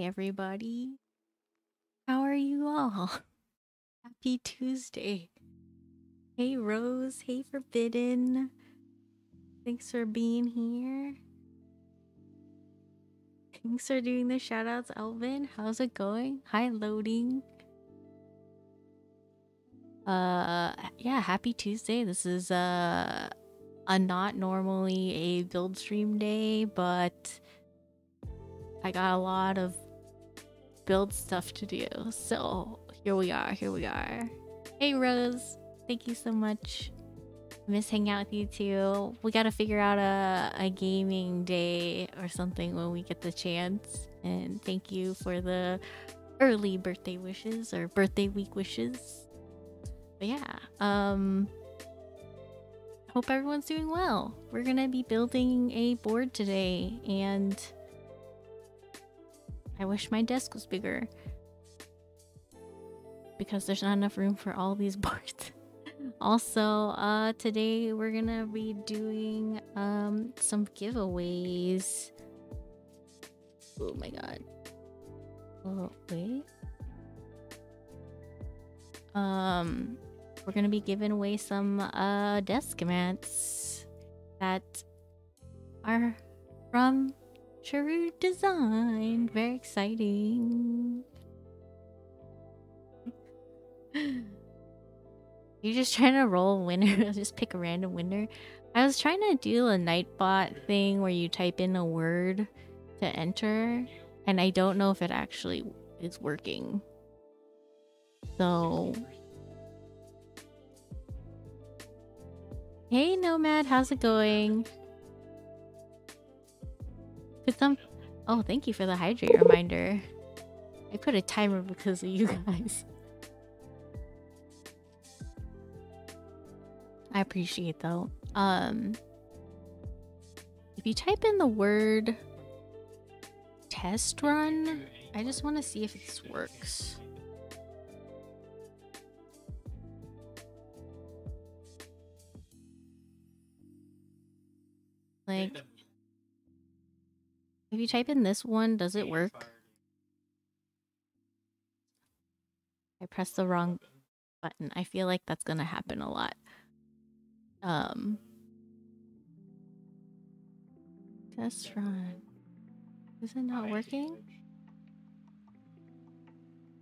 everybody. How are you all? Happy Tuesday. Hey, Rose. Hey, Forbidden. Thanks for being here. Thanks for doing the shoutouts, Elvin. How's it going? Hi, loading. Yeah, happy Tuesday. This is not normally a build stream day, but I got a lot of build stuff to do, so here we are. Hey, Rose. Thank you so much. Miss hanging out with you too. We gotta figure out a gaming day or something when we get the chance. And thank you for the early birthday wishes or birthday week wishes. But yeah, hope everyone's doing well. We're gonna be building a board today, and I wish my desk was bigger because there's not enough room for all these boards. Also, today we're gonna be doing some giveaways. Oh my god. Oh wait. We're gonna be giving away some desk mats that are from Charue Design. Very exciting. You're just trying to roll a winner. Just pick a random winner. I was trying to do a Nightbot thing where you type in a word to enter, and I don't know if it actually is working. So, hey Nomad, how's it going? Put some. Oh, thank you for the hydrate reminder. I put a timer because of you guys. I appreciate though. If you type in the word test run, I just want to see if this works. Like, if you type in this one, does it work? I pressed the wrong button. I feel like that's gonna happen a lot. Test run. Is it not working?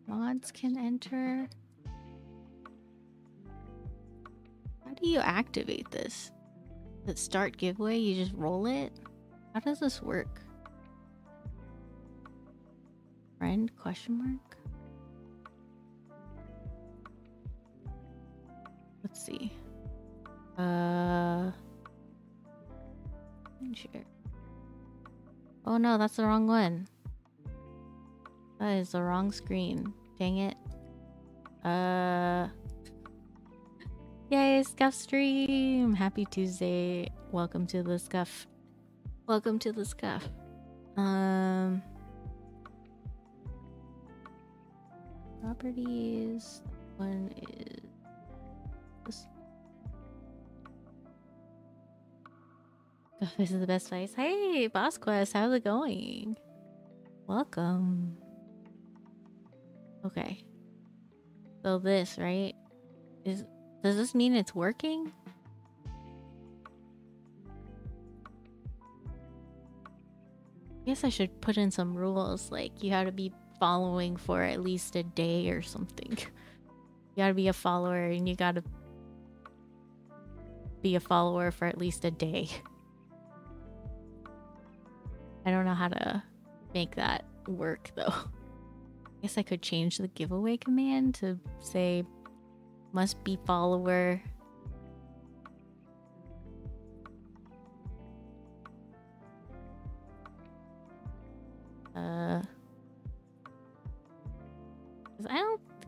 Mods can enter. How do you activate this? Does it start giveaway? You just roll it? How does this work? Friend? Question mark? Let's see. Share. Oh no, that's the wrong one. That is the wrong screen. Dang it. Yay, Scuff stream! Happy Tuesday. Welcome to the Scuff. Welcome to the Scuff. Properties. One is this. This is the best place. Hey, Boss Quest, how's it going? Welcome. Okay. So this, right? Does this mean it's working? I guess I should put in some rules, like you have to be following for at least a day or something. You gotta be a follower and you gotta be a follower for at least a day. I don't know how to make that work though. I guess I could change the giveaway command to say must be follower.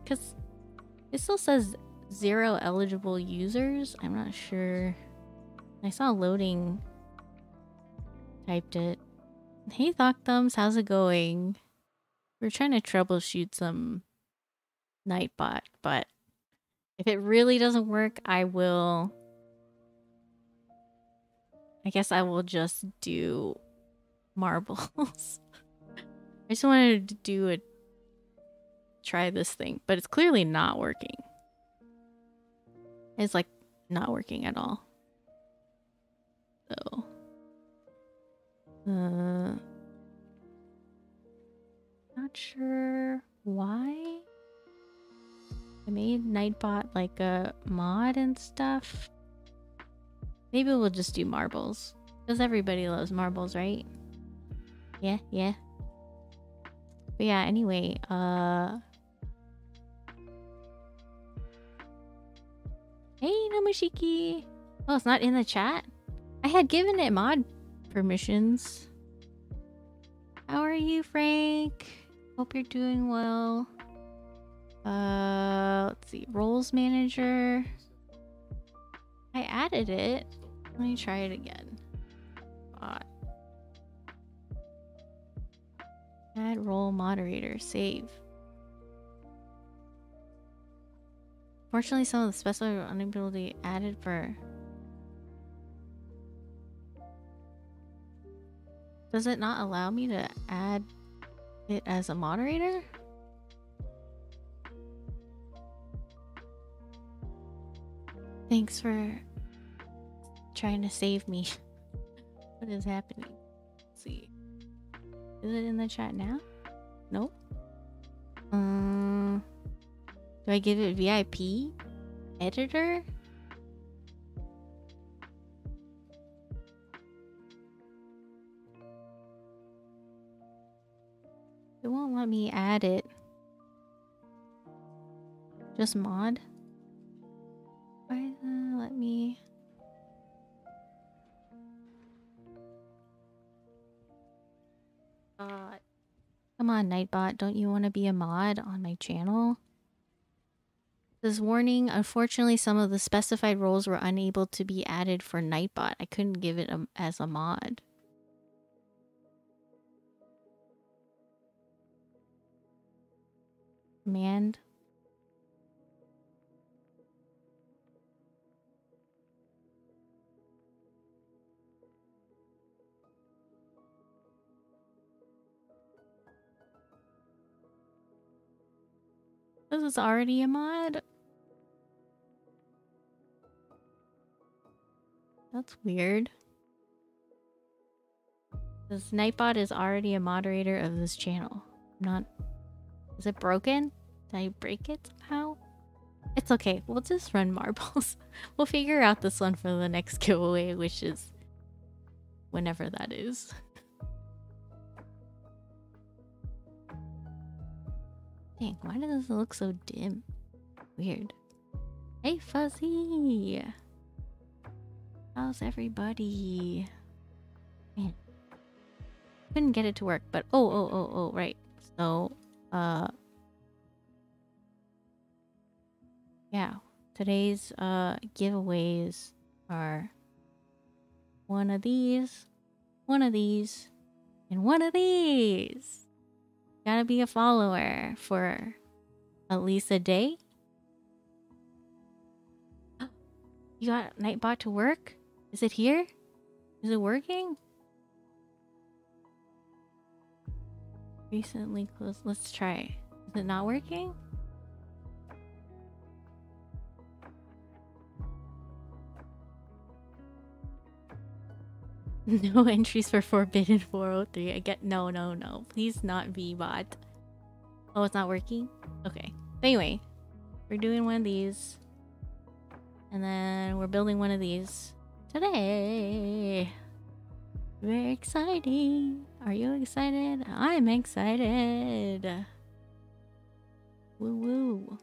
Because it still says 0 eligible users. I'm not sure. I saw loading typed it. Hey Thought Thumbs, how's it going? We're trying to troubleshoot some Nightbot, but if it really doesn't work, I guess I will just do marbles. I just wanted to do a try this thing, but it's clearly not working. It's like not working at all. So not sure why. I made Nightbot like a mod and stuff. Maybe we'll just do marbles. Because everybody loves marbles, right? Yeah, yeah. But yeah, anyway, hey, Nomushiki! Oh, it's not in the chat? I had given it mod permissions. How are you, Frank? Hope you're doing well. Let's see. Roles manager. I added it. Let me try it again. Add role moderator. Save. Fortunately, some of the specified were unable to be added for... Does it not allow me to add it as a moderator? Thanks for trying to save me. What is happening? Let's see. Is it in the chat now? Nope. Do I give it VIP? Editor? It won't let me add it. Just mod? Why doesn't it let me... Come on, Nightbot. Don't you want to be a mod on my channel? This warning, unfortunately, some of the specified roles were unable to be added for Nightbot. I couldn't give it as a mod. Command. This is already a mod? That's weird. This Nightbot is already a moderator of this channel. Not... Is it broken? Did I break it somehow? It's okay. We'll just run marbles. We'll figure out this one for the next giveaway, which is... whenever that is. Dang, why does it look so dim? Weird. Hey, Fuzzy! How's everybody? Man. Couldn't get it to work, but oh, right. So, yeah. Today's giveaways are one of these, and one of these. Gotta be a follower for at least a day. You got Nightbot to work? Is it here? Is it working? Recently closed. Let's try. Is it not working? No entries for Forbidden 403. I get no. Please not VBot. Oh, it's not working? Okay. Anyway, we're doing one of these. And then we're building one of these today. Very exciting. Are you excited? I'm excited. Woo woo.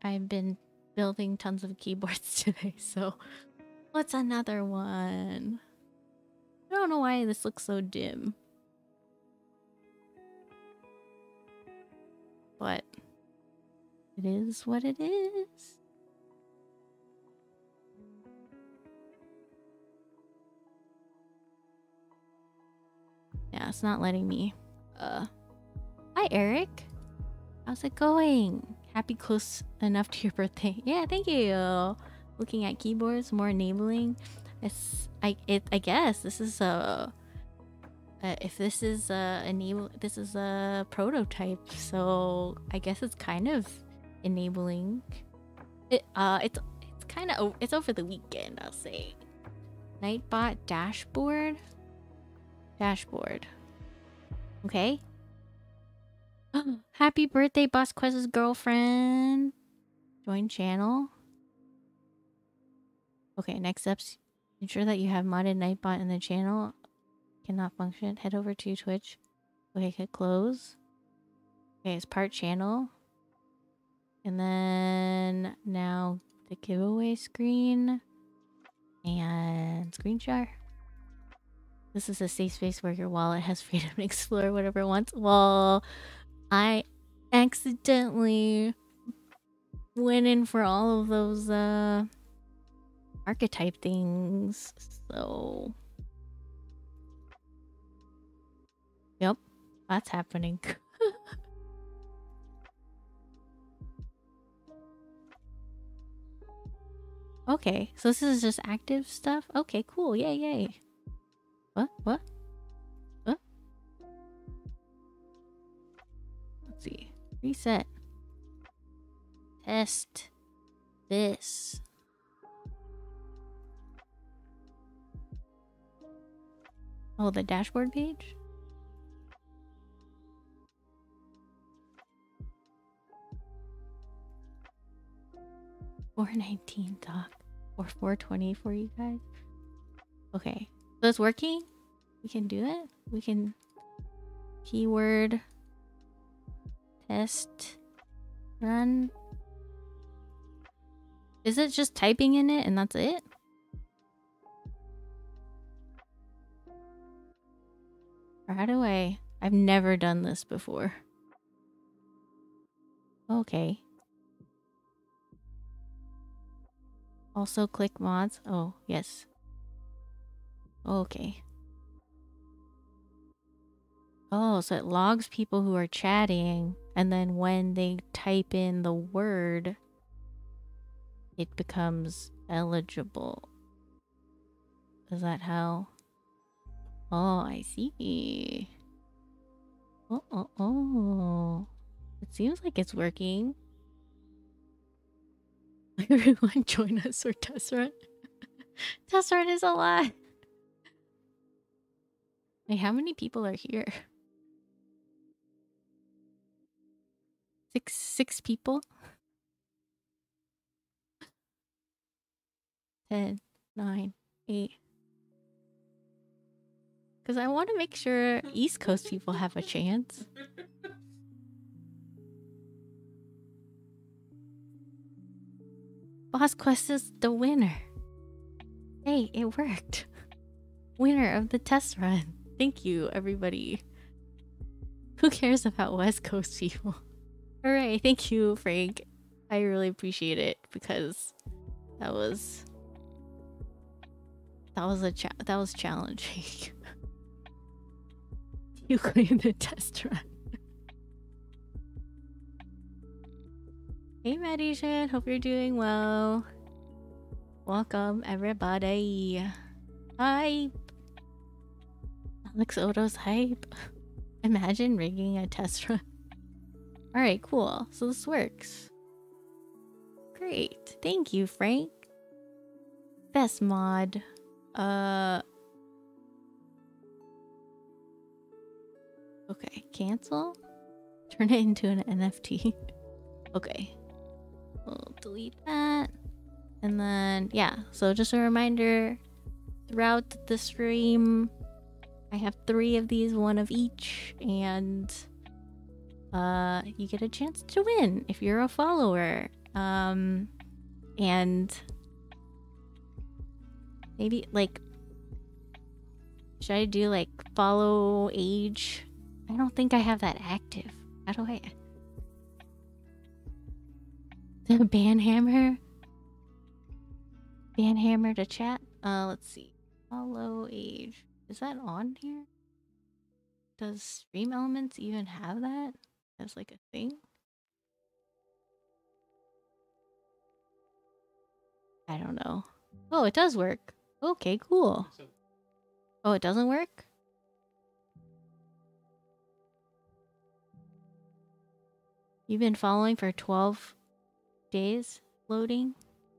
I've been building tons of keyboards today, so what's another one? I don't know why this looks so dim. But it is what it is. Yeah, it's not letting me. Hi, Eric. How's it going? Happy close enough to your birthday. Yeah, thank you. Looking at keyboards, more enabling. I guess this is if this is this is a prototype, so I guess it's kind of enabling. It's kind of it's over the weekend, I'll say. Nightbot dashboard. Okay. Happy birthday, Boss Quest's girlfriend. Join channel. Okay, next steps. Ensure that you have modded Nightbot in the channel. Cannot function. Head over to Twitch. Okay, hit close. Okay, it's part channel. And then now the giveaway screen. And screen share. This is a safe space where your wallet has freedom to explore whatever it wants. Well, I accidentally went in for all of those archetype things, so yep, that's happening. Okay, so this is just active stuff. Okay, cool. Yay. What? Let's see. Reset. Test this. Oh, the dashboard page? $4.19 doc. Or $4.20 for you guys. Okay. So it's working? We can do it? We can keyword test run. Is it just typing in it and that's it? Or how do I... I've never done this before. Okay. Also click mods. Oh, yes. Okay. Oh, so it logs people who are chatting, and then when they type in the word, it becomes eligible. Is that how? Oh, I see. Oh. It seems like it's working. Everyone join us for test run. Test run is a lot. Wait, how many people are here? Six people? 10, 9, 8. Because I want to make sure East Coast people have a chance. Boss Quest is the winner. Hey, it worked. Winner of the test run. Thank you, everybody. Who cares about West Coast people? Alright, thank you, Frank. I really appreciate it because that was challenging. You claim the test run. Hey, Madison. Hope you're doing well. Welcome, everybody. Hype. Alex Odo's hype. Imagine rigging a test run. Alright, cool. So this works. Great. Thank you, Frank. Best mod. Okay, cancel. Turn it into an NFT. Okay. We'll delete that. And then, yeah. So just a reminder, throughout the stream, I have 3 of these, 1 of each, and you get a chance to win if you're a follower. And maybe, like, should I do, like, follow age? I don't think I have that active. How do I... The banhammer? Banhammer to chat? Let's see. Follow age. Is that on here? Does Stream Elements even have that as like a thing? I don't know. Oh, it does work. Okay, cool. Oh, it doesn't work? You've been following for 12 days loading?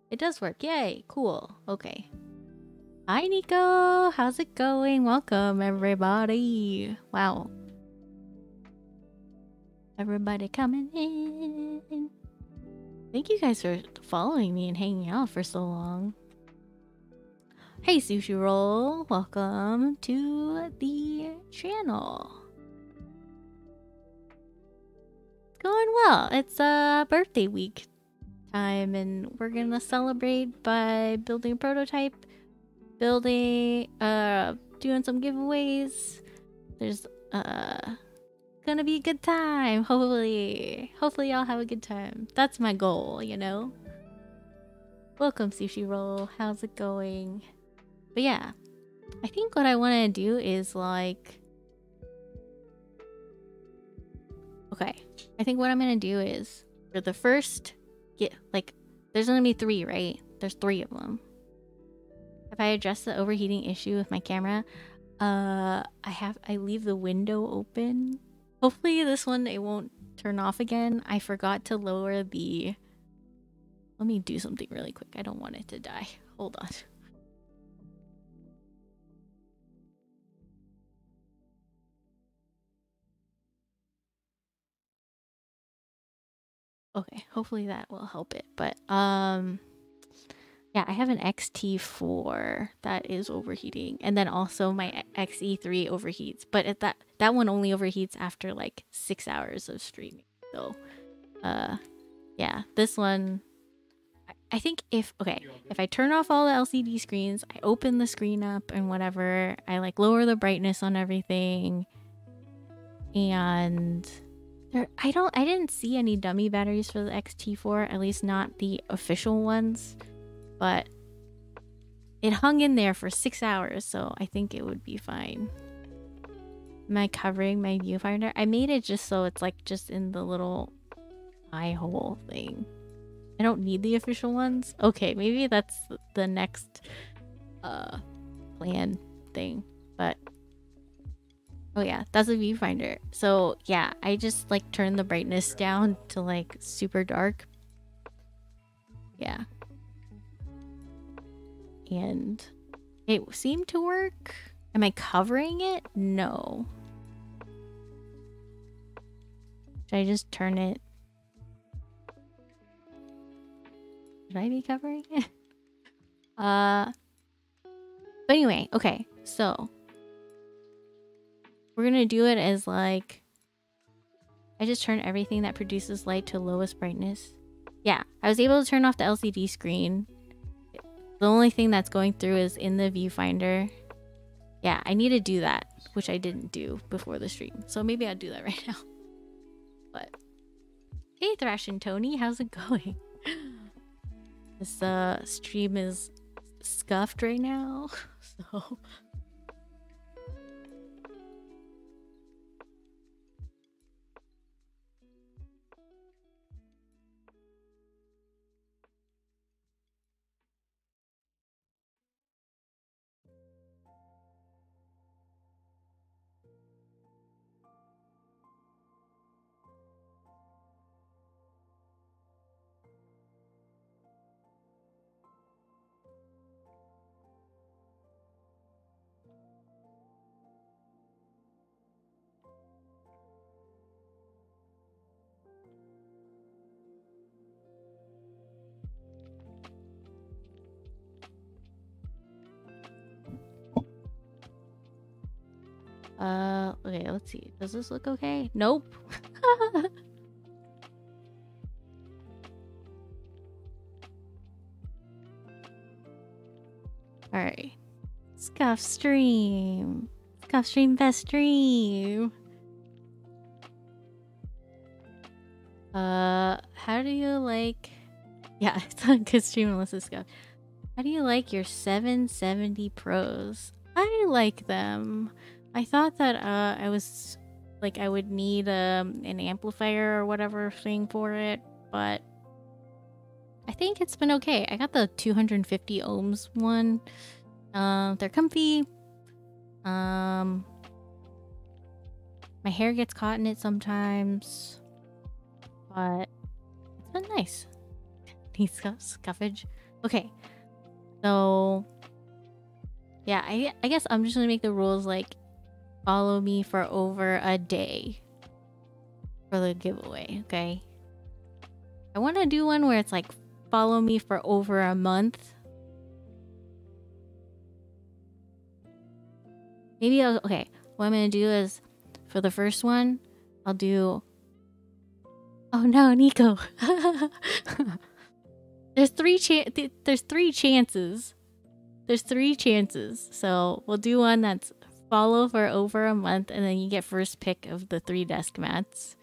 It does work. Yay. Cool. Okay. Hi, Nico. How's it going? Welcome, everybody. Wow. Everybody coming in. Thank you guys for following me and hanging out for so long. Hey, Sushi Roll. Welcome to the channel. It's going well. It's birthday week time, and we're gonna celebrate by building a prototype, doing some giveaways. There's gonna be a good time. Hopefully y'all have a good time. That's my goal, you know. Welcome, Sushi Roll. How's it going? But yeah, I think what I want to do is like, okay, I think what I'm gonna do is for the first there's gonna be 3, right? There's 3 of them. If I address the overheating issue with my camera, I leave the window open. Hopefully this one it won't turn off again. I forgot to lower the. Let me do something really quick. I don't want it to die. Hold on. Okay, hopefully that will help it. But yeah, I have an XT4 that is overheating, and then also my XE3 overheats. But that one only overheats after like 6 hours of streaming. So, yeah, this one. I think if I turn off all the LCD screens, I open the screen up and whatever, I like lower the brightness on everything, and. I didn't see any dummy batteries for the XT4, at least not the official ones, but it hung in there for 6 hours, so I think it would be fine. Am I covering my viewfinder? I made it just so it's like just in the little eye hole thing. I don't need the official ones. Okay, maybe that's the next plan thing, but oh yeah, that's a viewfinder. So yeah, I just like turn the brightness down to like super dark. Yeah. And it seemed to work. Am I covering it? No. Should I just turn it? Should I be covering it? But anyway, okay, so we're gonna do it as like, I just turn everything that produces light to lowest brightness. Yeah, I was able to turn off the LCD screen. The only thing that's going through is in the viewfinder. Yeah, I need to do that, which I didn't do before the stream. So maybe I'll do that right now. But hey, Thrash and Tony, how's it going? This stream is scuffed right now, so. Okay, let's see. Does this look okay? Nope. Alright. Scuff stream. Scuff stream best stream. How do you like... Yeah, it's a good stream unless it's scuff. How do you like your 770 Pros? I like them. I thought that I was like I would need an amplifier or whatever thing for it, but I think it's been okay. I got the 250 ohms one. They're comfy. My hair gets caught in it sometimes, but it's been nice. Needs scuffage. Okay, so yeah, I guess I'm just gonna make the rules like follow me for over a day for the giveaway. Okay, I want to do one where it's like follow me for over a month. Maybe okay, what I'm gonna do is for the first one I'll do, oh no, Nico. There's three chances. There's 3 chances. So we'll do one that's follow for over a month, and then you get first pick of the 3 desk mats.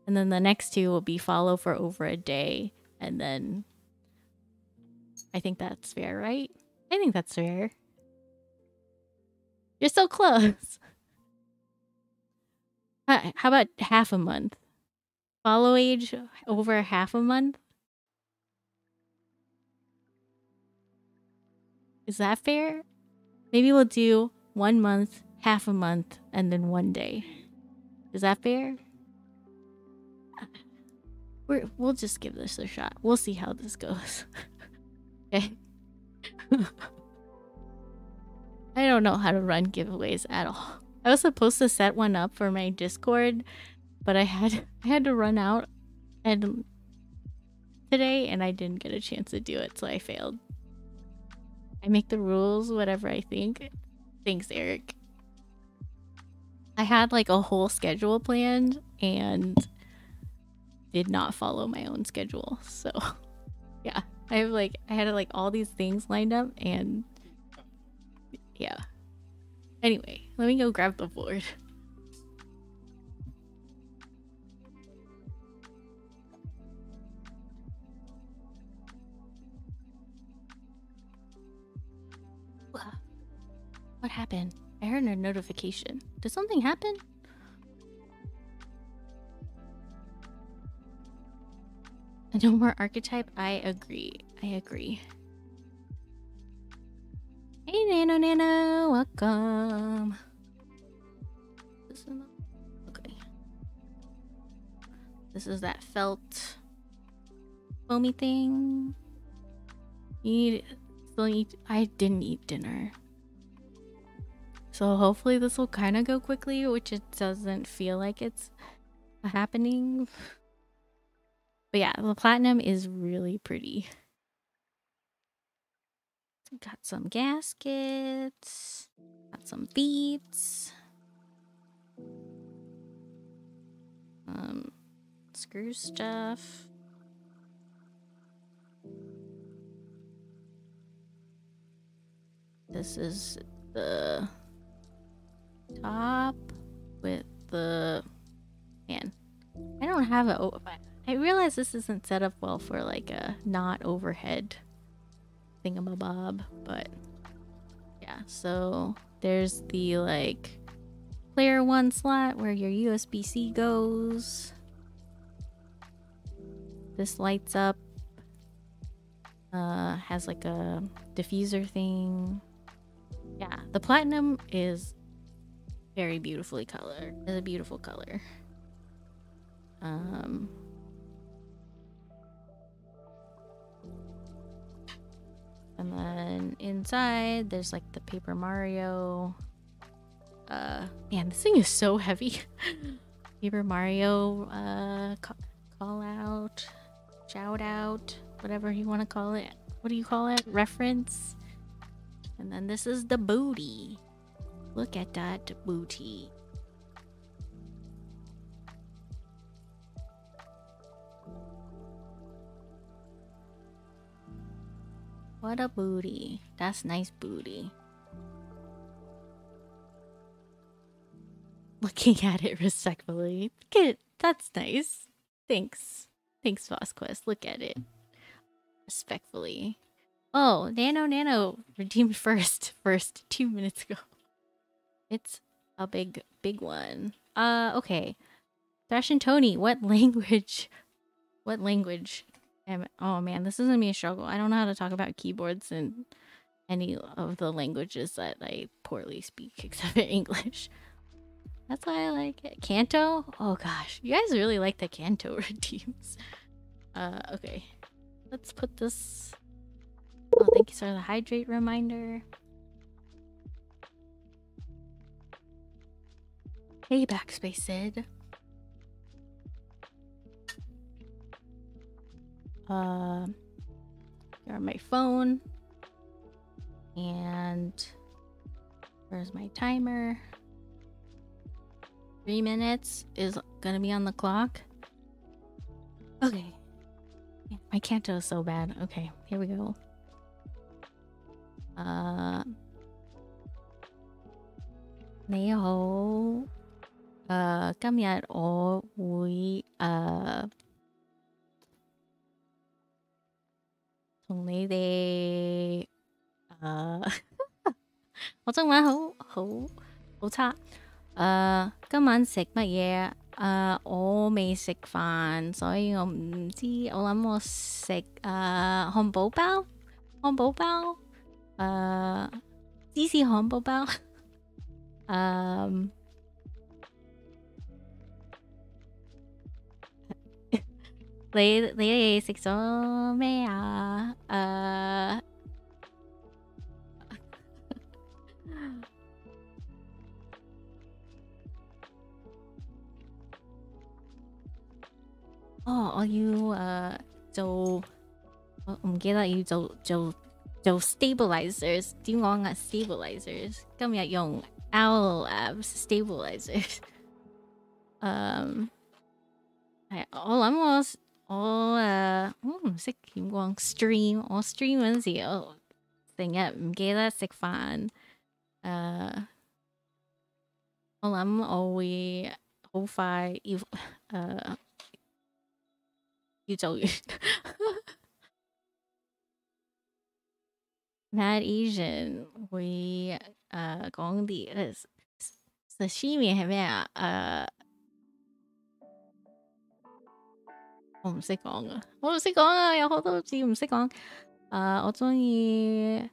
And then the next 2 will be follow for over a day. And then I think that's fair, right? I think that's fair. You're so close. How about half a month? Follow age over half a month? Is that fair? Maybe we'll do 1 month, half a month, and then 1 day. Is that fair? We'll just give this a shot. We'll see how this goes. Okay. I don't know how to run giveaways at all. I was supposed to set one up for my Discord, but I had to run out and today, and I didn't get a chance to do it, so I failed. I make the rules whatever I think. Thanks, Eric. I had like a whole schedule planned and did not follow my own schedule. So yeah, I had like all these things lined up, and yeah. Anyway, let me go grab the board. What happened? I heard a notification. Did something happen? A no more archetype? I agree. I agree. Hey, Nano, welcome. Okay. This is that felt foamy thing. I didn't eat dinner. So hopefully this will kind of go quickly, which it doesn't feel like it's happening. But yeah, the platinum is really pretty. Got some gaskets, got some beads, screw stuff. This is the top with the, man, I don't have a, I realize this isn't set up well for like a not overhead thingamabob, but yeah, so there's the like player 1 slot where your USB-C goes. This lights up, has like a diffuser thing. Yeah, the platinum is very beautifully colored. It's a beautiful color. And then inside there's like the Paper Mario. Man, this thing is so heavy. Paper Mario call out, shout out, whatever you want to call it. What do you call it? Reference. And then this is the booty. Look at that booty. What a booty. That's nice booty. Looking at it respectfully. Look at it. That's nice. Thanks. Thanks, Vasquez. Look at it. Respectfully. Oh, Nano redeemed first 2 minutes ago. It's a big one. Okay. Thrash and Tony, what language? Oh man, this is gonna be a struggle. I don't know how to talk about keyboards in any of the languages that I poorly speak, except for English. That's why I like it. Kanto? Oh gosh, you guys really like the Kanto redeems. Okay. Let's put this... Oh, thank you for the hydrate reminder. Hey, backspace Sid. Here on my phone. And where's my timer? 3 minutes is gonna be on the clock. Okay. My Kanto is so bad. Okay, here we go. 你好。今日我會同你哋我中文好差。今晚食乜嘢？我未食飯，所以我唔知。我諗我食漢堡包，芝士漢堡包。你哋食咗咩啊？我要做，我唔記得要做 stabilizers。點講啊 ？stabilizers 今日用 Owlab stabilizers。係我諗我唔識點講 stream。我 stream 嗰陣時，我成日唔記得食飯。我諗我會好快要做完。Mad Asian 會講啲sashimi 係咩啊？我唔識講啊！我唔識講啊！有好多字唔識講。我中意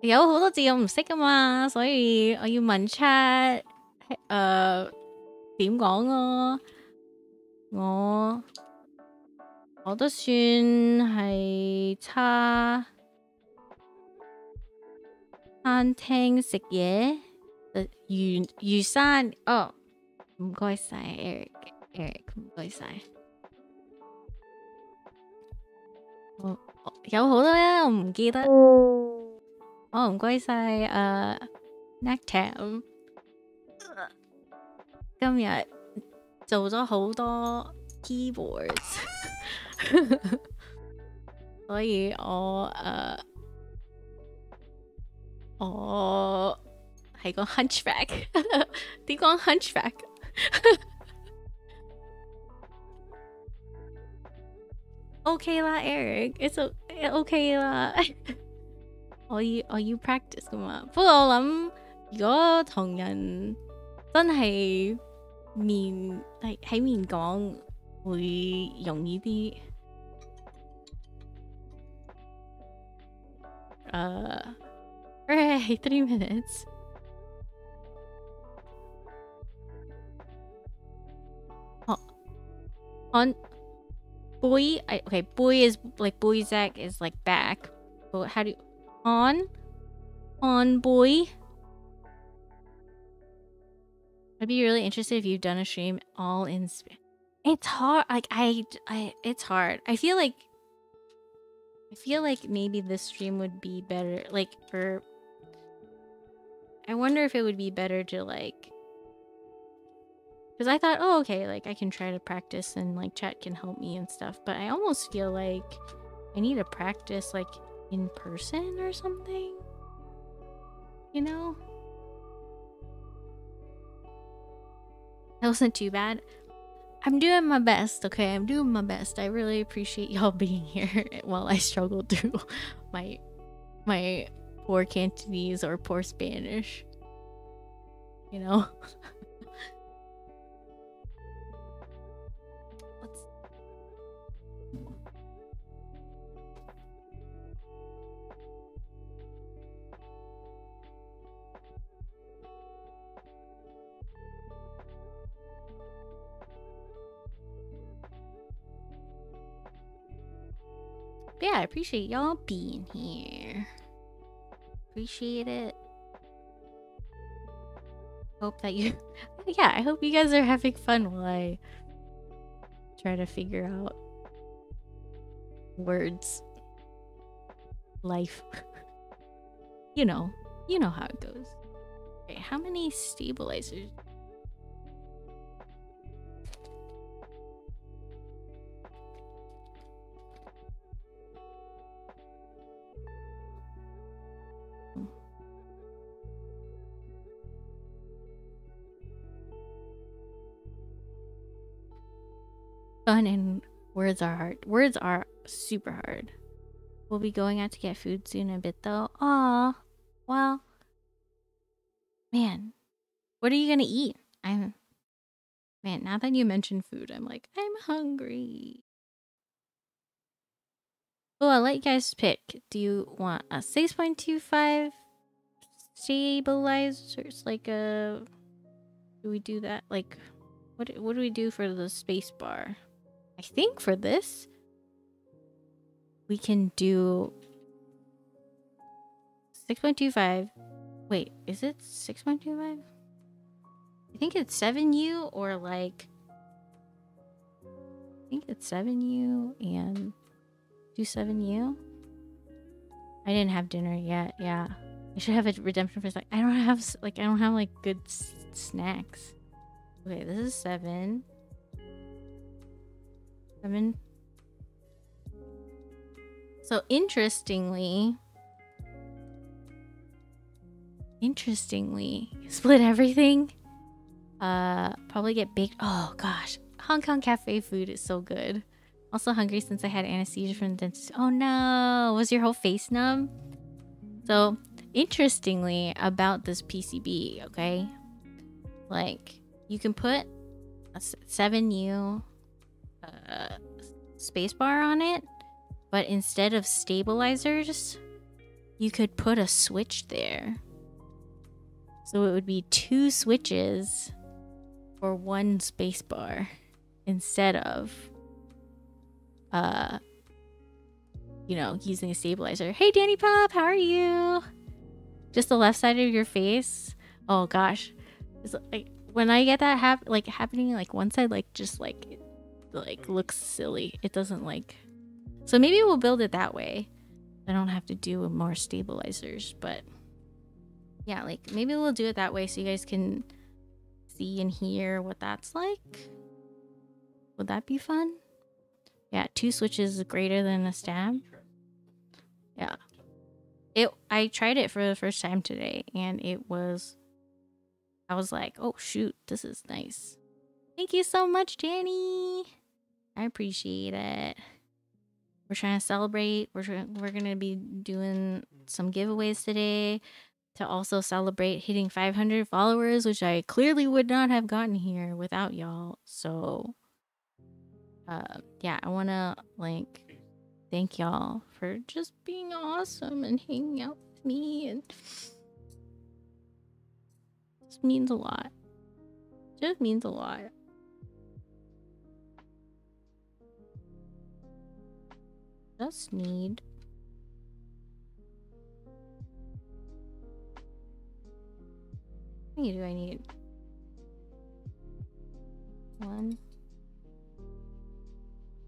有好多字我唔識噶嘛，所以我要問 chat 點講咯。我都算係餐廳食嘢。魚生哦，唔該晒 Eric 唔該晒。有好多啊，我唔記得。唔該晒Nectam 今日做咗好多 keyboards 所以我係個 hunchback 點講 hunchback ？OK 啦 Eric，it's OK 啦。我要 practice 噶嘛。不過我諗，如果同人真係喺面講，會容易啲。Alright, 3 minutes. On boy, okay, boy is like boyzak is like back. But how do you on boy? I'd be really interested if you've done a stream all in Spanish. It's hard. Like it's hard. I feel like maybe this stream would be better. Like I wonder if it would be better to like. Because I thought, oh, okay, like I can try to practice and like chat can help me and stuff. But I almost feel like I need to practice like in person or something. You know? That wasn't too bad. I'm doing my best, okay? I'm doing my best. I really appreciate y'all being here while I struggle through my poor Cantonese or poor Spanish. You know? But yeah, I appreciate y'all being here. Appreciate it. Hope that you yeah, I hope you guys are having fun while I try to figure out words. Life. You know how it goes. Okay, how many stabilizers? Fun and words are hard. Words are super hard. We'll be going out to get food soon a bit though. Aw. Well. Man. What are you gonna eat? Man, now that you mentioned food, I'm like, I'm hungry. Oh, I'll let you guys pick. Do you want a 6.25 stabilizers? Like a... Do we do that? Like, what do we do for the space bar? I think for this, we can do 6.25. Wait, is it 6.25? I think it's 7U or like... I think it's 7U and 27U. I didn't have dinner yet. Yeah, I should have a redemption for like I don't have like good snacks. Okay, this is 7. So interestingly, split everything. Probably get baked. Oh gosh, Hong Kong cafe food is so good. Also hungry since I had anesthesia from the dentist. Oh no, was your whole face numb? So interestingly about this PCB, okay, like you can put a 7U spacebar on it, but instead of stabilizers, you could put a switch there. So it would be 2 switches for 1 spacebar instead of you know, using a stabilizer. Hey Danny Pop, how are you? Just the left side of your face. Oh gosh, it's like when I get that happening, like one side just like looks silly. It doesn't like. So maybe we'll build it that way. I don't have to do more stabilizers, but yeah, like maybe we'll do it that way so you guys can see and hear what that's like. Would that be fun? Yeah, 2 switches is greater than a stab. Yeah. I tried it for the first time today and I was like, oh shoot, this is nice. Thank you so much, Danny. I appreciate it. We're trying to celebrate. We're gonna be doing some giveaways today to also celebrate hitting 500 followers, which I clearly would not have gotten here without y'all. So yeah, I want to like thank y'all for just being awesome and hanging out with me, and this means a lot. Just means a lot. Just need how many do I need? 1,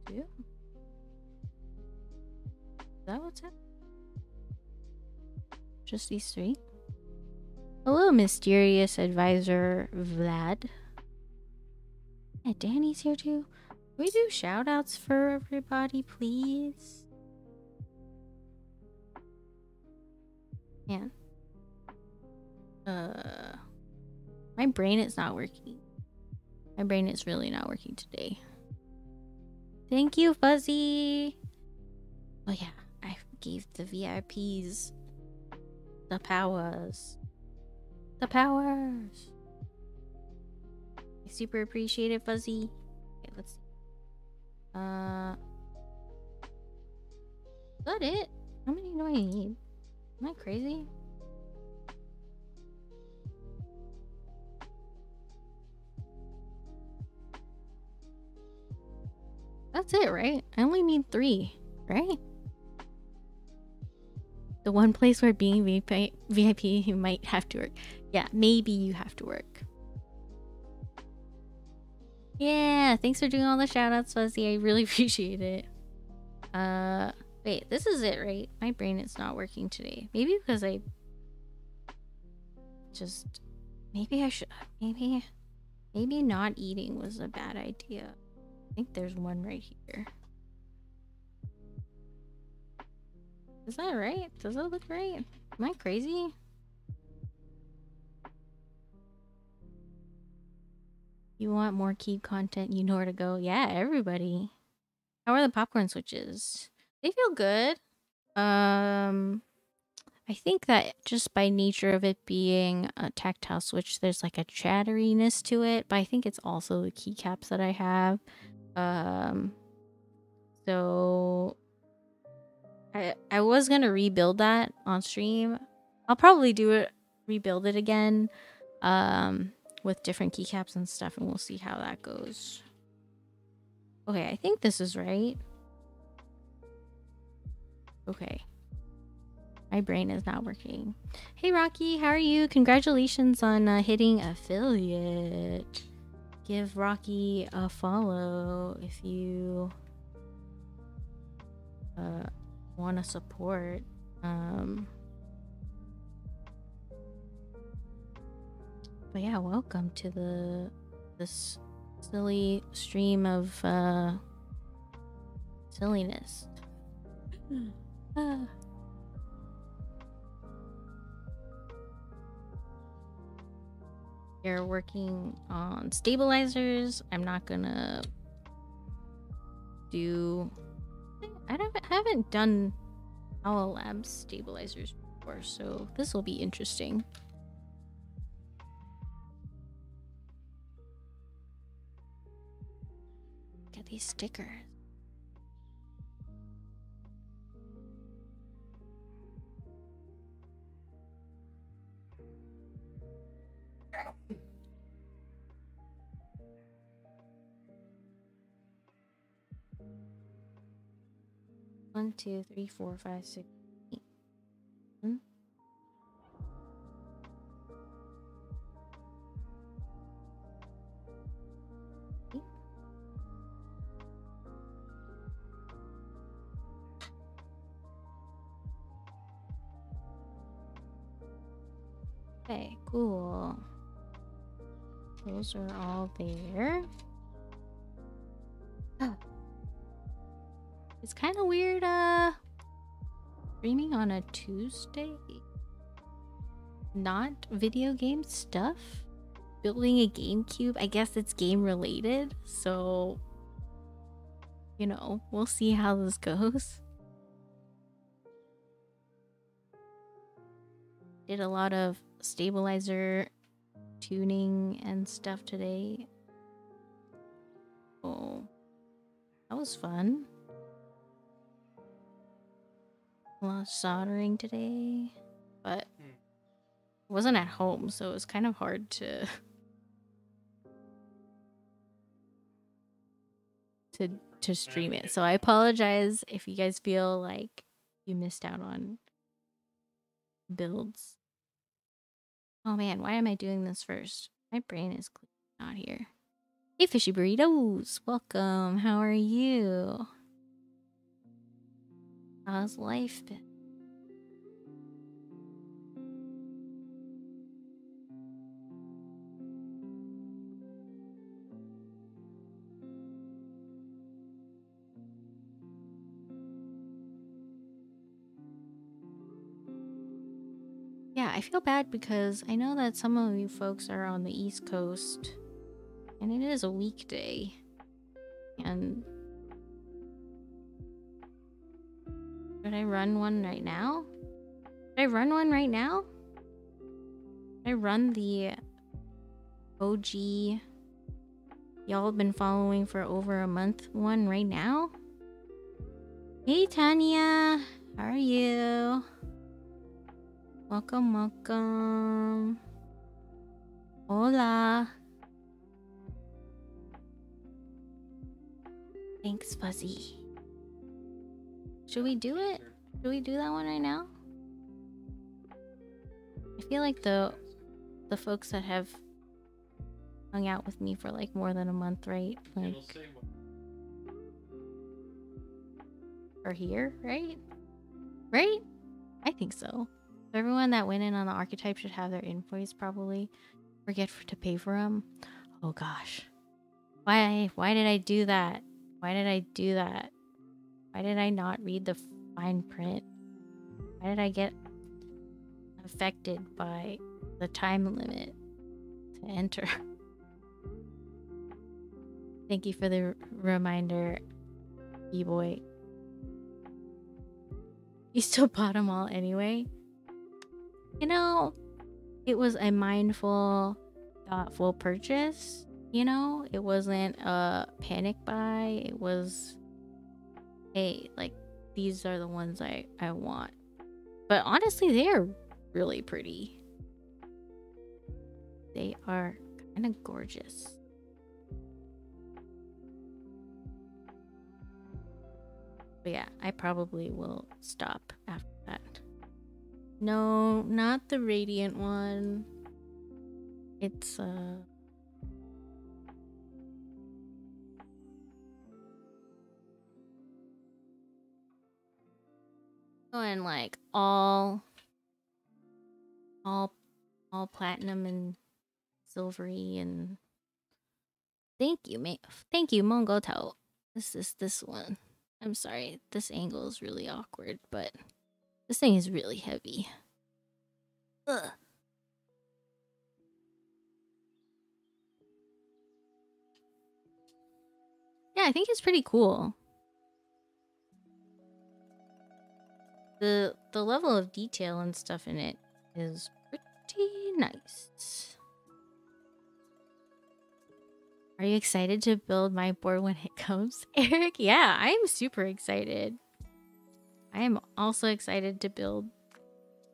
2. Is that what's happening? Just these 3? Hello, mysterious advisor Vlad. Yeah, Danny's here too. Can we do shout outs for everybody, please? Man. My brain is not working. My brain is really not working today. Thank you, Fuzzy. Oh yeah, I gave the VIPs the powers. The powers. I super appreciate it, Fuzzy. Okay, let's see. Is that it? How many do I need? Am I crazy? That's it, right? I only need 3, right? The one place where being VIP, you might have to work. Yeah, maybe you have to work. Yeah, thanks for doing all the shoutouts, Fuzzy. I really appreciate it. Wait, this is it, right? My brain is not working today. Maybe because I just... Maybe I should... Maybe not eating was a bad idea. I think there's one right here. Is that right? Does that look right? Am I crazy? You want more Keep content, you know where to go. Yeah, everybody. How are the popcorn switches? They feel good. I think that just by nature of it being a tactile switch, there's like a chatteriness to it, but I think it's also the keycaps that I have. So I was gonna rebuild that on stream. I'll probably rebuild it again, with different keycaps and stuff, and we'll see how that goes. Okay, I think this is right. Okay. My brain is not working. Hey Rocky, how are you? Congratulations on hitting affiliate. Give Rocky a follow if you want to support. But yeah, welcome to this silly stream of silliness. You're working on stabilizers. I'm not gonna do... I haven't done Owlab stabilizers before, so this will be interesting. Look at these stickers. One, two, three, 4, 5, 6, 8. Okay, cool. Those are all there. Oh. It's kind of weird, streaming on a Tuesday. Not video game stuff. Building a GameCube, I guess it's game related, so you know, we'll see how this goes. Did a lot of stabilizer tuning and stuff today. Oh, that was fun. A lot of soldering today, but I wasn't at home, so it was kind of hard to stream it. So I apologize if you guys feel like you missed out on builds. Oh man, why am I doing this first? My brain is not here. Hey Fishy Burritos, welcome. How are you? How's life been? Yeah, I feel bad because I know that some of you folks are on the East Coast and it is a weekday. And should I run one right now? Should I run one right now? Should I run the OG y'all have been following for over a month one right now? Hey Tanya, how are you? Welcome, welcome. Hola. Thanks, Fuzzy. Should we do it? Should we do that one right now? I feel like the folks that have hung out with me for like more than a month, right? Like, are here, right? Right? I think so. Everyone that went in on the archetype should have their invoice probably. Forget to pay for them. Oh gosh. Why did I do that? Why did I do that? Why did I not read the fine print? Why did I get affected by the time limit to enter? Thank you for the reminder, E-boy. You still bought them all anyway? You know, it was a mindful, thoughtful purchase. You know, it wasn't a panic buy. It was, hey, like, these are the ones I want. But honestly, they are really pretty. They are kind of gorgeous. But yeah, I probably will stop after that. No, not the radiant one. It's going like all platinum and silvery. And thank you, Mongoto. This is this one. I'm sorry, this angle is really awkward, but this thing is really heavy. Ugh. Yeah, I think it's pretty cool. The level of detail and stuff in it is pretty nice. Are you excited to build my board when it comes, Eric? Yeah, I am super excited. I am also excited to build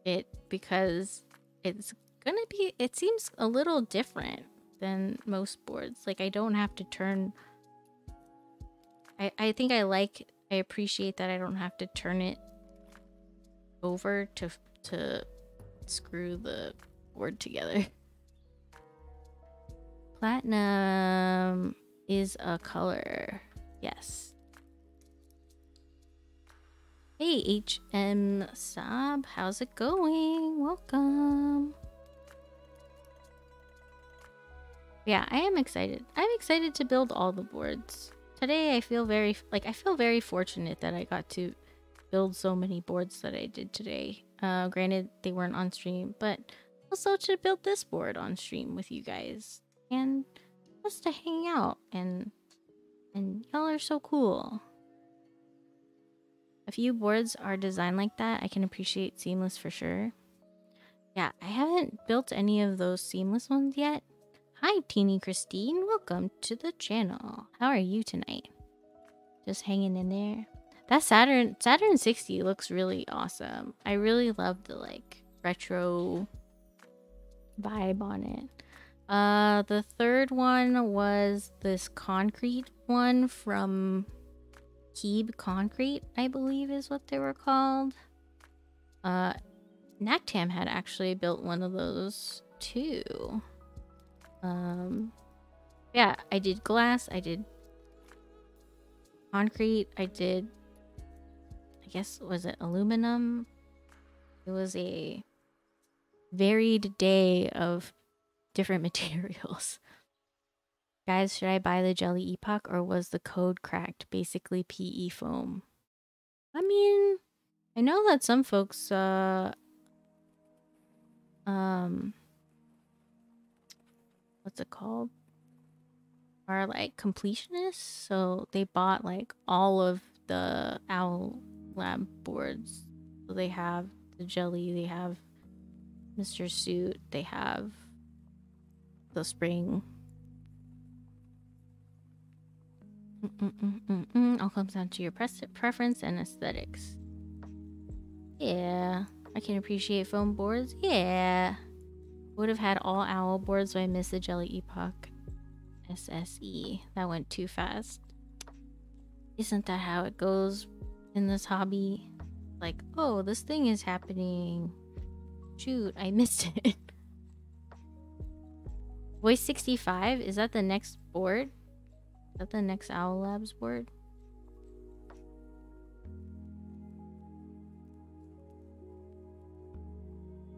it because it's gonna be, it seems a little different than most boards. Like, I don't have to turn, I think I appreciate that I don't have to turn it over to screw the board together. Platinum is a color. Yes. Hey, HM Sab, how's it going? Welcome. Yeah, I am excited. I'm excited to build all the boards. Today I feel very fortunate that I got to build so many boards that I did today. Granted, they weren't on stream, but also to build this board on stream with you guys. And just to hang out, and y'all are so cool. A few boards are designed like that. I can appreciate seamless for sure. Yeah, I haven't built any of those seamless ones yet. Hi, Teeny Christine. Welcome to the channel. How are you tonight? Just hanging in there. That Saturn 60 looks really awesome. I really love the like retro vibe on it. The third one was this concrete one from Keeb Concrete, I believe is what they were called. Naktam had actually built one of those too. Yeah, I did glass, I did concrete, I did, I guess, was it aluminum? It was a varied day of different materials. Guys, should I buy the Jelly Epoch or was the code cracked? Basically PE foam. I mean, I know that some folks what's it called? Are like completionists, so they bought like all of the Owlab boards. So they have the Jelly, they have Mr. Suit, they have the Spring. All comes down to your preference and aesthetics. Yeah, I can appreciate foam boards. Yeah, would have had all owl boards, so I missed the Jelly Epoch SSE. That went too fast. Isn't that how it goes in this hobby? Like, oh, this thing is happening. Shoot, I missed it. Voice 65? Is that the next board? Is that the next Owlab's board?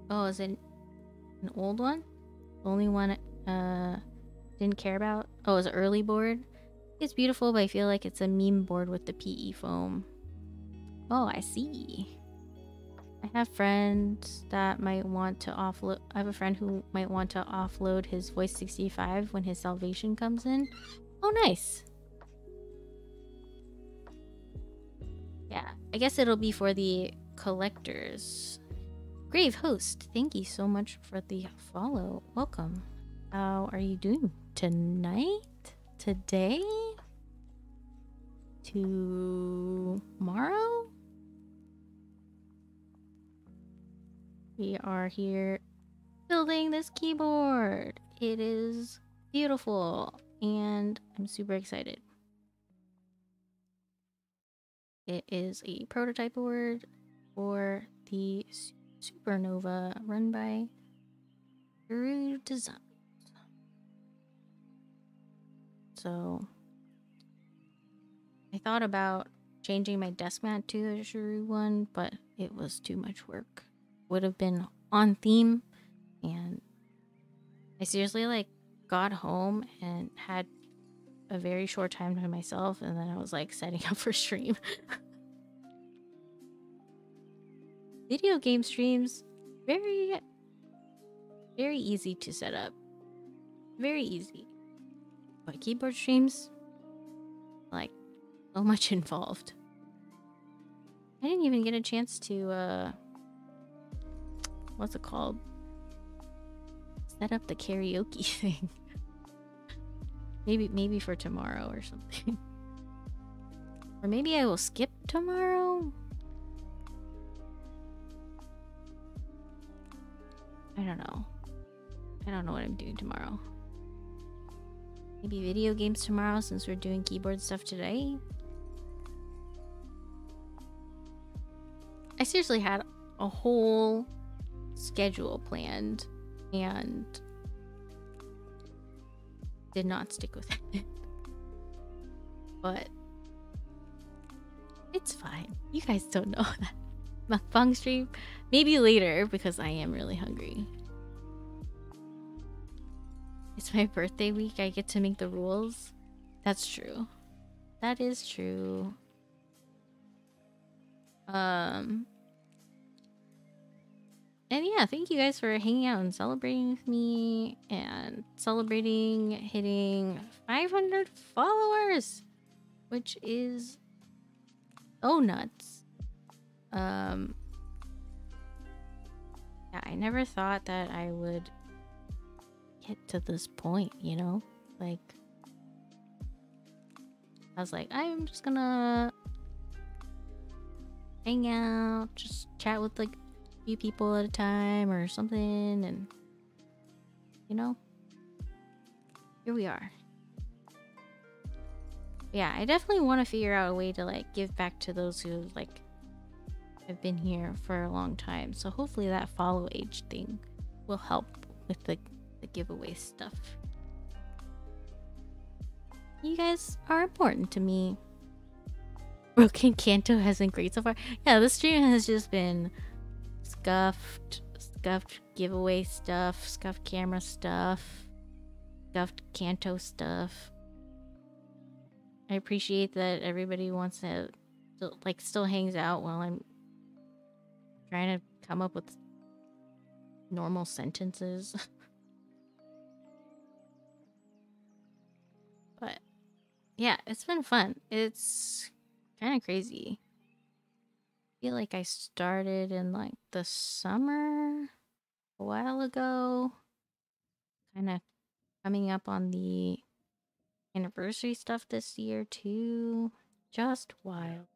Oh, is it an old one? The only one didn't care about? Oh, it's an early board? It's beautiful, but I feel like it's a meme board with the PE foam. Oh, I see. I have friends that might want to offload. I have a friend who might want to offload his Voice 65 when his salvation comes in. Oh, nice. Yeah, I guess it'll be for the collectors. Grave Host, thank you so much for the follow. Welcome. How are you doing tonight? Today? Tomorrow? We are here building this keyboard. It is beautiful and I'm super excited. It is a prototype board for the Supernova run by Charue Design. So I thought about changing my desk mat to a Charue one, but it was too much work. Would have been on theme, and I seriously like got home and had a very short time to myself, and then I was like setting up for stream. Video game streams, very easy to set up. Very easy. But keyboard streams, like, so much involved. I didn't even get a chance to, what's it called? Set up the karaoke thing. Maybe for tomorrow or something. Or maybe I will skip tomorrow. I don't know. I don't know what I'm doing tomorrow. Maybe video games tomorrow since we're doing keyboard stuff today. I seriously had a whole schedule planned and did not stick with it. But it's fine. You guys don't know that. Mukbang stream? Maybe later because I am really hungry. It's my birthday week. I get to make the rules. That's true. That is true. And yeah, thank you guys for hanging out and celebrating with me and celebrating hitting 500 followers, which is so nuts. Yeah, I never thought that I would get to this point, you know? Like, I was like, I'm just gonna hang out, just chat with like a few people at a time or something, and you know, here we are. Yeah, I definitely want to figure out a way to like give back to those who like have been here for a long time. So hopefully that follow age thing will help with the giveaway stuff. You guys are important to me. Broken Kanto hasn't great so far. Yeah, the stream has just been scuffed giveaway stuff, scuffed camera stuff, scuffed Kanto stuff. I appreciate that everybody wants to like still hangs out while I'm trying to come up with normal sentences. But yeah, it's been fun. It's kind of crazy. I feel like I started in like the summer a while ago. Kind of coming up on the anniversary stuff this year too. Just wild.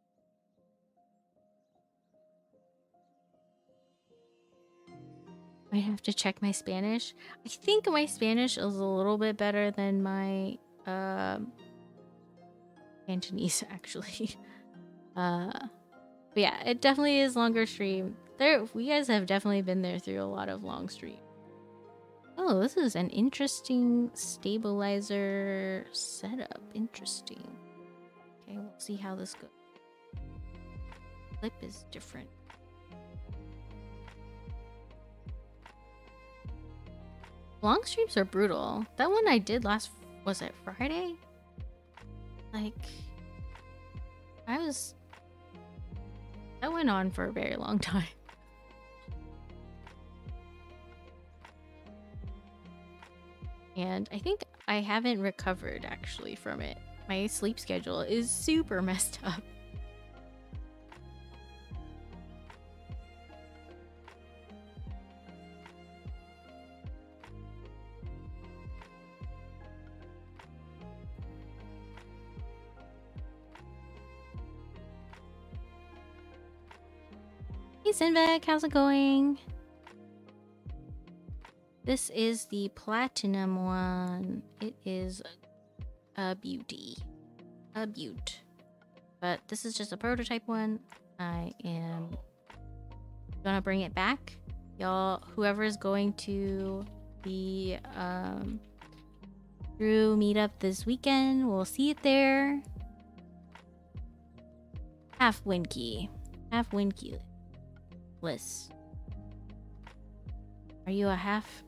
I have to check my Spanish. I think my Spanish is a little bit better than my Cantonese actually. But yeah, it definitely is longer stream We guys have definitely been there through a lot of long streams. Oh, this is an interesting stabilizer setup. Interesting. Okay, we'll see how this goes. Clip is different. Long streams are brutal. That one I did last, was it Friday? Like, that went on for a very long time. And I think I haven't recovered actually from it. My sleep schedule is super messed up. Hey Sinvec, how's it going? This is the platinum one. It is a beauty. A beaut. But this is just a prototype one. I am gonna bring it back. Y'all, whoever is going to the Charue meetup this weekend, we'll see it there. Half Winky. Half Winky list. Are you a half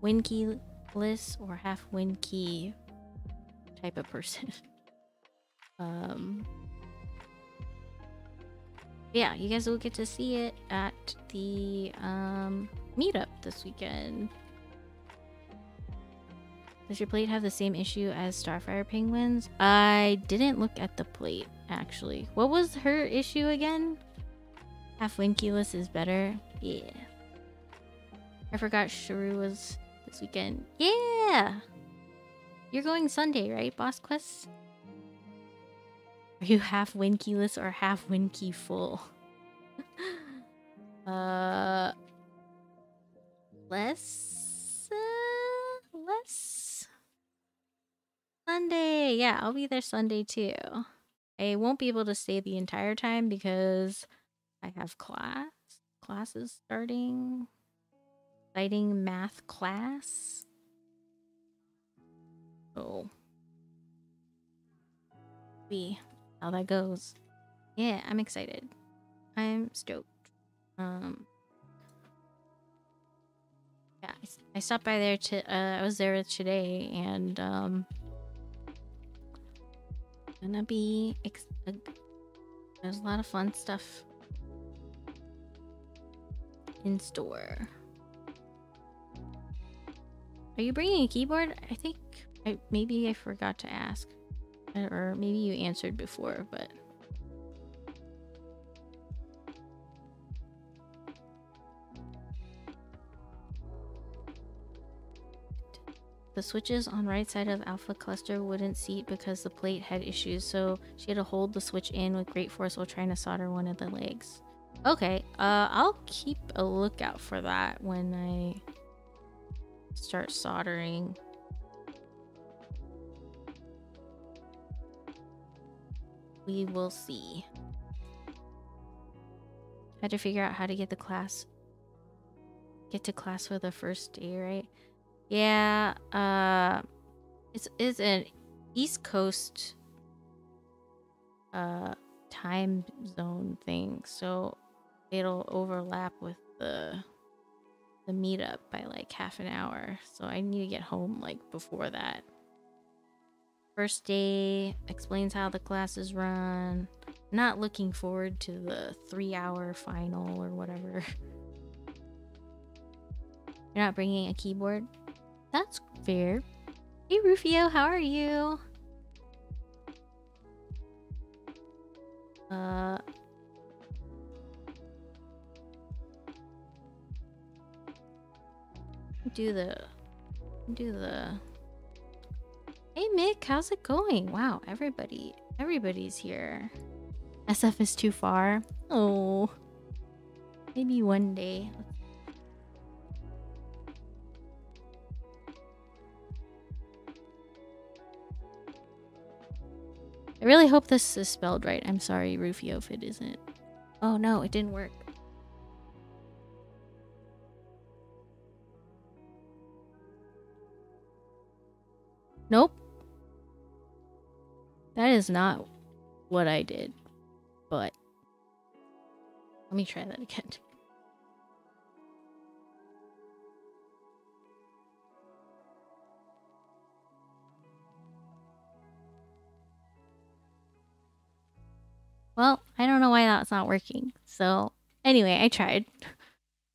Winky list or half Winky type of person? Yeah, you guys will get to see it at the meetup this weekend. Does your plate have the same issue as Starfire Penguins? I didn't look at the plate actually. What was her issue again? Half Winkyless is better. Yeah. I forgot Charue was this weekend. Yeah! You're going Sunday, right, Boss Quest? Are you half Winkyless or half Winky full? Less Sunday. Yeah, I'll be there Sunday too. I won't be able to stay the entire time because I have classes starting. Exciting math class. Oh. See how that goes. Yeah, I'm excited. I'm stoked. Yeah, I stopped by there I was there today and gonna be there's a lot of fun stuff in store. Are you bringing a keyboard? I think maybe I forgot to ask, or maybe you answered before, but the switches on right side of Alpha Cluster wouldn't seat because the plate had issues, so she had to hold the switch in with great force while trying to solder one of the legs. Okay, I'll keep a lookout for that when I start soldering. We will see. Had to figure out how to get to class for the first day, right? Yeah, it's an East Coast time zone thing, so it'll overlap with the meetup by like half an hour, so I need to get home like before that. First day explains how the classes run. Not looking forward to the 3-hour final or whatever. You're not bringing a keyboard? That's fair. Hey Rufio, how are you? Do the Hey Mick, how's it going? Wow, everybody's here. SF is too far. Oh, maybe one day. I really hope this is spelled right. I'm sorry, Rufio, if it isn't. Oh no, it didn't work. is not what I did, but let me try that again. Well, I don't know why that's not working. So anyway, I tried.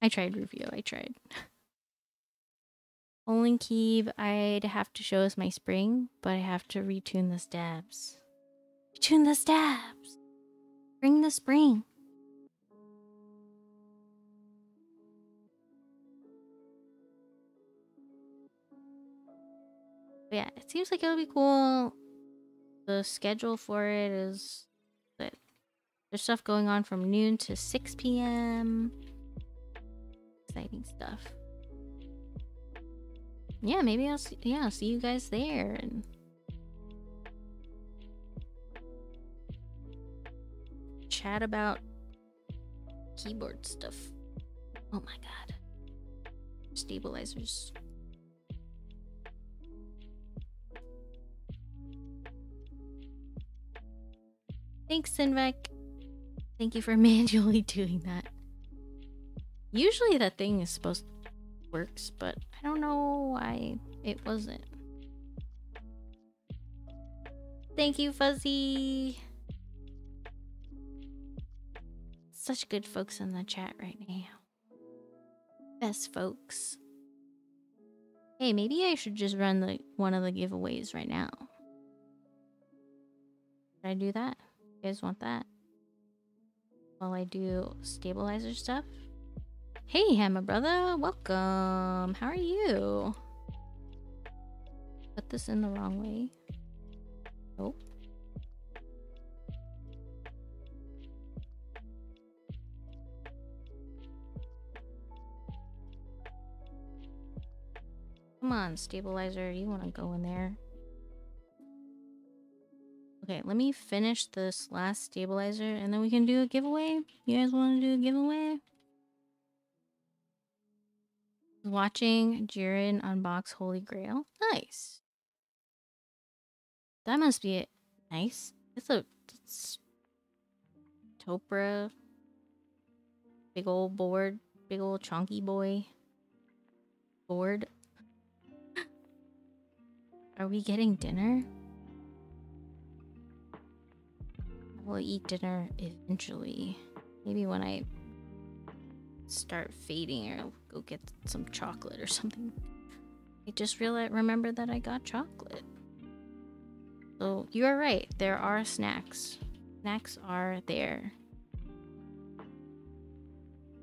I tried review. I tried. Only key I'd have to show is my spring, but I have to retune the stabs. Retune the stabs! Bring the spring. But yeah, it seems like it'll be cool. The schedule for it is that there's stuff going on from noon to 6 p.m. Exciting stuff. Yeah, maybe I'll see you guys there and chat about keyboard stuff. Oh my god. Stabilizers. Thanks, Sinvec. Thank you for manually doing that. Usually that thing is supposed to works, but I don't know why it wasn't. Thank you, Fuzzy. Such good folks in the chat right now. Best folks. Hey, maybe I should just run one of the giveaways right now. Should I do that? You guys want that? While I do stabilizer stuff? Hey, Hammer brother, welcome. How are you? Put this in the wrong way. Oh. Come on, stabilizer, you want to go in there? Okay, let me finish this last stabilizer and then we can do a giveaway. You guys want to do a giveaway? Watching Jiren unbox Holy Grail. Nice. That must be it. Nice. It's Topra. Big old board. Big old chunky boy. Board. Are we getting dinner? I will eat dinner eventually. Maybe when I start fading, or I'll go get some chocolate or something. I just remember that I got chocolate. So you are right, there are snacks. Snacks are there.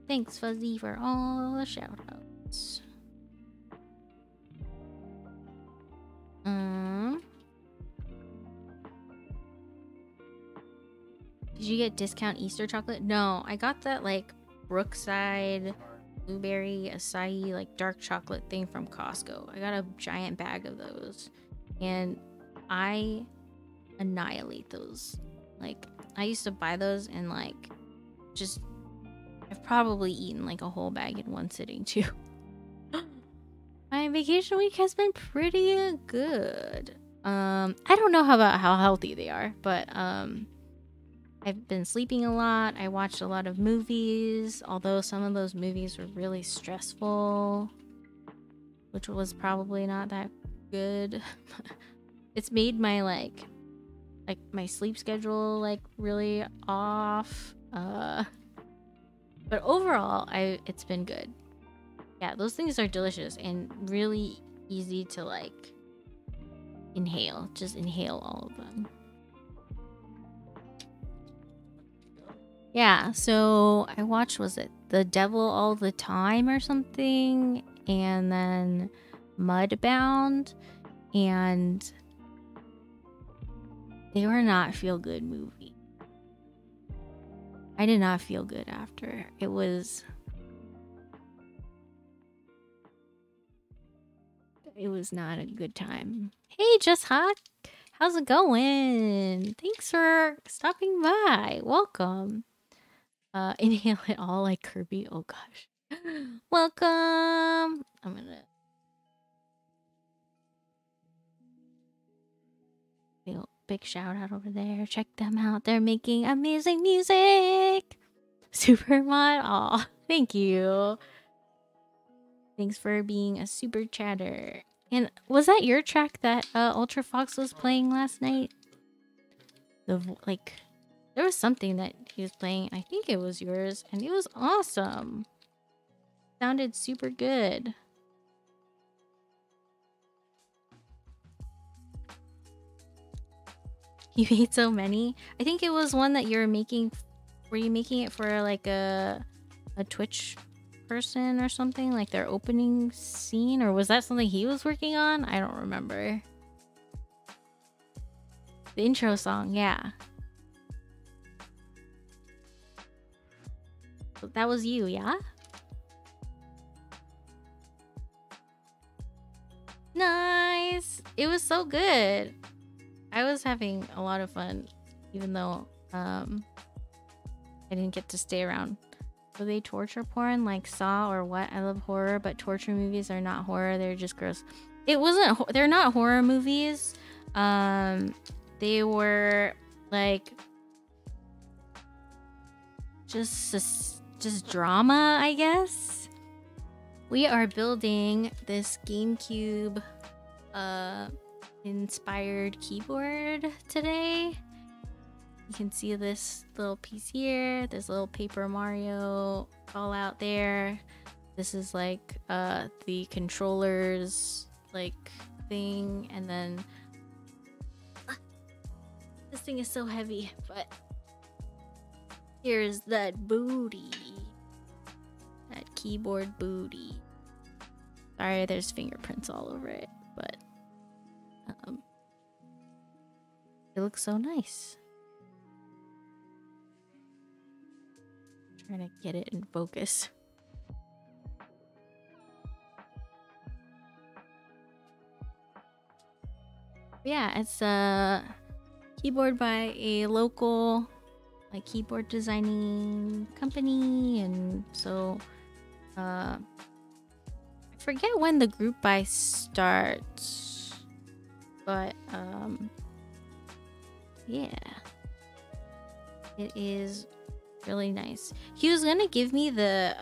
Thanks, Fuzzy, for all the shoutouts. Did you get discount Easter chocolate? No, I got that like Brookside blueberry acai like dark chocolate thing from Costco. I got a giant bag of those and I annihilate those. Like I used to buy those and like just I've probably eaten like a whole bag in one sitting too. My vacation week has been pretty good. I don't know how healthy they are, but I've been sleeping a lot. I watched a lot of movies, although some of those movies were really stressful, which was probably not that good. It's made my like my sleep schedule like really off. But overall, it's been good. Yeah, those things are delicious and really easy to like inhale. Just inhale all of them. Yeah, so I watched, was it The Devil All the Time or something? And then Mudbound. And they were not feel-good movie. I did not feel good after. It was not a good time. Hey, Just Hot. How's it going? Thanks for stopping by. Welcome. Inhale it all like Kirby. Oh gosh. Welcome. I'm gonna big shout out over there. Check them out. They're making amazing music. Supermod. Aw, thank you. Thanks for being a super chatter. And was that your track that UltraFoxx was playing last night? There was something that he was playing. I think it was yours, and it was awesome. Sounded super good. You made so many. I think it was one that you're making. Were you making it for like a Twitch person or something, like their opening scene, or was that something he was working on? I don't remember. The intro song, yeah. That was you, yeah? Nice. It was so good. I was having a lot of fun, even though I didn't get to stay around. Were they torture porn like Saw or what? I love horror, but torture movies are not horror. They're just gross. It wasn't. They're not horror movies. They were like just drama, I guess. We are building this GameCube inspired keyboard today. You can see this little piece here. There's a little Paper Mario all out there. This is like the controllers like thing, and then this thing is so heavy, but here's that booty. That keyboard booty. Sorry, there's fingerprints all over it, but it looks so nice. Trying to get it in focus. Yeah, it's a keyboard by a local like keyboard designing company, and so I forget when the group buy starts, but yeah, it is really nice. He was gonna give me the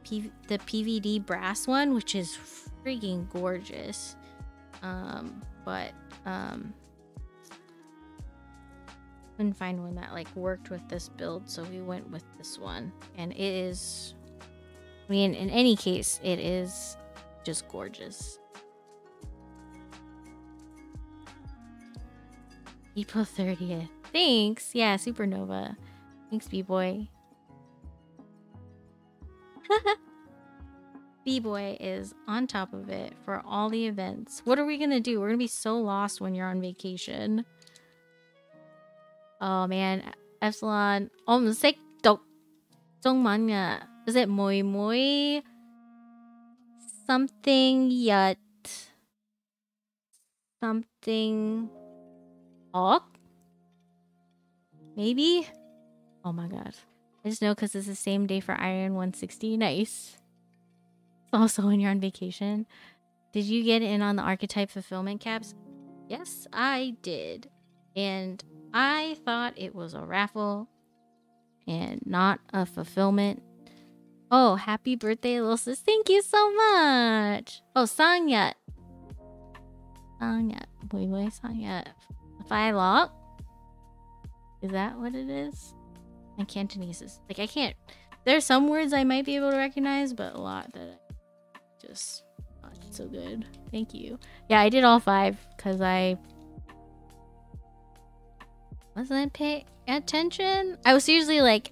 PVD brass one, which is freaking gorgeous, but couldn't find one that like worked with this build, so we went with this one, and it is, I mean, in any case, it is just gorgeous. April 30th. Thanks. Yeah, Supernova. Thanks, B-Boy. B-Boy is on top of it for all the events. What are we gonna do? We're gonna be so lost when you're on vacation. Oh man, Epsilon. Không thích đọc Trung Văn à. Is it moi moi? Something yet. Something. Hawk? Maybe? Oh my god. I just know because it's the same day for Iron 160. Nice. It's also when you're on vacation. Did you get in on the archetype fulfillment caps? Yes, I did. And I thought it was a raffle and not a fulfillment. Oh, happy birthday, little sis. Thank you so much. Oh, Sangyat. Sangyat. Boy, Sangyat. Phi Lock? Is that what it is? My Cantonese is like, I can't. There's some words I might be able to recognize, but a lot that I just not so good. Thank you. Yeah, I did all 5 because I wasn't paying attention. I was seriously like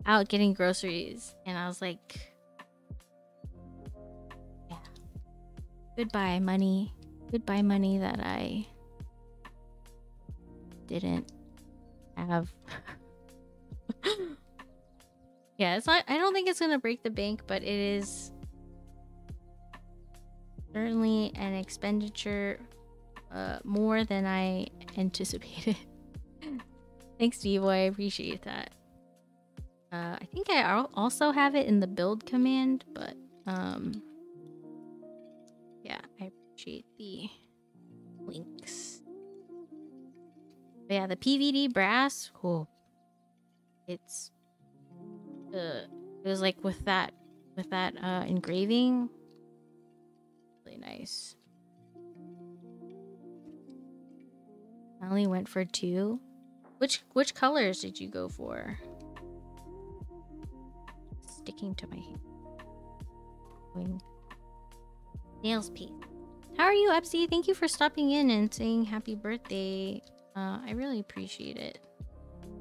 out getting groceries, and I was like, yeah, goodbye money that I didn't have. Yeah, it's not, I don't think it's gonna break the bank, but it is certainly an expenditure more than I anticipated. Thanks, D-Boy. I appreciate that. I think I also have it in the build command, but yeah, I appreciate the links. But yeah, the PVD brass. Oh, it's it was like with that engraving, really nice. I only went for 2. Which colors did you go for? Sticking to my hand. Nails piece. How are you, Epsy? Thank you for stopping in and saying happy birthday. I really appreciate it.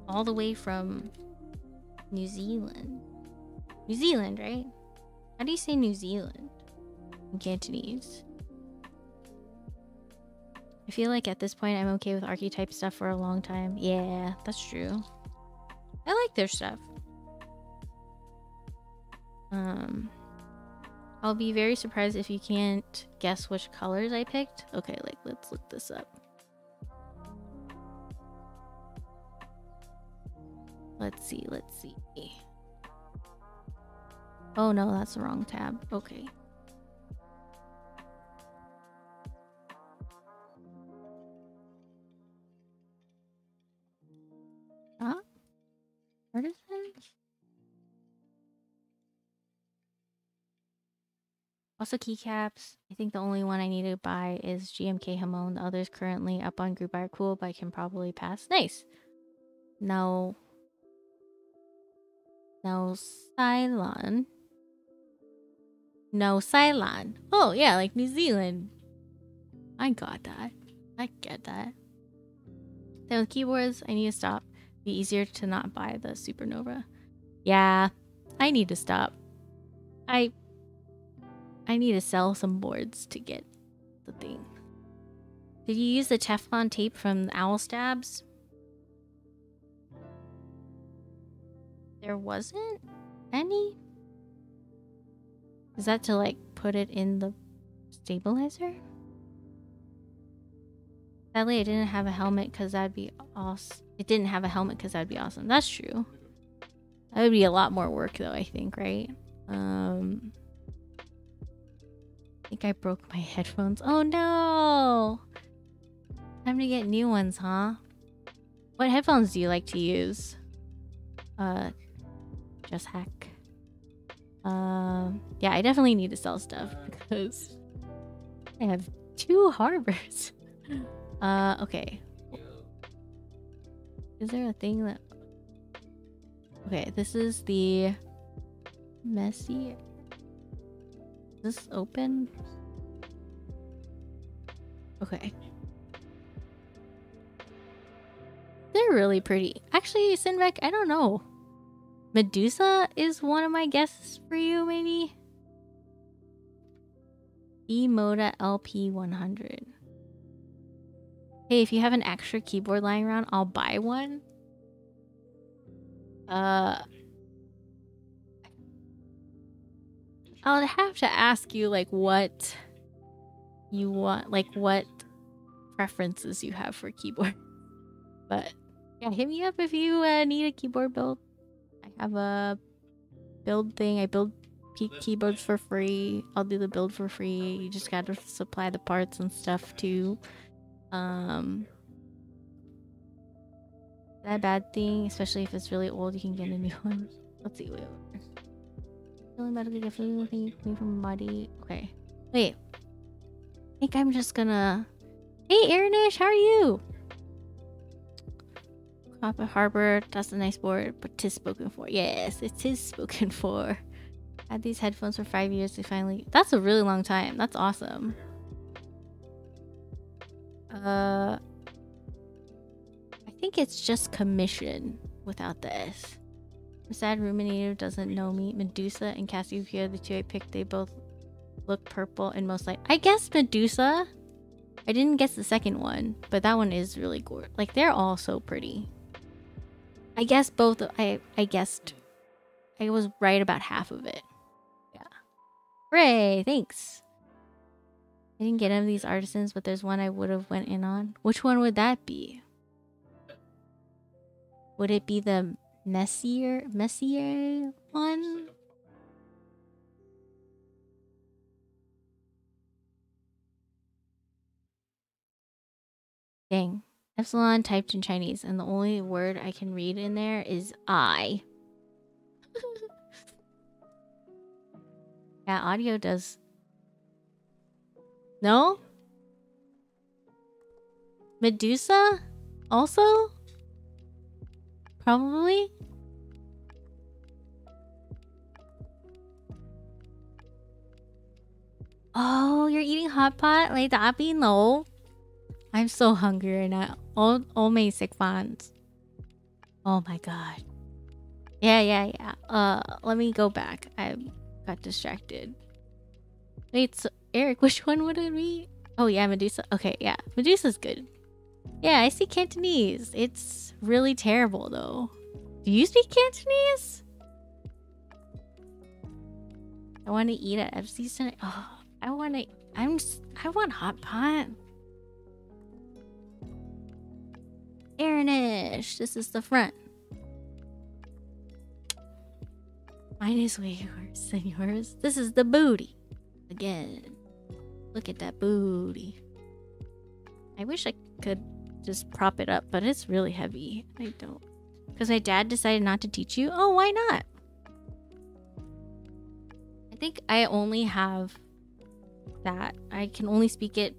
All the way from New Zealand. New Zealand, right? How do you say New Zealand in Cantonese? I feel like at this point I'm okay with archetype stuff for a long time. Yeah, that's true. I like their stuff. I'll be very surprised if you can't guess which colors I picked. Okay, like let's look this up. Let's see. Oh no, that's the wrong tab. Okay. Huh? Artisans? Also keycaps. I think the only one I need to buy is GMK Hamon. The others currently up on group are cool, but I can probably pass. Nice. No Cylon. No Cylon. Oh yeah, like New Zealand. I got that. I get that. Then with keyboards, I need to stop. Be easier to not buy the Supernova. Yeah, I need to stop. I need to sell some boards to get the thing. Did you use the Teflon tape from the Owl Stabs? There wasn't any? Is that to like put it in the stabilizer? Sadly, I didn't have a helmet because that'd be awesome. It didn't have a helmet because that'd be awesome. That's true. That would be a lot more work though, I think, right? I think I broke my headphones. Oh no! Time to get new ones, huh? What headphones do you like to use? Just hack. Yeah, I definitely need to sell stuff because I have 2 harbors. Okay. Is there a thing that... Okay, this is the... Messy... Is this open? Okay. They're really pretty. Actually, Sinvek, I don't know. Medusa is one of my guesses for you, maybe? E-Moda LP100. Hey, if you have an extra keyboard lying around, I'll buy one. I'll have to ask you, like, what you want, like, what preferences you have for keyboard. But, yeah, hit me up if you need a keyboard build. I have a build thing. I build keyboards for free. I'll do the build for free. You just gotta supply the parts and stuff, too. That bad thing, especially if it's really old, you can get a new one. Let's see. Wait. Feeling medically different thing coming from body. Okay. Wait. I think I'm just gonna. Hey, Arinish, how are you? Copper Harbor. That's a nice board, but 'tis spoken for. Yes, it is spoken for. Had these headphones for 5 years to finally. That's a really long time. That's awesome. I think it's just commission without the S. Sad Ruminator doesn't know me. Medusa and Cassiopeia, the 2 I picked, they both look purple and most like. I guess Medusa. I didn't guess the second one, but that one is really gorgeous. Like, they're all so pretty. I guess both. I guessed. I was right about half of it. Yeah. Hooray! Thanks. I didn't get any of these artisans, but there's one I would have went in on. Which one would that be? Would it be the Messier one? Dang. Epsilon typed in Chinese, and the only word I can read in there is I. Yeah, audio does. No? Medusa? Also? Probably? Oh, you're eating hot pot? Like that? No. I'm so hungry right now. All my sick fans. Oh my god. Yeah. Let me go back. I got distracted. Wait, so Eric, which one would it be? Oh yeah, Medusa. Okay, yeah. Medusa's good. Yeah, I speak Cantonese. It's really terrible though. Do you speak Cantonese? I want to eat at FC's tonight. Oh, I want hot pot. Airnish, this is the front. Mine is way worse than yours. This is the booty. Again. Look at that booty. I wish I could just prop it up, but it's really heavy. I don't. Because my dad decided not to teach you? Oh, why not? I think I only have that. I can only speak it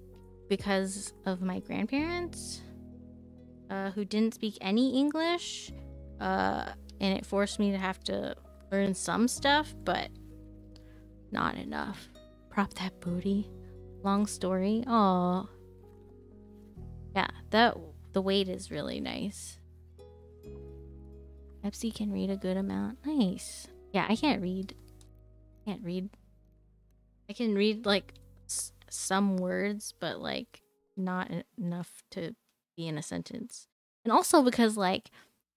because of my grandparents. Who didn't speak any English, and it forced me to have to learn some stuff, but not enough. Prop that booty. Long story. Oh, yeah, the weight is really nice. Pepsi can read a good amount. Nice. Yeah, I can't read. I can read like some words, but like not enough to be in a sentence. And also because like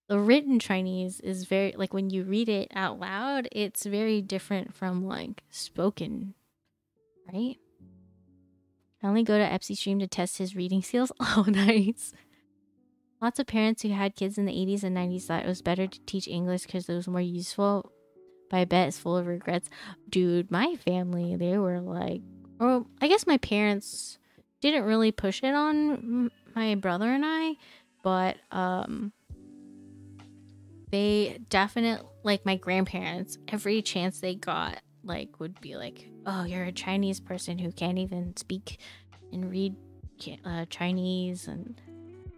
the written Chinese is very, like when you read it out loud, it's very different from like spoken, right? I only go to Epsi stream to test his reading skills. Oh, nice. Lots of parents who had kids in the 80s and 90s thought it was better to teach English because it was more useful, but I bet it's full of regrets. Dude, my family, they were like, or I guess my parents didn't really push it on my brother and I, but they definitely, like my grandparents, every chance they got, like would be like, oh, you're a Chinese person who can't even speak and read Chinese, and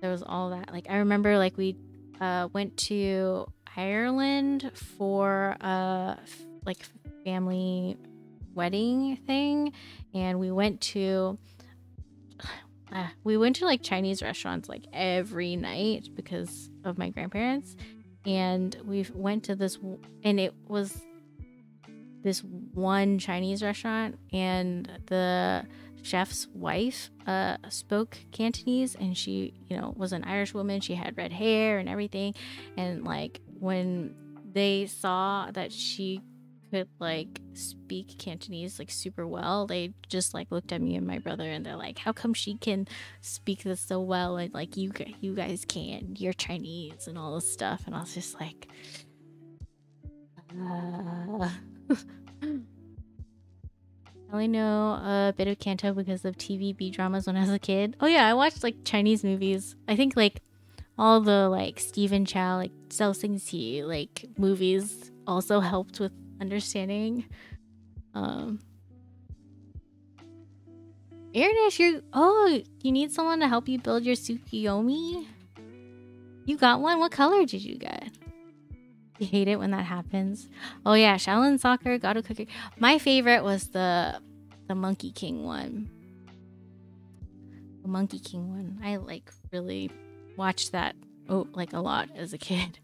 there was all that. Like I remember like we went to Ireland for like family wedding thing, and we went to like Chinese restaurants like every night because of my grandparents, and we went to this, and it was this one Chinese restaurant, and the chef's wife spoke Cantonese, and she, you know, was an Irish woman. She had red hair and everything, and like when they saw that she could like speak Cantonese like super well, they just like looked at me and my brother, and they're like, how come she can speak this so well and like you guys can't, you're Chinese and all this stuff. And I was just like I only know a bit of Canto because of TVB dramas when I was a kid. Oh yeah, I watched like Chinese movies. I think like all the like Stephen Chow, like Xiao Xingqi like movies also helped with understanding. Airdash, you need someone to help you build your Tsukiyomi? You got one? What color did you get? You hate it when that happens. Oh yeah, Shaolin Soccer, Gato Cooker. My favorite was the Monkey King one. The Monkey King one. I like really watched that like a lot as a kid.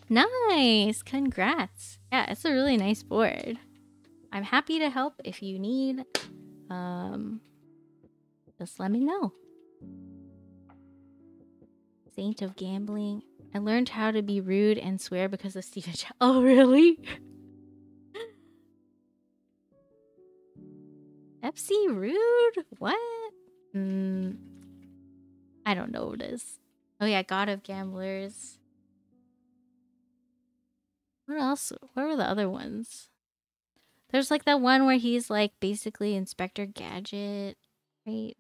Nice! Congrats! Yeah, it's a really nice board. I'm happy to help if you need. Just let me know. Saint of gambling. I learned how to be rude and swear because of Stephen Chow. Oh, really? Pepsi rude? What? I don't know what it is. Oh yeah, God of Gamblers. What else? What were the other ones? There's like that one where he's like basically Inspector Gadget, right?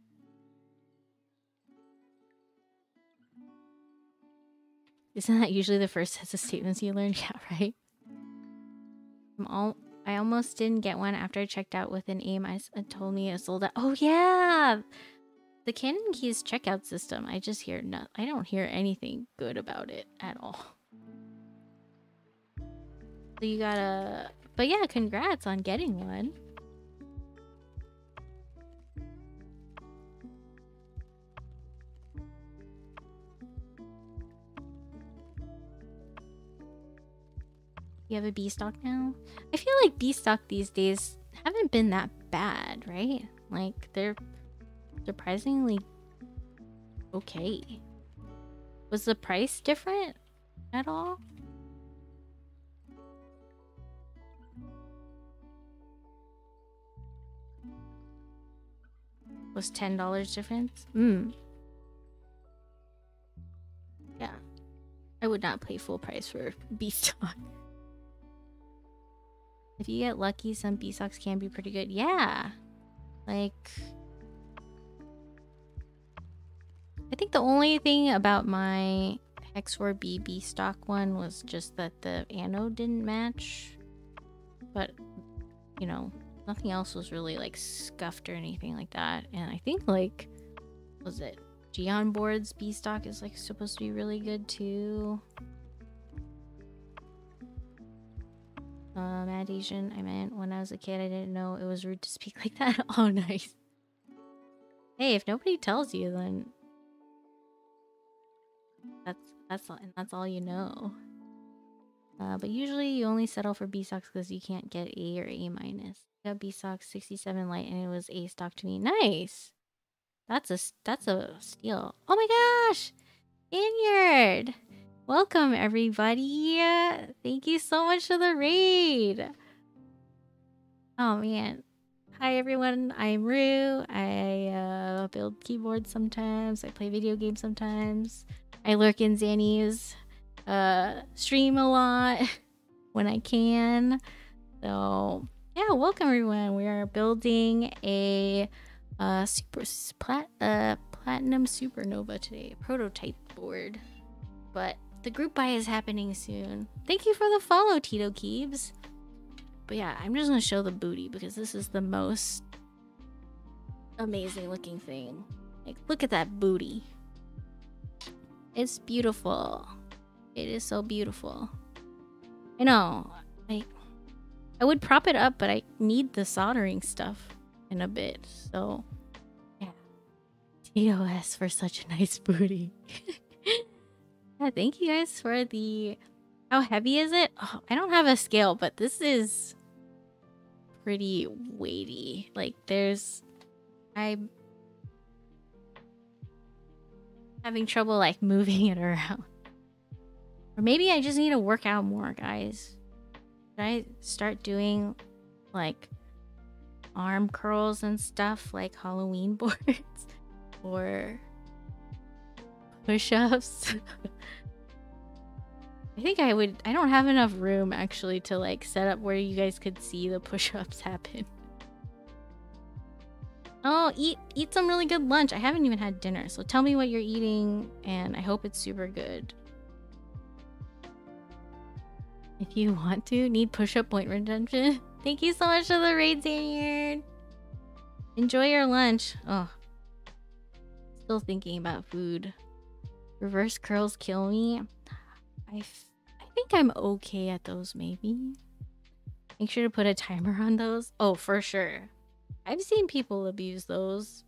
Isn't that usually the first set of statements you learn? Yeah, right? I almost didn't get one after I checked out with an aim. It told me it sold out. Oh yeah! The Canon Keys checkout system. I just hear I don't hear anything good about it at all. So you gotta... But yeah, congrats on getting one. You have a B-stock now? I feel like B-stock these days haven't been that bad, right? Like, they're surprisingly okay. Was the price different at all? Was $10 difference? Yeah. I would not pay full price for B-stock. If you get lucky, some B-stocks can be pretty good. Yeah. Like... I think the only thing about my Hex 4B B-stock one was just that the anode didn't match. But, you know, nothing else was really, like, scuffed or anything like that. And I think, like, was it Geon Board's B-stock is, like, supposed to be really good, too. Mad Asian, I meant when I was a kid, I didn't know it was rude to speak like that. Oh, nice. Hey, if nobody tells you, then... That's all you know. But usually you only settle for B-stocks because you can't get A or A minus. I got B-stocks 67 light and it was A stock to me. Nice. That's a steal. Oh my gosh, Vineyard. Welcome everybody. Thank you so much for the raid. Oh man. Hi everyone, I'm Rue. I build keyboards sometimes. I play video games sometimes. I lurk in Zanny's stream a lot when I can. So yeah, welcome everyone. We are building a platinum supernova today, a prototype board. But the group buy is happening soon. Thank you for the follow, Tito Keebs. But yeah, I'm just gonna show the booty because this is the most amazing looking thing. Like, look at that booty. It's beautiful. It is so beautiful. I know. I would prop it up, but I need the soldering stuff in a bit. So, yeah. TOS for such a nice booty. Yeah, thank you guys for the... How heavy is it? Oh, I don't have a scale, but this is pretty weighty. Like, I'm having trouble, like, moving it around. Or maybe I just need to work out more, guys. Should I start doing, like, arm curls and stuff, like Halloween boards? Or push-ups? I think I would... I don't have enough room, actually, to, like, set up where you guys could see the push-ups happen. Oh, eat some really good lunch. I haven't even had dinner, so tell me what you're eating, and I hope it's super good. If you want to, need push-up point redemption. Thank you so much for the raid, Daniel. Enjoy your lunch. Oh, still thinking about food. Reverse curls kill me. I think I'm okay at those, maybe. Make sure to put a timer on those. Oh, for sure. I've seen people abuse those.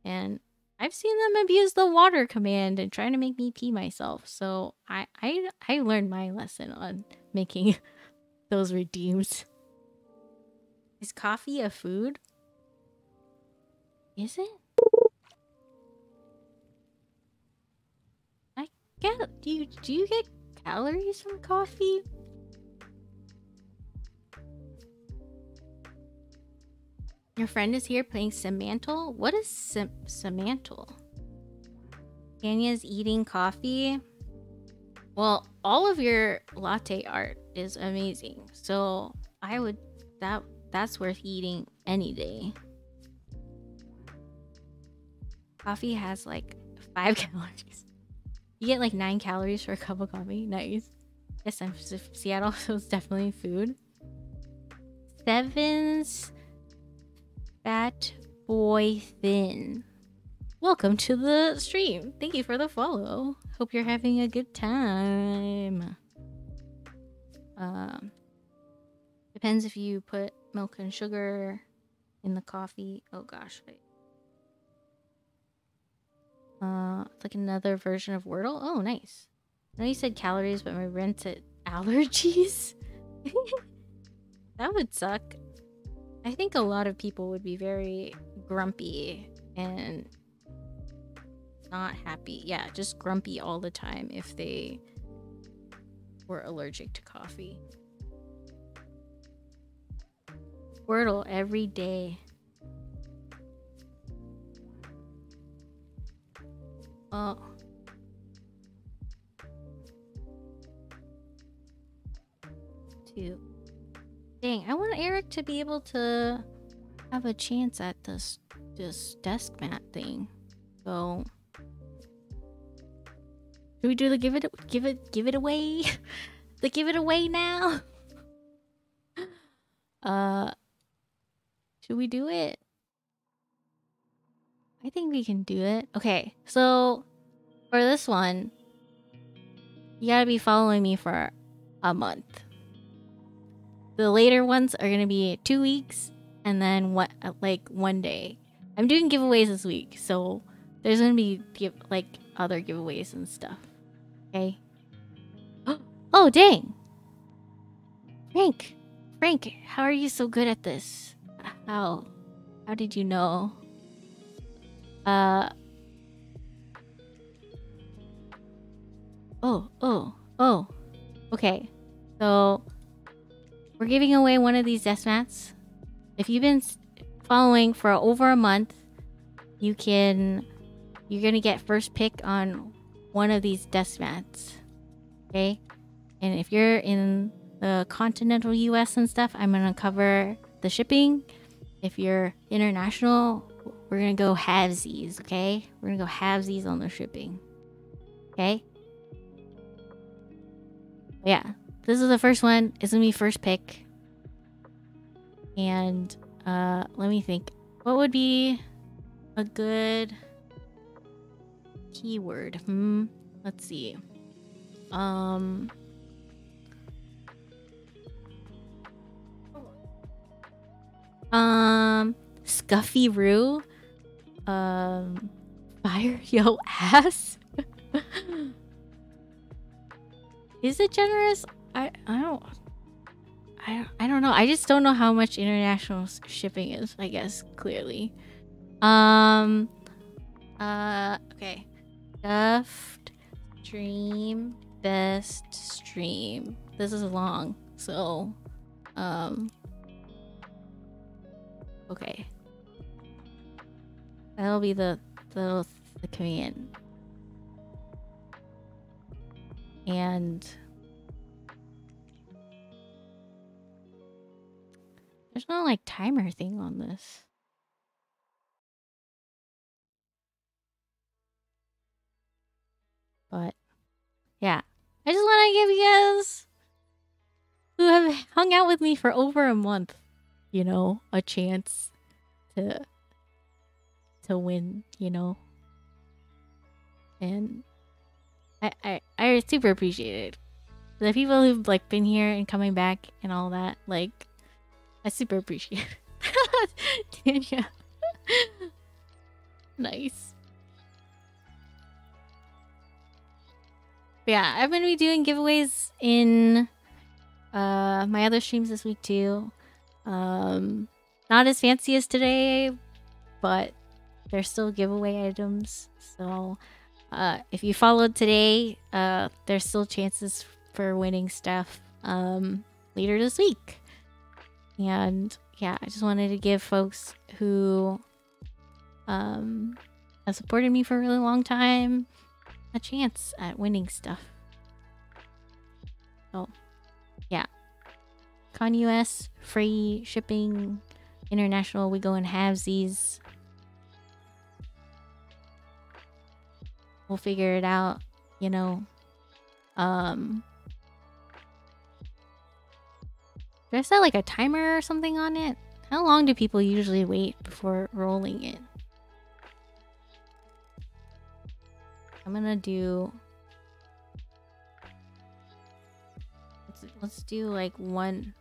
And I've seen them abuse the water command and trying to make me pee myself. So I learned my lesson on making those redeems. Is coffee a food? Is it? I get... Do you get calories from coffee? Your friend is here playing Semantle? What is Semantle? Tanya's eating coffee. Well, all of your latte art is amazing. So I would... that's worth eating any day. Coffee has like 5 calories. You get like 9 calories for a cup of coffee. Nice. Yes, I'm Seattle, so it's definitely food. Seven's Fat Boy Thin. Welcome to the stream. Thank you for the follow. Hope you're having a good time. Depends if you put milk and sugar in the coffee. Oh gosh. It's like another version of Wordle. Oh, nice. I know you said calories, but my brain said allergies. That would suck. I think a lot of people would be very grumpy and not happy. Yeah, just grumpy all the time if they were allergic to coffee. Wordle every day. Oh. Two. Dang, I want Eric to be able to have a chance at this desk mat thing. So should we do the give it away? The give it away now? Should we do it? I think we can do it. Okay, so for this one, you gotta be following me for a month. The later ones are gonna be 2 weeks, and then like 1 day. I'm doing giveaways this week, so there's gonna be other giveaways and stuff. Okay. Oh dang! Frank, how are you so good at this? How did you know? Oh. Okay. So we're giving away one of these desk mats. If you've been following for over a month, you're gonna get first pick on one of these desk mats. Okay? And if you're in the continental US and stuff, I'm gonna cover the shipping. If you're international, we're gonna go halvesies, okay? We're gonna go halvesies on the shipping. Okay? Yeah. This is the first one. It's gonna be first pick. And let me think. What would be a good keyword? Let's see. Scuffy Roo. Fire yo ass. Is it generous? I don't know. I just don't know how much international shipping is, I guess, clearly. Okay. Stuffed stream, best stream. This is long, so okay. That'll be the command. And there's no like timer thing on this. But yeah, I just want to give you guys who have hung out with me for over a month, you know, a chance to win, you know. And I super appreciate it. The people who've like been here and coming back and all that, like, I super appreciate it. Yeah. Nice. But yeah, I'm gonna be doing giveaways in my other streams this week too. Not as fancy as today, but they're still giveaway items. So if you followed today, there's still chances for winning stuff later this week. And yeah, I just wanted to give folks who have supported me for a really long time a chance at winning stuff. So yeah. Con US, free shipping. International, we go in halvesies. We'll figure it out, you know. Did I set like a timer or something on it? How long do people usually wait before rolling it? I'm gonna do... Let's do like one...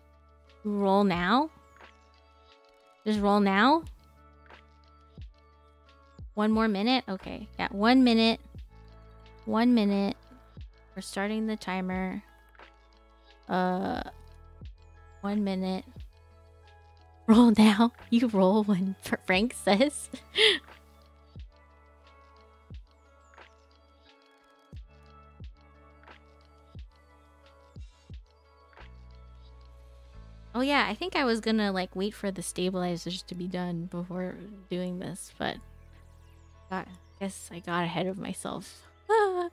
Roll now? Just roll now? 1 more minute? Okay, yeah, 1 minute. 1 minute. We're starting the timer. 1 minute. Roll now. You roll when Frank says. Oh yeah, I think I was gonna like wait for the stabilizers to be done before doing this, but I guess I got ahead of myself. But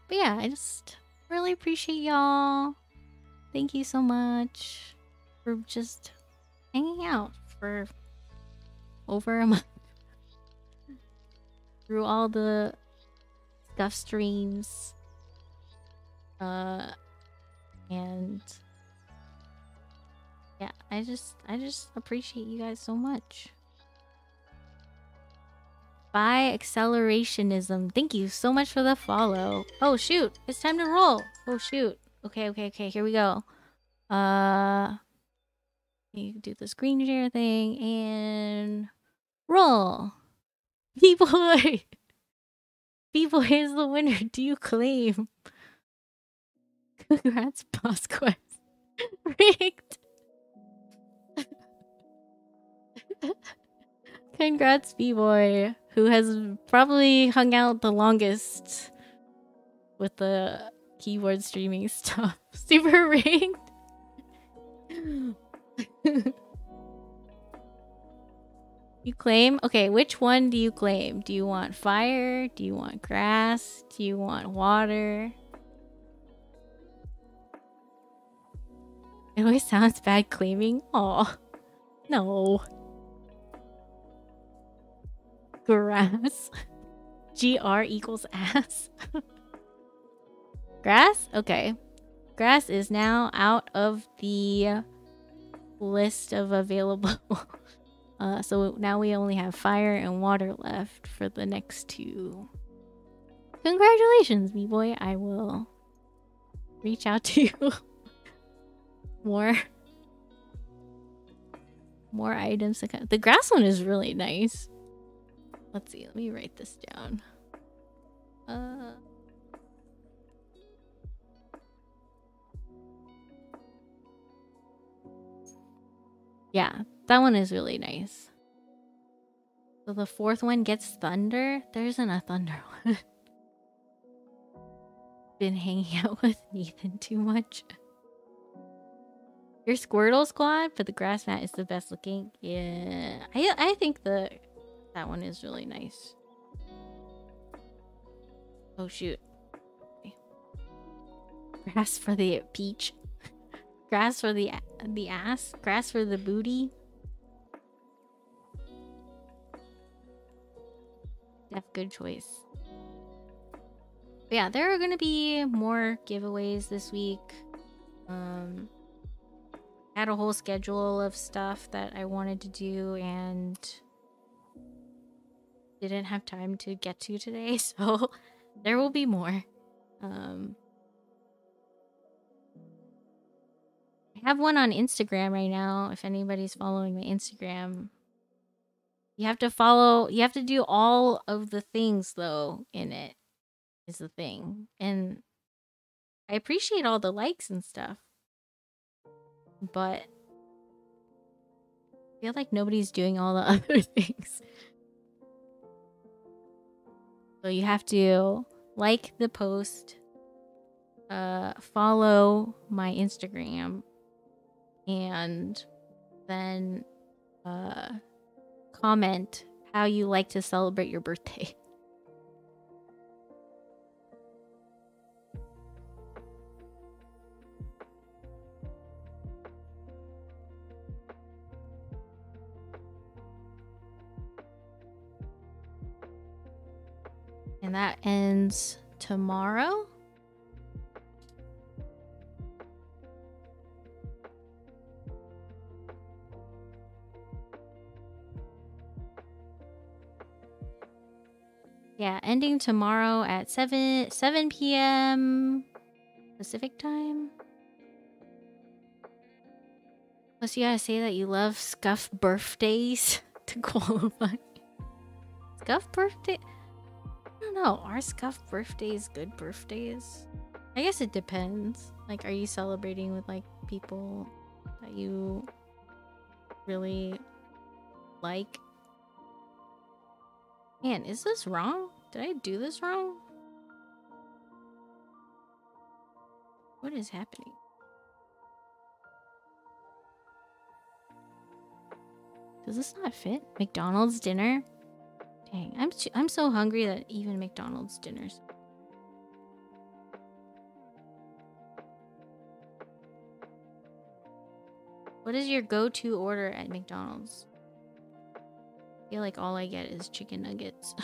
yeah, I just really appreciate y'all. Thank you so much for just hanging out for over a month. Through all the stuff streams. And yeah, I just appreciate you guys so much. Bye, Accelerationism. Thank you so much for the follow. Oh shoot, it's time to roll. Oh shoot. Okay, here we go. You do the screen share thing and roll. B-boy. B-boy is the winner. Do you claim? Congrats, Boss Quest. Rigged. Congrats, B-boy, who has probably hung out the longest with the keyboard streaming stuff. Super rigged. You claim? Okay, which one do you claim? Do you want fire? Do you want grass? Do you want water? It always sounds bad claiming. Aw. No. Grass. GR equals ass. Grass? Okay. Grass is now out of the list of available. So now we only have fire and water left for the next two. Congratulations, B-boy. I will reach out to you. More items to come. The grass one is really nice. Let's see. Let me write this down. Yeah, that one is really nice. So the fourth one gets thunder. There isn't a thunder one. Been hanging out with Nathan too much. Your Squirtle squad, but the grass mat is the best looking. Yeah, I think that one is really nice. Oh shoot. Okay. Grass for the peach. Grass for the ass. Grass for the booty. That's good choice. But yeah, there are gonna be more giveaways this week. Had a whole schedule of stuff that I wanted to do and didn't have time to get to today, so there will be more. I have one on Instagram right now. If anybody's following my Instagram, you have to do all of the things though in it is the thing. And I appreciate all the likes and stuff, but I feel like nobody's doing all the other things. So you have to like the post, follow my Instagram, and then comment how you like to celebrate your birthday. And that ends tomorrow. Yeah, ending tomorrow at 7 p.m. Pacific time. Plus, you gotta say that you love scuff birthdays to qualify. Scuff birthday? I don't know. Are scuff birthdays good birthdays? I guess it depends. Like, are you celebrating with like people that you really like? Man, is this wrong? Did I do this wrong? What is happening? Does this not fit? McDonald's dinner? Dang, I'm so hungry that even McDonald's dinners. What is your go-to order at McDonald's? I feel like all I get is chicken nuggets.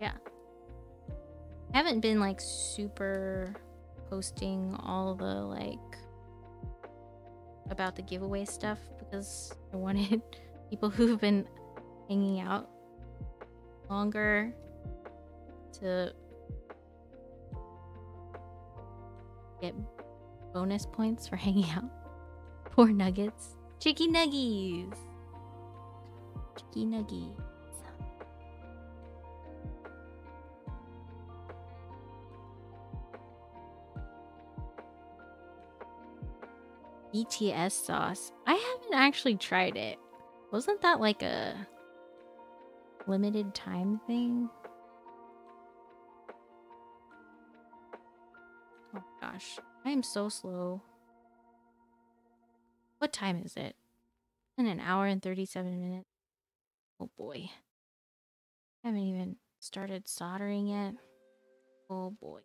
Yeah. I haven't been like super posting all the like about the giveaway stuff because I wanted people who've been hanging out longer to get bonus points for hanging out. Poor nuggets. Chicky nuggies. Chicky nuggies. BTS sauce. I haven't actually tried it. Wasn't that like a limited time thing? Oh gosh, I am so slow. What time is it? In an hour and 37 minutes. Oh boy. I haven't even started soldering yet. Oh boy.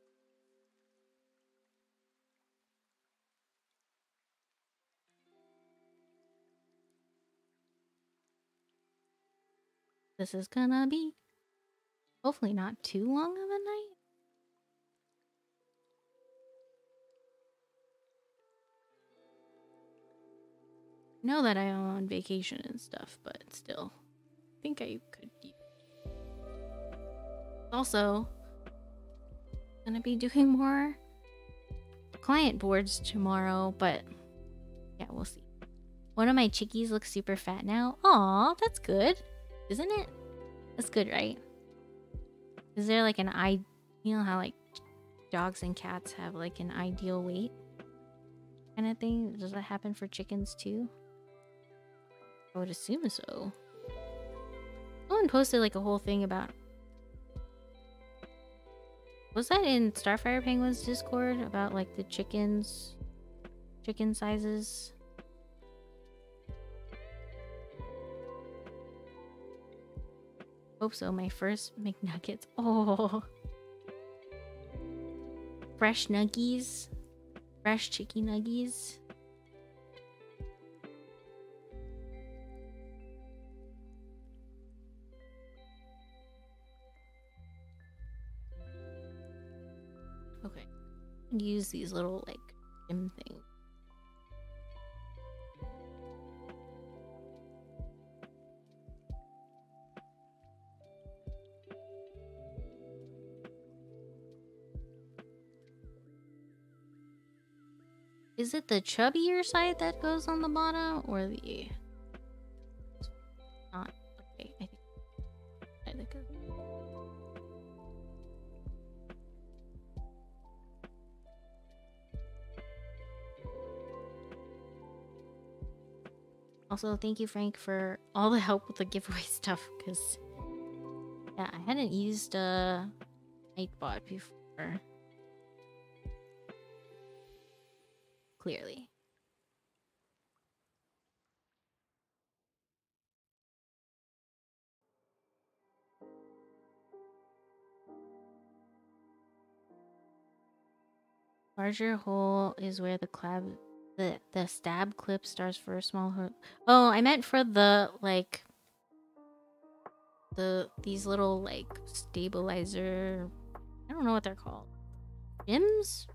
This is gonna be hopefully not too long of a night. I know that I'm on vacation and stuff, but still, I think I could. Also, gonna be doing more client boards tomorrow, but yeah, we'll see. One of my chickies looks super fat now. Aw, that's good, isn't it? That's good, right? Is there like you know how like dogs and cats have like an ideal weight kind of thing? Does that happen for chickens too? I would assume so. Someone posted like a whole thing about... Was that in Starfire Penguin's Discord? About like the chicken sizes? Hope so. My first McNuggets. Oh. Fresh nuggies. Fresh chicky nuggies. Okay. And use these little like gym things. Is it the chubbier side that goes on the bottom or the... Not. Okay, I think Also, thank you, Frank, for all the help with the giveaway stuff, because yeah, I hadn't used Nightbot before. Clearly. Larger hole is where the The stab clip starts for a small hook. Oh, I meant for the like these little like stabilizer. I don't know what they're called. Gems?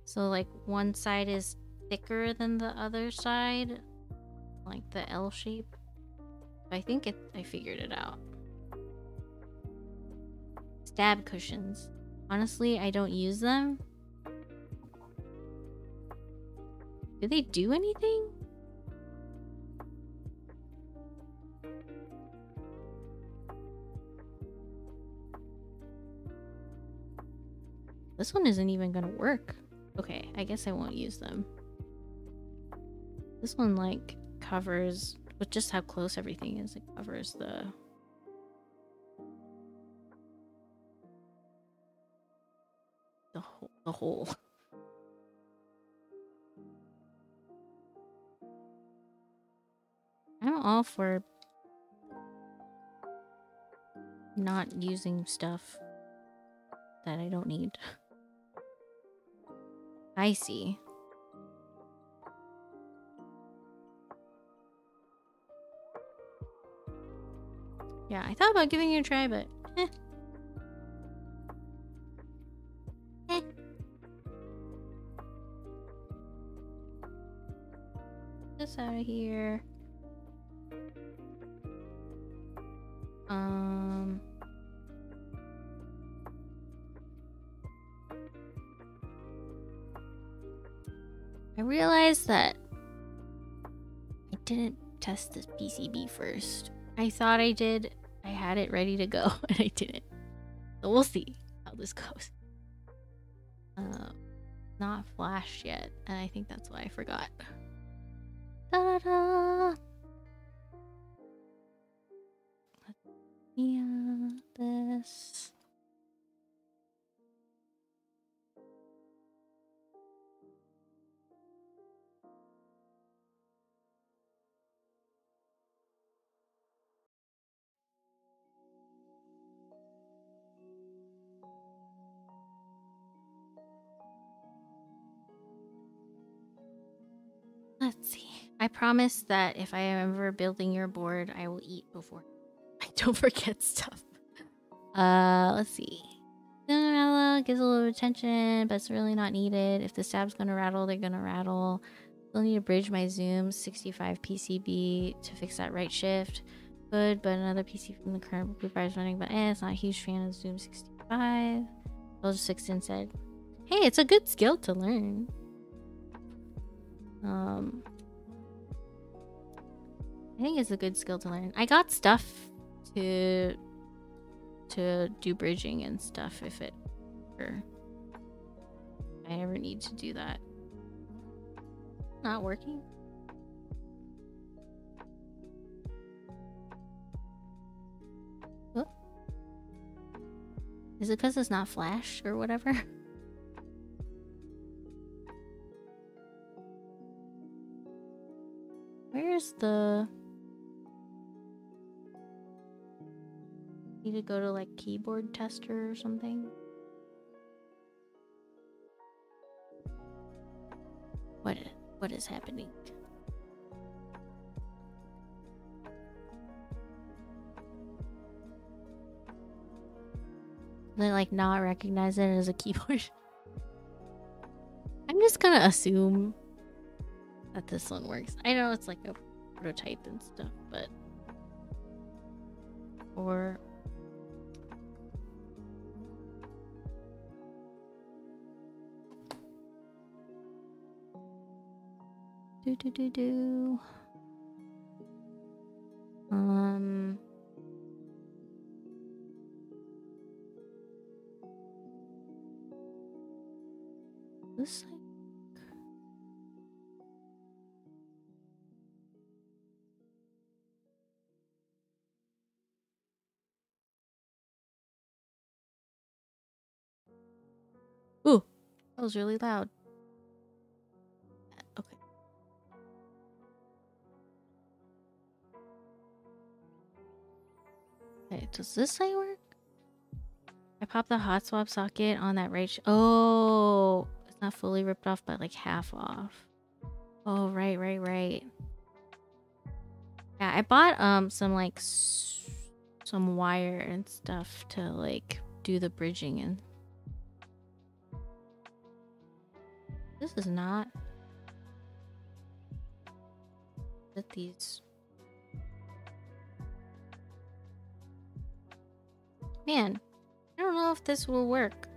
So like one side is thicker than the other side, like the L shape. I think I figured it out. Stab cushions. Honestly, I don't use them. Do they do anything? This one isn't even gonna work. Okay, I guess I won't use them. This one like covers with just how close everything is. It covers the hole. I'm all for not using stuff that I don't need. I see. Yeah, I thought about giving you a try, but this out of here. I realized that I didn't test this PCB first. I thought I did. I had it ready to go and I didn't. So we'll see how this goes. Not flashed yet, and I think that's why I forgot. Ta-da! Yeah, this. Let's see. I promise that if I am ever building your board, I will eat before I don't forget stuff. Let's see. Cinderella gives a little attention, but it's really not needed. If the stab's gonna rattle, they're gonna rattle. Still need to bridge my zoom 65 PCB to fix that right shift. Good, but another PC from the current blue bar is running, but it's not a huge fan of zoom 65. Soldier 16 said, hey, it's a good skill to learn. I think it's a good skill to learn. I got stuff to do bridging and stuff if I ever need to do that. Not working? Oh. Is it because it's not flash or whatever? Where's the... Need to go to like keyboard tester or something? What is happening? They like not recognize it as a keyboard. I'm just gonna assume that this one works. I know it's like a prototype and stuff, but or do. This like ooh, that was really loud. Okay. Okay, does this light work? I popped the hot swap socket on that right. Oh, it's Not fully ripped off, but like half off. Oh, right. Yeah, I bought some like some wire and stuff to like do the bridging and this is not that these man, I don't know if this will work.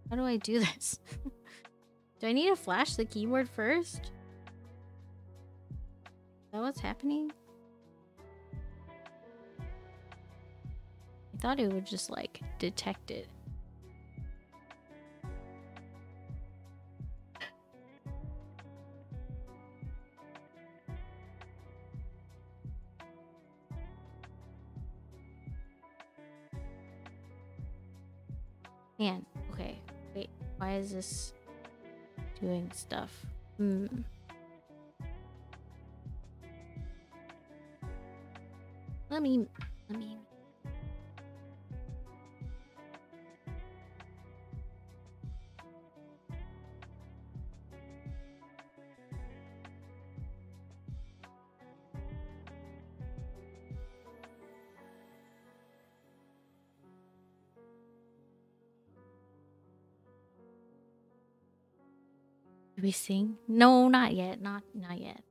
How do I do this? Do I need to flash the keyboard first? Is that what's happening? I thought it would just like detect it. Man, okay. Wait, why is this doing stuff? Let me do we sing? No, not yet. Not yet.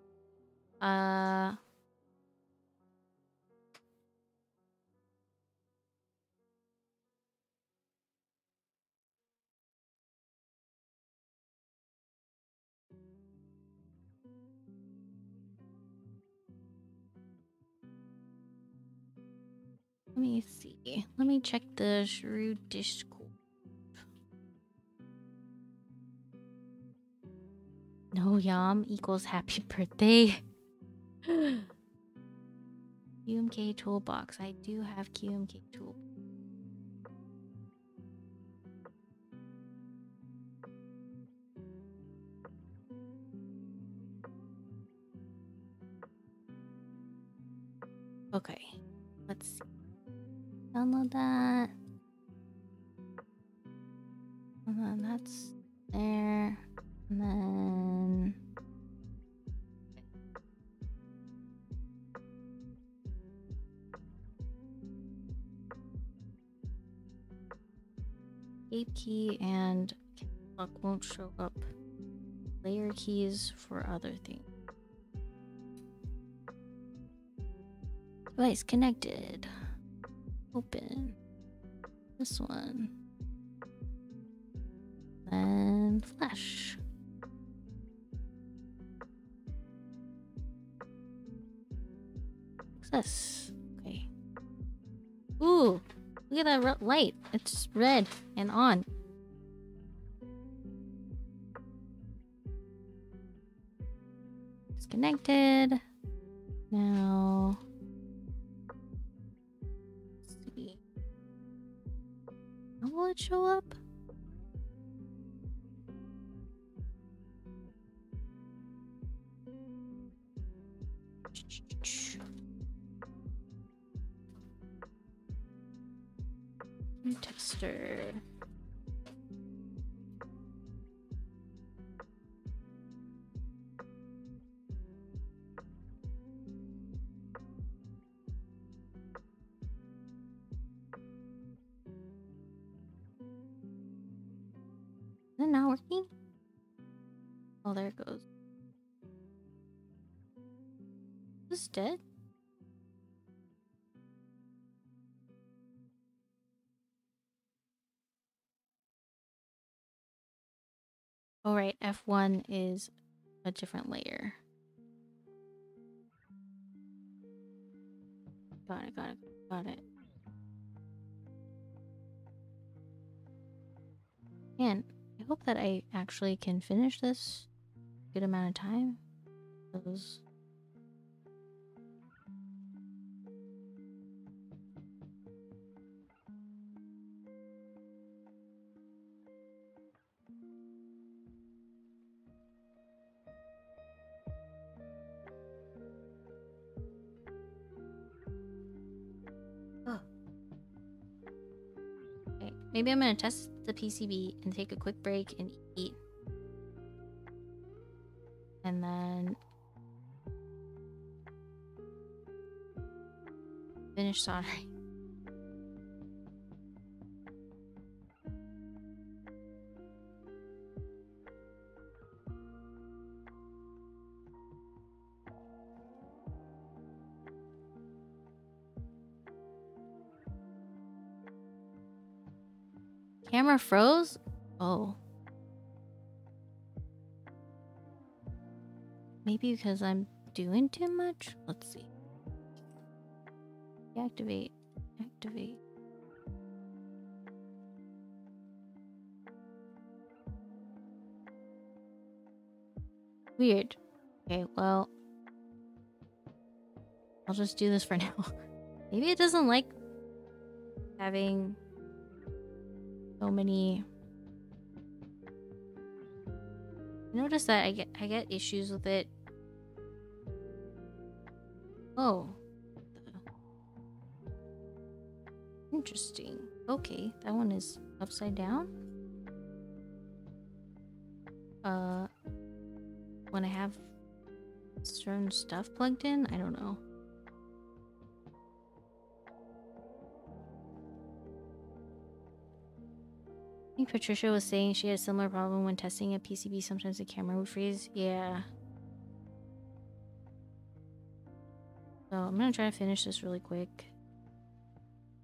Let me see. Let me check the Charue Discord. No yum equals happy birthday. QMK toolbox. I do have QMK tool. Okay. Let's see. Download that. And then that's there. And then escape key and clock won't show up. Layer keys for other things. Device connected. Open. This one. Then flash. Success. Okay. Ooh, look at that light. It's red and on. It's connected. Now, let's see. How will it show up? Tester. Is it not working? Oh, there it goes. Is this dead? Oh, right. F1 is a different layer. Got it. Man, I hope that I actually can finish this good amount of time. Those. maybe I'm gonna test the PCB and take a quick break and eat. And then finish soldering. Camera froze? Oh. Maybe because I'm doing too much? Let's see. Deactivate. Activate. Weird. Okay, well. I'll just do this for now. Maybe it doesn't like having so many. I noticed that I get issues with it. Oh. Interesting. Okay, that one is upside down. When I have certain stuff plugged in, I don't know. I think Patricia was saying she had a similar problem when testing a PCB. Sometimes the camera would freeze. Yeah. So I'm gonna try to finish this really quick,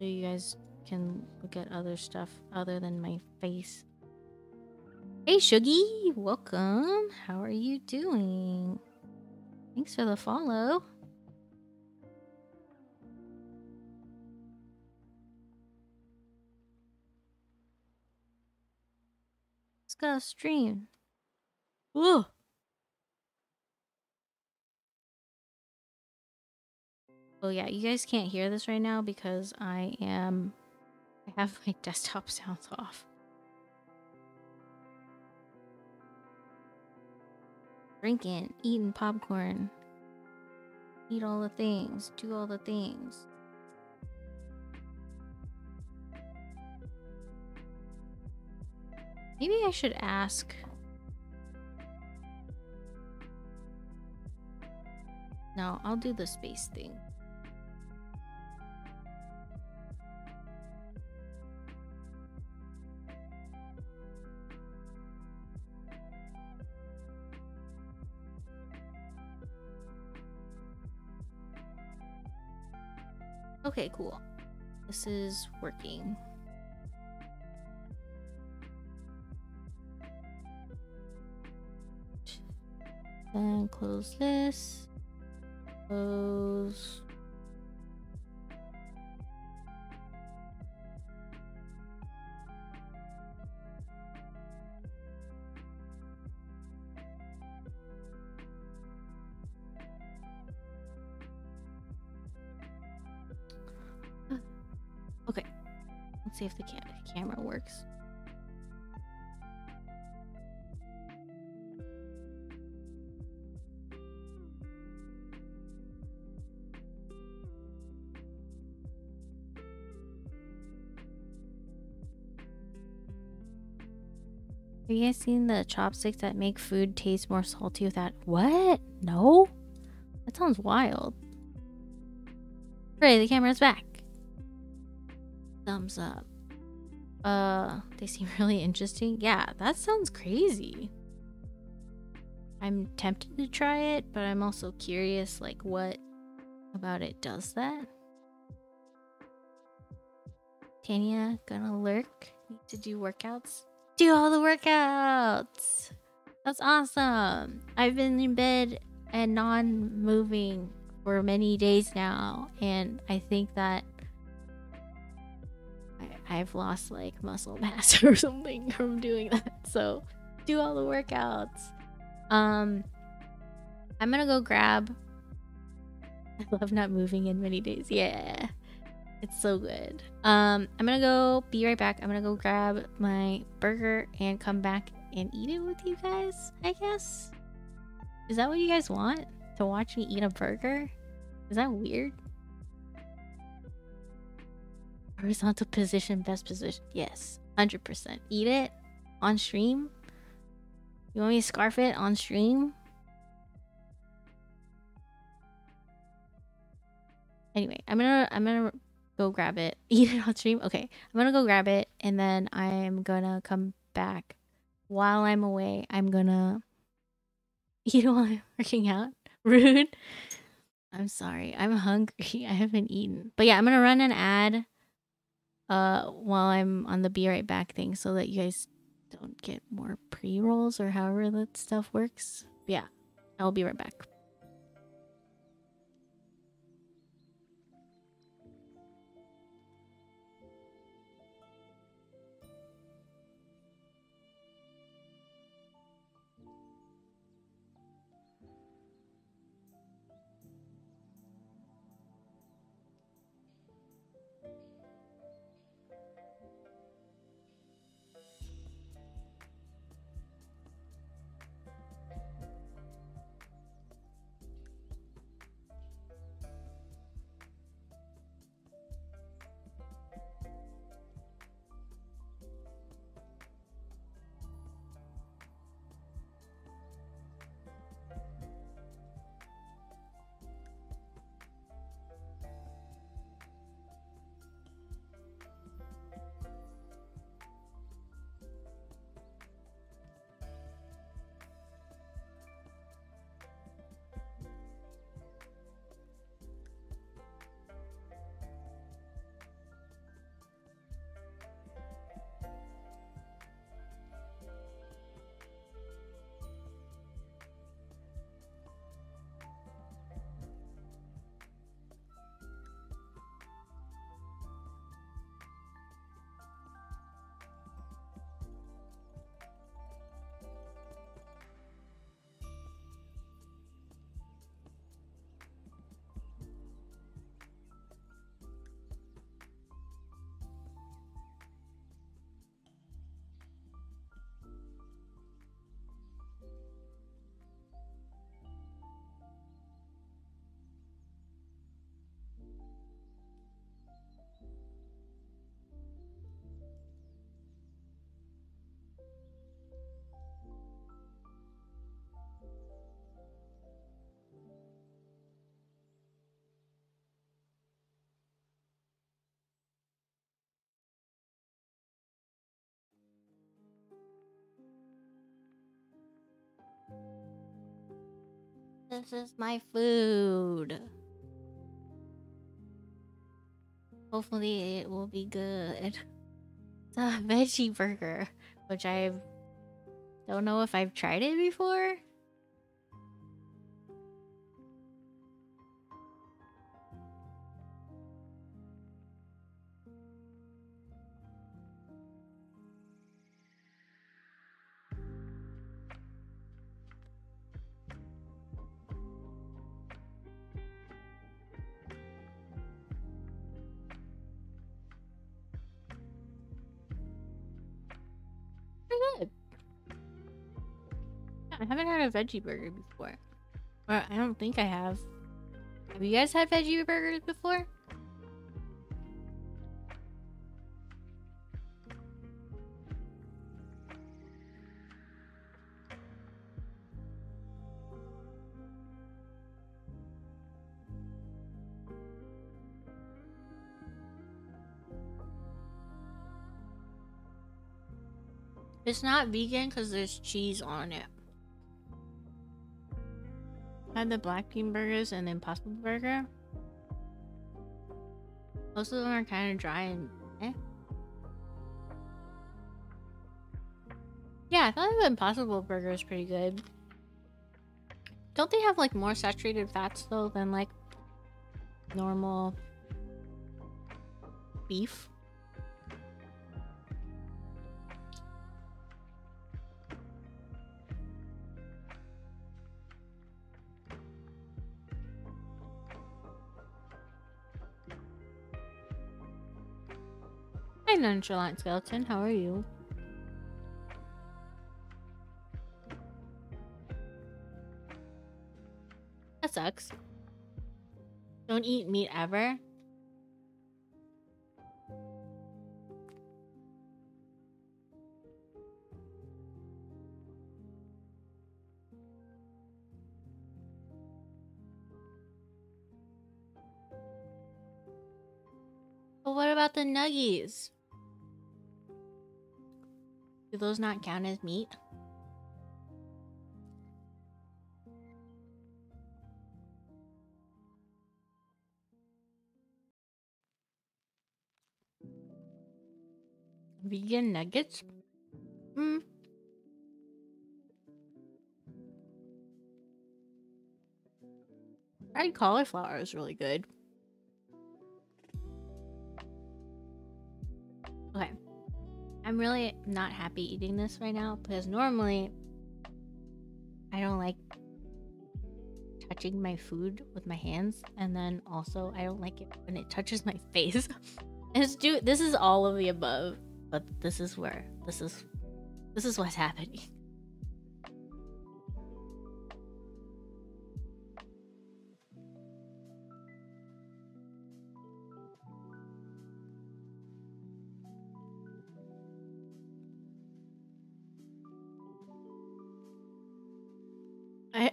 so you guys can look at other stuff other than my face. Hey Shuggy, welcome. How are you doing? Thanks for the follow. Let's go stream. Ooh. Oh yeah, you guys can't hear this right now because I have my desktop sounds off. Drinking, eating popcorn. Eat all the things, do all the things. Maybe I should ask. No, I'll do the space thing. Okay, cool. This is working. Then close this. Close. Okay, let's see if the camera works. Have you guys seen the chopsticks that make food taste more salty without— what? No? That sounds wild. Hooray, the camera's back. Thumbs up. They seem really interesting. Yeah, that sounds crazy. I'm tempted to try it, but I'm also curious, like, what about it does that? Tanya, gonna lurk? Need to do workouts? Do all the workouts! That's awesome! I've been in bed and non-moving for many days now, and I think that I've lost like muscle mass or something from doing that. So do all the workouts. I'm gonna go grab— I love not moving in many days. Yeah, it's so good. I'm gonna go be right back. I'm gonna go grab my burger and come back and eat it with you guys, I guess. Is that what you guys want? To watch me eat a burger? Is that weird? Horizontal position, best position. Yes, 100%. Eat it on stream. You want me to scarf it on stream? Anyway, I'm gonna go grab it. Eat it on stream. Okay, I'm gonna go grab it, and then I'm gonna come back. While I'm away, I'm gonna eat while I'm working out. Rude. I'm sorry. I'm hungry. I haven't eaten. But yeah, I'm gonna run an ad while I'm on the be right back thing so that you guys don't get more pre-rolls or however that stuff works. But yeah, I'll be right back. This is my food. Hopefully it will be good. It's a veggie burger, which I don't know if I've tried it before. Pretty good. I haven't had a veggie burger before. Or I don't think I have. Have you guys had veggie burgers before? It's not vegan because there's cheese on it. I had the black bean burgers and the Impossible Burger. Most of them are kind of dry and eh. Yeah, I thought the Impossible Burger is pretty good. Don't they have like more saturated fats though than like normal beef? Hi, Nonchalant Skeleton. How are you? That sucks. Don't eat meat ever. But what about the nuggies? Do those not count as meat? Vegan nuggets? Fried cauliflower is really good. Okay. I'm really not happy eating this right now because normally I don't like touching my food with my hands, and then also I don't like it when it touches my face. This is all of the above, but this is what's happening.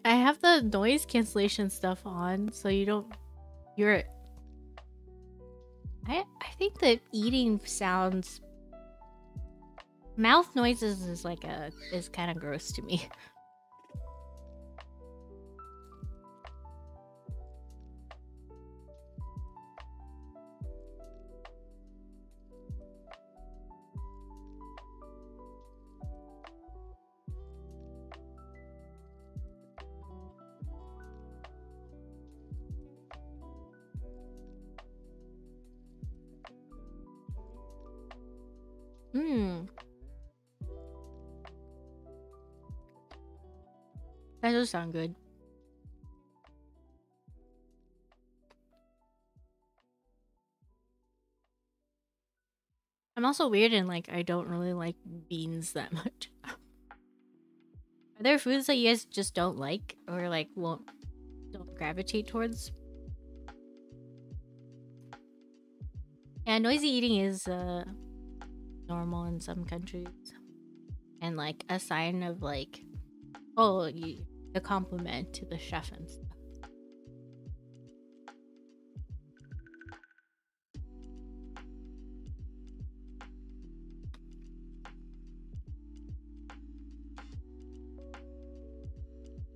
I have the noise cancellation stuff on, so you don't hear it. I think that eating sounds, mouth noises is kind of gross to me. That does sound good. I'm also weird and like I don't really like beans that much. Are there foods that you guys just don't like or like don't gravitate towards? Yeah, noisy eating is normal in some countries, and like a sign of like, oh, a compliment to the chef and stuff.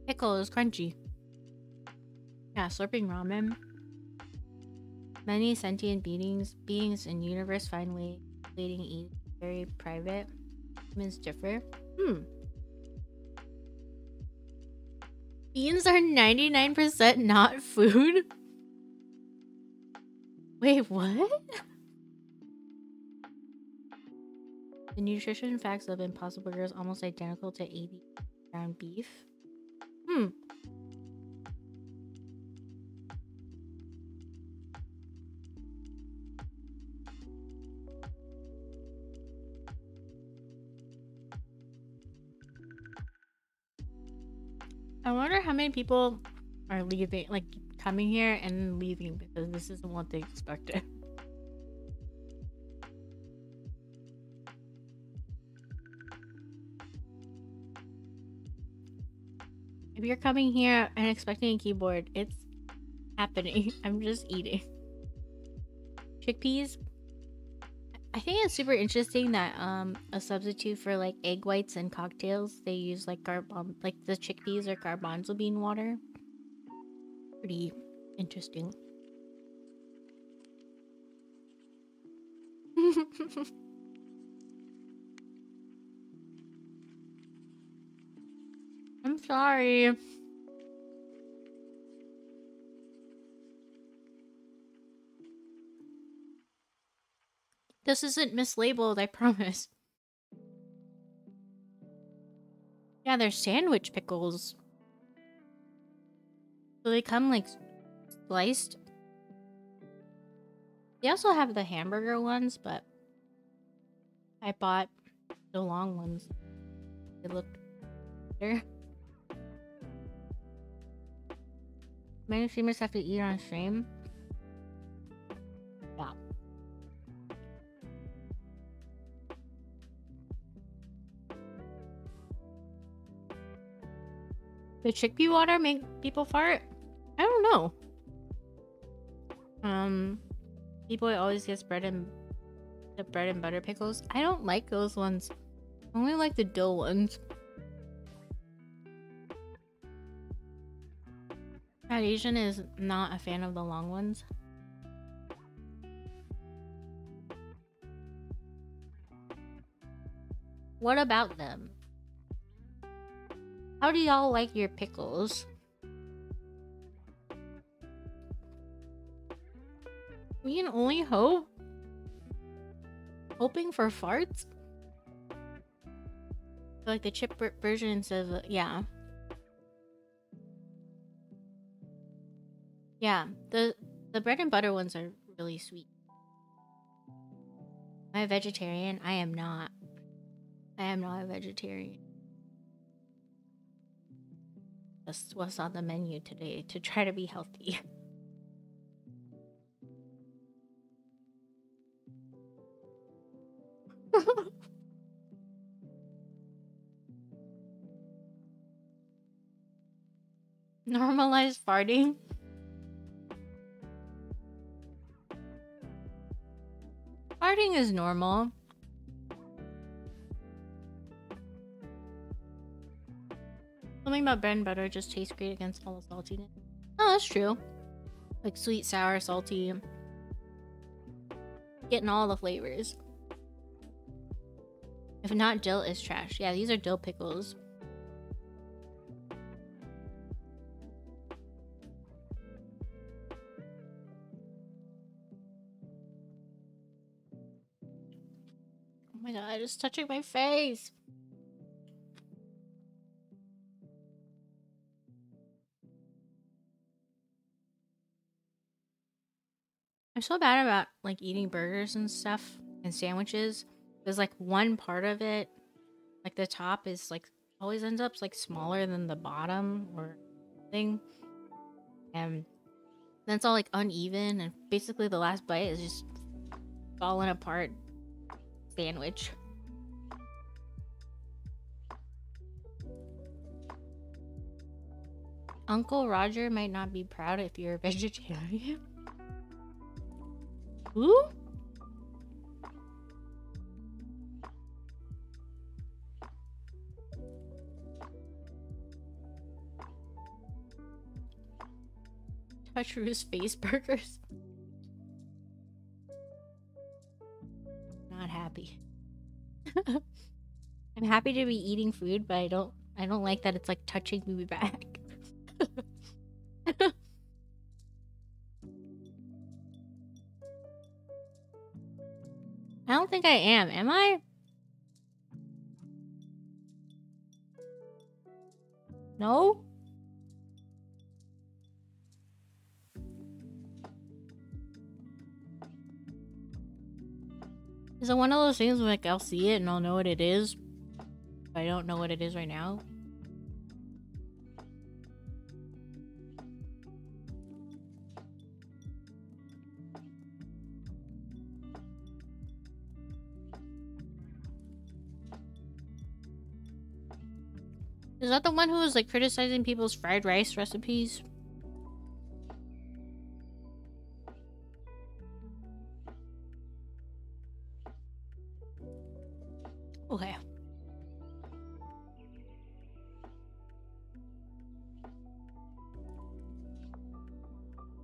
Pickle is crunchy. Yeah, slurping ramen. Many sentient beings in universe find way leading eat very private. Humans differ. Beans are 99% not food? Wait, what? The nutrition facts of Impossible Burger is almost identical to 80 ground beef. I wonder how many people are leaving, like coming here and leaving because this isn't what they expected. If you're coming here and expecting a keyboard, it's happening. I'm just eating. Chickpeas. I think it's super interesting that a substitute for like egg whites and cocktails, they use like like the chickpeas or garbanzo bean water. Pretty interesting. I'm sorry. This isn't mislabeled, I promise. Yeah, they're sandwich pickles. So they come like sliced. They also have the hamburger ones, but I bought the long ones. They look better. Many streamers have to eat on stream. Yeah. The chickpea water make people fart? I don't know. Boy always gets the bread and butter pickles. I don't like those ones. I only like the dill ones. Asian is not a fan of the long ones. What about them? How do y'all like your pickles? We can only hope. Hoping for farts? Like the chip version says, yeah. Yeah, the bread and butter ones are really sweet. Am I a vegetarian? I am not. I am not a vegetarian. That's what's on the menu today, to try to be healthy. Normalize farting. Farting is normal. Something about bread and butter just tastes great against all the saltiness. Oh, that's true. Like sweet, sour, salty. Getting all the flavors. If not, dill is trash. Yeah, these are dill pickles. Oh my god, it's touching my face. I'm so bad about like eating burgers and stuff and sandwiches. There's like one part of it, like the top is like always ends up like smaller than the bottom or thing. And then it's all like uneven, and basically the last bite is just falling apart sandwich. Uncle Roger might not be proud if you're a vegetarian. Who? Charue's face burgers. Not happy. I'm happy to be eating food, but I don't like that it's like touching me back. I don't think I am I? No? Is it one of those things where like I'll see it and I'll know what it is, but I don't know what it is right now? Is that the one who was like criticizing people's fried rice recipes? Okay.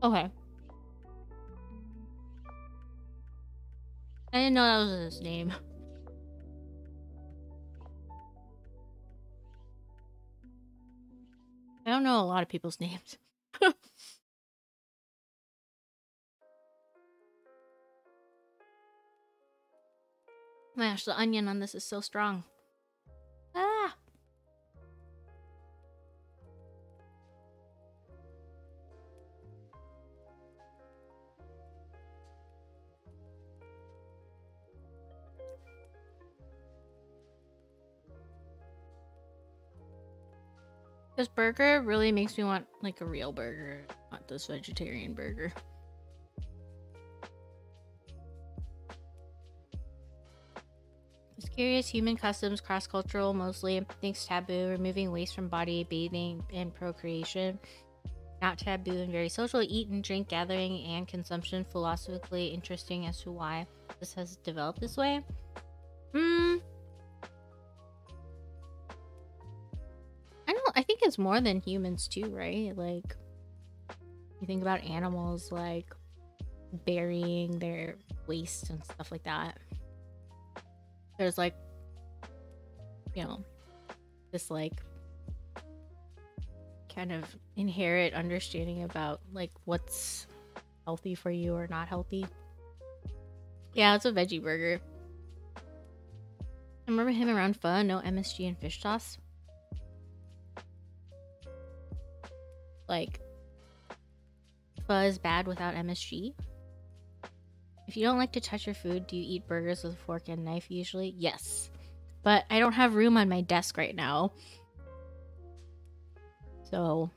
Okay. I didn't know that was his name. I don't know a lot of people's names. My gosh, the onion on this is so strong. Ah! This burger really makes me want like a real burger, not this vegetarian burger. It's curious, human customs, cross-cultural mostly, thinks taboo, removing waste from body, bathing, and procreation. Not taboo and very social. Eat and drink, gathering, and consumption. Philosophically interesting as to why this has developed this way. I think it's more than humans too, right? Like, you think about animals like burying their waste and stuff like that. There's like, you know, this like kind of inherent understanding about like what's healthy for you or not healthy. Yeah, it's a veggie burger. I remember him around pho, no MSG and fish sauce. Like, pho is bad without MSG. If you don't like to touch your food, do you eat burgers with a fork and knife usually? Yes. But I don't have room on my desk right now. So,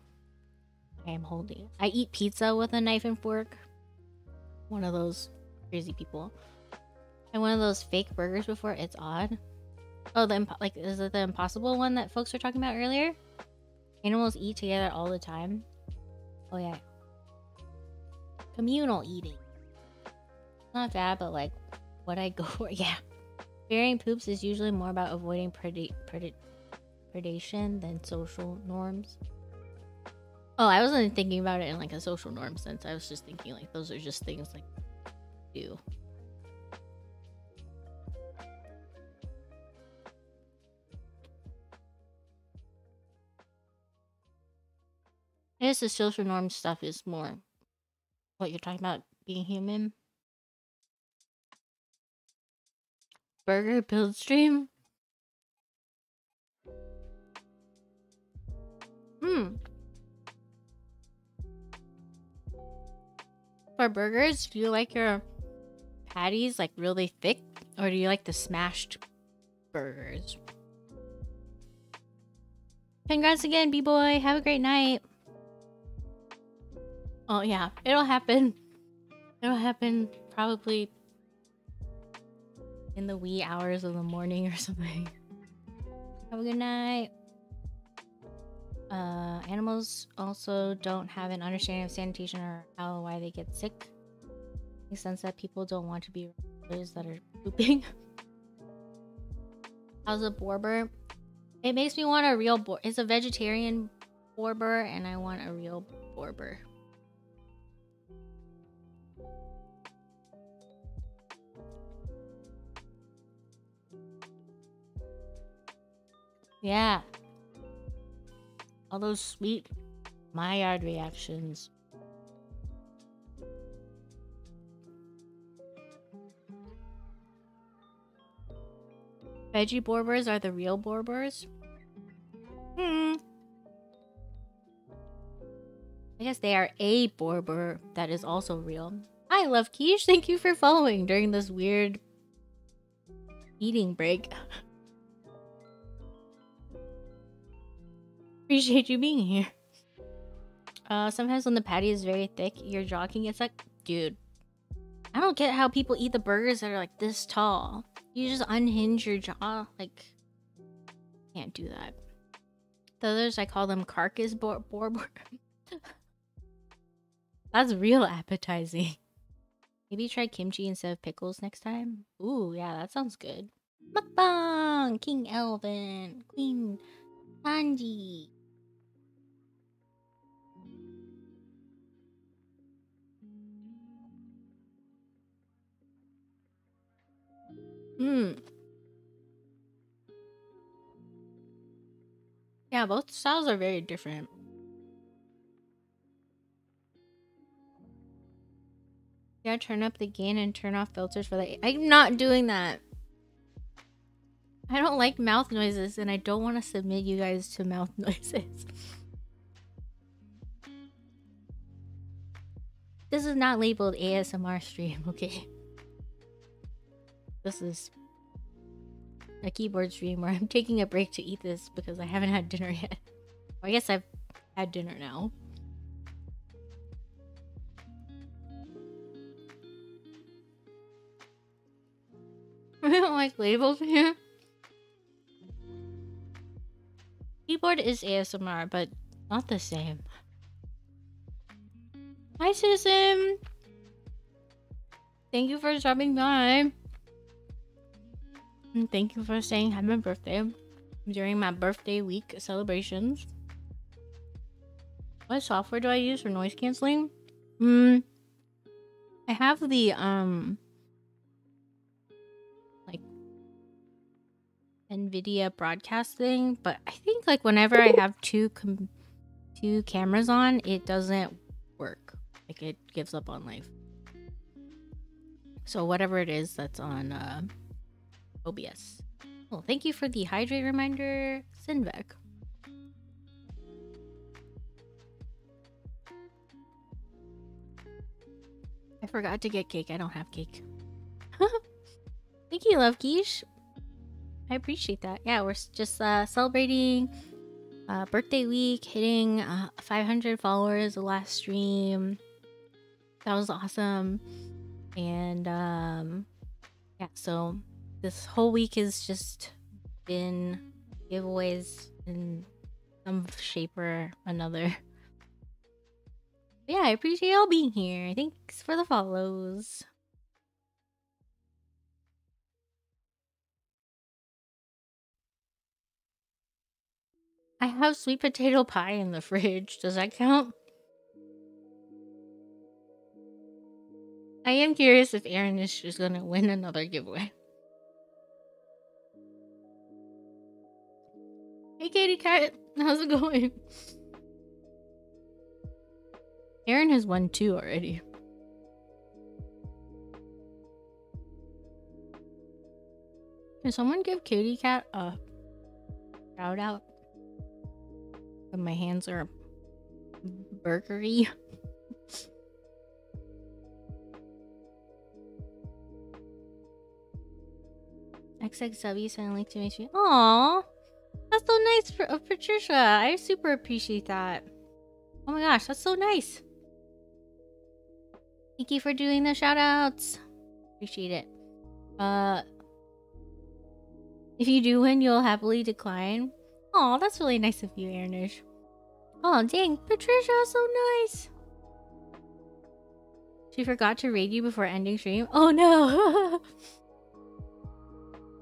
I am holding. I eat pizza with a knife and fork. One of those crazy people. And one of those fake burgers before. It's odd. Oh, is it the impossible one that folks were talking about earlier? Animals eat together all the time. Oh yeah. Communal eating. Not bad, but like what I go for. Yeah. Burying poops is usually more about avoiding predation than social norms. Oh, I wasn't thinking about it in like a social norm sense. I was just thinking like those are just things like do. I guess the social norm stuff is more what you're talking about being human. Burger build stream? For burgers, do you like your patties like really thick? Or do you like the smashed burgers? Congrats again, B-boy. Have a great night. Oh yeah, it'll happen. It'll happen probably in the wee hours of the morning or something. Have a good night. Animals also don't have an understanding of sanitation or why they get sick. Makes sense that people don't want to be around those that are pooping. How's a Borber? It makes me want a real It's a vegetarian Borber, and I want a real Borber. Yeah. All those sweet Maillard reactions. Veggie Borbers are the real Borbers? I guess they are a Borber that is also real. Hi, Love Quiche. Thank you for following during this weird eating break. Appreciate you being here. Sometimes when the patty is very thick, you're jogging. It's like, dude, I don't get how people eat the burgers that are like this tall. You just unhinge your jaw. Like, can't do that. The others, I call them carcass Borber. That's real appetizing. Maybe try kimchi instead of pickles next time. Ooh, yeah, that sounds good. Mukbang! King Elvin, Queen Sanji. Yeah, both styles are very different. Yeah, turn up the gain and turn off filters for the... I'm not doing that. I don't like mouth noises, and I don't want to submit you guys to mouth noises. This is not labeled ASMR stream, okay? This is a keyboard stream where I'm taking a break to eat this because I haven't had dinner yet. Or I guess I've had dinner now. I don't like labels here. Keyboard is ASMR, but not the same. Hi, Susan. Thank you for stopping by. And thank you for saying happy birthday during my birthday week celebrations. What software do I use for noise canceling? I have the like NVIDIA broadcasting, but I think like whenever I have two cameras on, it doesn't work. Like it gives up on life. So whatever it is that's on OBS. Well, thank you for the hydrate reminder, Sinvec. I forgot to get cake. I don't have cake. Thank you, Love Quiche. I appreciate that. Yeah, we're just celebrating birthday week, hitting 500 followers the last stream. That was awesome. And yeah, so this whole week has just been giveaways in some shape or another. But yeah, I appreciate y'all being here. Thanks for the follows. I have sweet potato pie in the fridge. Does that count? I am curious if Aaron is just gonna win another giveaway. Hey, Katie Cat. How's it going? Aaron has won 2 already. Can someone give Katie Cat a shout out? My hands are burgery. XXW suddenly to me. Aww, that's so nice for Patricia. I super appreciate that. Oh my gosh, that's so nice. Thank you for doing the shout outs. Appreciate it. If you do win, you'll happily decline. Aw, that's really nice of you, Arnish. Oh, dang, Patricia, so nice. She forgot to raid you before ending stream. Oh no.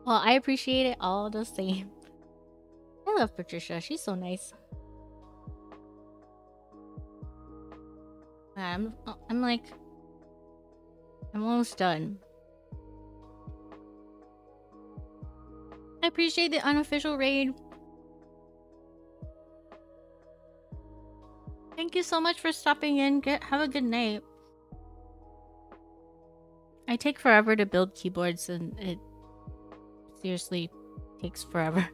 Well, I appreciate it all the same. I love Patricia. She's so nice. I'm like, I'm almost done. I appreciate the unofficial raid. Thank you so much for stopping in. Have a good night. I take forever to build keyboards and it seriously takes forever.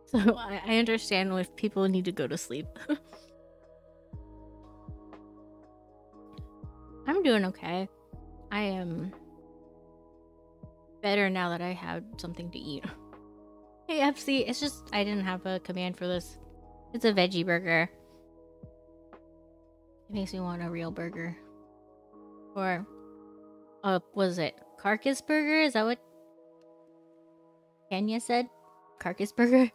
So I understand if people need to go to sleep. I'm doing okay. I am better now that I have something to eat. Hey FC, it's just I didn't have a command for this. It's a veggie burger. It makes me want a real burger. Or was it carcass burger? Is that what Kenya said? Carcass burger?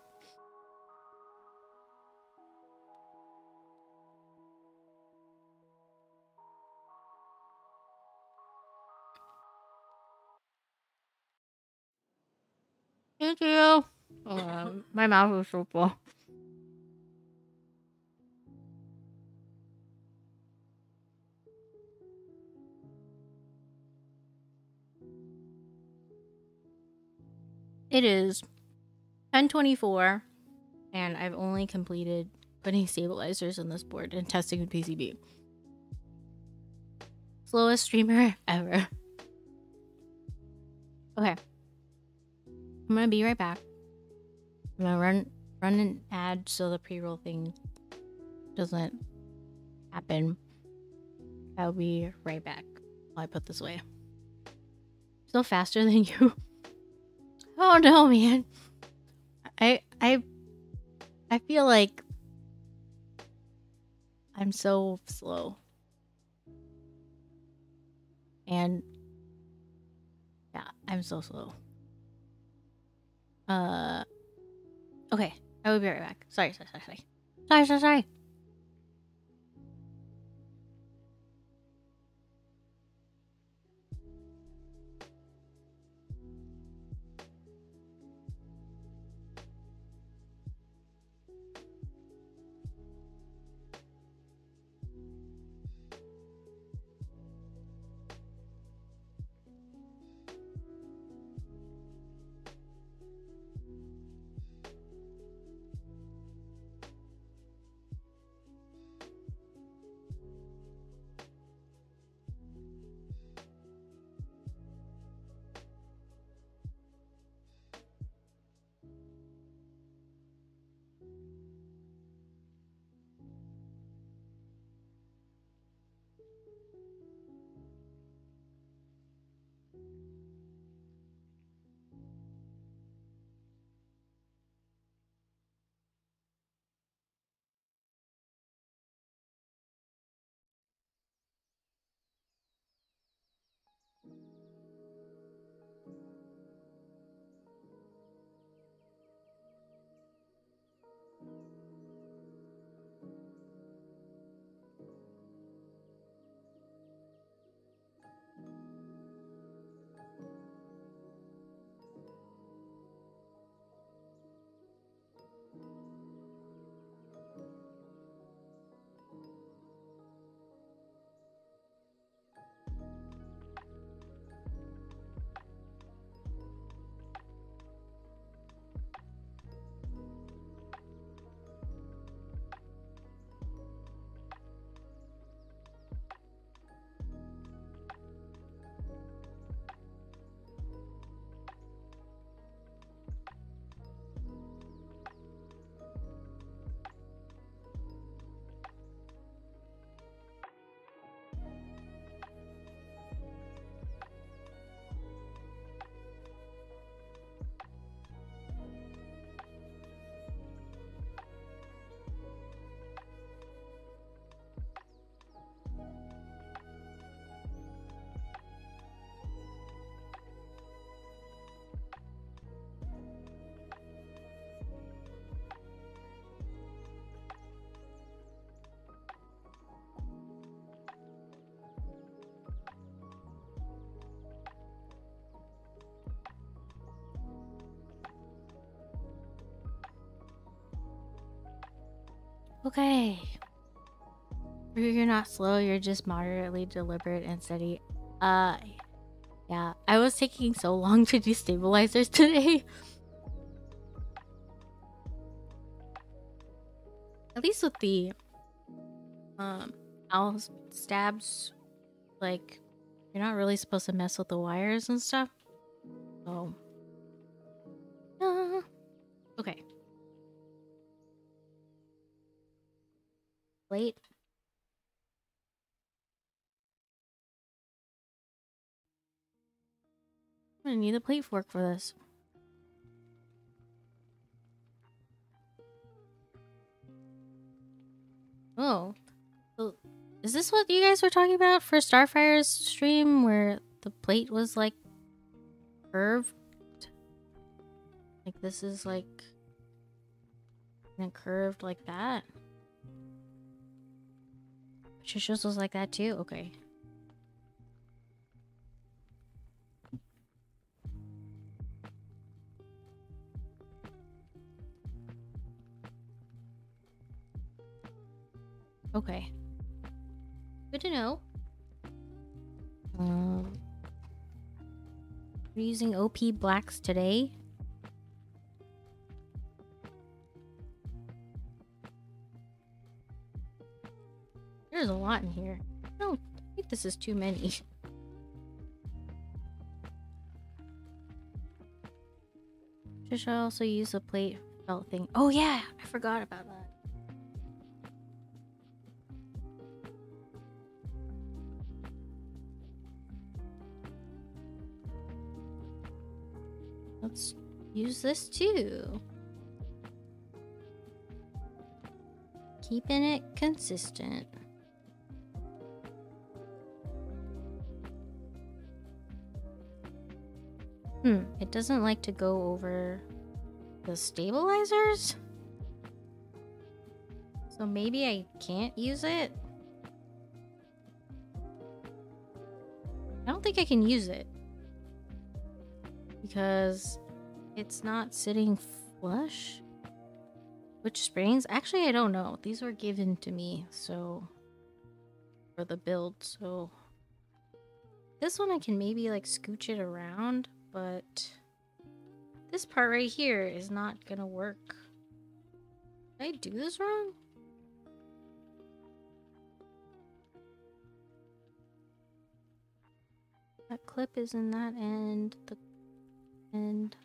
Thank you. My mouth is so full. It is 10:24, and I've only completed putting stabilizers in this board and testing the PCB. Slowest streamer ever. Okay. I'm gonna be right back. I'm gonna run an ad so the pre-roll thing doesn't happen. I'll be right back while I put this away. Still faster than you. Oh no, man. I feel like I'm so slow. And yeah, I'm so slow. Okay, I will be right back. Sorry. Okay. You're not slow, you're just moderately deliberate and steady. Yeah. I was taking so long to do stabilizers today. At least with the owl stabs, like, you're not really supposed to mess with the wires and stuff. So okay. Plate. I'm gonna need a plate fork for this. Oh. So, is this what you guys were talking about for Starfire's stream, where the plate was like curved? Like this is like and curved like that? Shishos was like that too? Okay. Okay. Good to know. We're using OP blacks today. There's a lot in here. I don't think this is too many. Should I also use a plate felt thing? Oh yeah, I forgot about that. Let's use this too. Keeping it consistent. It doesn't like to go over the stabilizers. So maybe I can't use it. I don't think I can use it. Because it's not sitting flush. Which springs? Actually, I don't know. These were given to me, so... for the build, so... this one I can maybe, like, scooch it around, but... this part right here is not gonna work. Did I do this wrong? That clip is in that end. The end.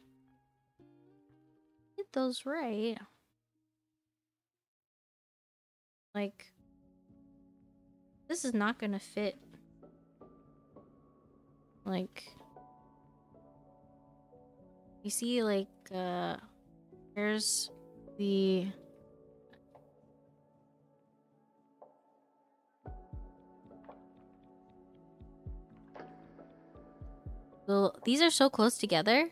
Get those right. Like, this is not gonna fit. Like, you see, like, there's the... well, these are so close together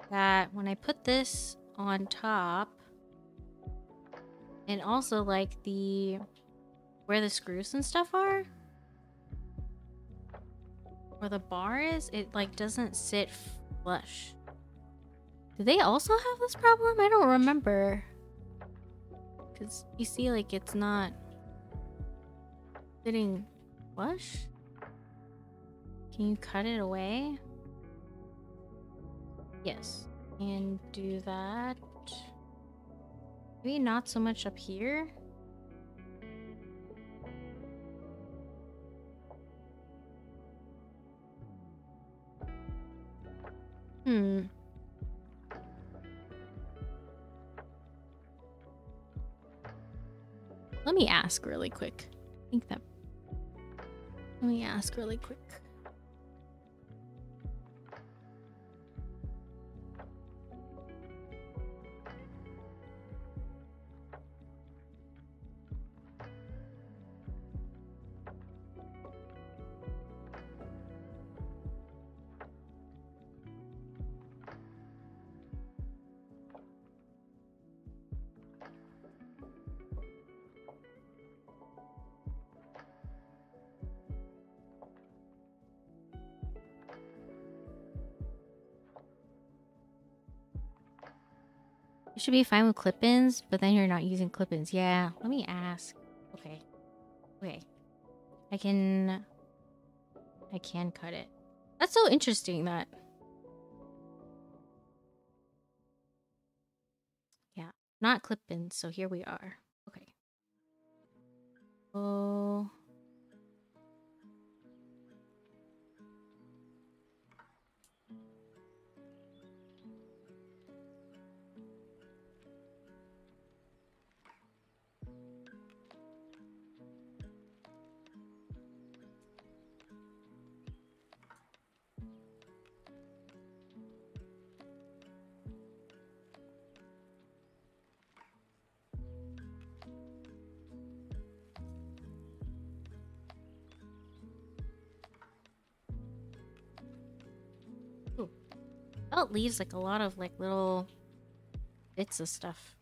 that when I put this on top, and also like the where the screws and stuff are, where the bar is, it like doesn't sit flush. Do they also have this problem? I don't remember. Because you see, like, it's not sitting flush. Can you cut it away? Yes. And do that. Maybe not so much up here. Let me ask really quick. I think that... let me ask really quick. You should be fine with clip-ins, but then you're not using clip-ins. Yeah, let me ask. Okay. Okay. I can cut it. That's so interesting that... Yeah, not clip-ins, so here we are. Okay. Oh... Ooh. Oh, it leaves like a lot of like little bits of stuff.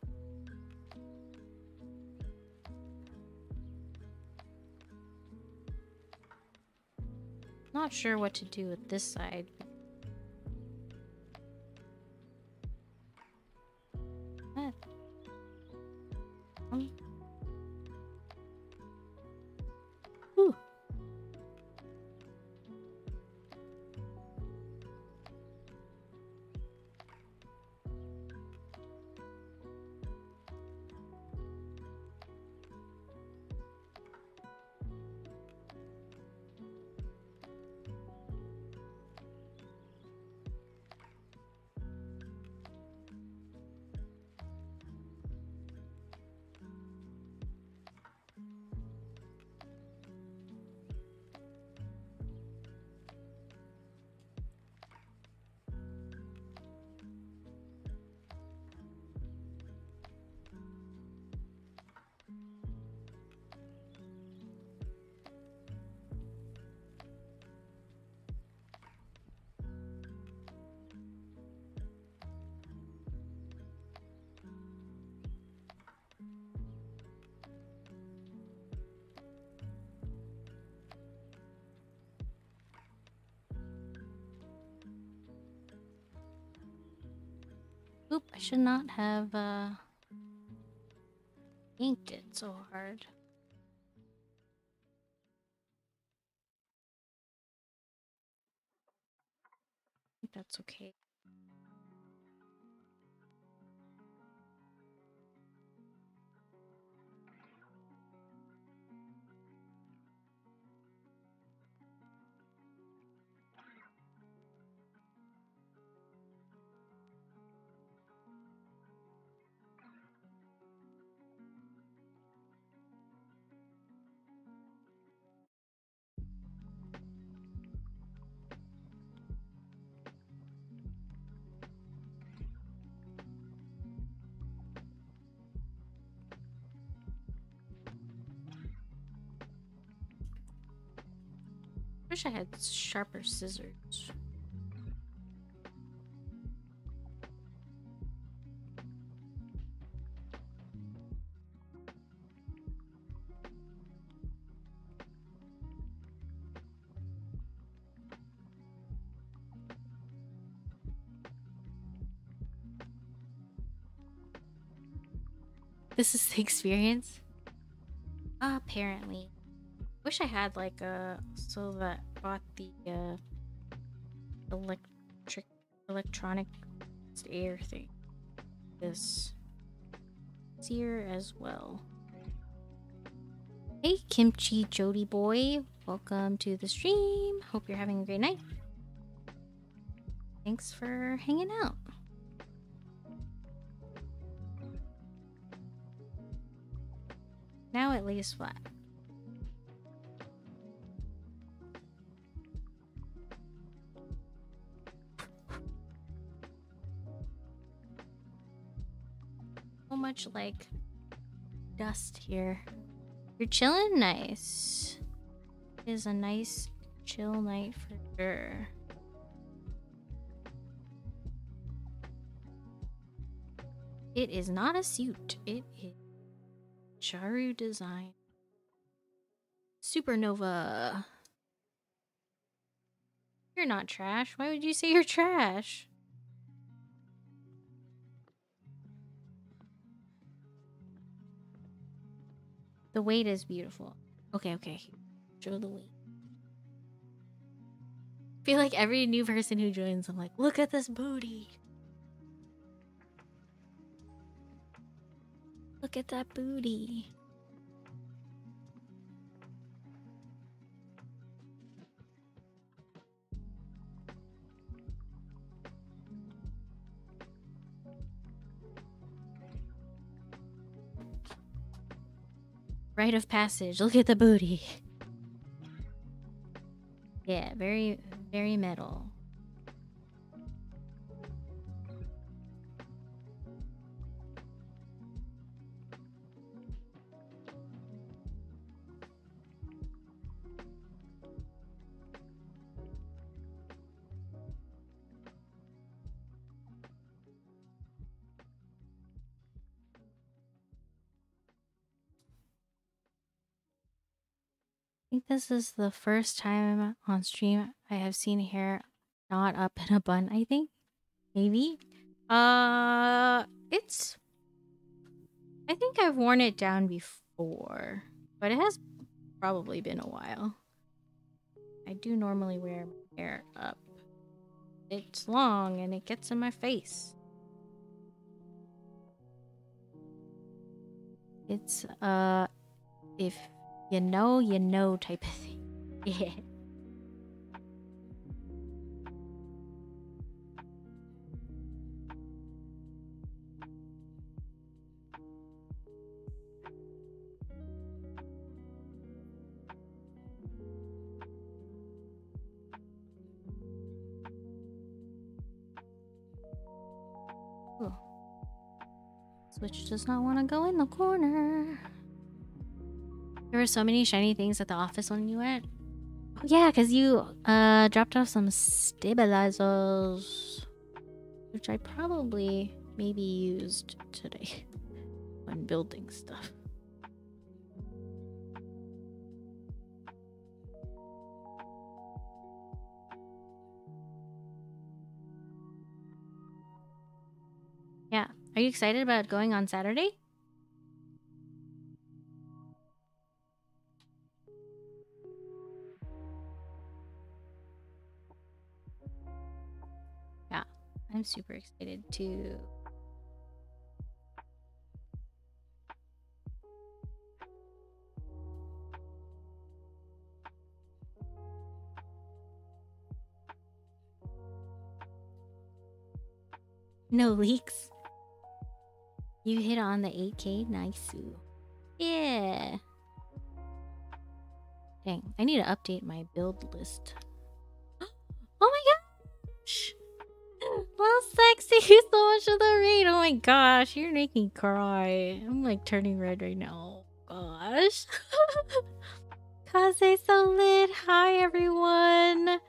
Not sure what to do with this side. What? Ooh. Oop, I should not have inked it so hard. I think that's okay. Wish I had sharper scissors. This is the experience? Apparently. Wish I had like a so that bought the electronic air thing. This here as well. Hey Kimchi Jody boy, welcome to the stream. Hope you're having a great night. Thanks for hanging out. Now it lays flat. So much like dust here. You're chilling? Nice. It is a nice chill night for sure. It is not a suit. It is Charue Design Supernova. You're not trash. Why would you say you're trash? The weight is beautiful. Okay, okay. Show the weight. I feel like every new person who joins, I'm like, look at this booty. Look at that booty. Rite of passage. Look at the booty. Yeah, very, very metal. I think this is the first time on stream I have seen hair not up in a bun, I think. Maybe. It's... I think I've worn it down before, but it has probably been a while. I do normally wear my hair up. It's long and it gets in my face. It's, if you know type of thing. Yeah. Ooh. Switch does not want to go in the corner. There were so many shiny things at the office when you went. Oh, yeah, because you dropped off some stabilizers, which I probably maybe used today when building stuff. Yeah. Are you excited about going on Saturday? Yeah, I'm super excited too. No leaks. You hit on the 8K, nice. Yeah. Dang, I need to update my build list. Oh my gosh! Well, Sex, thank you so much for the raid. Oh my gosh, you're making me cry. I'm like turning red right now. Gosh. Kaze so lit. Hi everyone.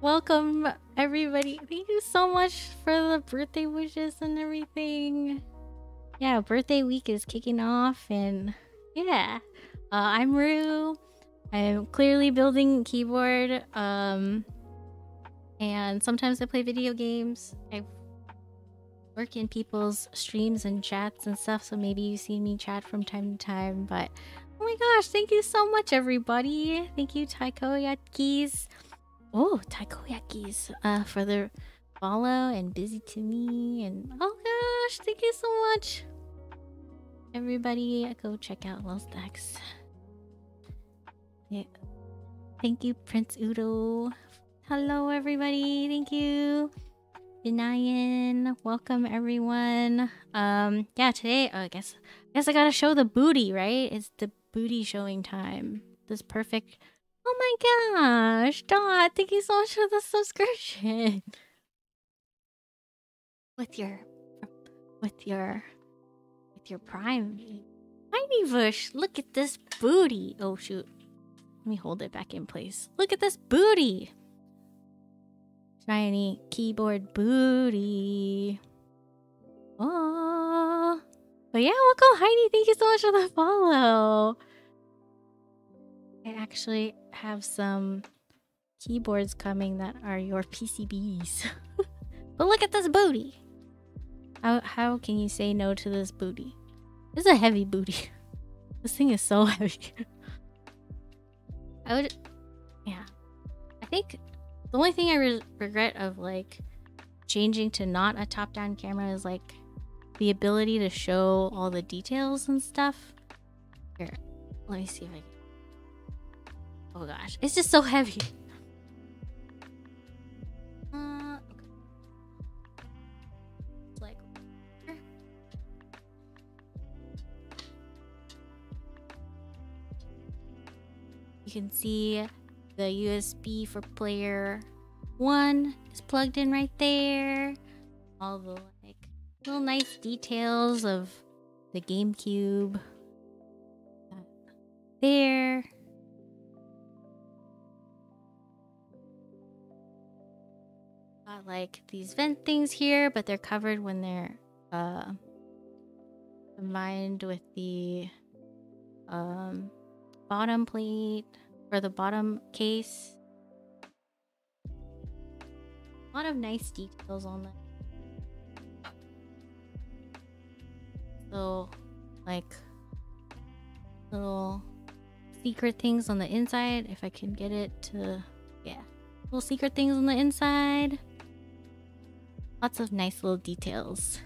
Welcome everybody. Thank you so much for the birthday wishes and everything. Yeah, birthday week is kicking off and yeah. I'm Rue. I'm clearly building keyboard. And sometimes I play video games. I work in people's streams and chats and stuff, so maybe you see me chat from time to time. But oh my gosh, thank you so much everybody. Thank you Taikoyakis. Oh, Taikoyakis for the follow and busy to me. And oh gosh, thank you so much. Everybody go check out Lil Stacks. Yeah. Thank you, Prince Udo. Hello everybody, thank you. Denayan, welcome everyone. Yeah, today I guess I gotta show the booty, right? It's the booty showing time. This perfect. Oh my gosh, Dot, thank you so much for the subscription. With your prime. Tiny Bush, look at this booty. Oh shoot. Let me hold it back in place. Look at this booty. Shiny keyboard booty. Oh. But yeah, welcome Heidi. Thank you so much for the follow. I actually have some keyboards coming that are your PCBs. But look at this booty. How can you say no to this booty? This is a heavy booty. This thing is so heavy. I would, yeah. I think the only thing I regret of like changing to not a top-down camera is like the ability to show all the details and stuff. Here, let me see if I can. Oh gosh, it's just so heavy. Okay. It's like you can see the USB for player 1 is plugged in right there. All the like little nice details of the GameCube there. Got like these vent things here, but they're covered when they're combined with the bottom plate or the bottom case. A lot of nice details on that. So like little secret things on the inside, if I can get it to, yeah, little secret things on the inside. Lots of nice little details.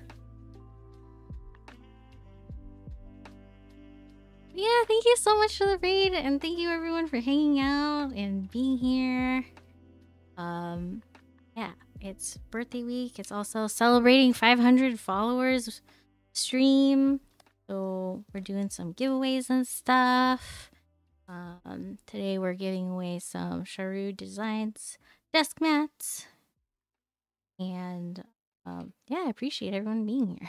Yeah, thank you so much for the raid, and thank you everyone for hanging out and being here. Yeah, it's birthday week. It's also celebrating 500 followers stream. So we're doing some giveaways and stuff. Today we're giving away some Charue Designs desk mats. And yeah, I appreciate everyone being here.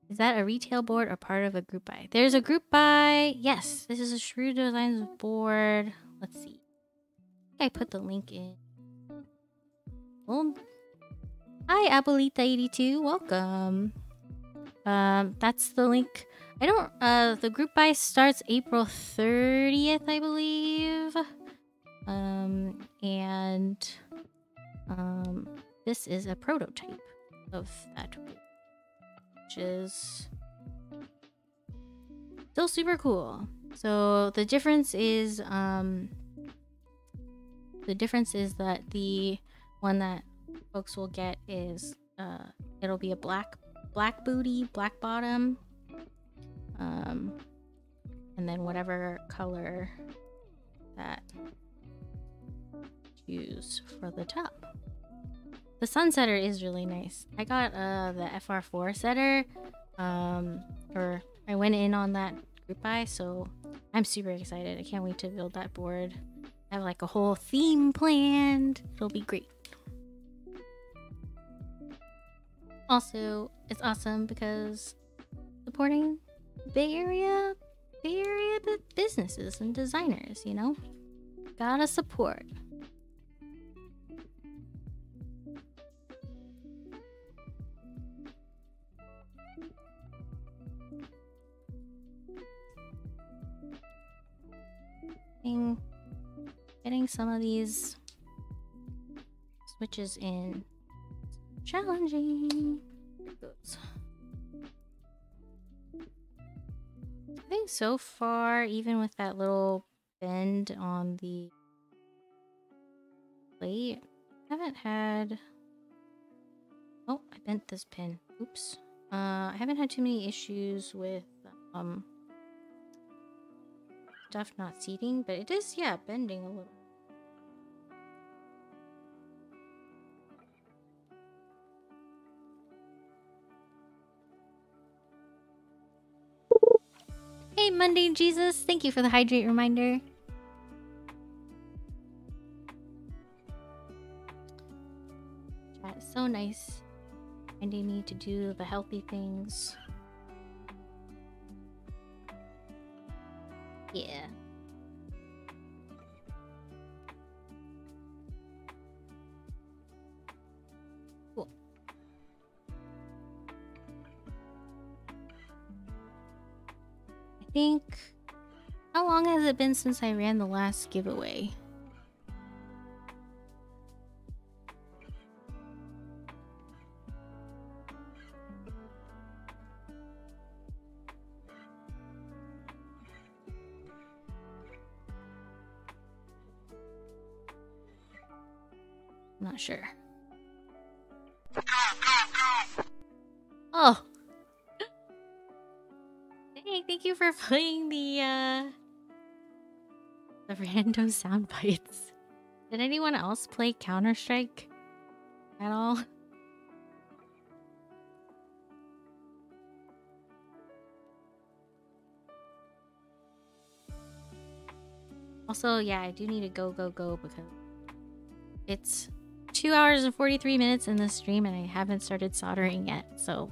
Is that a retail board or part of a group buy? There's a group buy. Yes, this is a Charue Designs board. Let's see. I think I put the link in. Well, hi, Abuelita82. Welcome. That's the link. I don't, the group buy starts April 30th, I believe. This is a prototype of that board, which is still super cool. So the difference is that the one that folks will get is it'll be a black booty, black bottom, and then whatever color that choose for the top. The sun setter is really nice. I got the FR4 setter, or I went in on that group buy, so I'm super excited. I can't wait to build that board. I have like a whole theme planned. It'll be great. Also, it's awesome because supporting Bay Area businesses and designers, you know? Gotta support. Getting some of these switches in challenging. There it goes. I think so far, even with that little bend on the plate, I haven't had... Oh, I bent this pin. Oops. I haven't had too many issues with stuff not seating, but it is, yeah, bending a little. Hey, Monday Jesus, thank you for the hydrate reminder. Chat is so nice. Reminding me to do the healthy things. Yeah. Cool. I think... How long has it been since I ran the last giveaway? not sure. Oh! Hey, thank you for playing the random sound bites. Did anyone else play Counter-Strike at all? Also, yeah, I do need to go because it's 2 hours and 43 minutes in the stream and I haven't started soldering yet, so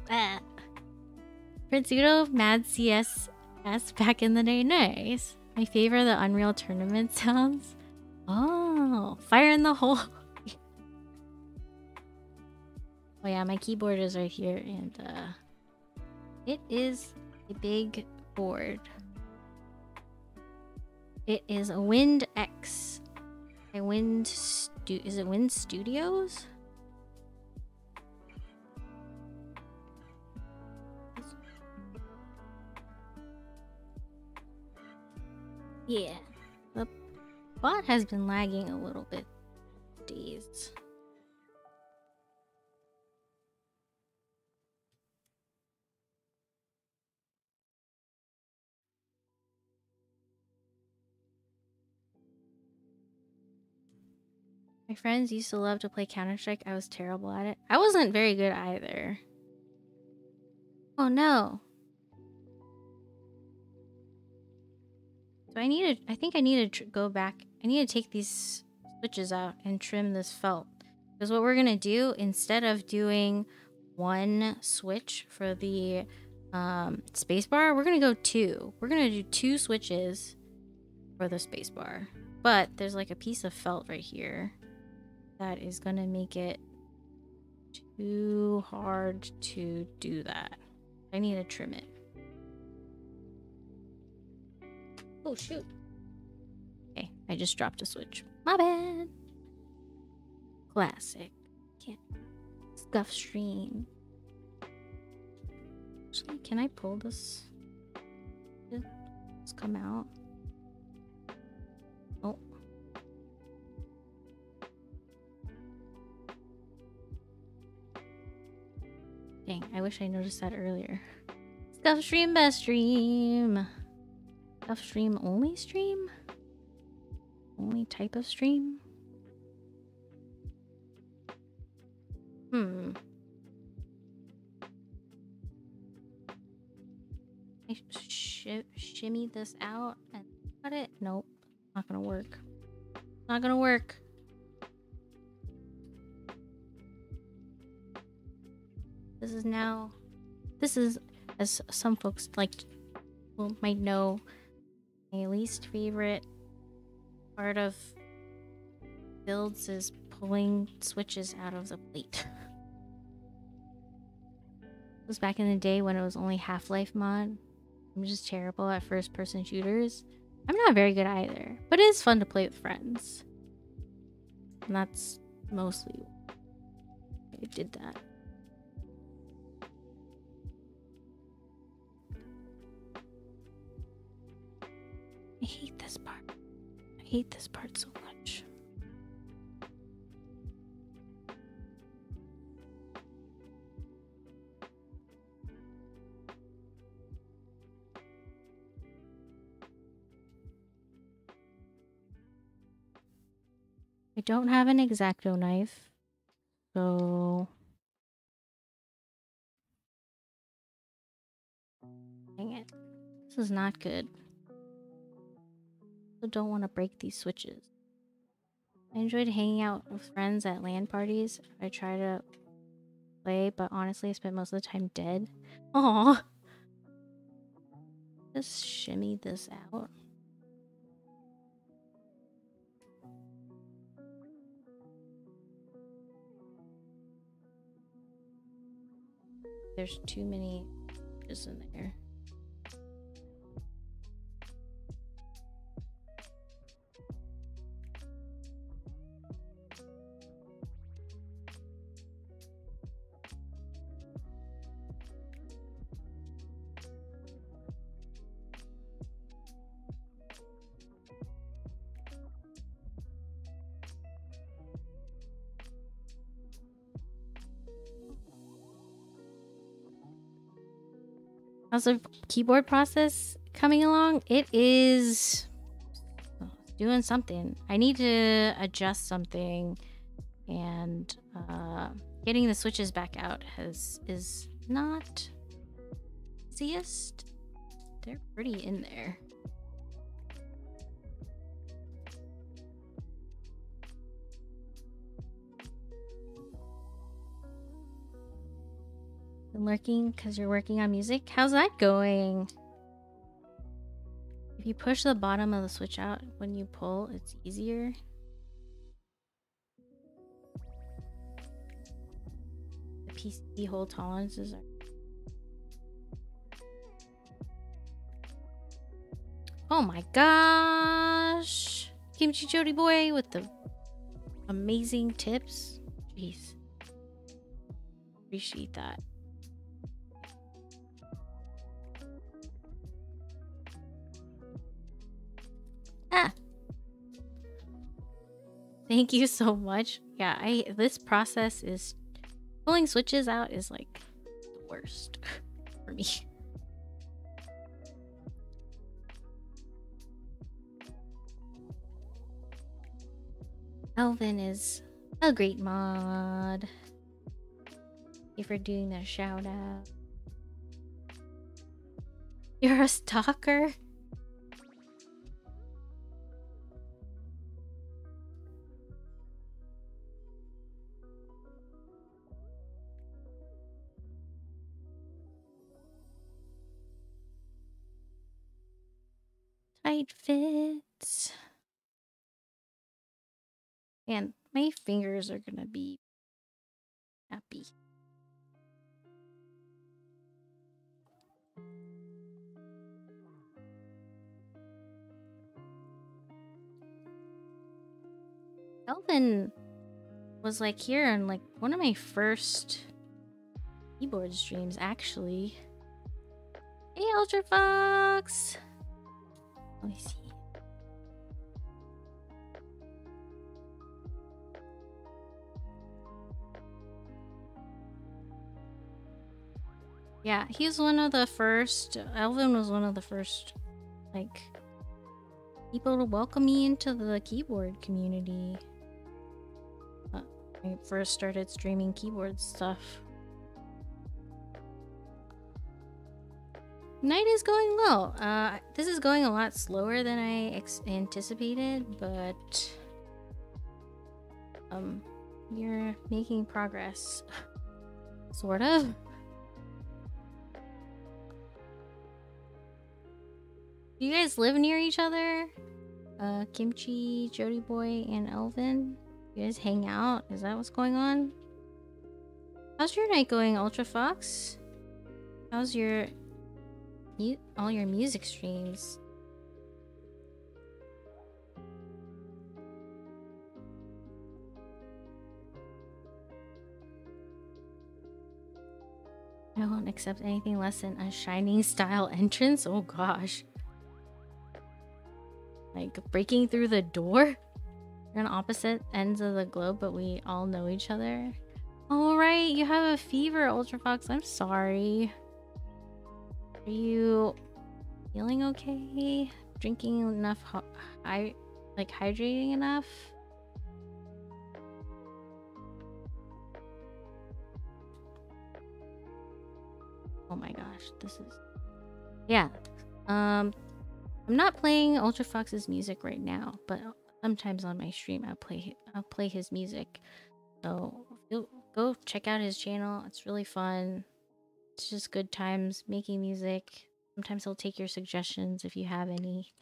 Prince Udo, Mad CSS back in the day, nice. My favorite, the Unreal Tournament sounds. Oh, fire in the hole. Oh yeah, my keyboard is right here and it is a big board. It is a Wind X. Is it Wind Studios? Yeah. The bot has been lagging a little bit these days. My friends used to love to play Counter-Strike. I was terrible at it. I wasn't very good either. Oh no. So I think I need to go back. I need to take these switches out and trim this felt. Because what we're going to do, instead of doing one switch for the spacebar, we're going to go two. We're going to do 2 switches for the spacebar. But there's like a piece of felt right here that is going to make it too hard to do that. I need to trim it. Oh shoot. Okay, I just dropped a switch. My bad. Classic. Can't scuff stream. Actually, can I pull this? Just come out. Oh. Dang, I wish I noticed that earlier. Scuff stream, best stream. Scuff stream, only stream? Only type of stream? I shimmy this out and cut it? Nope. Not gonna work. Not gonna work. This is, as some folks might know, my least favorite part of builds is pulling switches out of the plate. It was back in the day when it was only Half-Life mod. I'm just terrible at first-person shooters. I'm not very good either, but it is fun to play with friends. And that's mostly why I did that. I hate this part. I hate this part so much. I don't have an X-Acto knife, so dang it. This is not good. I don't want to break these switches. I enjoyed hanging out with friends at LAN parties. I try to play, but honestly I spent most of the time dead. Aww. Just shimmy this out. There's too many switches in there. How's the keyboard process coming along? It is doing something. I need to adjust something, and getting the switches back out is not easiest. They're pretty in there. Been lurking because you're working on music. How's that going? If you push the bottom of the switch out when you pull, it's easier. The PC hold tolerances are... Oh my gosh! Kimchi Jody boy with the amazing tips. Jeez. Appreciate that. Ah! Thank you so much. Yeah, this process is... Pulling switches out is like the worst for me. Elvin is a great mod. Thank you for doing that shout out. You're a stalker? Tight fits. And my fingers are gonna be happy. Elvin was like here on like one of my first keyboard streams, actually. Hey, UltraFoxx! Let me see. Yeah, he's one of the first. Elvin was one of the first, like, people to welcome me into the keyboard community. I first started streaming keyboard stuff. Night is going well. This is going a lot slower than I anticipated, but you're making progress, sort of. Do you guys live near each other? Kimchi, Jody Boy, and Elvin? You guys hang out? Is that what's going on? How's your night going, UltraFoxx? How's your... all your music streams? I won't accept anything less than a shining style entrance? Oh gosh. Like breaking through the door? We're on opposite ends of the globe, but we all know each other. Alright, you have a fever, UltraFoxx. I'm sorry. Are you feeling okay? Drinking enough like hydrating enough? Oh my gosh, this is... Yeah. I'm not playing UltraFoxx's music right now, but sometimes on my stream I'll play his music. So go check out his channel. It's really fun. It's just good times making music. Sometimes he'll take your suggestions if you have any.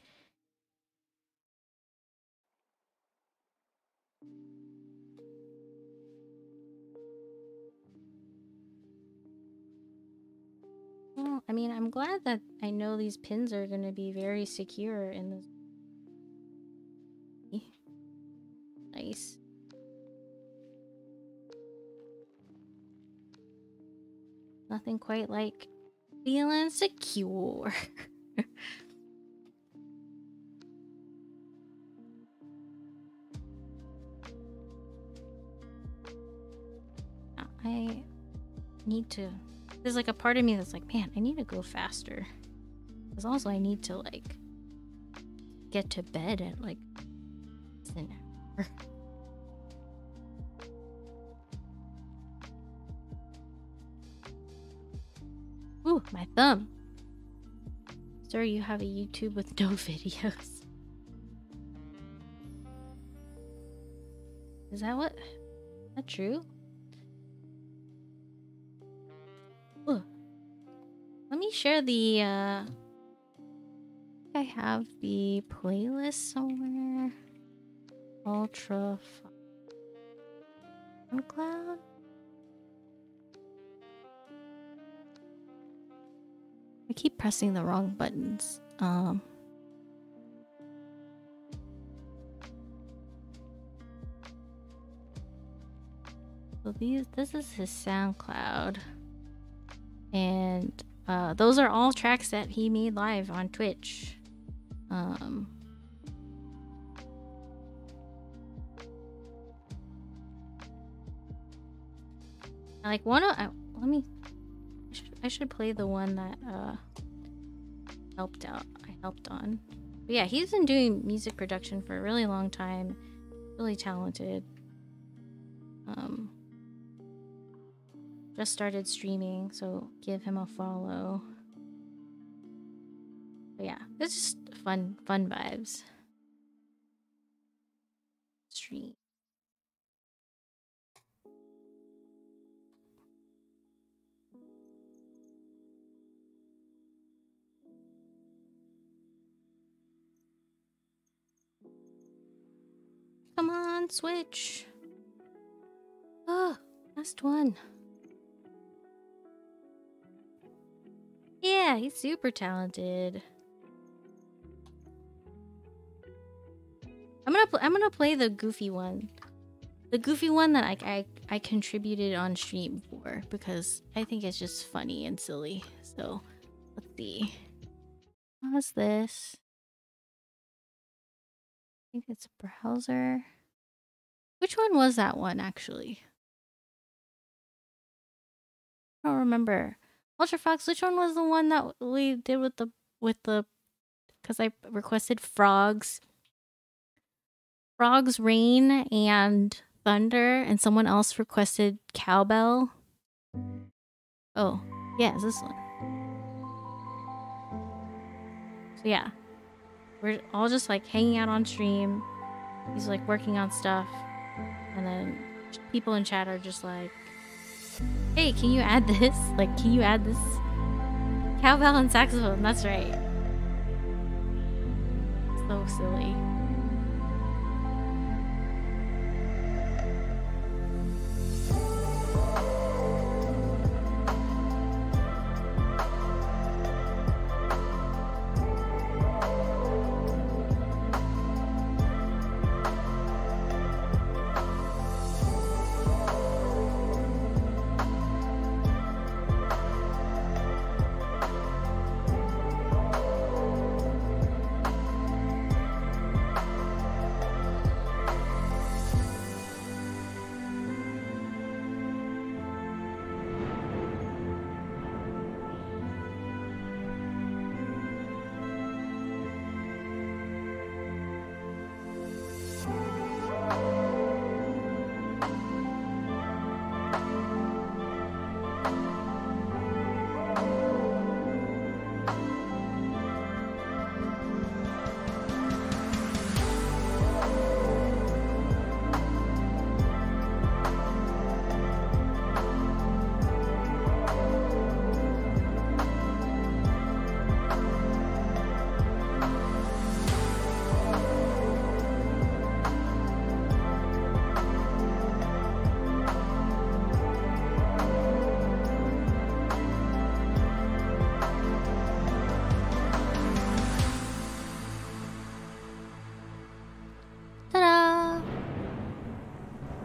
Well, I mean, I'm glad that I know these pins are going to be very secure in this. Nice. Nothing quite like feeling secure. I need to there's like a part of me that's like, man, I need to go faster. Because also I need to like get to bed at like an hour. Ooh, my thumb. Sir, you have a YouTube with no videos. Is that what? Is that true? Ooh. Let me share the I have the playlist somewhere. UltraFoxx SoundCloud. I keep pressing the wrong buttons. So this is his SoundCloud. And those are all tracks that he made live on Twitch. Like one of I should play the one that I helped on. But yeah, he's been doing music production for a really long time. Really talented. Just started streaming, so give him a follow. But yeah, it's just fun vibes. Stream. Come on, switch. Oh, last one. Yeah, he's super talented. I'm gonna play the goofy one. The goofy one that I contributed on stream for because I think it's just funny and silly. So let's see. What's this? I think it's a browser. Which one was that one actually? I don't remember. UltraFoxx, which one was the one that we did with the because I requested frogs, rain, and thunder, and someone else requested cowbell. Oh, yeah, it's this one. So yeah, we're all just like hanging out on stream. He's like working on stuff, and then people in chat are just like, hey, can you add this? Like, can you add this? Cowbell and saxophone, that's right. So silly.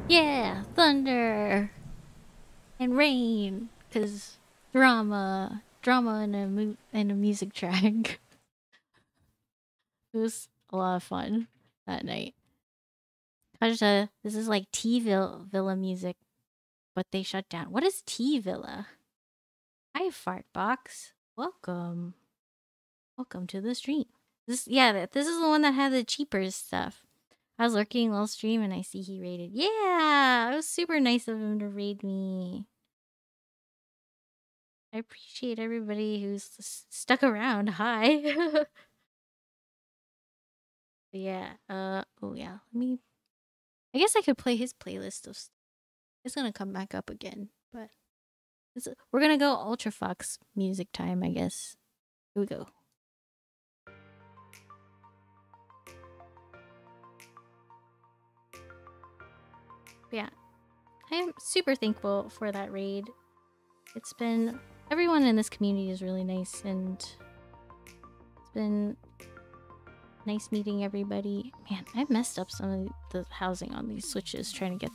Yeah, thunder and rain, cause drama in a music track. It was a lot of fun that night. This is like T Villa music, but they shut down. What is T Villa? Hi, Fartbox. Welcome. Welcome to the stream. This is the one that had the cheaper stuff. I was lurking while stream and I see he raided. Yeah, it was super nice of him to raid me. I appreciate everybody who's stuck around. Hi. Yeah. Oh yeah. I guess I could play his playlist of stuff. It's gonna come back up again, but we're gonna go UltraFoxx music time, I guess. Here we go. Yeah, I am super thankful for that raid. It's been... everyone in this community is really nice, and it's been nice meeting everybody. Man, I messed up some of the housing on these switches trying to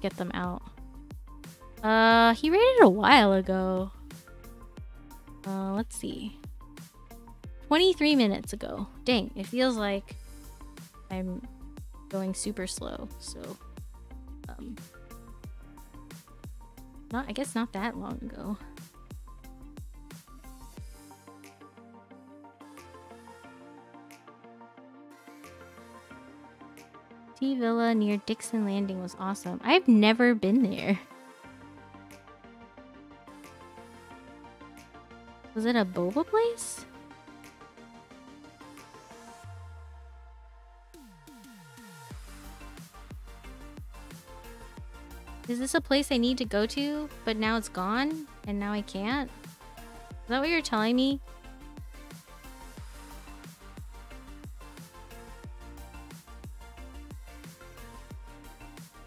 get them out. He raided a while ago. Let's see. 23 minutes ago. Dang, it feels like I'm going super slow, so I guess not that long ago. T-Villa near Dixon Landing was awesome. I've never been there. Was it a boba place? Is this a place I need to go to, but now it's gone, and now I can't? Is that what you're telling me?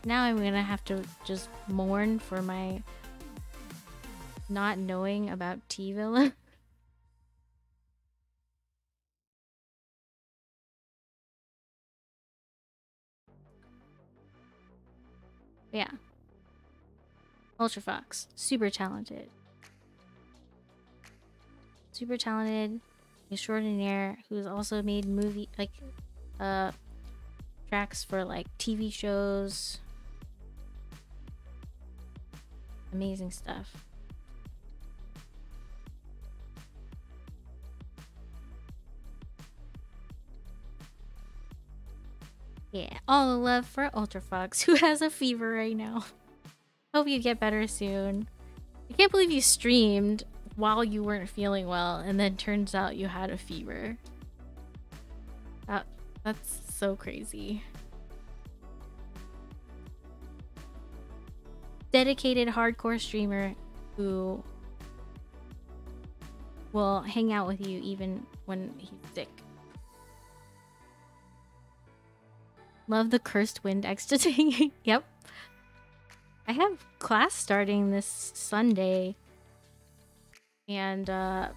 Now I'm gonna have to just mourn for my not knowing about T-Villa. Yeah. UltraFoxx. Super talented. Super talented. Extraordinaire. Who's also made tracks for like TV shows. Amazing stuff. Yeah, all the love for UltraFoxx, who has a fever right now. Hope you get better soon. I can't believe you streamed while you weren't feeling well, and then turns out you had a fever. That's so crazy. Dedicated hardcore streamer who will hang out with you even when he's sick. Love the cursed wind exiting. Yep. I have class starting this Sunday. And I'm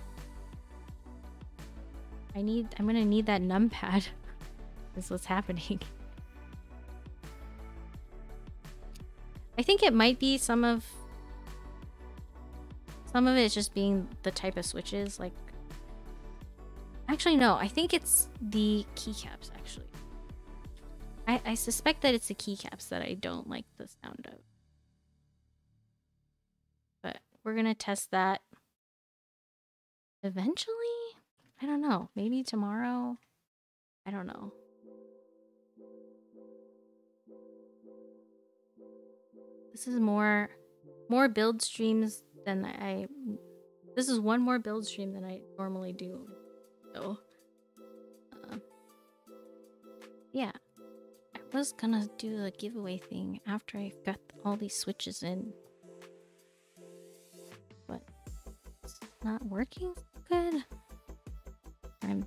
gonna need that numpad. Is what's happening. I think it might be some of it is just being the type of switches, like... Actually, no. I think it's the keycaps, actually. I suspect that it's the keycaps that I don't like the sound of. But we're gonna test that eventually? I don't know. Maybe tomorrow? I don't know. This is more build streams than this is one more build stream than I normally do. So, yeah. I was gonna do the giveaway thing after I got all these switches in. But it's not working good. I'm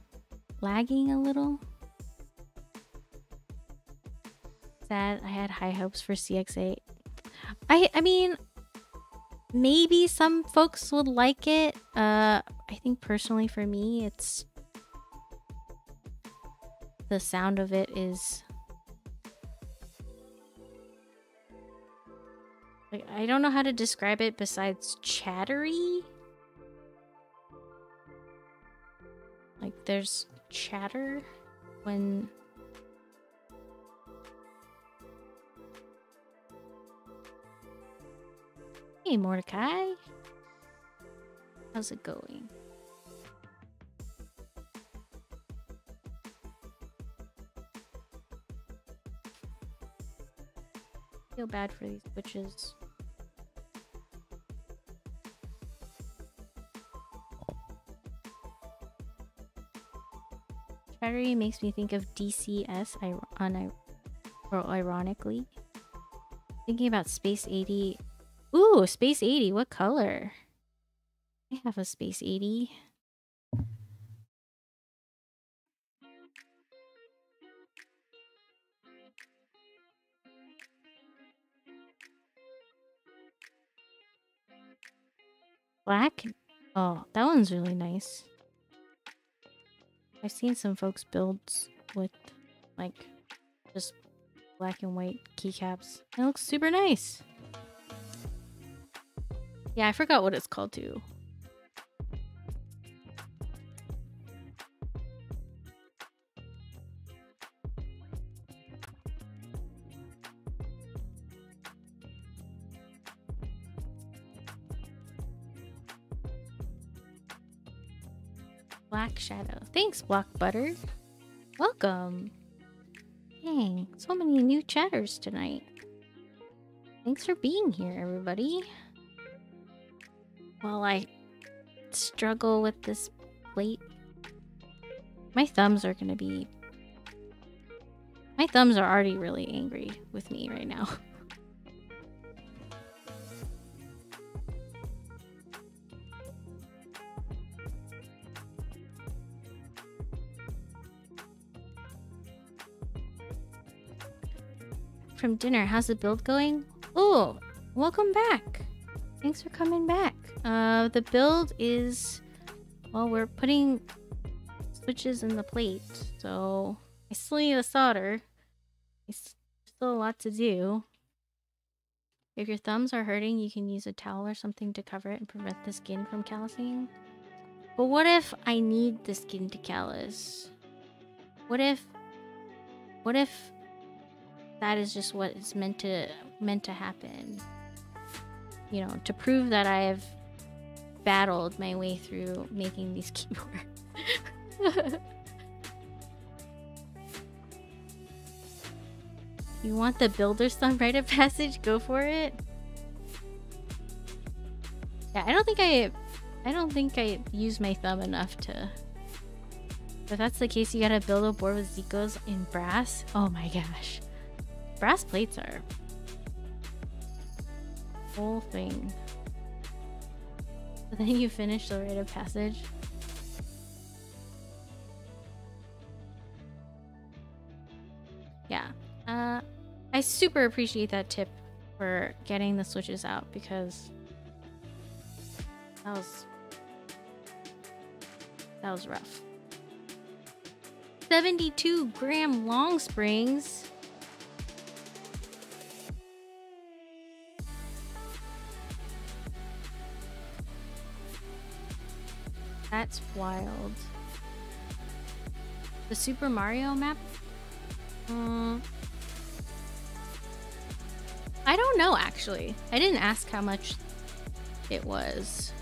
lagging a little. Sad. I had high hopes for CX8. I mean, maybe some folks would like it. I think personally for me, it's... the sound of it is... like, I don't know how to describe it besides chattery. Like, there's chatter when... Hey, Mordecai. How's it going? Feel bad for these witches. Charue makes me think of DCS, ironically. Thinking about Space 80. Ooh, Space 80, what color? I have a Space 80. Black? Oh, that one's really nice. I've seen some folks build with, like, just black and white keycaps. It looks super nice. Yeah, I forgot what it's called too. Black Shadow. Thanks, Block Butter. Welcome. Dang, so many new chatters tonight. Thanks for being here, everybody. While I struggle with this plate, my thumbs are gonna be... My thumbs are already really angry with me right now. From dinner, how's the build going? Oh, welcome back. Thanks for coming back. The build is, well, we're putting switches in the plate, so I still need the solder. There's still a lot to do. If your thumbs are hurting, you can use a towel or something to cover it and prevent the skin from callousing. But what if I need the skin to callus? What if that is just what is meant to happen? You know, to prove that I have battled my way through making these keyboards. You want the builder's thumb rite of passage? Go for it. Yeah, I don't think I use my thumb enough to. If that's the case, you gotta build a board with Zico's in brass. Oh my gosh. Brass plates are whole thing. But then you finish the rite of passage. Yeah. I super appreciate that tip for getting the switches out, because that was rough. 72-gram long springs. That's wild. The Super Mario map? I don't know, actually. I didn't ask how much it was.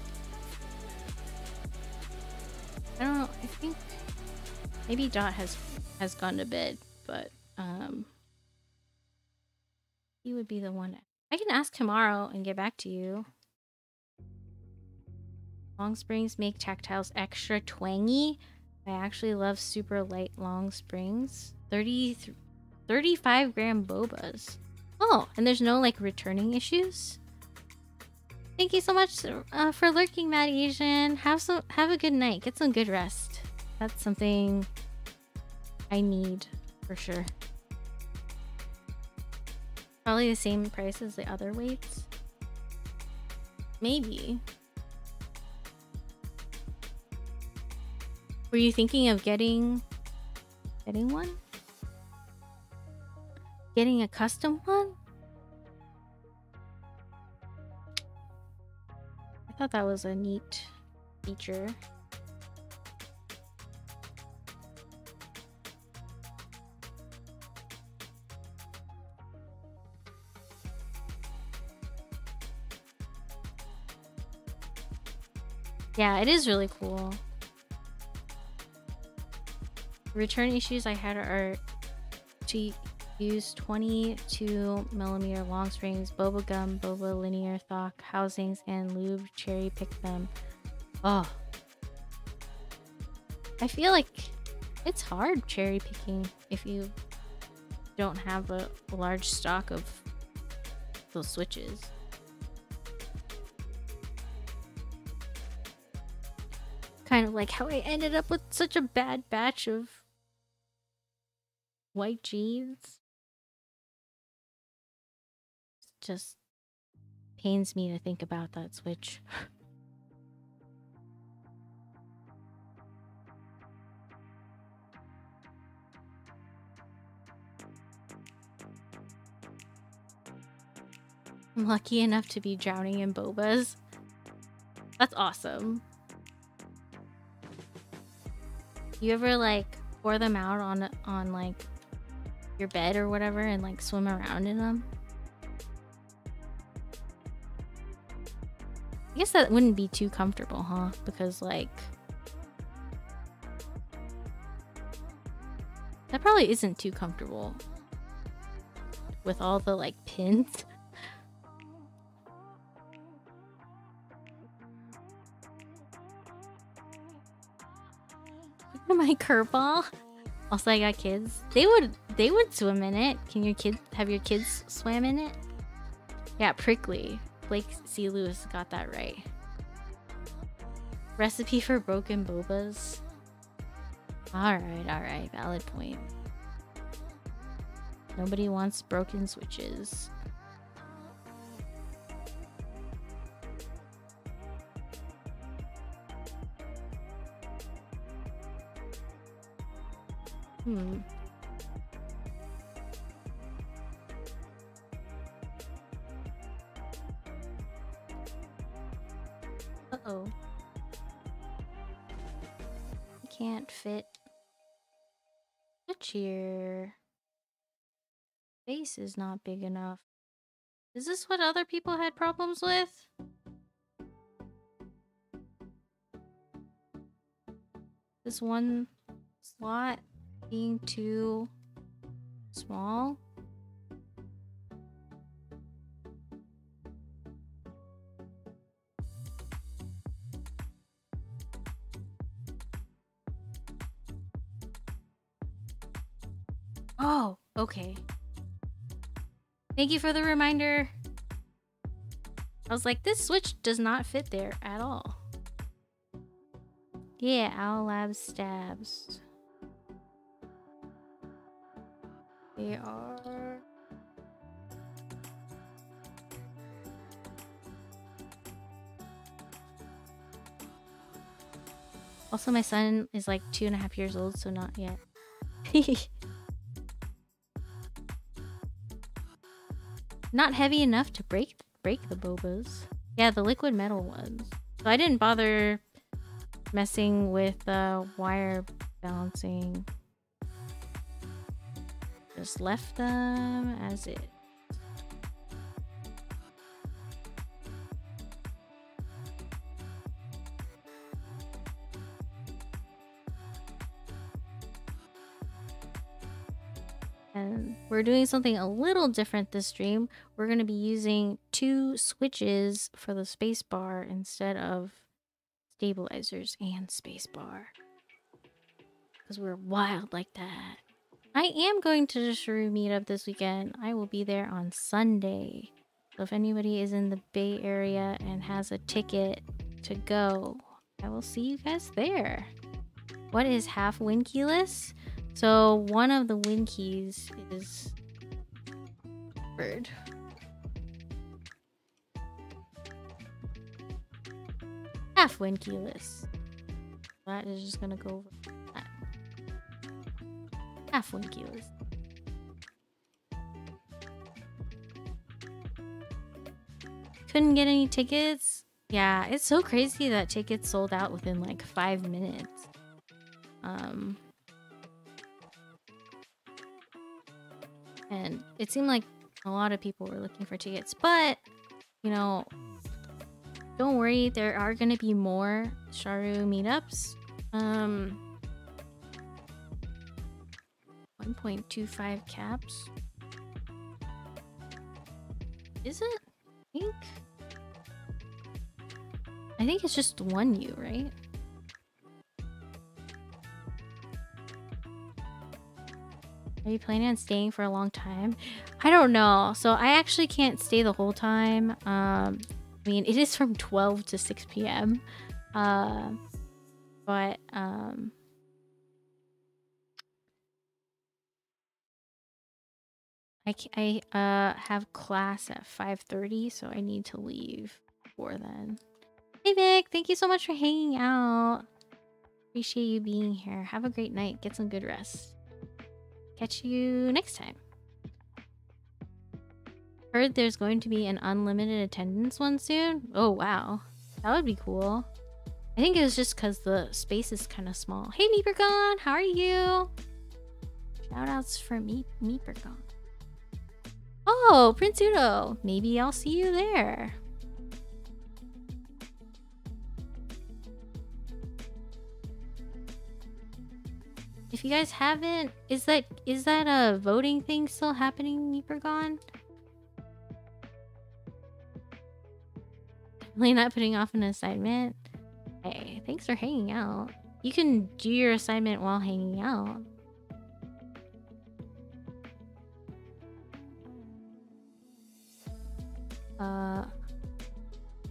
I don't know. I think maybe Dot has gone to bed, but he would be the one. I can ask tomorrow and get back to you. Long springs make tactiles extra twangy. I actually love super light long springs. 35-gram bobas. Oh, and there's no like returning issues. Thank you so much for lurking, Mad Asian. Have a good night. Get some good rest. That's something I need for sure. Probably the same price as the other weights. Maybe. Were you thinking of getting one? Getting a custom one? I thought that was a neat feature. Yeah, it is really cool. Return issues I had are to use 22mm long strings, boba gum, boba linear thock, housings, and lube cherry pick them. Oh. I feel like it's hard cherry picking if you don't have a large stock of those switches. Kind of like how I ended up with such a bad batch of white jeans. Just pains me to think about that switch. I'm lucky enough to be drowning in bobas. That's awesome. You ever like pour them out on like your bed or whatever and like swim around in them? I guess that wouldn't be too comfortable, huh? Because like that probably isn't too comfortable with all the like pins. My curveball. Also, I got kids. They would swim in it. Can your kids have your kids swam in it? Yeah, prickly. Blake C. Lewis got that right. Recipe for broken bobas. Alright, valid point. Nobody wants broken switches. Uh-oh. Can't fit. Switch here. Face is not big enough. Is this what other people had problems with? This one slot being too small? Oh, okay. Thank you for the reminder. I was like, this switch does not fit there at all. Yeah, Owlab stabs. They are... Also, my son is like 2.5 years old, so not yet. Not heavy enough to break the bobas. Yeah, the liquid metal ones. So I didn't bother messing with wire balancing. Just left them as is. And we're doing something a little different this stream. We're going to be using 2 switches for the spacebar instead of stabilizers and spacebar. Because we're wild like that. I am going to the Charue meetup this weekend. I will be there on Sunday. So if anybody is in the Bay Area and has a ticket to go, I will see you guys there. What is half win keyless? So one of the win keys is bird. Half win keyless. That is just gonna go over that. Half win keyless. Couldn't get any tickets. Yeah, it's so crazy that tickets sold out within like 5 minutes. And it seemed like a lot of people were looking for tickets, but you know, don't worry, there are gonna be more Charue meetups. 1.25 caps. Is it? I think it's just 1U, right? Are you planning on staying for a long time? I don't know. So I actually can't stay the whole time. I mean, it is from 12 to 6 p.m. But I have class at 5:30, so I need to leave before then. Hey Vic, thank you so much for hanging out. Appreciate you being here. Have a great night. Get some good rest. Catch you next time. Heard there's going to be an unlimited attendance one soon. Oh wow, that would be cool. I think it was just because the space is kind of small. Hey Meepergon, how are you? Shoutouts for Meepergon. Oh, Prince Udo. Maybe I'll see you there. If you guys haven't, is that a voting thing still happening, Meepergon? Definitely not putting off an assignment. Hey, thanks for hanging out. You can do your assignment while hanging out.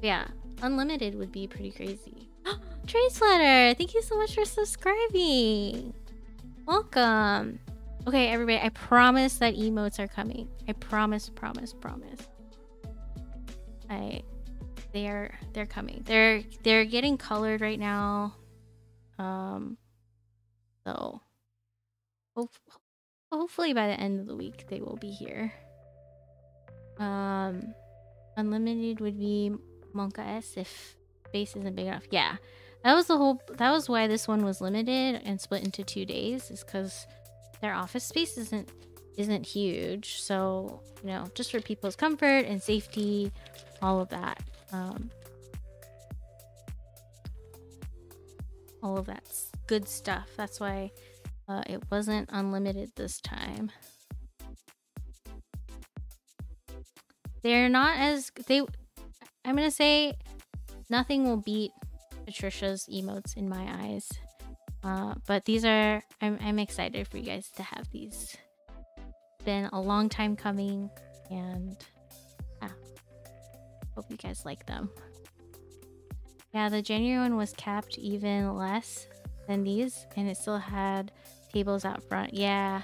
Yeah, unlimited would be pretty crazy. Trace Letter, thank you so much for subscribing. Welcome. Okay, everybody, I promise that emotes are coming. I promise. They're coming. They're getting colored right now. So hopefully by the end of the week they will be here. Unlimited would be Monka S if space isn't big enough. Yeah. That was why this one was limited and split into 2 days, is because their office space isn't huge. So, you know, just for people's comfort and safety, all of that. All of that's good stuff. That's why it wasn't unlimited this time. They're not as I'm gonna say nothing will beat Patricia's emotes in my eyes. But these are I'm excited for you guys to have these. It's been a long time coming, and yeah, hope you guys like them. Yeah, the January one was capped even less than these, and it still had tables out front. Yeah,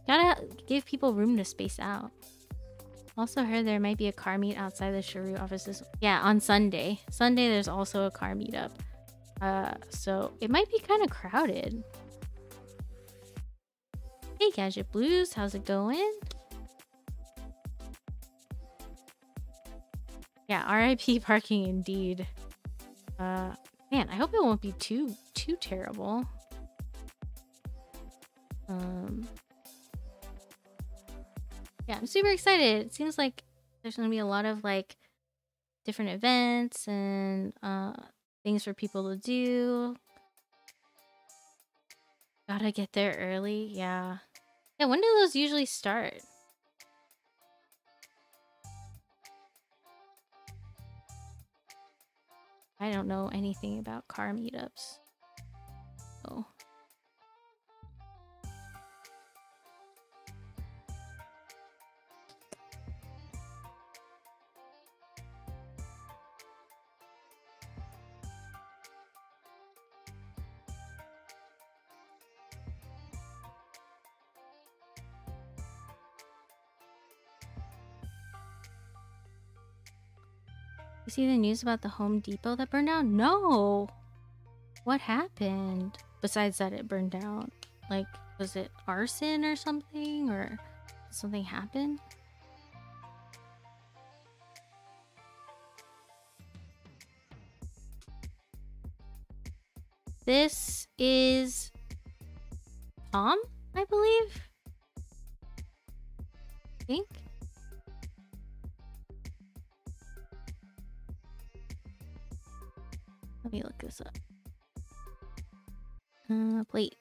gotta give people room to space out. Also heard there might be a car meet outside the Charue offices. Yeah, on Sunday. Sunday there's also a car meetup. So it might be kind of crowded. Hey Gadget Blues, how's it going? Yeah, RIP parking indeed. Man, I hope it won't be too terrible. Yeah, I'm super excited. It seems like there's gonna be a lot of like different events and things for people to do. Gotta get there early. Yeah, when do those usually start? I don't know anything about car meetups. Oh. You see the news about the Home Depot that burned down? No! What happened? Besides that it burned down. Like, was it arson or something? Or did something happen? This is Tom, I believe? I think? Let me look this up. Plate.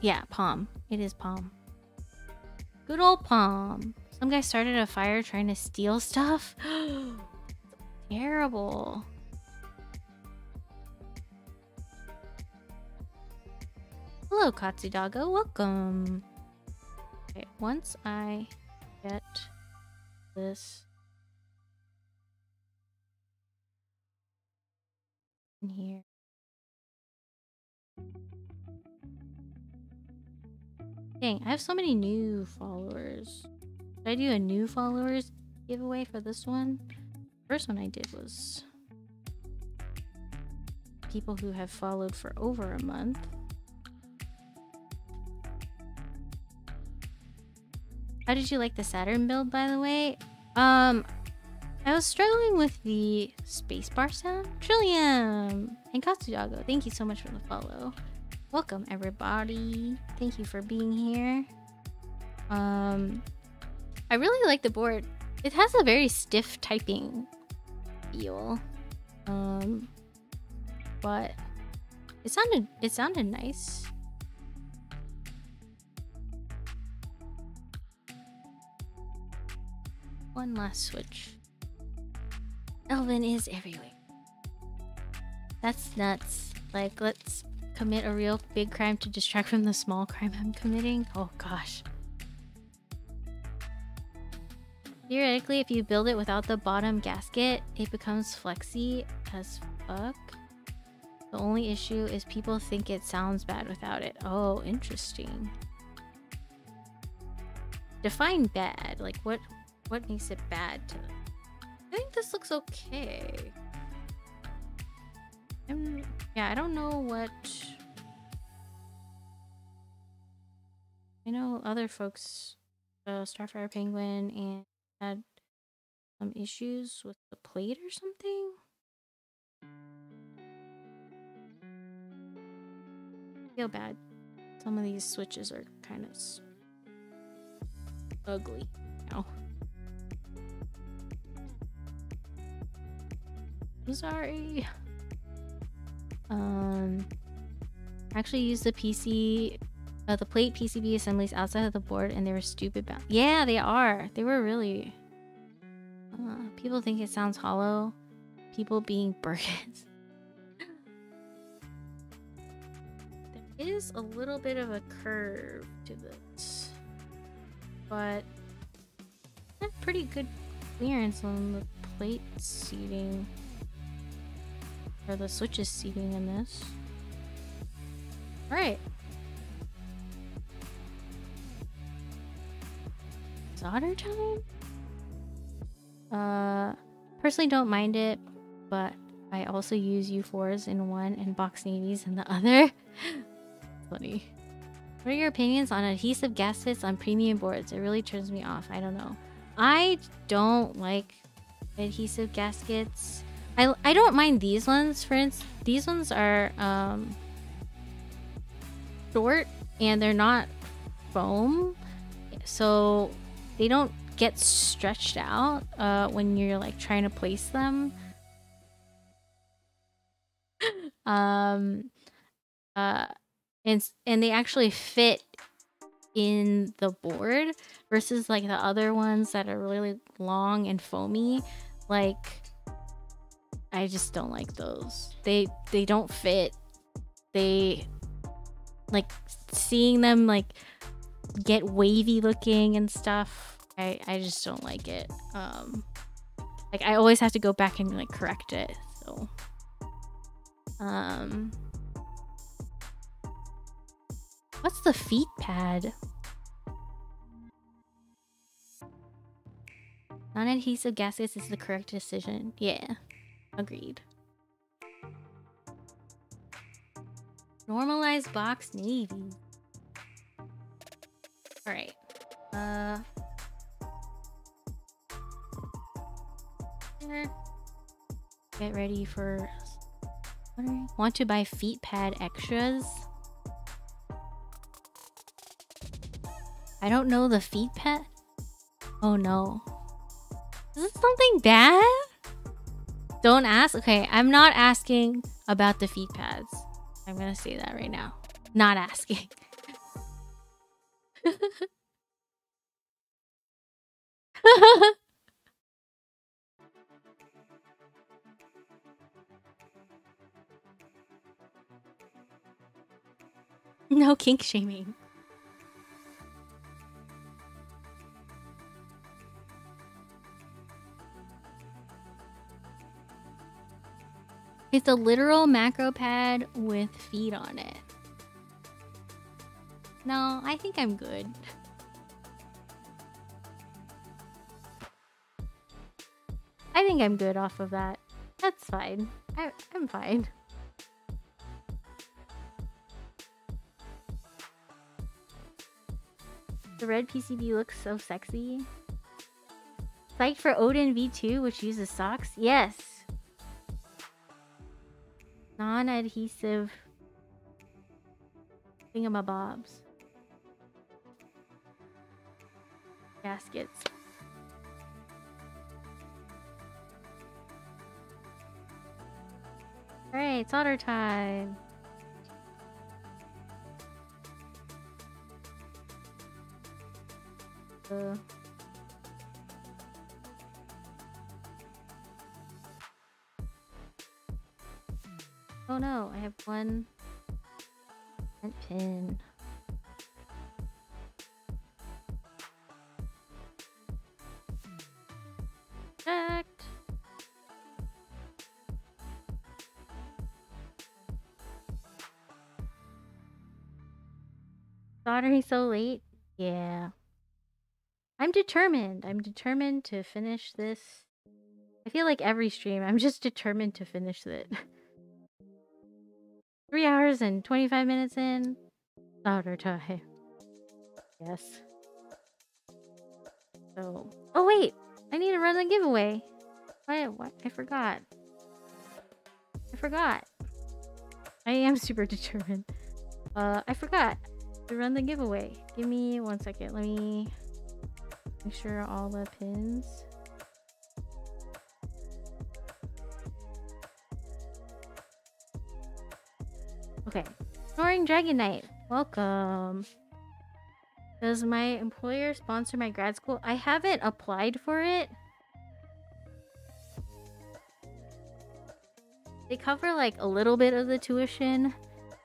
Yeah, palm. It is palm. Good old palm. Some guy started a fire trying to steal stuff. Terrible. Hello, Katsudago. Welcome. Okay, once I get this in here. Dang, I have so many new followers. Should I do a new followers giveaway for this one? First one I did was people who have followed for over a month. How did you like the Saturn build, by the way? I was struggling with the spacebar sound. Trillium and Katsudago, thank you so much for the follow. Welcome, everybody. Thank you for being here. I really like the board. It has a very stiff typing feel. But it sounded nice. One last switch. Elvin is everywhere. That's nuts. Like, let's commit a real big crime to distract from the small crime I'm committing. Oh gosh. Theoretically, if you build it without the bottom gasket, it becomes flexy as fuck. The only issue is people think it sounds bad without it. Oh, interesting. Define bad. Like, what makes it bad to them? I think this looks okay. Yeah, I don't know what... I know other folks, Starfire Penguin, and had some issues with the plate or something. I feel bad. Some of these switches are kind of ugly now. I'm sorry. Actually used the PC, the plate PCB assemblies outside of the board, and they were stupid about. Yeah, they are. They were really. People think it sounds hollow. People being burgers. There is a little bit of a curve to this, but pretty good clearance on the plate seating. Or the switches seating in this. Alright. Solder time? Personally don't mind it, but I also use U4s in one and box navies in the other. Funny. What are your opinions on adhesive gaskets on premium boards? It really turns me off. I don't know. I don't like adhesive gaskets. I don't mind these ones. For instance, these ones are short and they're not foam, so they don't get stretched out when you're like trying to place them. And they actually fit in the board versus like the other ones that are really long and foamy. Like, I just don't like those. They don't fit. They like seeing them like get wavy looking and stuff. I just don't like it. Like I always have to go back and like correct it. So what's the feet pad? Non-adhesive gaskets is the correct decision. Yeah. Agreed. Normalized box navy. Alright. Get ready for... Want to buy feet pad extras? I don't know the feet pad. Oh no. Is this something bad? Don't ask? Okay, I'm not asking about the feet pads. I'm gonna say that right now. Not asking. No kink shaming. It's a literal macro pad with feet on it. No, I think I'm good. I think I'm good off of that. That's fine. I'm fine. The red PCB looks so sexy. Psyched for Odin V2, which uses socks? Yes. Non-adhesive thingamabobs. Gaskets. Alright, solder time. Oh no, I have one pin. Checked. Soldering so late? Yeah. I'm determined. I'm determined to finish this. I feel like every stream, I'm just determined to finish it. 3 hours and 25 minutes in. Solder time. Yes. So... Oh wait! I need to run the giveaway. What? I forgot. I am super determined. I forgot to run the giveaway. Give me 1 second. Let me make sure all the pins. Okay. Snoring Dragon Knight. Welcome. Does my employer sponsor my grad school? I haven't applied for it. They cover like a little bit of the tuition,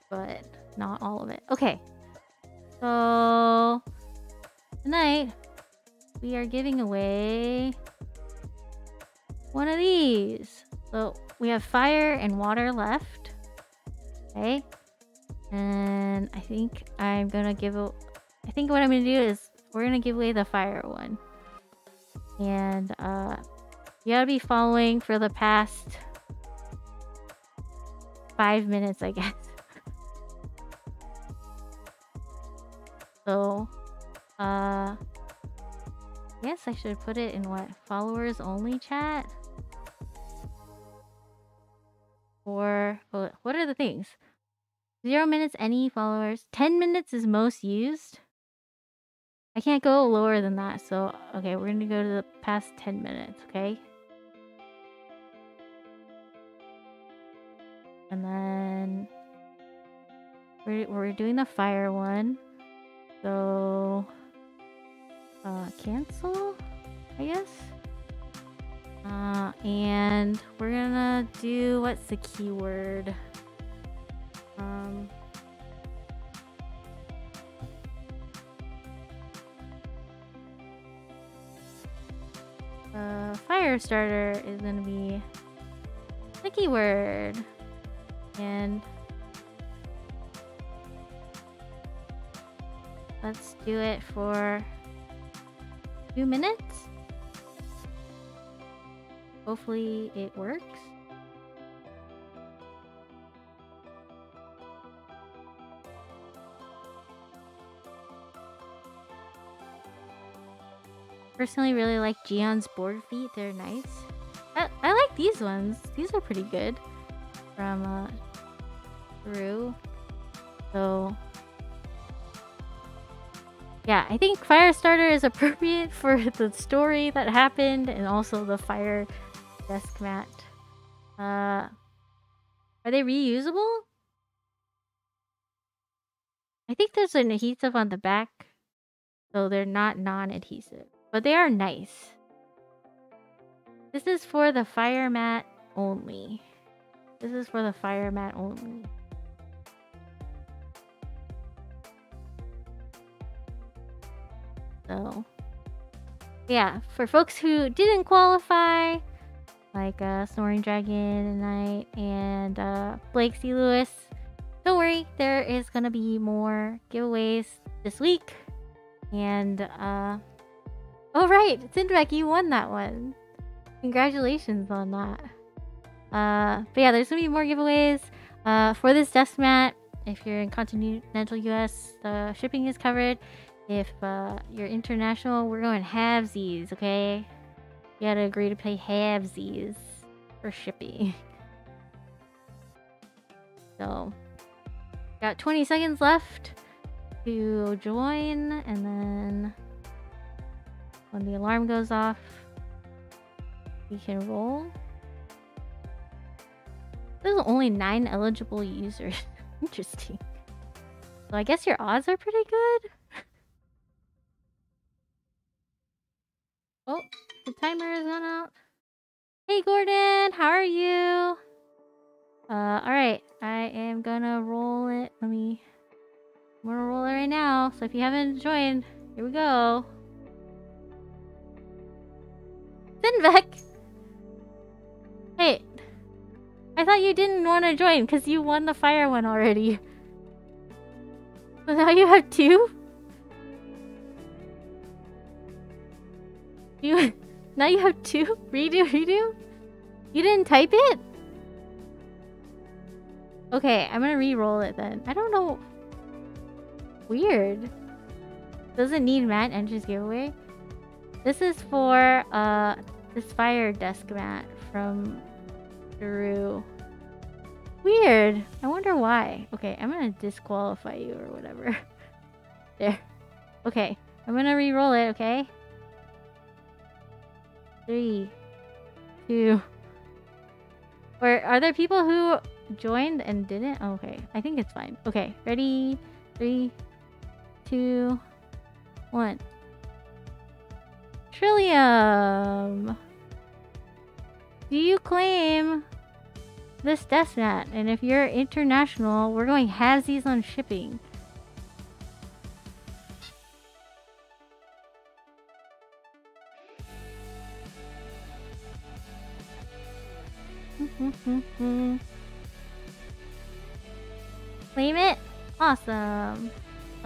but not all of it. Okay. So tonight we are giving away one of these. So we have fire and water left. Okay. And I think I'm gonna I think what I'm gonna do is we're gonna give away the fire one. And you gotta be following for the past 5 minutes, I guess. So yes, I should put it in what? Followers only chat? Or what are the things? 0 minutes any followers. 10 minutes is most used. I can't go lower than that, so okay, we're gonna go to the past 10 minutes, okay? And then we're doing the fire one. So cancel, I guess. And we're gonna do, what's the keyword? Fire starter is gonna be the keyword. And let's do it for 2 minutes. Hopefully it works. Personally really like Gian's board feet. They're nice. I like these ones. These are pretty good. From Charue. So yeah, I think Firestarter is appropriate for the story that happened and also the fire desk mat. Are they reusable? I think there's an adhesive on the back, so they're not non-adhesive, but they are nice. This is for the fire mat only. This is for the fire mat only. So, yeah, for folks who didn't qualify, like Snoring Dragon Knight and Blake C. Lewis, don't worry, there is gonna be more giveaways this week. And oh right, Sindrek, you won that one. Congratulations on that. But yeah, there's gonna be more giveaways for this desk mat. If you're in continental US, the shipping is covered. If you're international, we're going halvesies, okay? You gotta agree to pay halvesies for shipping. So, got 20 seconds left to join, and then when the alarm goes off, we can roll. There's only 9 eligible users. Interesting. So I guess your odds are pretty good. Oh, the timer has gone out. Hey Gordon, how are you? Alright. I am gonna roll it. I'm gonna roll it right now. So if you haven't joined, here we go. Sinvek! Hey, I thought you didn't want to join because you won the fire one already. So now you have 2? Now you have 2? Redo? You didn't type it? Okay, I'm gonna re-roll it then. I don't know. Weird. Does it need mat entries giveaway? This is for this fire desk mat from Charue. Weird. I wonder why. Okay, I'm gonna disqualify you or whatever. There. Okay, I'm gonna re-roll it, okay? 3, 2. Or are there people who joined and didn't? Oh, okay, I think it's fine. Okay, ready? 3, 2, 1. Trillium! Do you claim this desk mat? And if you're international, we're going halvesies on shipping. Claim it? Awesome.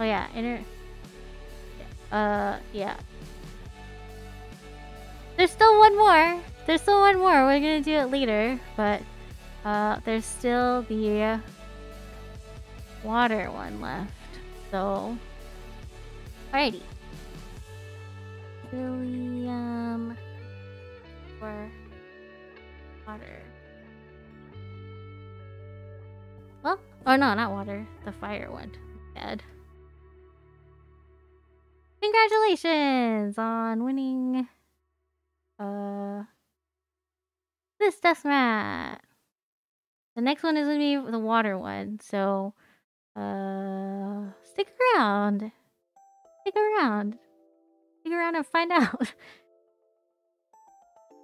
Oh yeah, yeah. There's still one more. We're gonna do it later, but there's still the water one left. So, alrighty. Helium or water. Well, oh no, not water. The fire one. Bad. Congratulations on winning this desk mat. The next one is gonna be the water one, so stick around. Stick around and find out.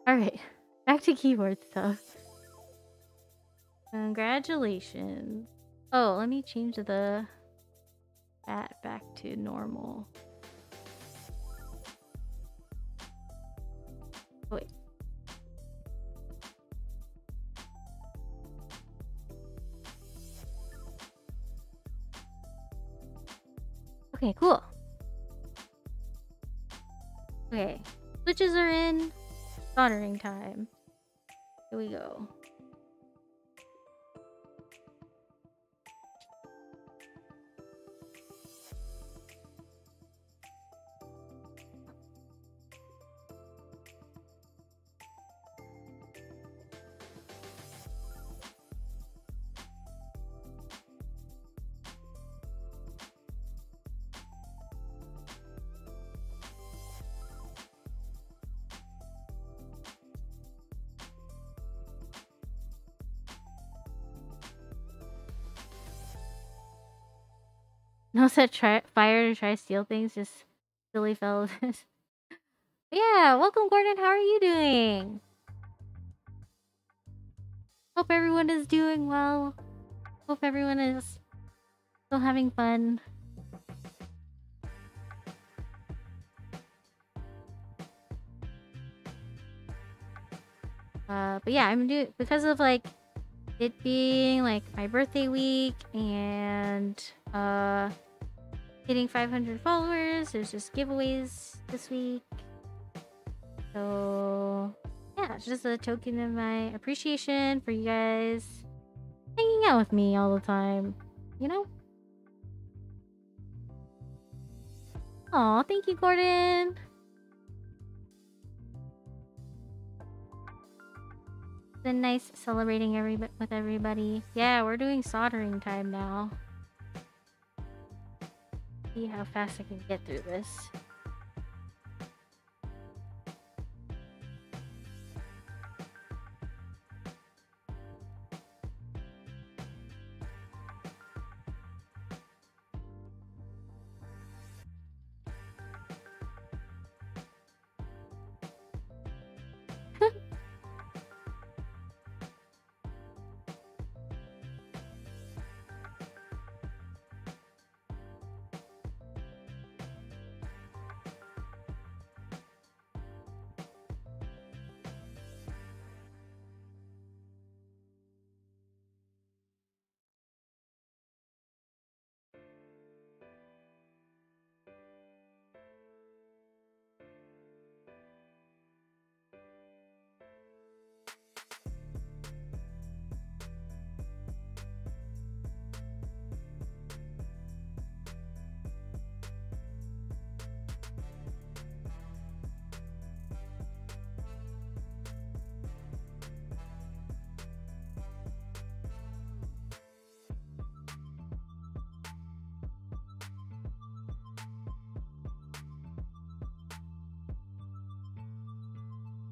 Alright, back to keyboard stuff. Congratulations. Oh, let me change the bat back to normal. Oh, wait. Okay, cool. Okay, switches are in. Soldering time. Here we go. No set fire to try to steal things, just silly fellas. Yeah, welcome Gordon, how are you doing? Hope everyone is doing well. Hope everyone is still having fun. But yeah, I'm doing, because of like it being like my birthday week and hitting 500 followers, there's just giveaways this week. So yeah, it's just a token of my appreciation for you guys hanging out with me all the time, you know? Aw, thank you, Gordon. It's been nice celebrating with everybody. Yeah, we're doing soldering time now. See how fast I can get through this.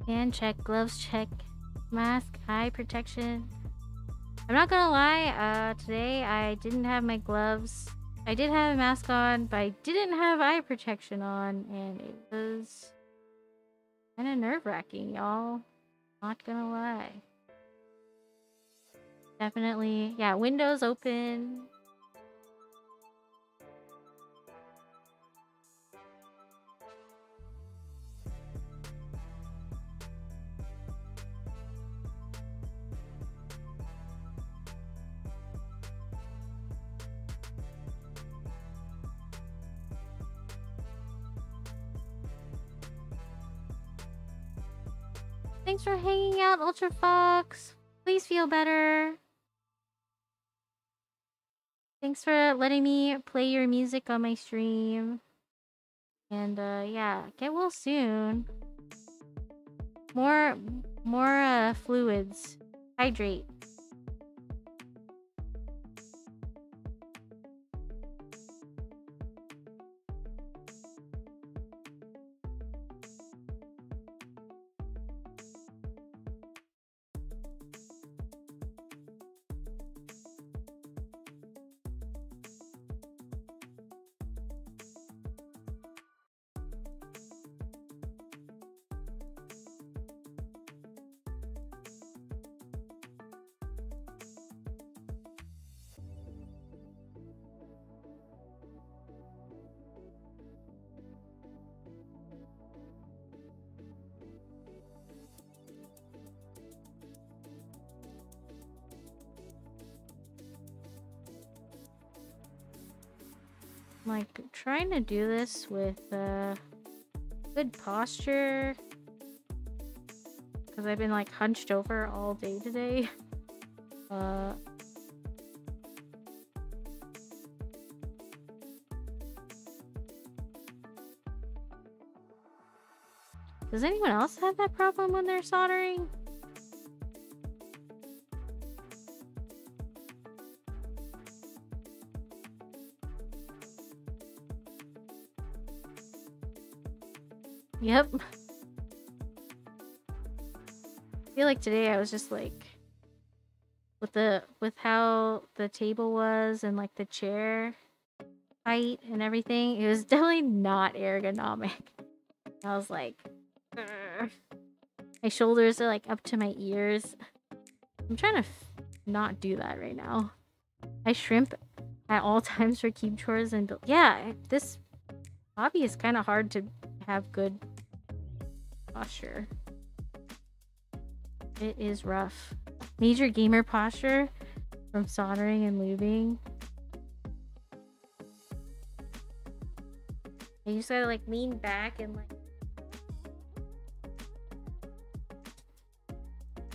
Hand check, gloves check, mask, eye protection. I'm not gonna lie, today I didn't have my gloves. I did have a mask on, but I didn't have eye protection on, and it was kind of nerve-wracking, y'all. Not gonna lie. Definitely, yeah, windows open. Thanks for hanging out, UltraFoxx. Please feel better. Thanks for letting me play your music on my stream. And yeah, get well soon. More fluids. Hydrate. I'm like trying to do this with good posture because I've been like hunched over all day today. Does anyone else have that problem when they're soldering? Yep. I feel like today I was just like with how the table was and like the chair, height and everything. It was definitely not ergonomic. I was like, "Ugh." My shoulders are like up to my ears. I'm trying to not do that right now. I shrimp at all times for keep chores and yeah, this hobby is kind of hard to have good posture. It is rough. Major gamer posture from soldering and lubing. You just gotta like lean back and like.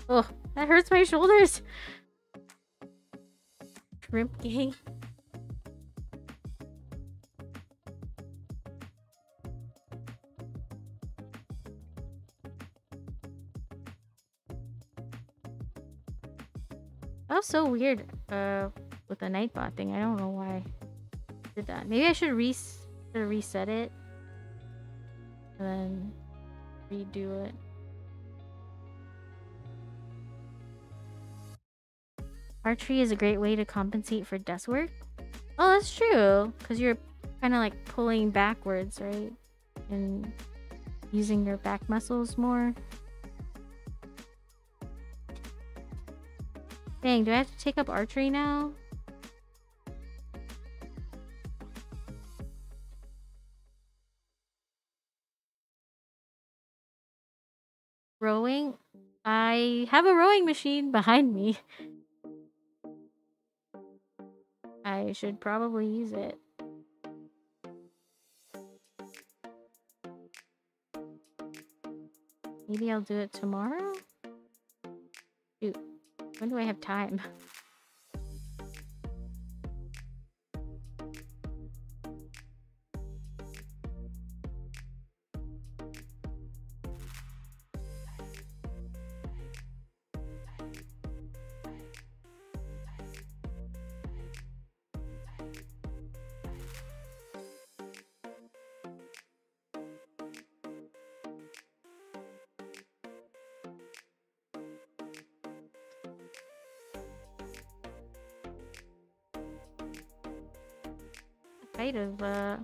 Oh, that hurts my shoulders. Shrimp gang. That was so weird with the Nightbot thing. I don't know why I did that. Maybe I should reset it and then redo it. Archery is a great way to compensate for desk work. Oh, that's true. Because you're kind of like pulling backwards, right? And using your back muscles more. Dang, do I have to take up archery now? Rowing? I have a rowing machine behind me. I should probably use it. Maybe I'll do it tomorrow? Shoot. When do I have time? Kind of, I'm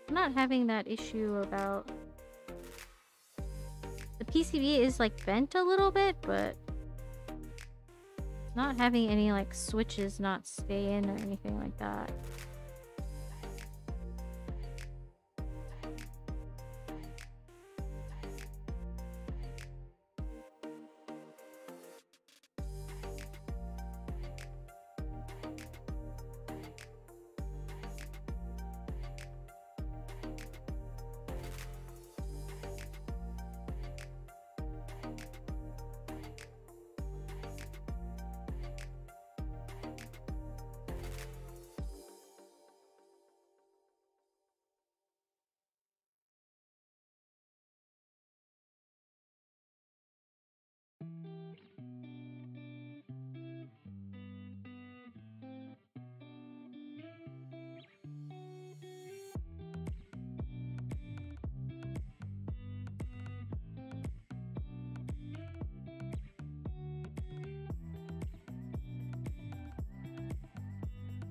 not having that issue about... The PCB is like bent a little bit, but not having any like switches not stay in or anything like that.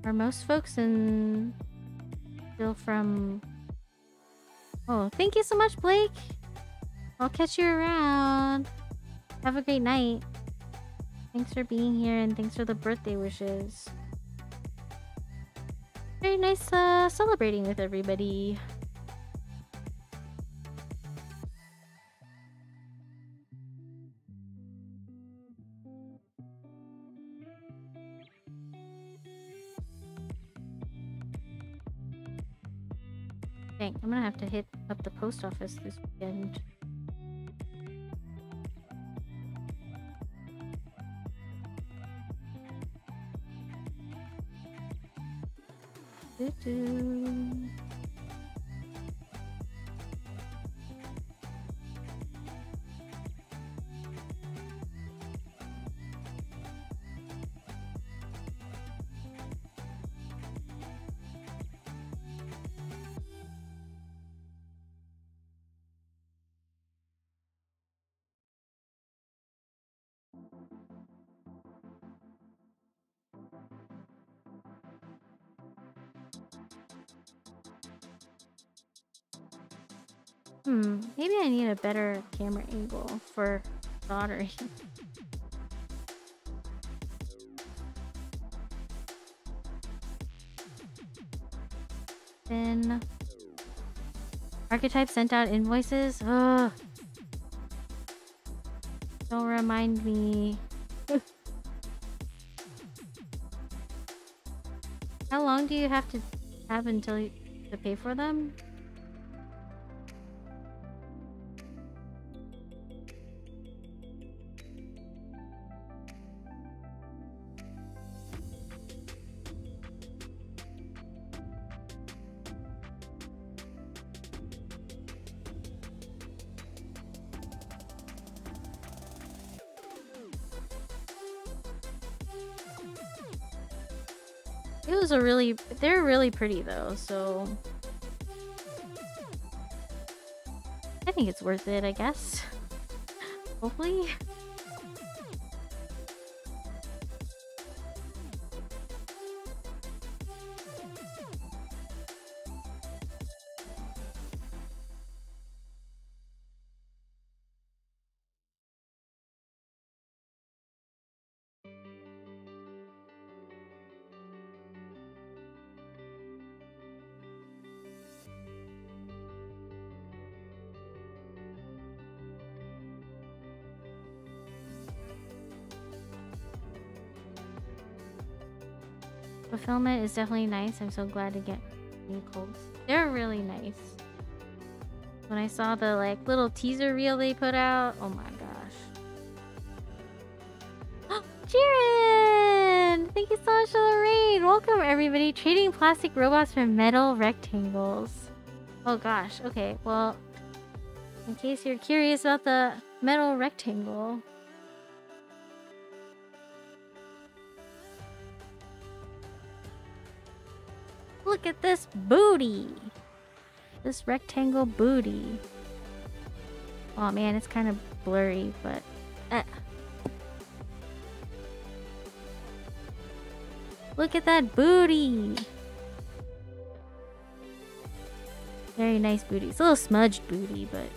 Are most folks still from... Oh, thank you so much, Blake! I'll catch you around. Have a great night. Thanks for being here and thanks for the birthday wishes. Very nice celebrating with everybody. Dang, I'm gonna have to hit up the post office this weekend. Doo-doo. Maybe I need a better camera angle for soldering. Then Archetype sent out invoices. Ugh. Don't remind me. How long do you have to have until you to pay for them? It was a really... They're really pretty though, so... I think it's worth it, I guess. Hopefully. Fulfillment is definitely nice. I'm so glad to get new codes. They're really nice. When I saw the like little teaser reel they put out, oh my gosh. Jiren! Thank you so much for the raid! Welcome everybody! Trading plastic robots for metal rectangles. Oh gosh, okay, well, in case you're curious about the metal rectangle, look at this booty! This rectangle booty. Oh man, it's kind of blurry, but... Look at that booty! Very nice booty. It's a little smudged booty, but...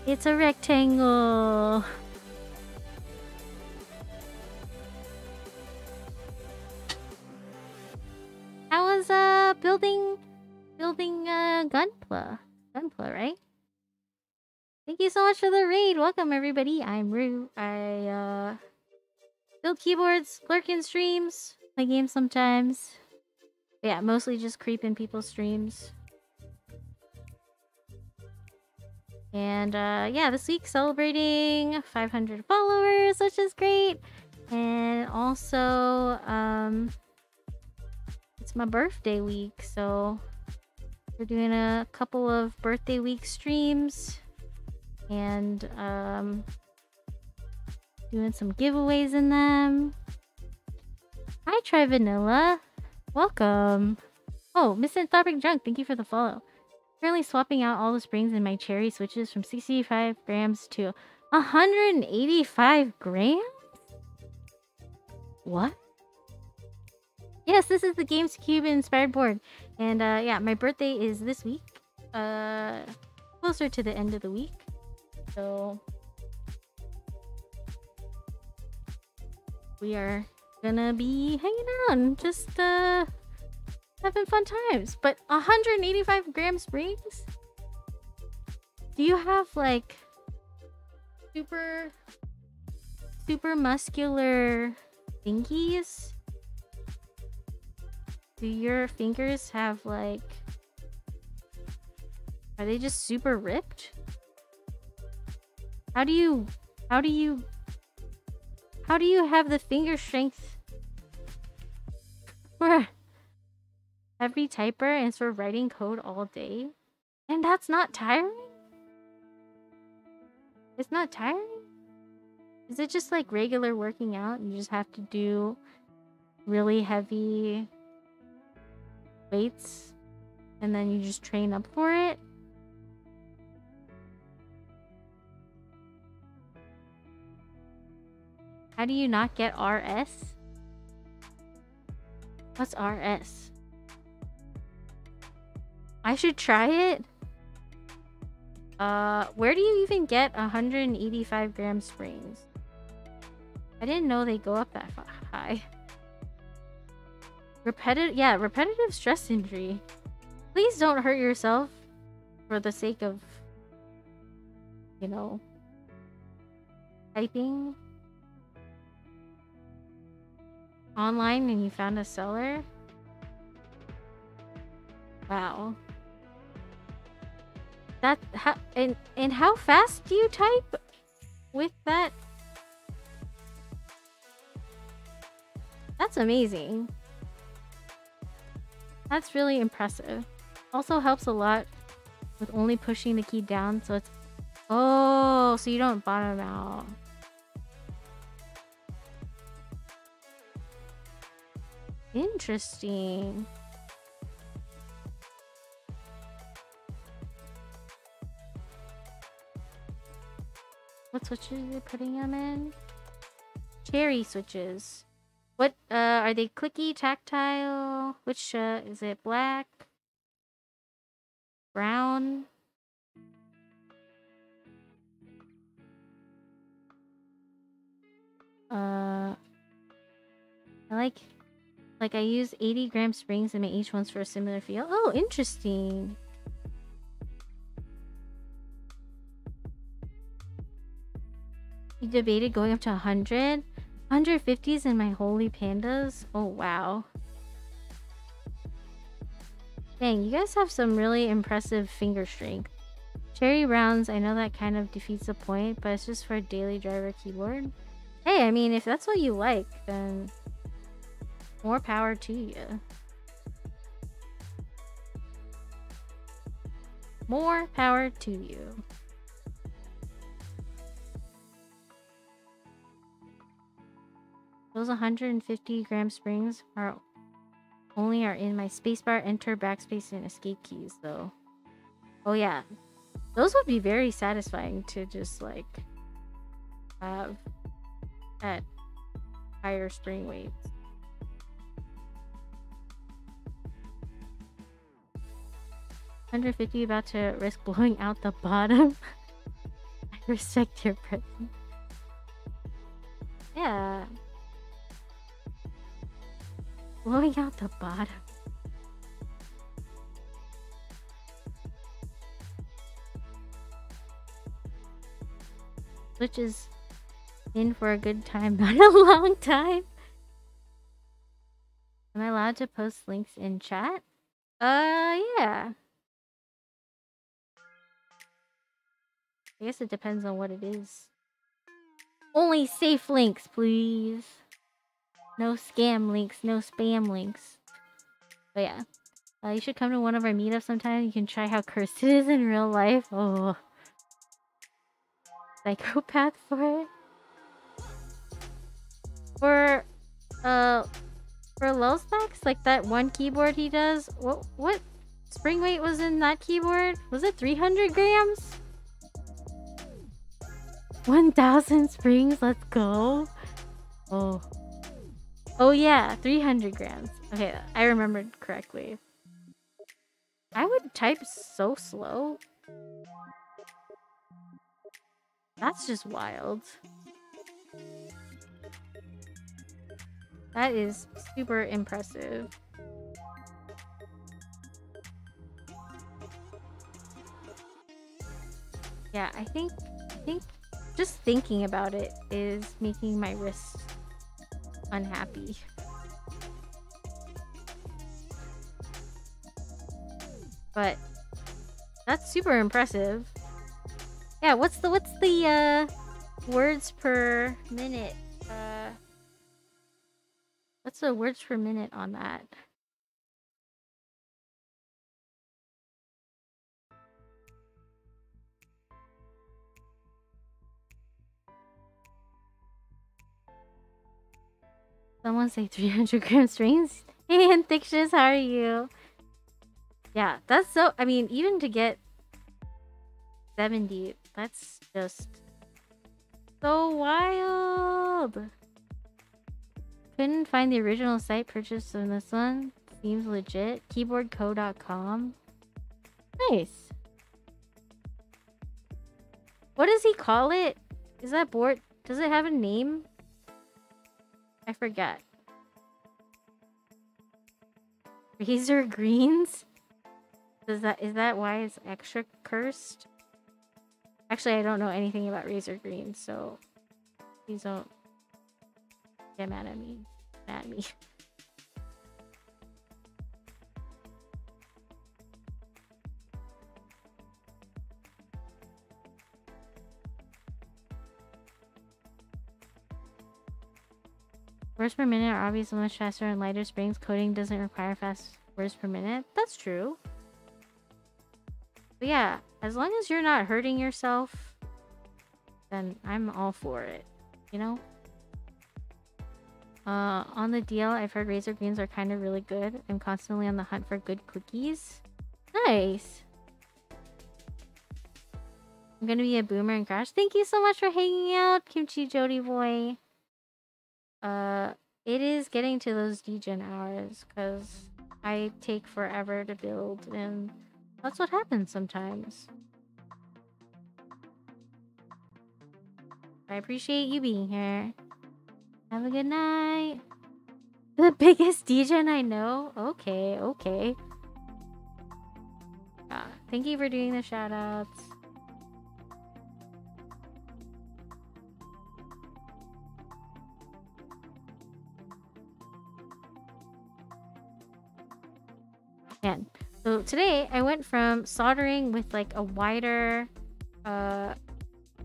It's a rectangle! How was building Gunpla, right? Thank you so much for the raid. Welcome everybody. I'm Rue. I build keyboards, lurk in streams, play games sometimes. But yeah, mostly just creep in people's streams. And yeah, this week celebrating 500 followers, which is great. And also it's my birthday week, so we're doing a couple of birthday week streams and doing some giveaways in them. Hi, Try Vanilla. Welcome. Oh, Misanthropic Junk, thank you for the follow. Currently swapping out all the springs in my cherry switches from 65 grams to 185 grams? What? Yes, this is the GamesCube inspired board. And yeah, my birthday is this week. Closer to the end of the week. So we are gonna be hanging out and just having fun times. But 185 gram springs? Do you have like super muscular fingies? Do your fingers have like... Are they just super ripped? How do you have the finger strength for every typer and for writing code all day? And that's not tiring? It's not tiring? Is it just like regular working out? You just have to do really heavy weights and then you just train up for it? How do you not get RS? What's RS? I should try it? Where do you even get 185 gram springs? I didn't know they go up that high. Repetitive stress injury. Please don't hurt yourself for the sake of, you know, typing online and you found a seller. Wow. That and how fast do you type with that? That's amazing. That's really impressive. Also helps a lot with only pushing the key down, so it's... Oh, so you don't bottom out. Interesting. What switches are you putting them in? Cherry switches. What, are they clicky, tactile? Which, is it black? Brown? I I use 80 gram springs and make each one's for a similar feel. Oh, interesting. You debated going up to 100? 150s in my holy pandas? Oh, wow. Dang, you guys have some really impressive finger strength. Cherry rounds, I know that kind of defeats the point, but it's just for a daily driver keyboard. Hey, I mean, if that's what you like, then more power to you. More power to you. Those 150 gram springs are in my spacebar, enter, backspace, and escape keys, though. Oh yeah, those would be very satisfying to just like have at higher spring weights. $150 about to risk blowing out the bottom. I respect your presence. Yeah. Blowing out the bottom. Which is in for a good time, not a long time. Am I allowed to post links in chat? Yeah. I guess it depends on what it is. Only safe links, please. No scam links, no spam links. But yeah. You should come to one of our meetups sometime. You can try how cursed it is in real life. Oh. Psychopath for it. For Lulzbacks, like that one keyboard he does. What spring weight was in that keyboard? Was it 300 grams? 1,000 springs, let's go. Oh. Oh yeah, 300 grams. Okay, I remembered correctly. I would type so slow. That's just wild. That is super impressive. Yeah, I think just thinking about it is making my wrist unhappy. But that's super impressive. Yeah, what's the words per minute? What's the words per minute on that? Someone say 300 gram strings? Hey, Thickshus, how are you? Yeah, that's so... I mean, even to get 70, that's just so wild. Couldn't find the original site purchase on this one. Seems legit. Keyboardco.com. Nice. What does he call it? Is that board? Does it have a name? I forget. Razor greens? Is that why it's extra cursed? Actually, I don't know anything about razor greens, so please don't get mad at me. Mad at me. Words per minute are obviously much faster in lighter springs. Coating doesn't require fast words per minute. That's true. But yeah, as long as you're not hurting yourself, then I'm all for it. You know? On the DL, I've heard razor greens are kind of really good. I'm constantly on the hunt for good cookies. Nice. I'm gonna be a boomer and crash. Thank you so much for hanging out, Kimchi Jody boy. It is getting to those degen hours because I take forever to build, and that's what happens sometimes. I appreciate you being here. Have a good night. The biggest degen I know? Okay, okay. Thank you for doing the shoutouts. Man. So today I went from soldering with like a wider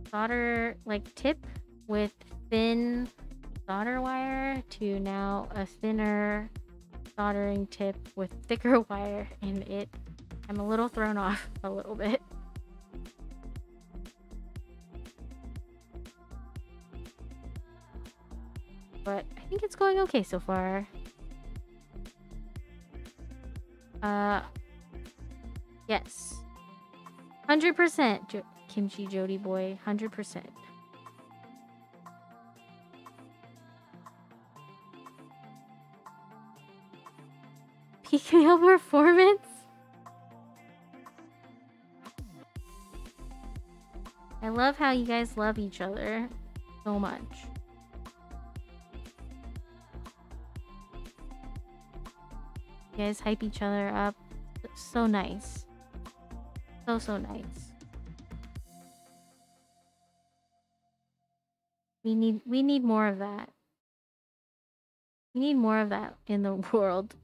solder like tip with thin solder wire to now a thinner soldering tip with thicker wire, and I'm a little thrown off a little bit. But I think it's going okay so far. Yes. 100%, Kimchi Jody boy. 100%. Peak male performance? I love how you guys love each other so much. You guys hype each other up. So nice. So nice. We need more of that. We need more of that in the world.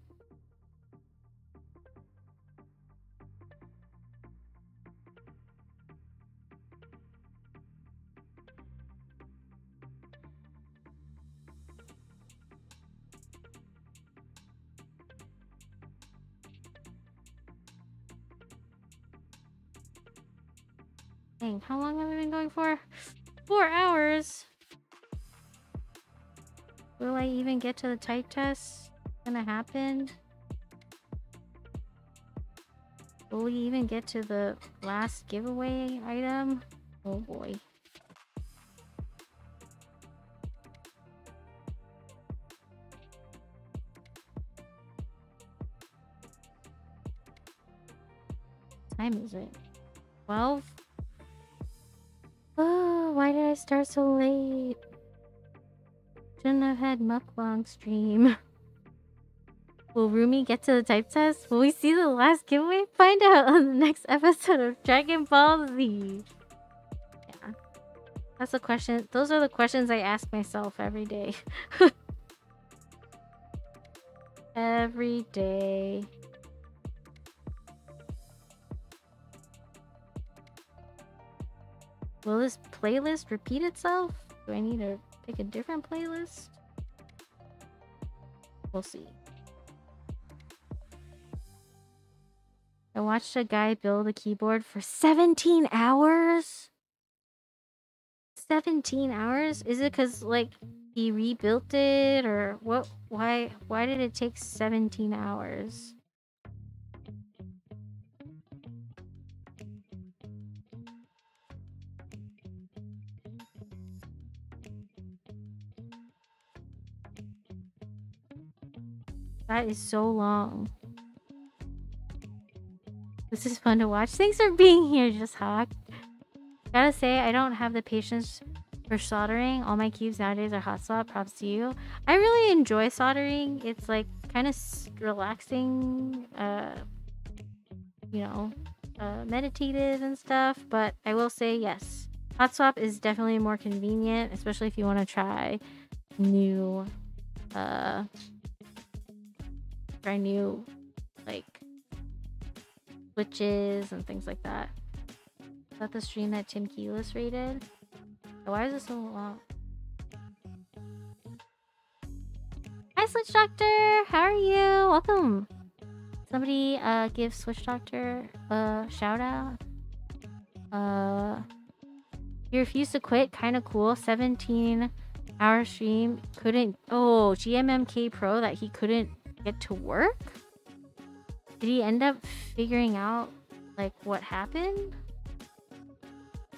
Dang, how long have we been going for? 4 hours. Will I even get to the type test? What's gonna happen? Will we even get to the last giveaway item? Oh boy. What time is it? 12? Oh, why did I start so late? Shouldn't have had mukbang stream. Will Rumi get to the type test? Will we see the last giveaway? Find out on the next episode of Dragon Ball Z. Yeah. That's the question. Those are the questions I ask myself every day. Every day. Will this playlist repeat itself? Do I need to pick a different playlist? We'll see. I watched a guy build a keyboard for 17 hours? 17 hours? Is it because, like, he rebuilt it? Or what? Why did it take 17 hours? That is so long. This is fun to watch. Thanks for being here, Just Hawk. Gotta say, I don't have the patience for soldering. All my cubes nowadays are hot swap. Props to you. I really enjoy soldering. It's like kind of relaxing, you know, meditative and stuff. But I will say, yes, hot swap is definitely more convenient, especially if you want to try new, like switches and things like that. Is that the stream that Tim Keyless rated? Why is it so long? Hi, Switch Doctor! How are you? Welcome! Somebody give Switch Doctor a shout out. He refused to quit. Kind of cool. 17-hour stream. Couldn't... Oh, GMMK Pro that he couldn't get to work? Did he end up figuring out, like, what happened?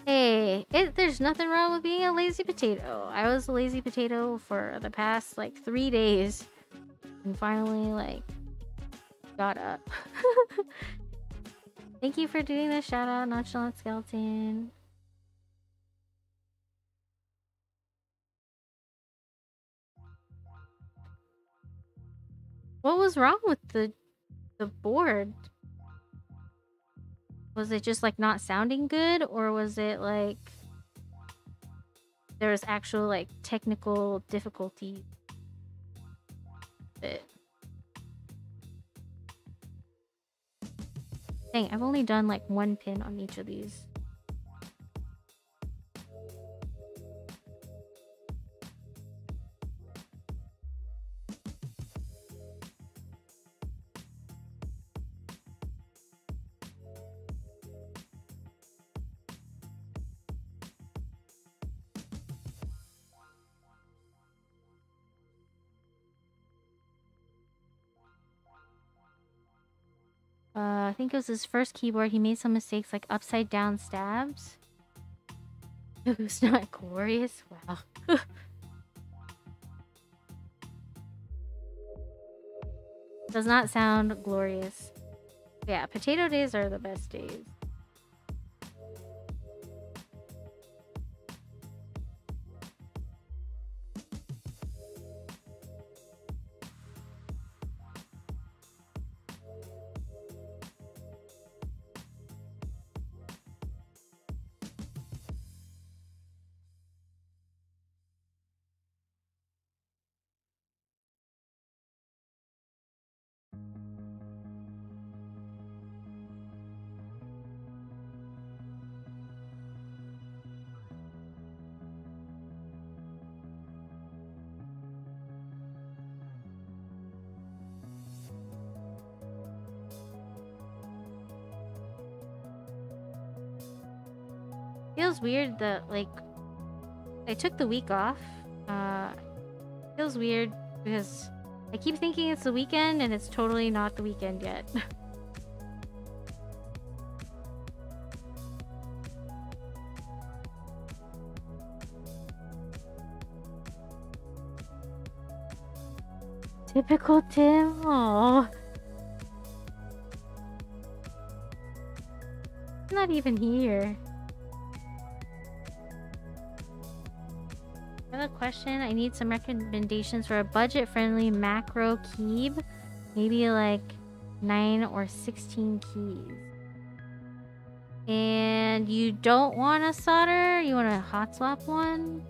Hey, there's nothing wrong with being a lazy potato. I was a lazy potato for the past, like, 3 days. And finally, like, got up. Thank you for doing the shout out, Nonchalant Skeleton. What was wrong with the board? Was it just like not sounding good, or was it like there was actual like technical difficulty with it? Dang, I've only done like 1 pin on each of these. I think it was his first keyboard. He made some mistakes like upside down stabs. It was not glorious. Wow. Does not sound glorious. Yeah, potato days are the best days. Feels weird that like I took the week off. Feels weird because I keep thinking it's the weekend and it's totally not the weekend yet. Typical Tim. Oh, not even here. Another question. I need some recommendations for a budget-friendly macro keyb. Maybe like 9 or 16 keys. And you don't want a solder? You want a hot swap one?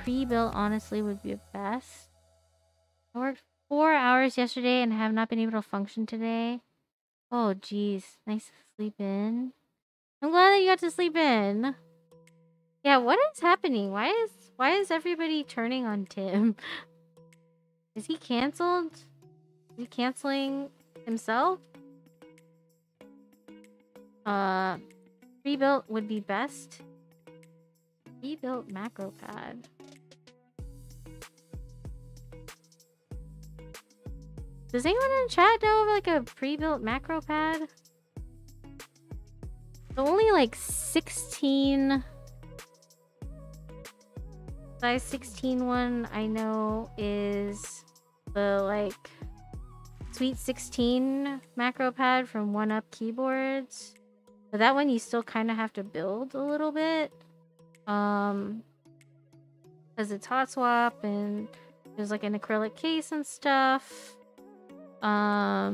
Pre-built honestly would be best. I worked 4 hours yesterday and have not been able to function today. Oh geez, nice to sleep in. I'm glad that you got to sleep in. Yeah, what is happening? Why is everybody turning on Tim? Is he canceled? Is he canceling himself? Pre-built would be best. Pre-built macro pad. Does anyone in chat know of like a pre-built macro pad? So only like 16... Size 16 one I know is the like Sweet 16 macro pad from 1UP Keyboards. But that one you still kind of have to build a little bit. Because it's hot swap and there's like an acrylic case and stuff. A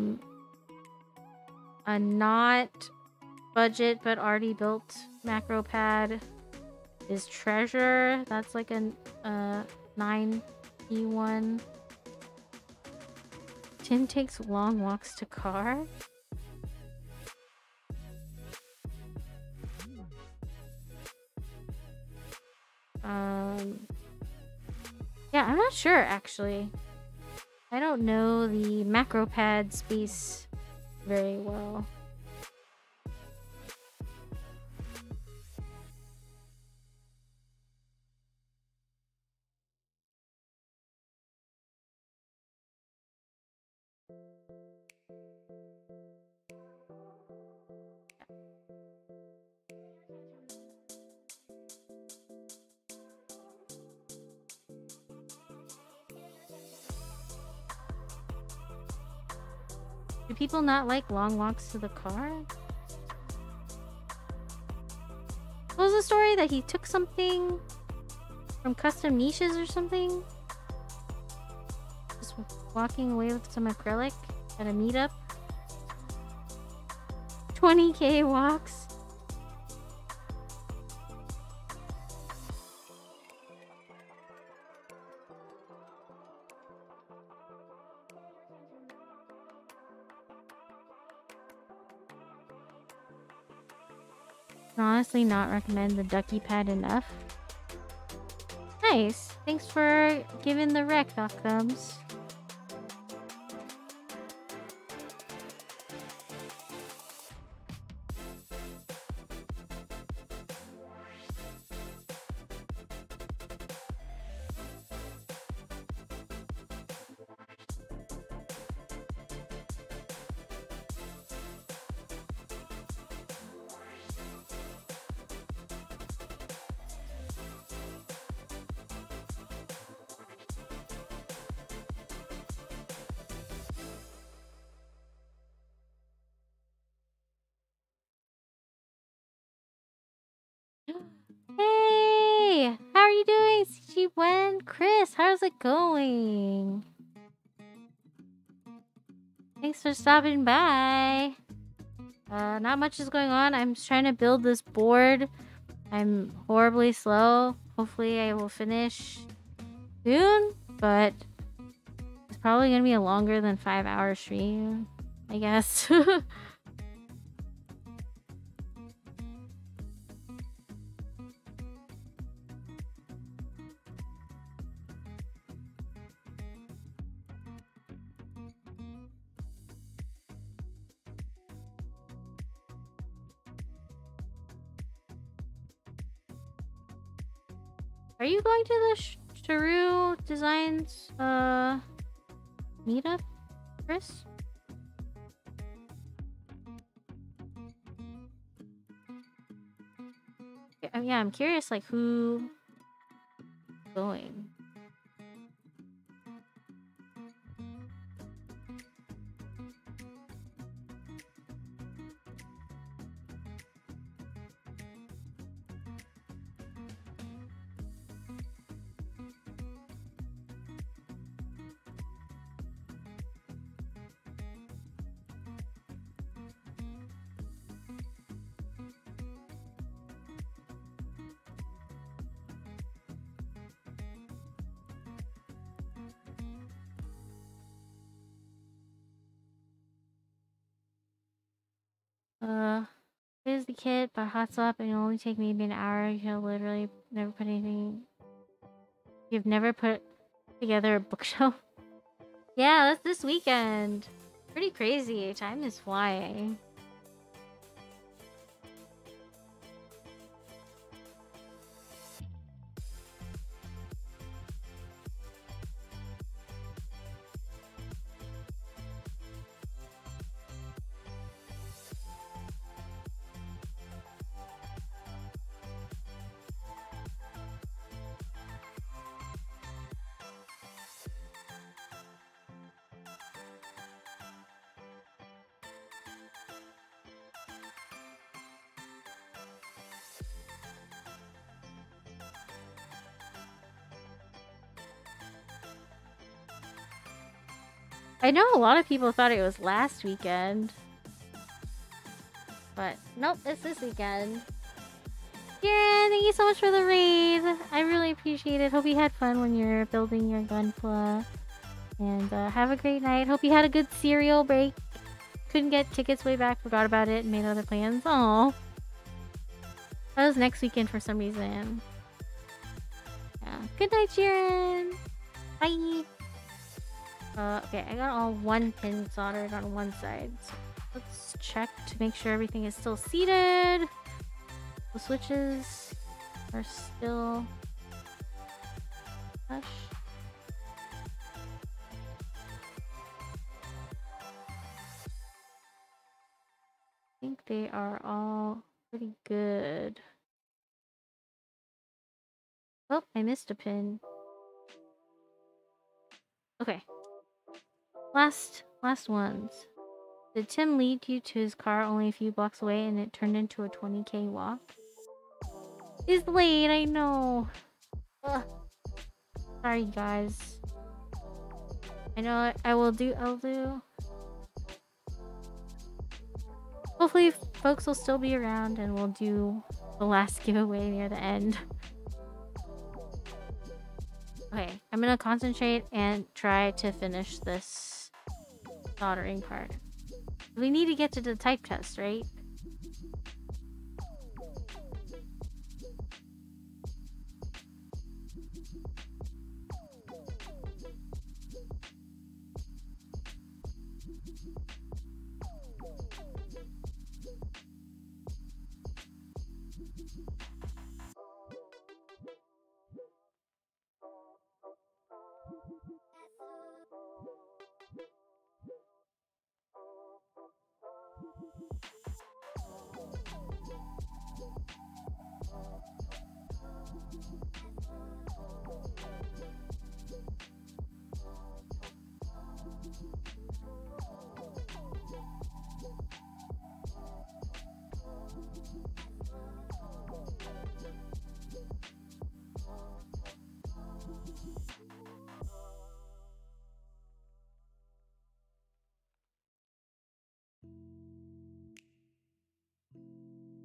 not budget but already built macro pad is Treasure. That's like a 9P1. Tim takes long walks to car. Yeah, I'm not sure actually. I don't know the macro pad space very well. Do people not like long walks to the car? What was the story that he took something from Custom Niches or something? Just walking away with some acrylic at a meetup? 20K walks? Honestly not recommend the ducky pad enough. Nice. Thanks for giving the rec, Occams. Hey! How are you doing, CG Wen? Chris, how's it going? Thanks for stopping by. Not much is going on. I'm just trying to build this board. I'm horribly slow. Hopefully I will finish soon, but it's probably gonna be a longer than 5-hour stream, I guess. Are you going to the Charue Design meetup, Chris? Yeah, I'm curious, like, who going? Here's the kit, but hot swap and it'll only take maybe an hour. You'll literally never put anything. You've never put together a bookshelf. Yeah, that's this weekend. Pretty crazy. Time is flying. I know a lot of people thought it was last weekend. But nope, it's this weekend. Kieran, thank you so much for the raid. I really appreciate it. Hope you had fun when you're building your gunpla. And have a great night. Hope you had a good cereal break. Couldn't get tickets way back, forgot about it, and made other plans. Aww. That was next weekend for some reason. Yeah. Good night, Sharon. Bye. Okay, I got all one pin soldered on one side. So let's check to make sure everything is still seated. The switches are still flush. I think they are all pretty good. Oh, I missed a pin. Okay. Last ones. Did Tim lead you to his car only a few blocks away and it turned into a 20K walk? It's late, I know. Ugh. Sorry, guys. I know I'll do. Hopefully folks will still be around and we'll do the last giveaway near the end. Okay, I'm gonna concentrate and try to finish this soldering part. We need to get to the type test, right?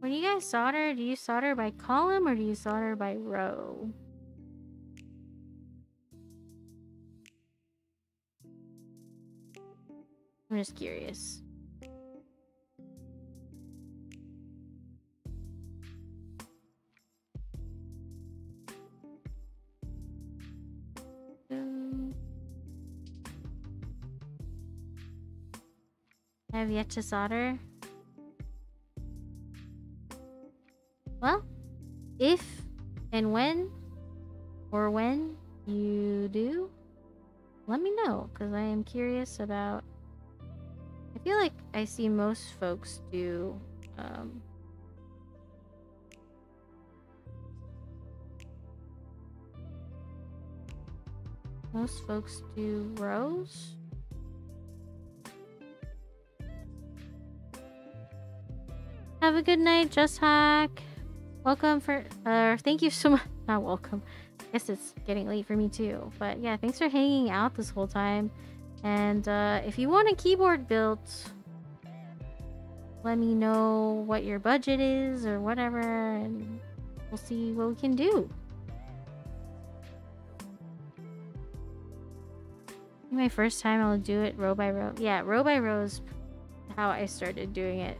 When you guys solder, do you solder by column or do you solder by row? I'm just curious. I have yet to solder. Well, if and when you do, let me know, because I am curious about... I feel like I see most folks do rows. Have a good night, Just Hack. Welcome for thank you so much. Not welcome. I guess it's getting late for me too. But yeah, thanks for hanging out this whole time. And if you want a keyboard built, let me know what your budget is or whatever, and we'll see what we can do. My first time I'll do it row by row. Yeah, row by row is how I started doing it.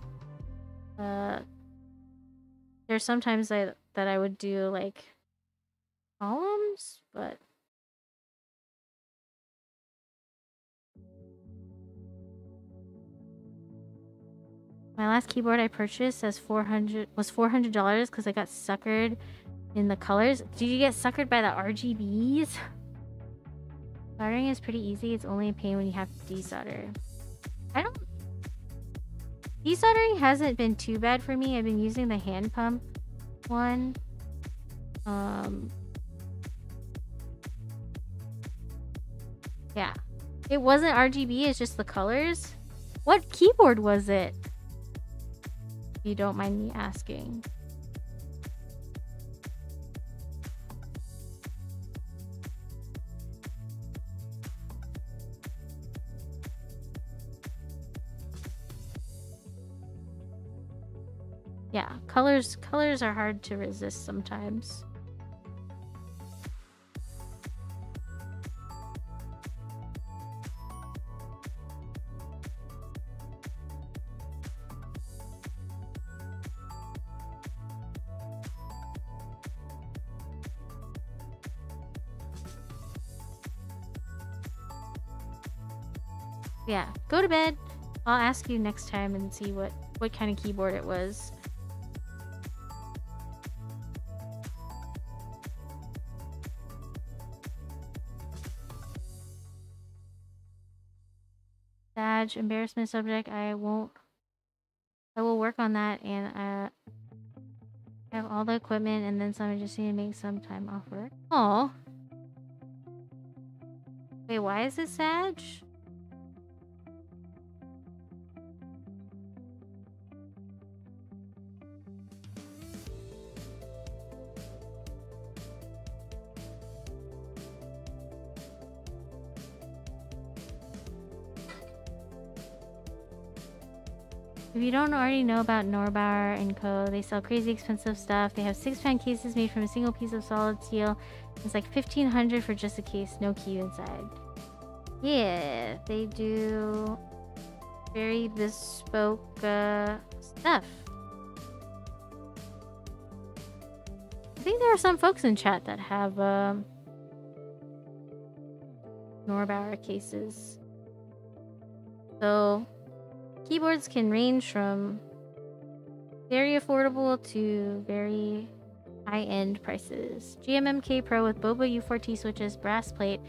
There's sometimes that I would do like columns, but my last keyboard I purchased was $400 because I got suckered in the colors. Did you get suckered by the RGBs? Soldering is pretty easy. It's only a pain when you have to desolder. Desoldering hasn't been too bad for me. I've been using the hand pump one. Yeah. It wasn't RGB, it's just the colors. What keyboard was it? If you don't mind me asking. Yeah, colors are hard to resist sometimes. Yeah, go to bed. I'll ask you next time and see what kind of keyboard it was. Badge, embarrassment subject. I will work on that, and I have all the equipment and then some. I just need to make some time off work. Oh. Wait, why is it Sag? If you don't already know about Norbauer & Co., they sell crazy expensive stuff. They have 6-pound cases made from a single piece of solid steel. It's like $1,500 for just a case, no key inside. Yeah, they do very bespoke stuff. I think there are some folks in chat that have Norbauer cases. So keyboards can range from very affordable to very high-end prices. GMMK Pro with Boba U4T switches, brass plate,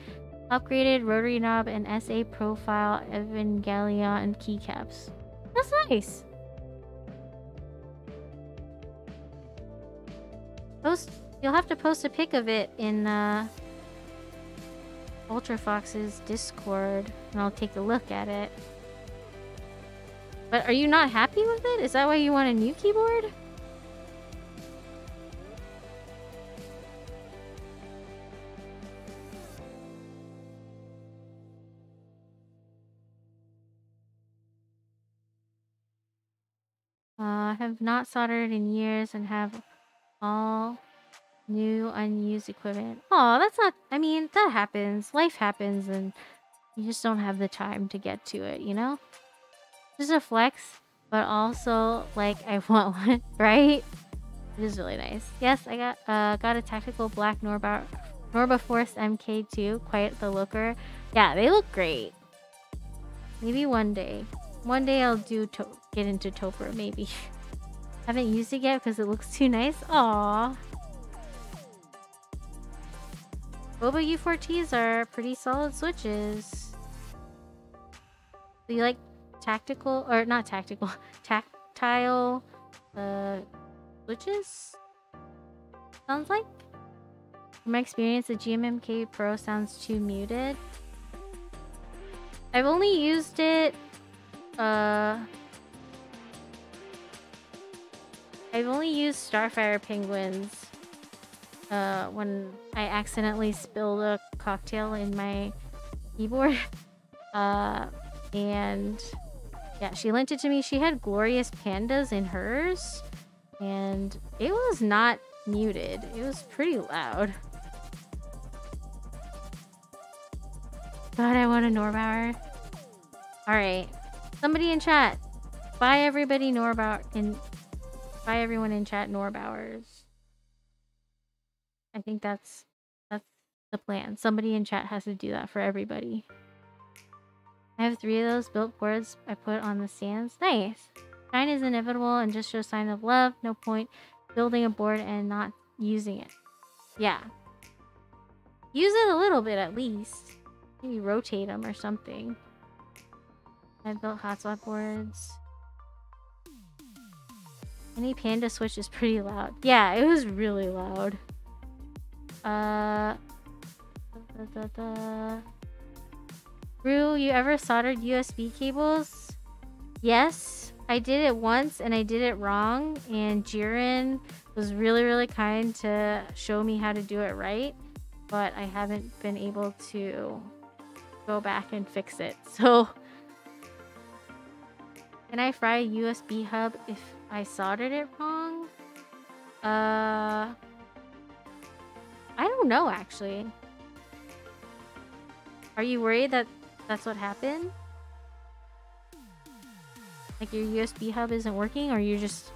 upgraded rotary knob, and SA profile Evangelion keycaps. That's nice. You'll have to post a pic of it in UltraFoxx's Discord, and I'll take a look at it. But are you not happy with it? Is that why you want a new keyboard? I have not soldered in years and have all new unused equipment. Oh, that's not... I mean, that happens. Life happens and you just don't have the time to get to it, you know? This is a flex, but also, like, I want one, right? It is really nice. Yes, I got a tactical black Norba Force MK2. Quite the looker. Yeah, they look great. Maybe one day. One day I'll get into Topper, maybe. Haven't used it yet because it looks too nice. Aww. Boba U4Ts are pretty solid switches. Do you like tactical, or not tactical, tactile switches? Sounds like? From my experience, the GMMK Pro sounds too muted. I've only used it I've only used Starfire Penguins when I accidentally spilled a cocktail in my keyboard. And yeah, she lent it to me. She had Glorious Pandas in hers, and it was not muted. It was pretty loud. God, I want a Norbauer. Alright. Somebody in chat. Buy everybody Norbauer and buy everyone in chat Norbauers. I think that's the plan. Somebody in chat has to do that for everybody. I have 3 of those built boards I put on the stands. Nice. Shine is inevitable and just shows sign of love. No point building a board and not using it. Yeah. Use it a little bit at least. Maybe rotate them or something. I built hotspot boards. Any Panda switch is pretty loud. Yeah, it was really loud. Rue, you ever soldered USB cables? Yes, I did it once and I did it wrong, and Jiren was really, really kind to show me how to do it right, but I haven't been able to go back and fix it. So Can I fry a USB hub if I soldered it wrong? I don't know actually. Are you worried that that's what happened? Like your USB hub isn't working, or you're just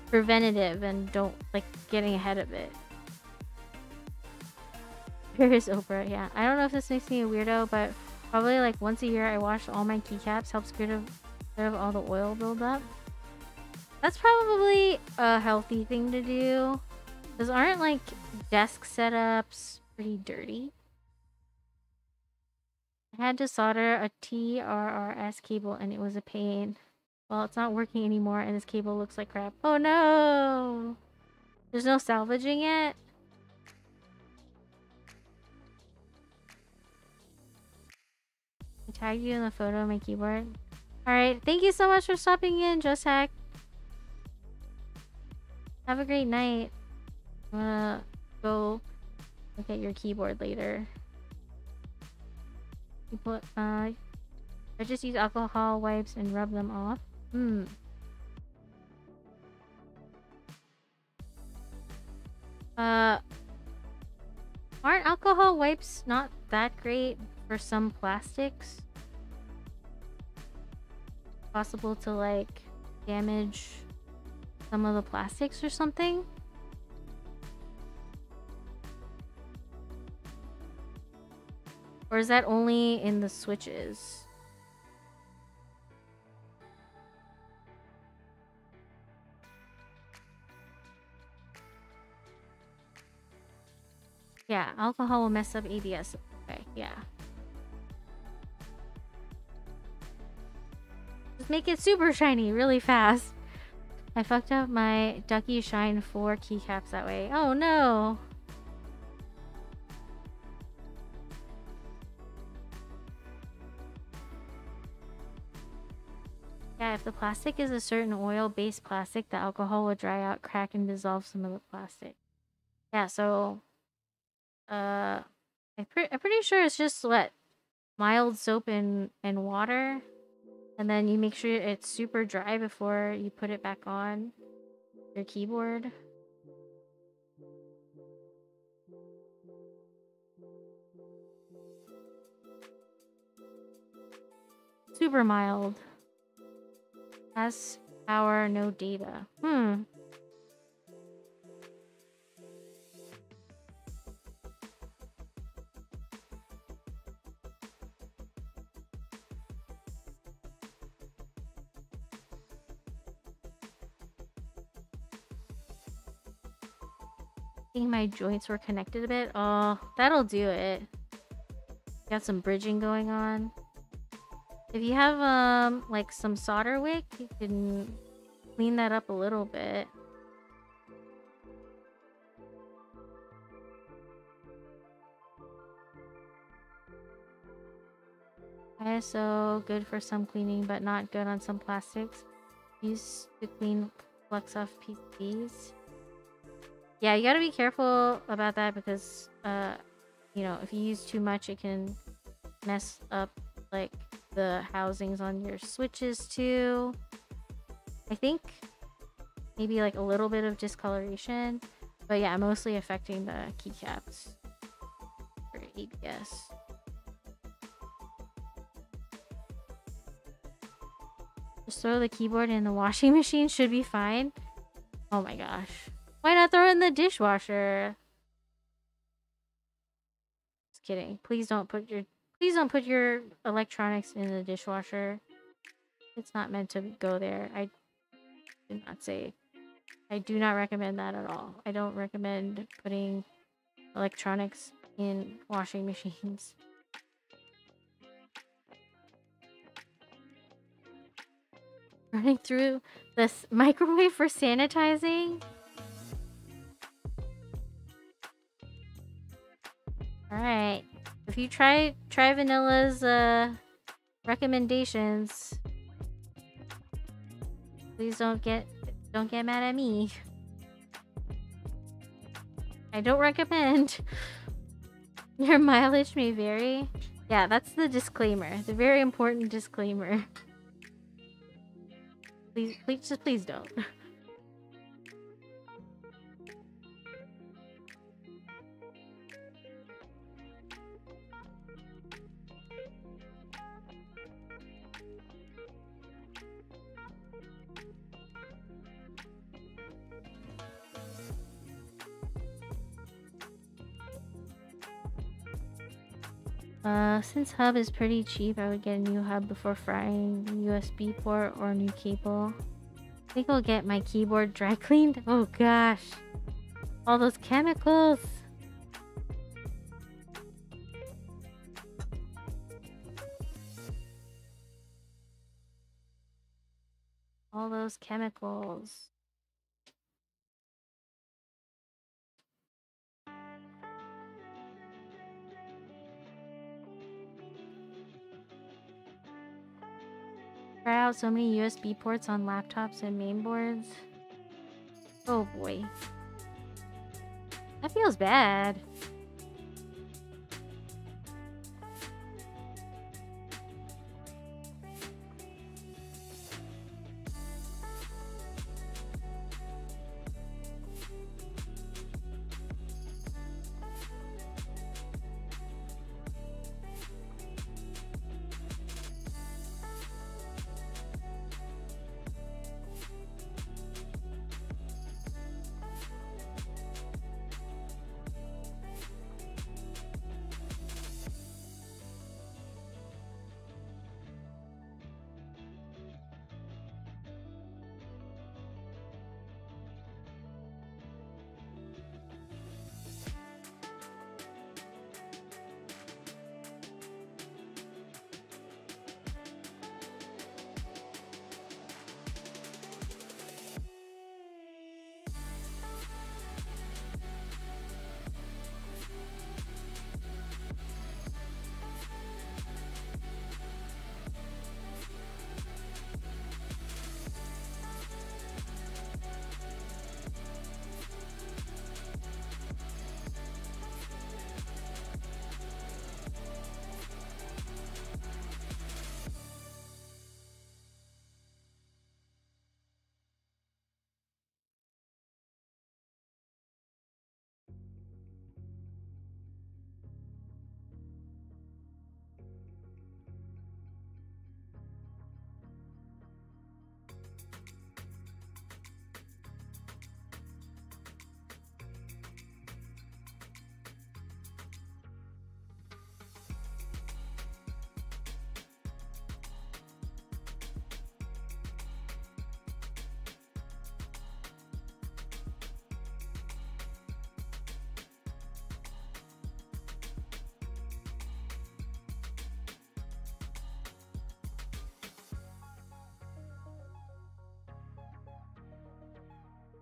preventative and don't like getting ahead of it? Here's Oprah, yeah. I don't know if this makes me a weirdo, but probably like once a year I wash all my keycaps, helps get rid of all the oil buildup. That's probably a healthy thing to do. Because aren't like desk setups pretty dirty? I had to solder a TRRS cable and it was a pain. Well, it's not working anymore and this cable looks like crap. Oh no! There's no salvaging it? I tagged you in the photo of my keyboard. Alright, thank you so much for stopping in, Just Hack. Have a great night. I'm gonna go look at your keyboard later. You put, I just use alcohol wipes and rub them off. Aren't alcohol wipes not that great for some plastics? Possible to like damage some of the plastics or something? Or is that only in the switches? Yeah, alcohol will mess up ABS. Okay, yeah. Just make it super shiny really fast. I fucked up my Ducky Shine 4 keycaps that way. Oh no! Yeah, if the plastic is a certain oil-based plastic, the alcohol will dry out, crack, and dissolve some of the plastic. Yeah, so... I'm pretty sure it's just what? Mild soap and water. And then you make sure it's super dry before you put it back on your keyboard. Super mild. Has power, no data. I think my joints were connected a bit. Oh, that'll do it. Got some bridging going on. If you have like some solder wick, you can clean that up a little bit. ISO, good for some cleaning, but not good on some plastics. Used to clean flux off PCBs. Yeah, you gotta be careful about that because, you know, if you use too much, it can mess up, like, the housings on your switches, too. I think maybe, like, a little bit of discoloration. But, yeah, mostly affecting the keycaps for ABS. Just throw the keyboard in the washing machine. Should be fine. Oh, my gosh. Why not throw it in the dishwasher? Just kidding. Please don't put your electronics in the dishwasher. It's not meant to go there. I do not recommend that at all. I don't recommend putting electronics in washing machines. Running through this microwave for sanitizing? Alright. If you try Vanilla's recommendations, please don't get mad at me. I don't recommend. Your mileage may vary. Yeah, that's the disclaimer. The very important disclaimer. Please, please, just please don't. Since hub is pretty cheap, I would get a new hub before frying USB port or a new cable. I think I'll get my keyboard dry cleaned. Oh gosh. All those chemicals. All those chemicals. Try out so many USB ports on laptops and mainboards. Oh boy. That feels bad.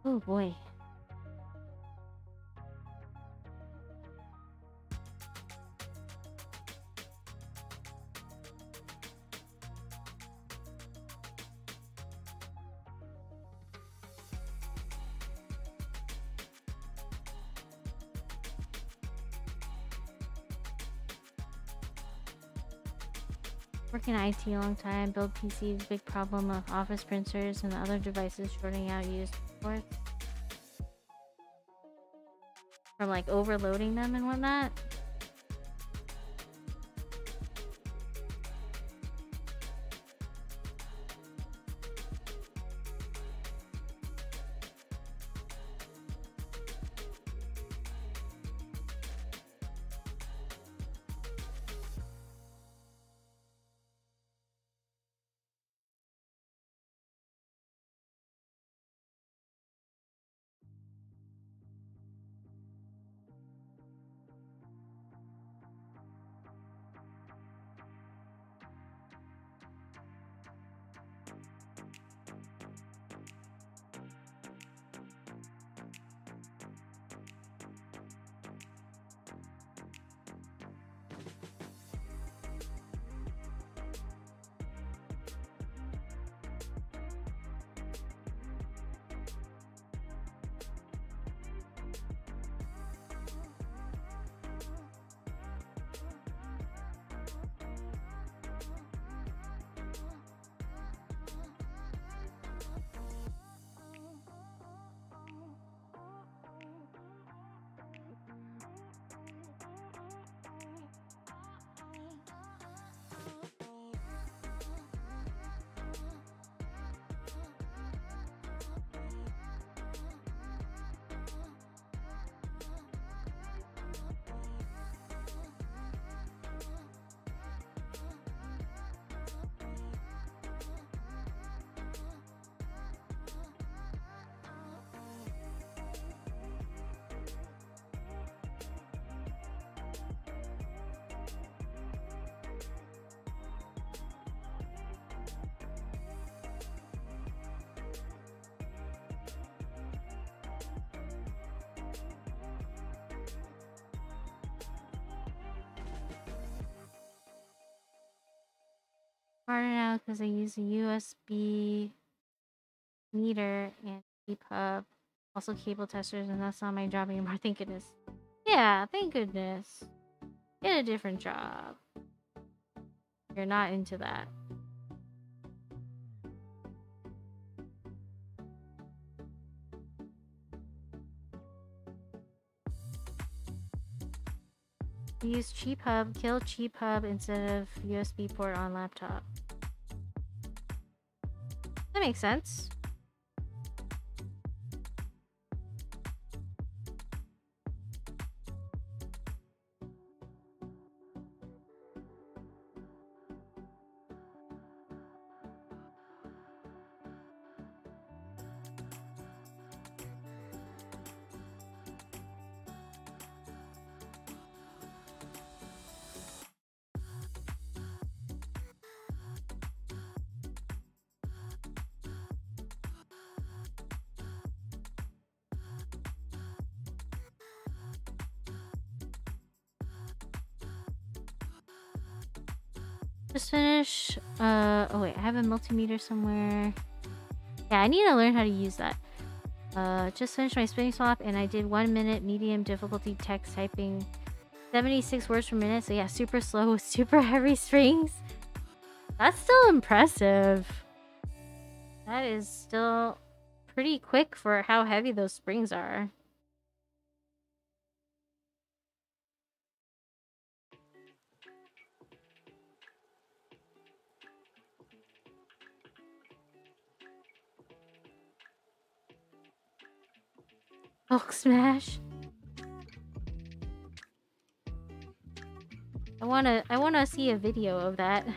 Oh boy. Work in IT a long time, build PCs, big problem of office printers and other devices shorting out used ports. From like overloading them and whatnot. because I use a USB meter and cheap hub. Also cable testers, and that's not my job anymore. Thank goodness. Yeah, thank goodness. Get a different job. You're not into that. Use cheap hub, kill cheap hub instead of USB port on laptop. That makes sense. Just finish. Oh wait, I have a multimeter somewhere. Yeah, I need to learn how to use that. Just finished my spinning swap and I did 1 minute medium difficulty text typing, 76 words per minute. So yeah, super slow with super heavy strings. That's still impressive. That is still pretty quick for how heavy those springs are. Hulk smash. I wanna see a video of that.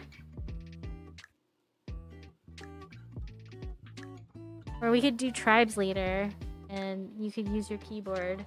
Or we could do tribes later and you could use your keyboard.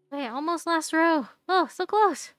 Wait, almost last row. Oh, so close.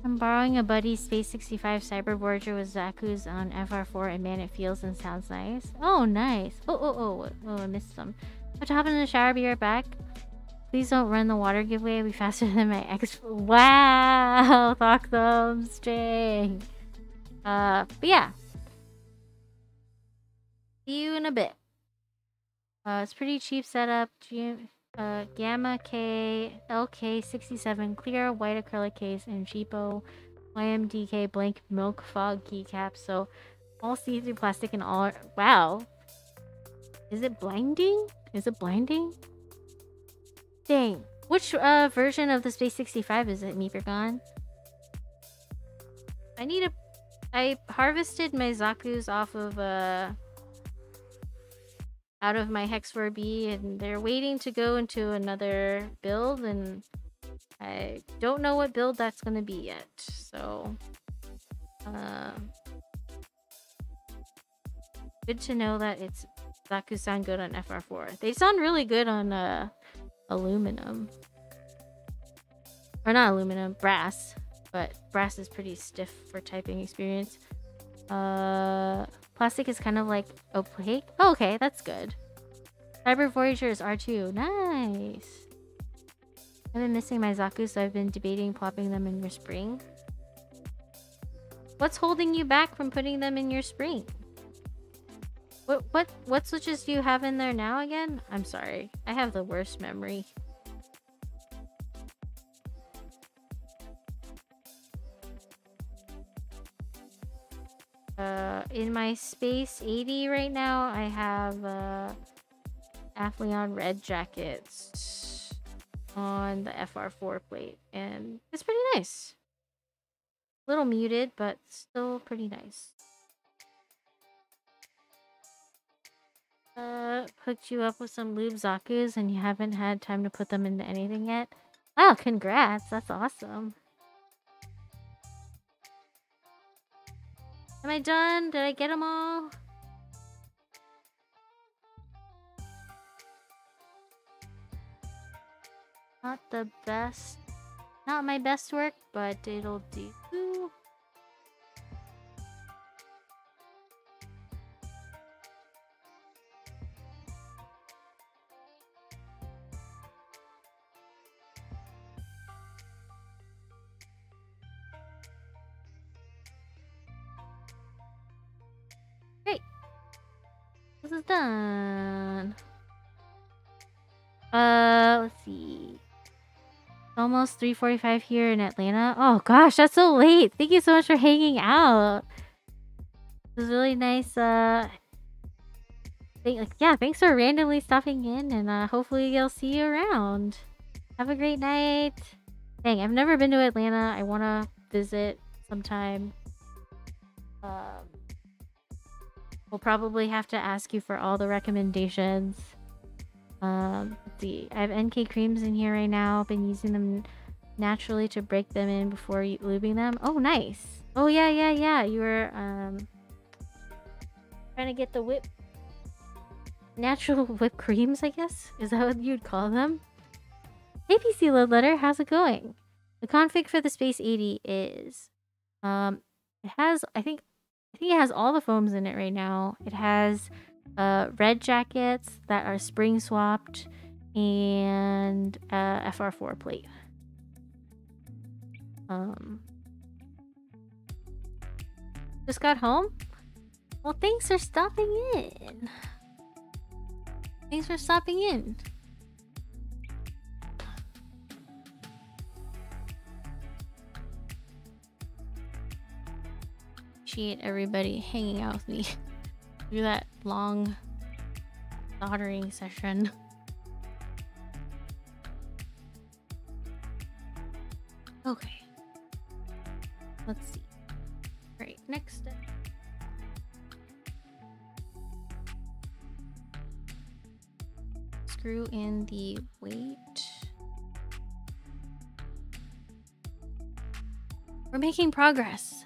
I'm borrowing a buddy's Space 65 Cyberborger with Zaku's on FR4 and man, it feels and sounds nice. Oh, nice. Oh, I missed some. I have to hop in the shower, be right back. Please don't run the water giveaway. It'll be faster than my ex. Wow, Thok thumbs, dang. But yeah. See you in a bit. It's pretty cheap setup. Gamma K LK67 clear white acrylic case and cheapo YMDK blank milk fog keycaps. So all see-through plastic and all. Wow. Is it blinding? Is it blinding? Dang. Which version of the Space 65 is it, Meepergon? I harvested my Zaku's off of out of my Hex 4B, and they're waiting to go into another build, and I don't know what build that's gonna be yet. So good to know that it's Zaku sound good on FR4. They sound really good on aluminum. Or not aluminum, brass. But brass is pretty stiff for typing experience. Plastic is kind of like opaque. Oh, okay, that's good. Cyber Voyager is R2. Nice. I've been missing my Zaku, so I've been debating plopping them in your spring. What's holding you back from putting them in your spring? What switches do you have in there now again? I'm sorry. I have the worst memory. In my Space 80 right now, I have Aphelion red jackets on the FR4 plate, and it's pretty nice. A little muted, but still pretty nice. Hooked you up with some lube Zakus and you haven't had time to put them into anything yet? Wow, congrats, that's awesome. Am I done? Did I get them all? Not the best. Not my best work, but it'll do. Great. This is done. Let's see. Almost 3:45 here in Atlanta. Oh gosh, that's so late. Thank you so much for hanging out. It was really nice. Thanks for randomly stopping in, and hopefully I'll see you around. Have a great night. Dang, I've never been to Atlanta. I want to visit sometime. We'll probably have to ask you for all the recommendations. Let's see. I have NK creams in here right now. Been using them naturally to break them in before lubing them. Oh, nice. Oh, yeah. You were trying to get the natural whipped creams, I guess? Is that what you'd call them? Hey, PC Load Letter, how's it going? The config for the Space 80 is it has I think it has all the foams in it right now. It has red jackets that are spring swapped and FR4 plate. Just got home? Well, thanks for stopping in. Thanks for stopping in. Appreciate everybody hanging out with me through that long soldering session. Okay. Let's see. Right, next step. Screw in the weight. We're making progress.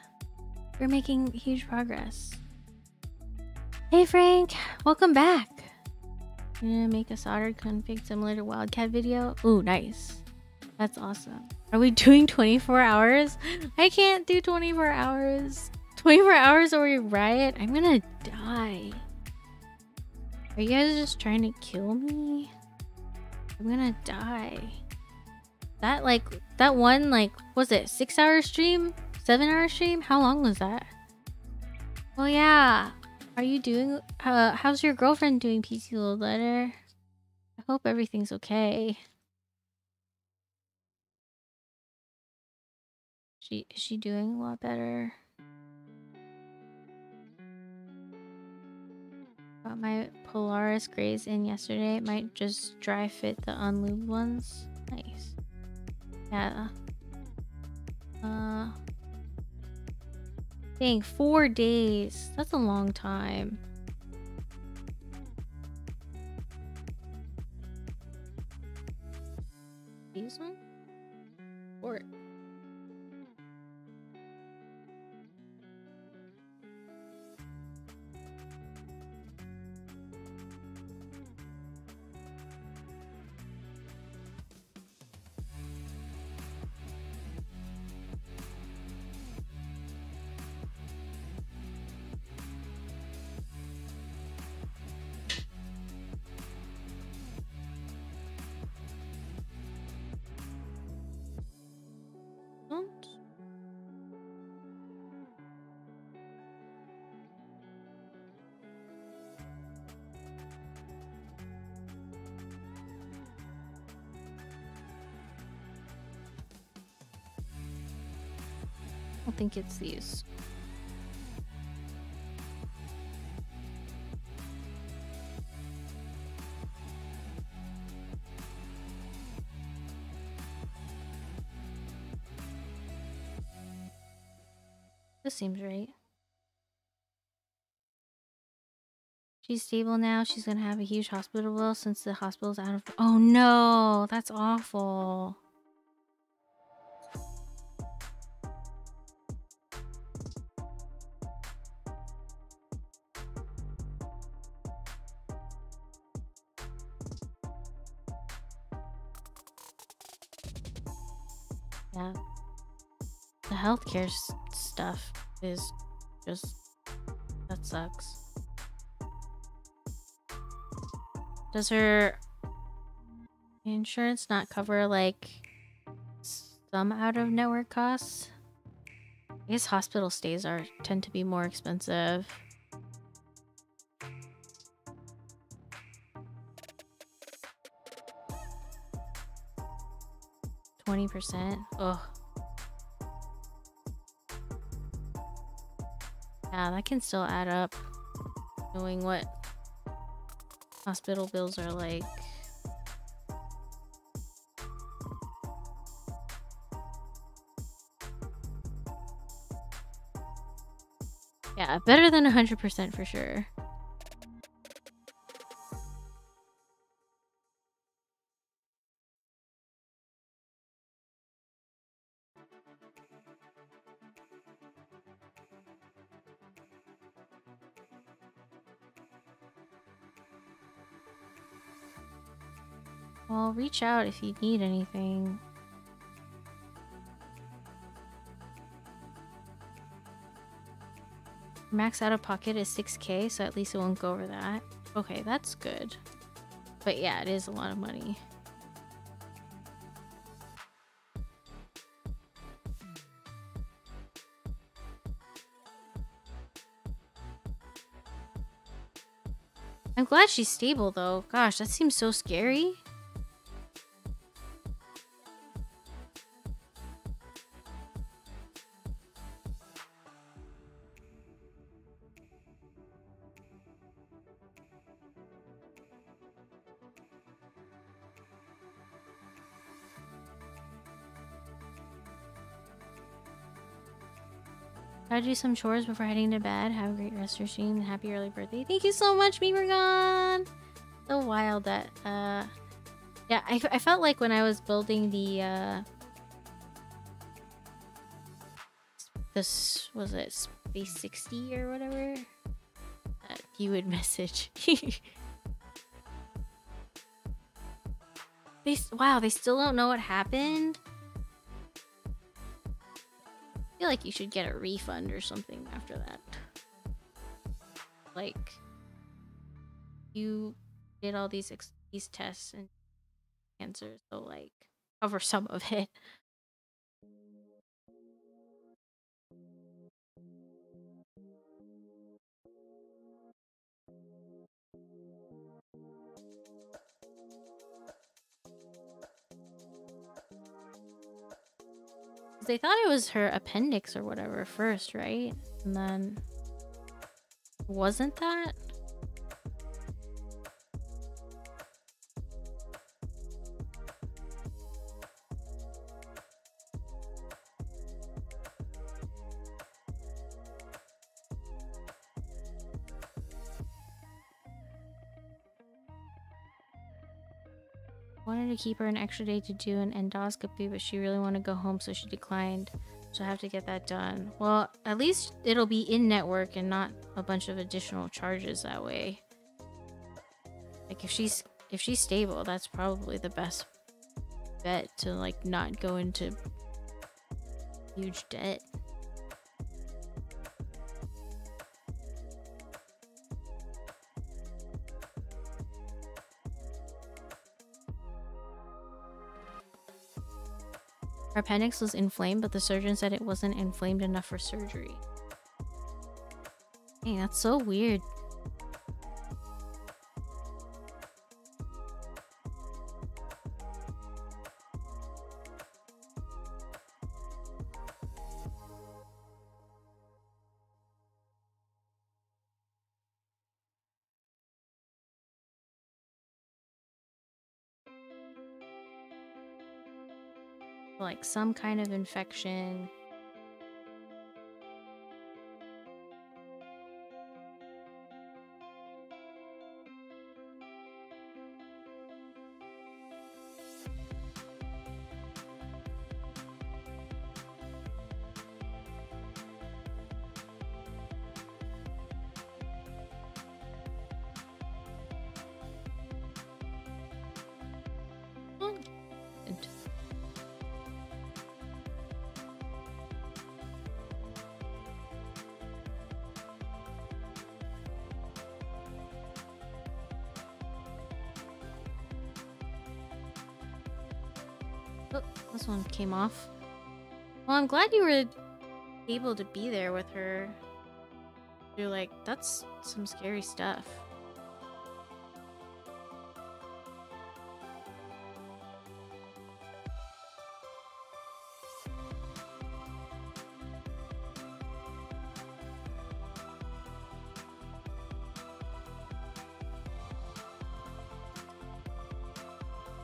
We're making huge progress. Hey Frank, welcome back. I'm gonna make a soldered config similar to Wildcat video. Ooh, nice. That's awesome. Are we doing 24 hours? I can't do 24 hours. 24 hours or we riot? I'm gonna die. Are you guys just trying to kill me? I'm gonna die. That one, was it 6-hour stream? 7-hour stream? How long was that? Oh yeah. Are you doing, how's your girlfriend doing, PC Load Letter? I hope everything's okay. Is she doing a lot better? Brought my Polaris Grays in yesterday. It might just dry fit the unlubed ones. Nice. Yeah. Dang, 4 days. That's a long time. These ones? Or I think it's these. This seems right. She's stable now. She's gonna have a huge hospital bill since the hospital's out of... Oh no, that's awful. Yeah. The healthcare stuff is just... That sucks. Does her insurance not cover, like, some out-of-network costs? I guess hospital stays tend to be more expensive. 20%. Ugh. Yeah, that can still add up. Knowing what hospital bills are like. Yeah, better than 100% for sure. Well, reach out if you need anything. Max out of pocket is 6K, so at least it won't go over that. Okay, that's good. But yeah, it is a lot of money. I'm glad she's stable though. Gosh, that seems so scary. Gotta do some chores before heading to bed. Have a great rest of your stream. Happy early birthday. Thank you so much, Beavergon. So wild that, yeah, I felt like when I was building the, this, was it Space 60 or whatever? You would message. Wow, they still don't know what happened? I feel like you should get a refund or something after that. Like, you did all these tests and answers, so like, cover some of it. They thought it was her appendix or whatever first, right? And then... Wasn't that? Wanted to keep her an extra day to do an endoscopy, but she really wanted to go home, so she declined. So I have to get that done. Well, at least it'll be in network and not a bunch of additional charges that way. Like if she's stable, that's probably the best bet to like not go into huge debt. Her appendix was inflamed, but the surgeon said it wasn't inflamed enough for surgery. Dang, that's so weird. Like some kind of infection. Oh, this one came off. Well, I'm glad you were able to be there with her. You're like, that's some scary stuff.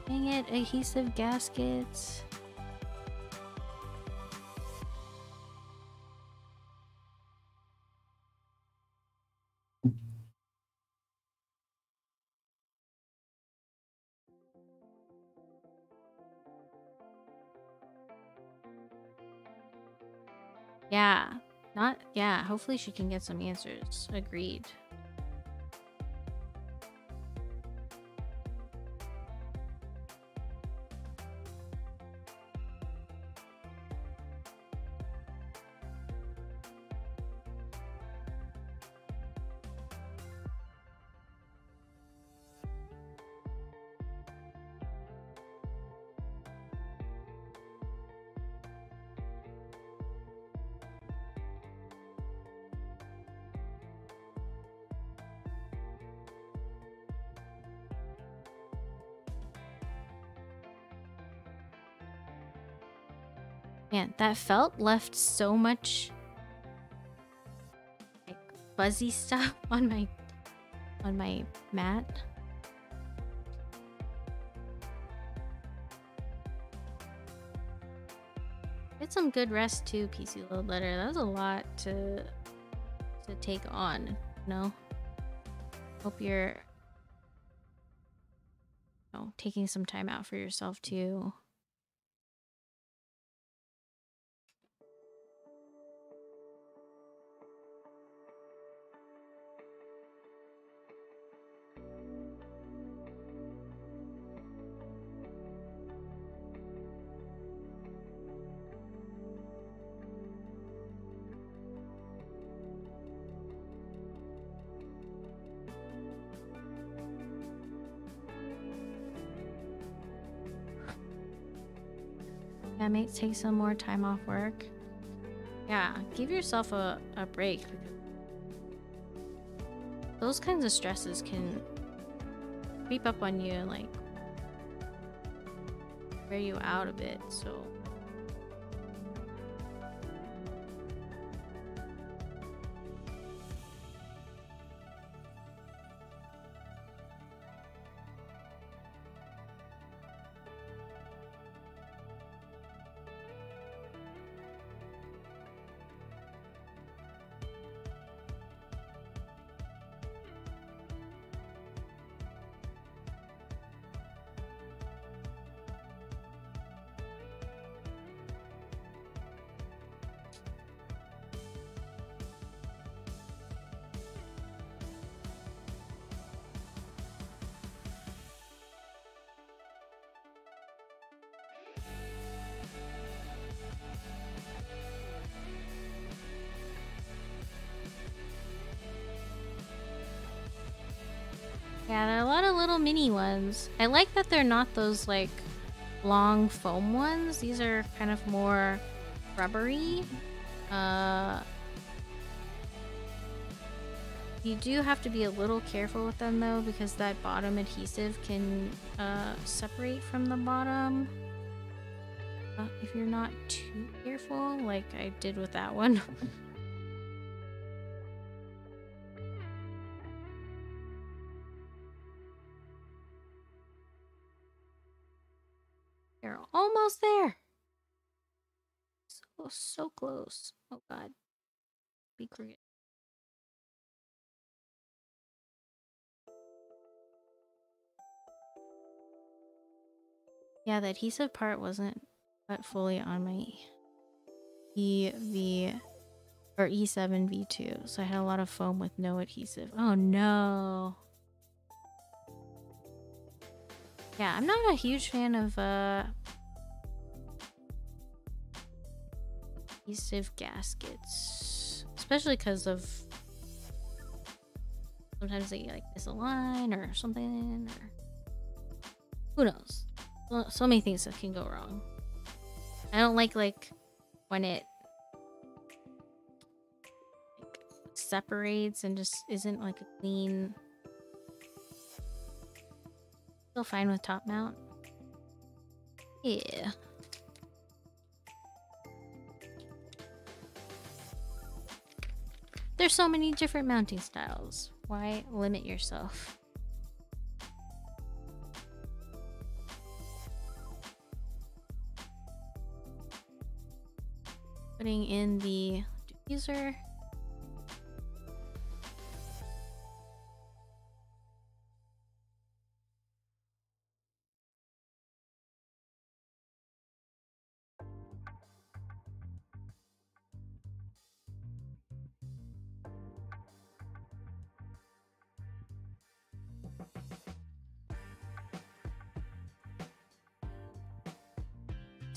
Dang it, adhesive gaskets. Yeah, hopefully she can get some answers. Agreed. Man, that felt left so much like fuzzy stuff on my mat. Get some good rest too, PC Load Letter. That was a lot to take on, you know? Hope you're taking some time out for yourself too. Yeah, mate, take some more time off work. Yeah, give yourself a break. Those kinds of stresses can creep up on you and like wear you out a bit, so Yeah, there are a lot of little mini ones. I like that they're not those like long foam ones. These are kind of more rubbery. You do have to be a little careful with them though, because that bottom adhesive can separate from the bottom if you're not too careful, like I did with that one. You're almost there. So close. Oh god. Be crooked. Yeah, the adhesive part wasn't cut fully on my EV or E7 V2, so I had a lot of foam with no adhesive. Oh no. Yeah, I'm not a huge fan of adhesive gaskets, especially because of sometimes they like misalign or something, or who knows. So many things that can go wrong. I don't like when it separates and just isn't like a clean. Still fine with top mount. Yeah. There's so many different mounting styles. Why limit yourself? Putting in the diffuser.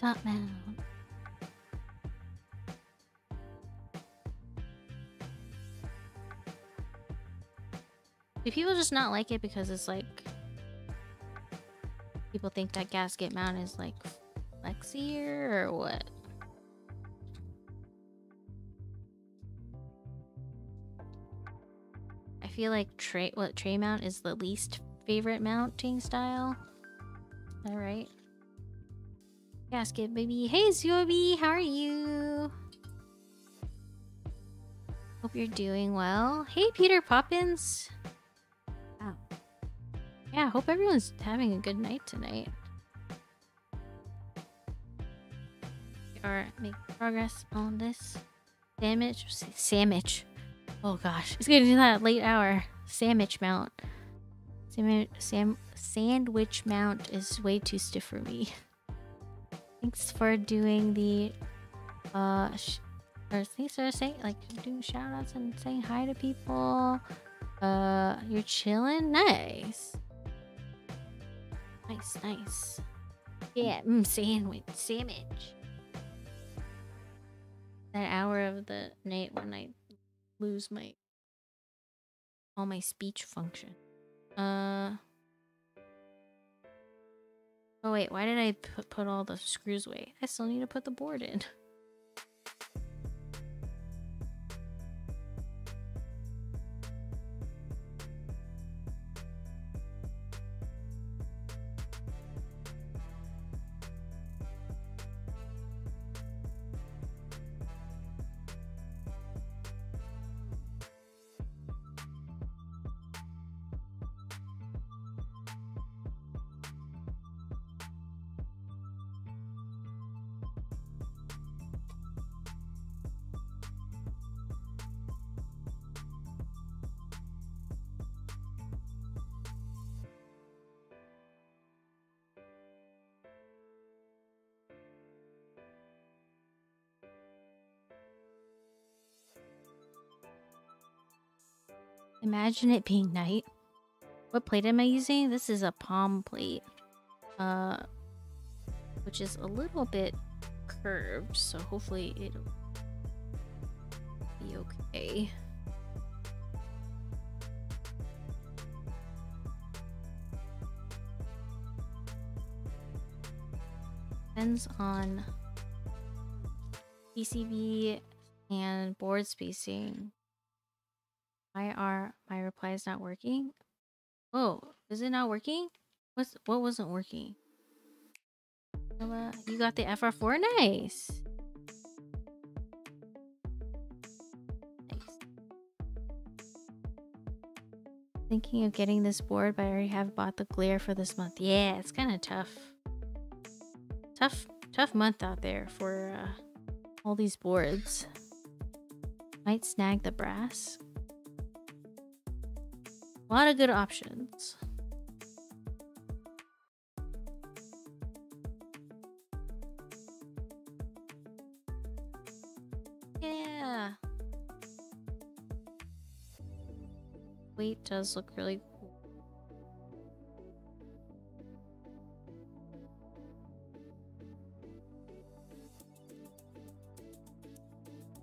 Top mount. Do people just not like it because it's like people think that gasket mount is like flexier or what? I feel like tray mount is the least favorite mounting style. All right. Gasket baby. Hey Zoe, how are you? Hope you're doing well. Hey Peter Poppins. Wow. Yeah, hope everyone's having a good night tonight. We are making progress on this sandwich. Oh gosh, it's gonna do that late hour. Sandwich mount. Sandwich mount is way too stiff for me. Thanks for doing the thanks for saying doing shout outs and saying hi to people. You're chilling? Nice. Nice. Yeah, sandwich. That hour of the night when I lose all my speech function. Oh wait, why did I put all the screws away? I still need to put the board in. Imagine it being night. What plate am I using? This is a palm plate. Which is a little bit curved, so hopefully it'll be okay. Depends on PCB and board spacing. Why are my replies not working? Oh, is it not working? What wasn't working? You got the FR4? Nice. Nice. Thinking of getting this board, but I already have bought the glare for this month. Yeah, it's kind of tough. Tough month out there for all these boards. Might snag the brass. A lot of good options. Yeah. Weight does look really cool.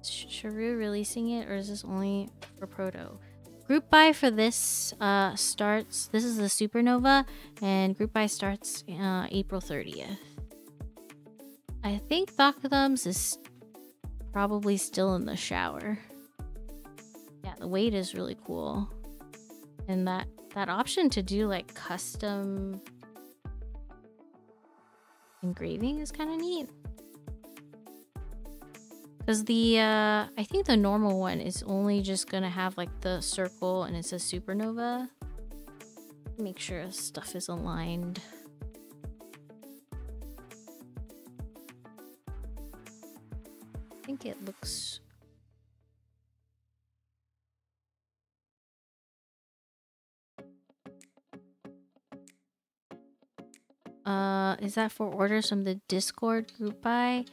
Is Charue releasing it, or is this only for proto? Group buy for this starts. This is the Supernova, and group buy starts April 30th. I think Thumbs is probably still in the shower. Yeah, the weight is really cool, and that option to do like custom engraving is kind of neat. Because the I think the normal one is only just gonna have like the circle and it says Supernova. Make sure stuff is aligned. I think it looks... is that for orders from the Discord group buy?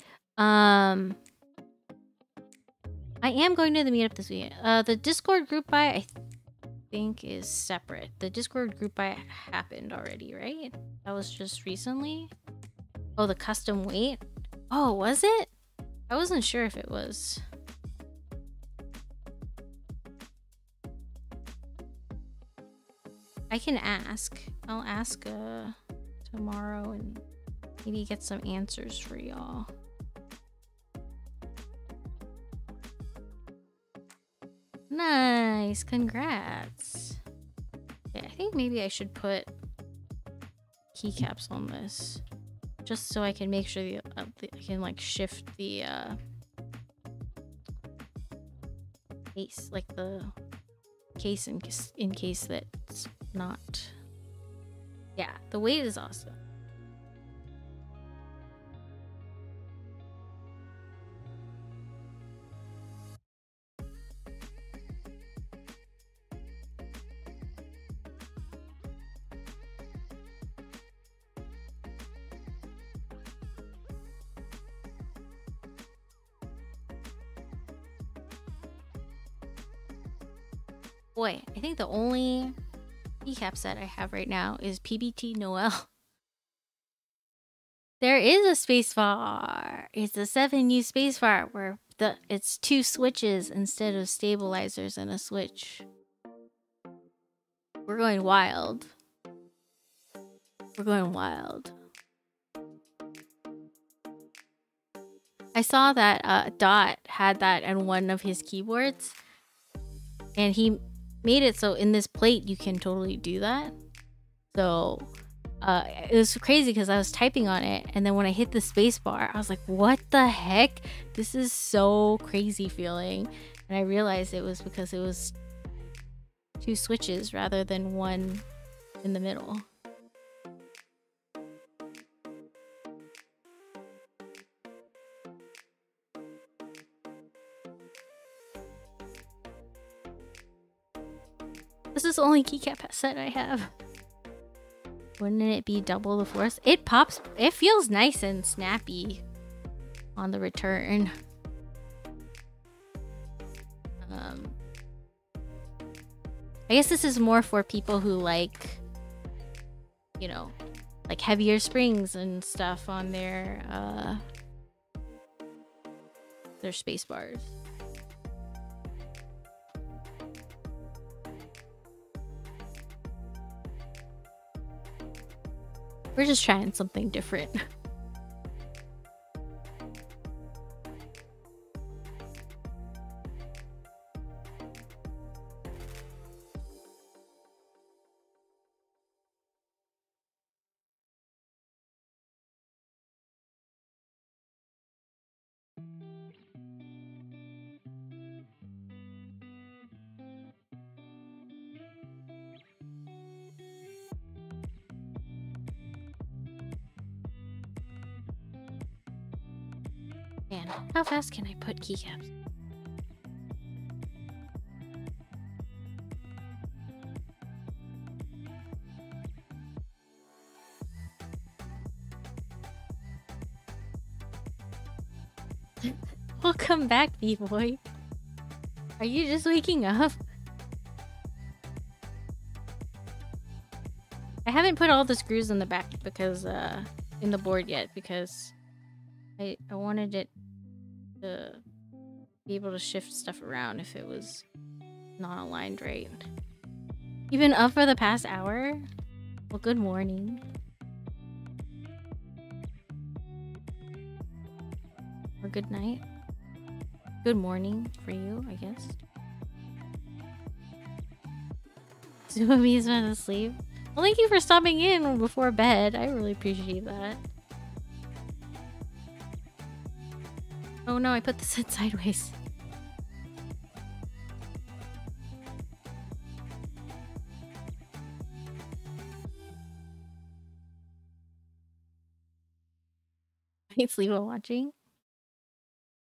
I am going to the meetup this week. The Discord group buy, I think, is separate. The Discord group buy happened already, right? That was just recently? Oh, the custom weight? Oh, was it? I wasn't sure if it was. I can ask. I'll ask tomorrow and maybe get some answers for y'all. Nice, congrats. Yeah, I think maybe I should put keycaps on this, just so I can make sure I can like shift the case, like the case in case that's not. Yeah, the weight is awesome. Boy, I think the only keycap set I have right now is PBT Noel. There is a spacebar. It's a 7U spacebar where it's 2 switches instead of stabilizers and a switch. We're going wild. We're going wild. I saw that Dot had that on one of his keyboards, and he made it so in this plate you can totally do that. So it was crazy because I was typing on it, and then when I hit the space bar, I was like, what the heck? This is so crazy feeling. And I realized it was because it was 2 switches rather than one in the middle. This is the only keycap set I have. Wouldn't it be double the force? It pops. It feels nice and snappy on the return. I guess this is more for people who like, you know, like heavier springs and stuff on their space bars. We're just trying something different. Man, how fast can I put keycaps? Welcome back, B-boy. Are you just waking up? I haven't put all the screws in the back because in the board yet because I wanted it to be able to shift stuff around if it was not aligned right. You've been up for the past hour? Well, good morning. Or good night. Good morning for you, I guess. Zumi's been asleep. Well, thank you for stopping in before bed. I really appreciate that. Oh no, I put this in sideways. I sleep while watching.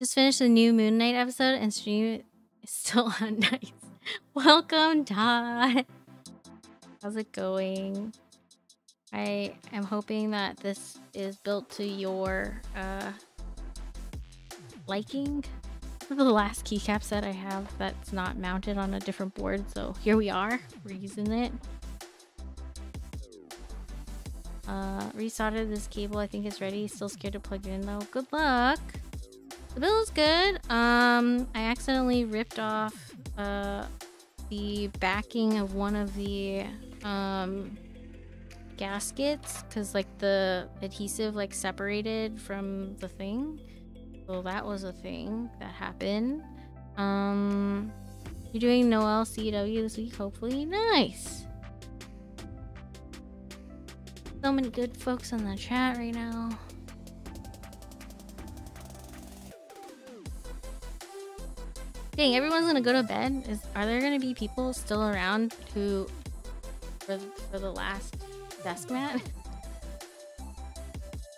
Just finished the new Moon Knight episode and stream is still on Nice. Welcome, Todd. How's it going? I am hoping that this is built to your liking. The last keycap set I have that's not mounted on a different board, so here we are. We're using it. Resoldered this cable. I think it's ready. Still scared to plug it in though. Good luck. The build is good. I accidentally ripped off the backing of one of the gaskets because like the adhesive like separated from the thing. So that was a thing that happened. You're doing Noel CW this week, hopefully. Nice. So many good folks in the chat right now. Dang, everyone's gonna go to bed. Are there gonna be people still around who for the last desk mat?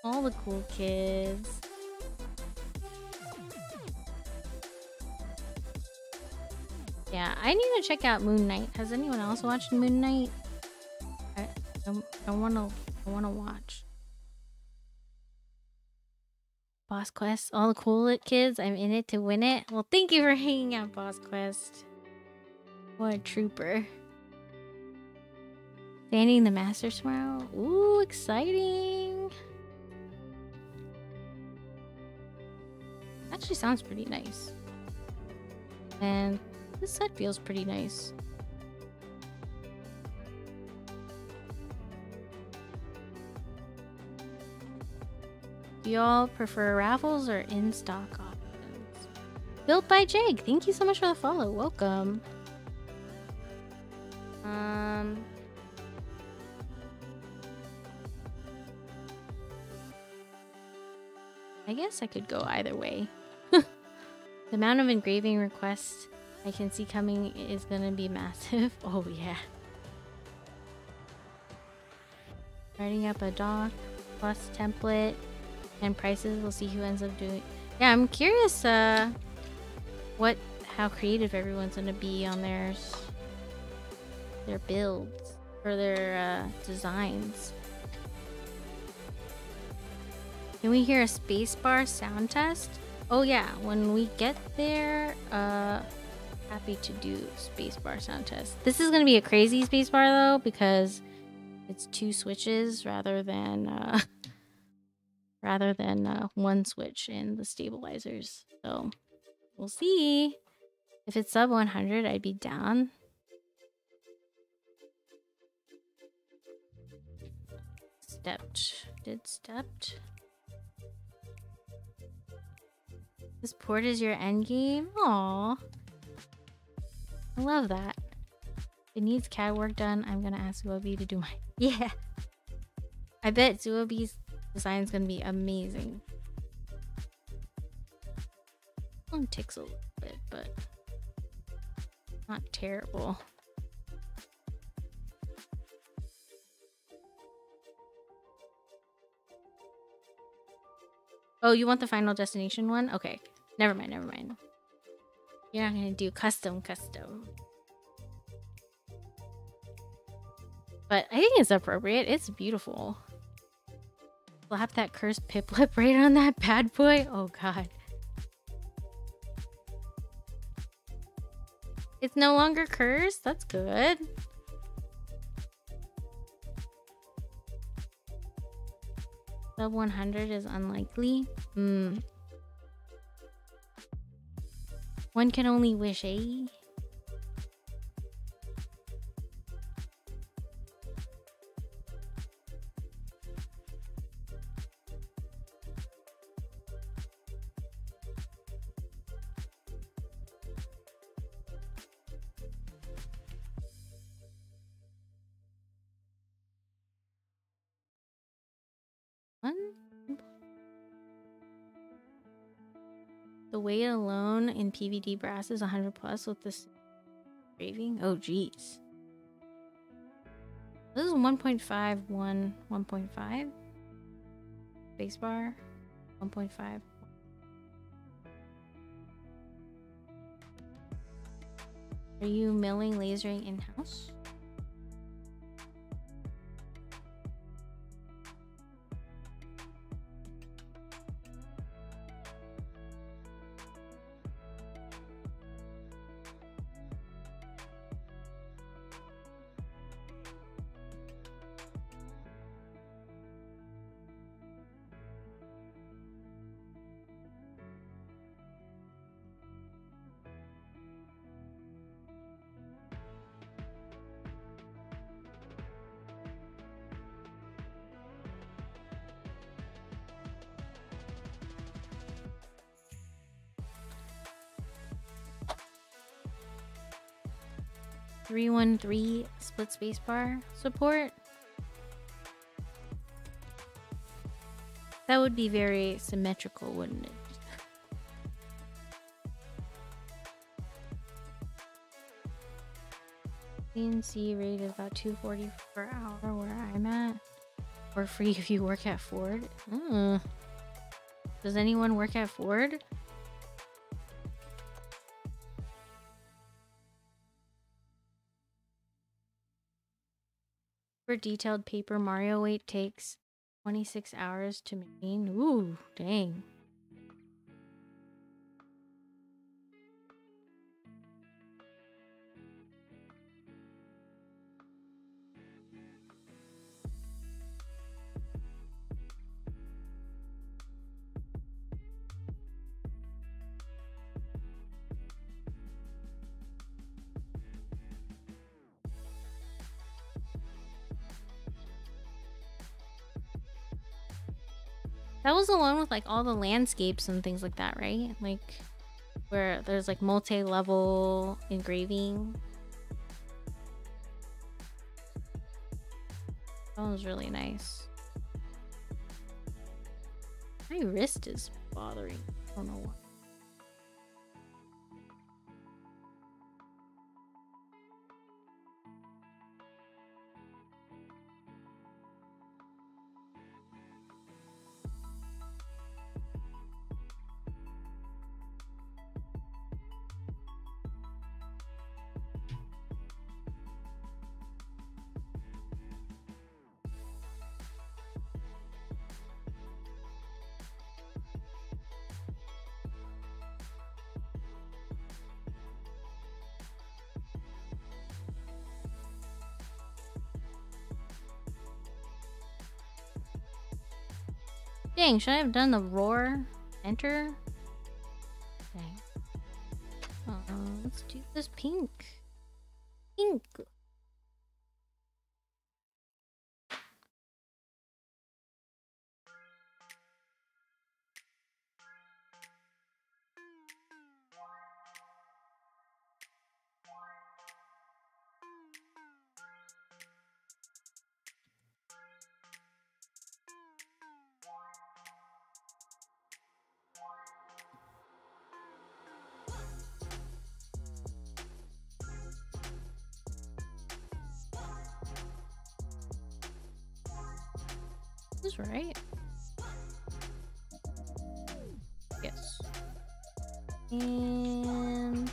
All the cool kids. Yeah, I need to check out Moon Knight. Has anyone else watched Moon Knight? I wanna watch. Boss Quest, all the cool kids. I'm in it to win it. Well, thank you for hanging out, Boss Quest. What a trooper. Standing the Master tomorrow. Ooh, exciting. Actually sounds pretty nice. And this set feels pretty nice. Do y'all prefer raffles or in-stock options? Built by Jake. Thank you so much for the follow. Welcome. I guess I could go either way. The amount of engraving requests I can see coming is gonna be massive. Oh yeah. Writing up a doc plus template and prices. We'll see who ends up doing. Yeah, I'm curious how creative everyone's gonna be on their builds or their designs. Can we hear a spacebar sound test? Oh yeah, when we get there, happy to do spacebar sound test. This is gonna be a crazy spacebar though because it's 2 switches rather than one switch in the stabilizers. So we'll see. If it's sub 100, I'd be down. Stepped. This port is your end game? Aww. I love that. If it needs CAD work done, I'm gonna ask Zuobi to do mine. Yeah. I bet Zuobi's design is gonna be amazing. It ticks a little bit, but not terrible. Oh, you want the Final Destination one? Okay. Never mind, never mind. You're not gonna do custom. But I think it's appropriate. It's beautiful. Slap that cursed Piplup right on that bad boy. Oh god. It's no longer cursed? That's good. Sub 100 is unlikely. One can only wish, eh? The weight alone in PVD brass is 100 plus with this engraving. Oh, jeez. This is 1.5, 1.5. Spacebar, 1.5. Are you milling, lasering in-house? .313 split spacebar support. That would be very symmetrical, wouldn't it? CNC rate is about 240 per hour where I'm at. Or free if you work at Ford. Does anyone work at Ford? For detailed paper Mario weight takes 26 hours to maintain. Ooh, dang. That was the one with like all the landscapes and things like that, right? Like where there's like multi-level engraving. That was really nice. My wrist is bothering. I don't know why. Dang, should I have done the roar? Enter? Dang. Let's do this pink. Pink. This is right. And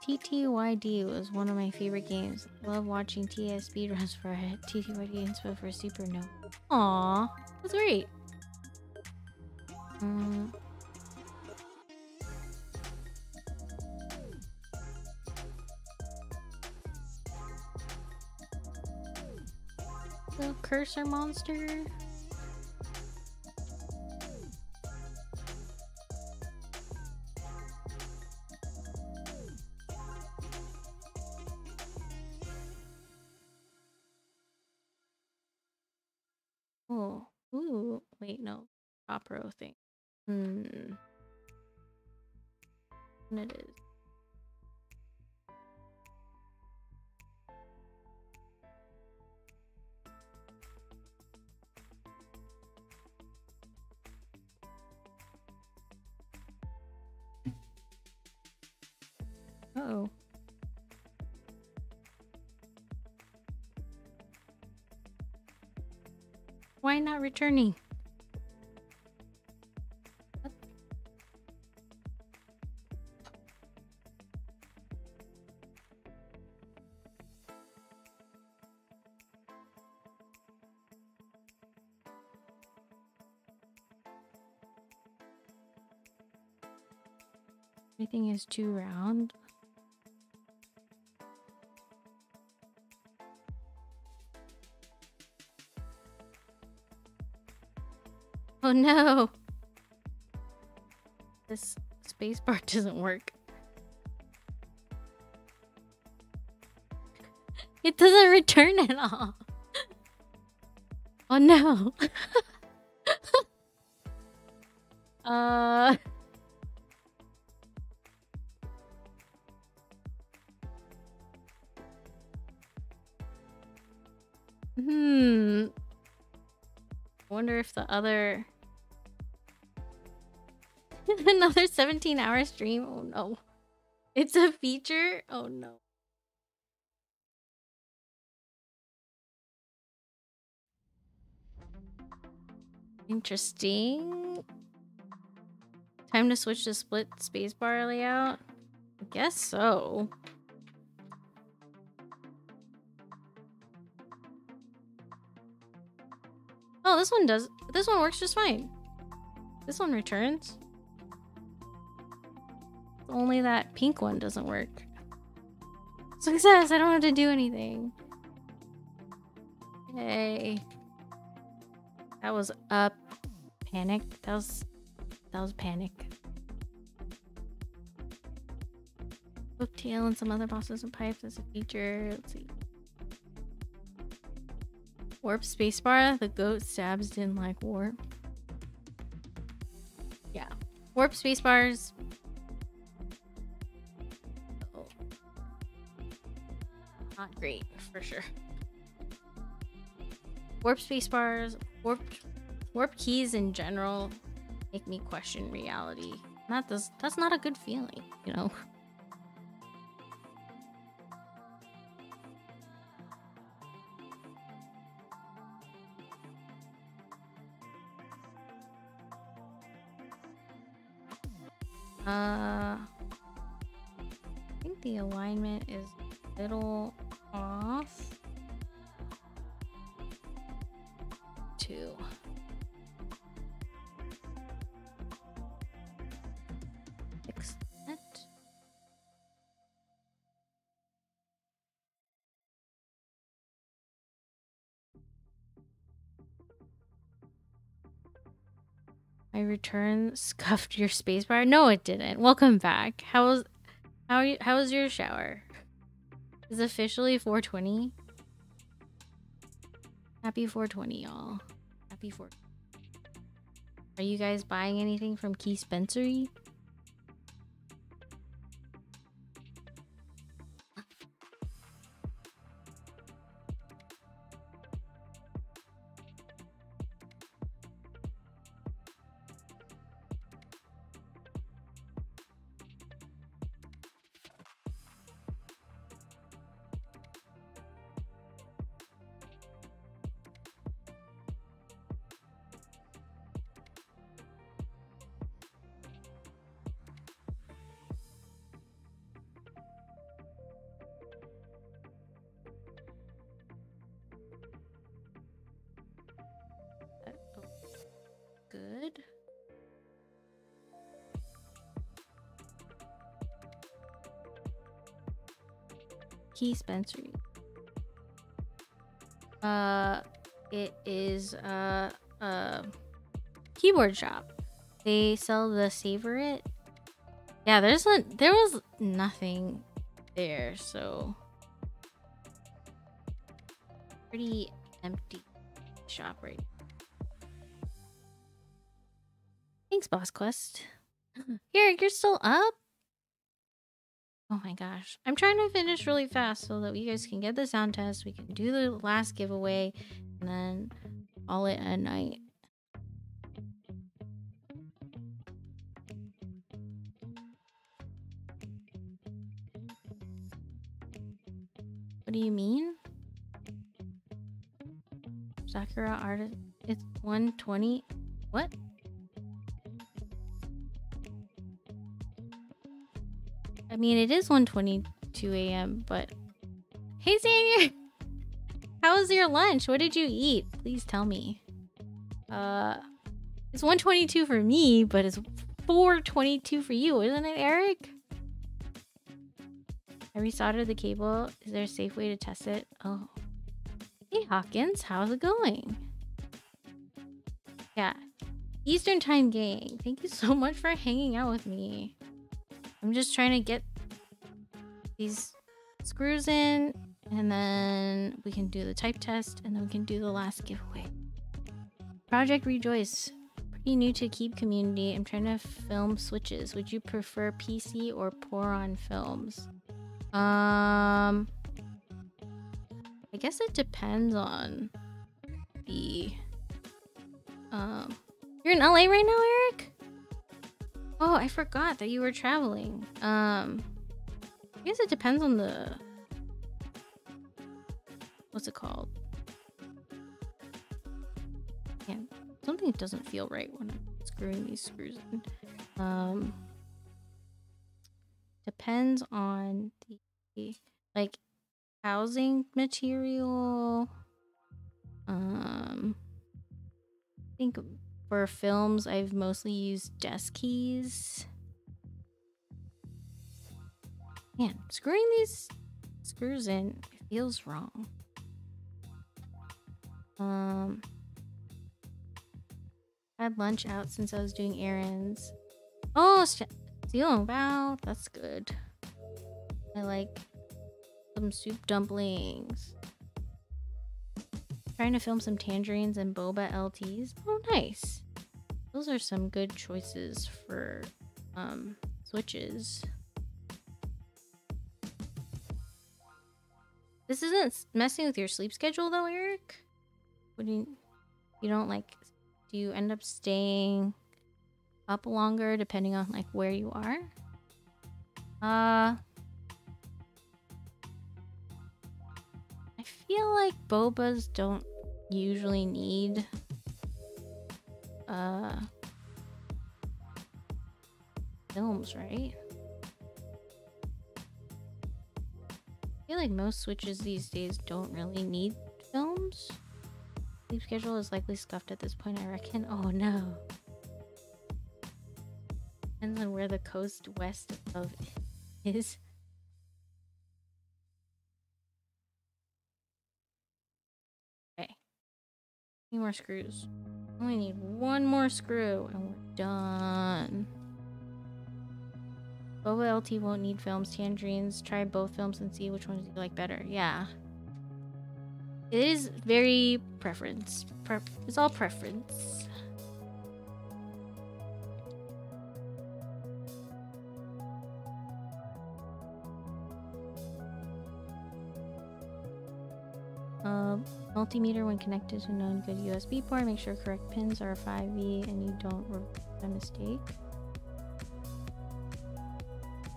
TTYD was one of my favorite games. Love watching TS speedruns for it. TTYD inspo for Supernova. Aww, that's great. The cursor monster. Oh, ooh, wait, no, top row thing. And it is. Uh-oh. Why not returning? What? Everything is too round. Oh no! This spacebar doesn't work. It doesn't return at all. Oh no! I wonder if the other... Another 17-hour stream? Oh no. It's a feature? Oh no. Interesting. Time to switch to split spacebar layout? I guess so. Oh, this one does. This one works just fine. This one returns. Only that pink one doesn't work. Success! I don't have to do anything. Yay. That was up. Panic. That was panic. Hooktail and some other bosses and pipes as a feature. Let's see. Warp spacebar. The goat stabs didn't like warp. Yeah. Warp spacebars. Oh. Not great, for sure. Warp spacebars. Warp keys in general make me question reality. That's not a good feeling, you know? I think the alignment is a little off. Two. Fix that. My return scuffed your spacebar? No, it didn't. Welcome back. How was your shower? It's officially 420. Happy 420, y'all. Happy 420. Are you guys buying anything from Key Spencery? Key Dispensary. It is a keyboard shop. They sell the Savor It. Yeah, there was nothing there, so pretty empty shop right now. Thanks, Boss Quest. Eric, you're still up? Oh my gosh. I'm trying to finish really fast so that you guys can get the sound test. We can do the last giveaway and then call it a night. What do you mean? Sakura artist. It's 1:20. What? I mean, it is 1:22 a.m., but hey, Xavier! How was your lunch? What did you eat? Please tell me. It's 1:22 for me, but it's 4:22 for you, isn't it, Eric? I resoldered the cable. Is there a safe way to test it? Oh. Hey, Hawkins. How's it going? Yeah. Eastern Time gang. Thank you so much for hanging out with me. I'm just trying to get these screws in, and then we can do the type test, and then we can do the last giveaway. Project Rejoice. Pretty new to Keep community. I'm trying to film switches. Would you prefer PC or pour-on films? I guess it depends on the You're in LA right now, Eric? Oh, I forgot that you were traveling. I guess it depends on the what's it called? Yeah, something doesn't feel right when I'm screwing these screws in. Depends on the like housing material. I think for films I've mostly used desk keys. Man, screwing these screws in, it feels wrong. Had lunch out since I was doing errands. Oh, wow, that's good. I like some soup dumplings. Trying to film some tangerines and boba LTs. Oh, nice. Those are some good choices for switches. This isn't messing with your sleep schedule though, Eric? What do you don't like, do you end up staying up longer depending on like where you are? I feel like bobas don't usually need films, right? I feel like most switches these days don't really need films. Sleep schedule is likely scuffed at this point, I reckon. Oh no. Depends on where the coast west of is. Okay. 3 more screws. Only need 1 more screw and we're done. Boba LT won't need films. Tangerines. Try both films and see which ones you like better. Yeah. It is very preference. It's all preference. Multimeter when connected to known good USB port. Make sure correct pins are 5V and you don't repeat a mistake.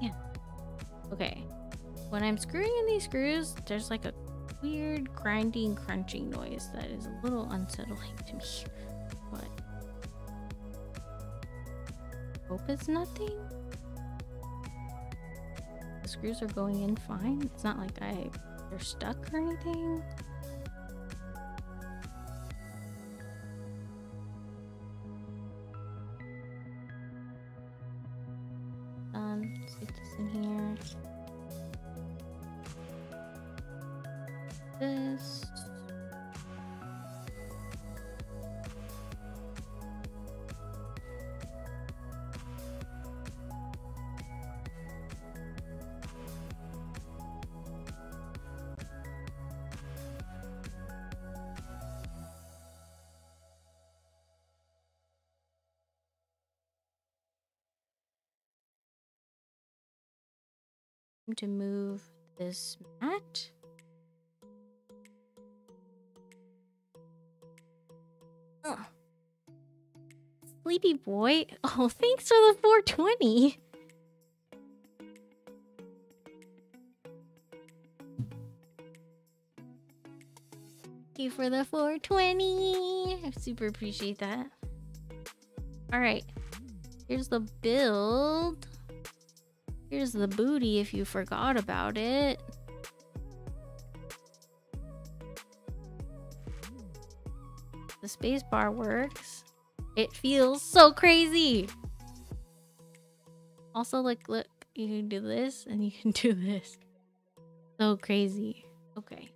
Yeah. Okay. When I'm screwing in these screws, there's like a weird grinding, crunching noise that is a little unsettling to me. But hope it's nothing. The screws are going in fine. It's not like they're stuck or anything. Stick this in here. this. To move this mat. Ugh. Sleepy boy. Oh, thanks for the 420. Thank you for the 420. I super appreciate that. All right. Here's the build. Here's the booty if you forgot about it. The spacebar works. It feels so crazy. Also, like, look, you can do this and you can do this. So crazy. Okay.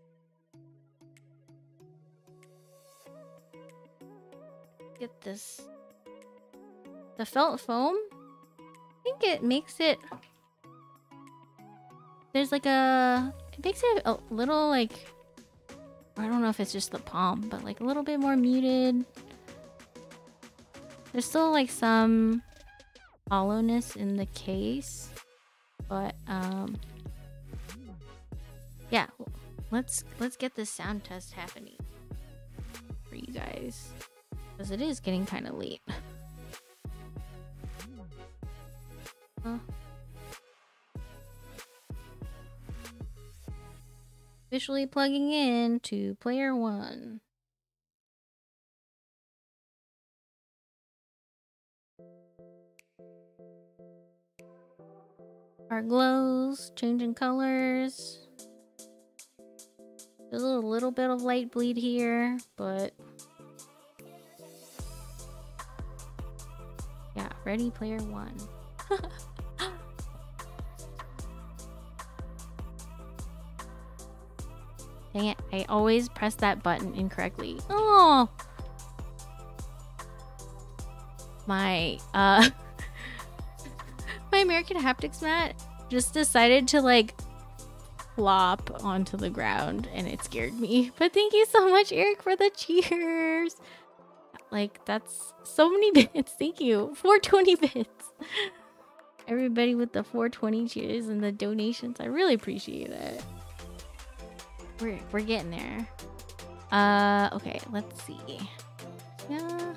Get this. The felt foam? I think it makes it... There's like a... It makes it a little like... I don't know if it's just the palm, but like a little bit more muted. There's still like some hollowness in the case. But yeah, let's get this sound test happening for you guys. Because it is getting kind of late. Officially plugging in to player 1. Our glows, changing colors. There's a little bit of light bleed here, but yeah, ready player 1. Dang it, I always press that button incorrectly. Oh! My, my American Haptics mat just decided to, like, flop onto the ground, and it scared me. But thank you so much, Eric, for the cheers! Like, that's so many bits. Thank you. 420 bits. Everybody with the 420 cheers and the donations. I really appreciate it. We're getting there. Okay, let's see. Yeah.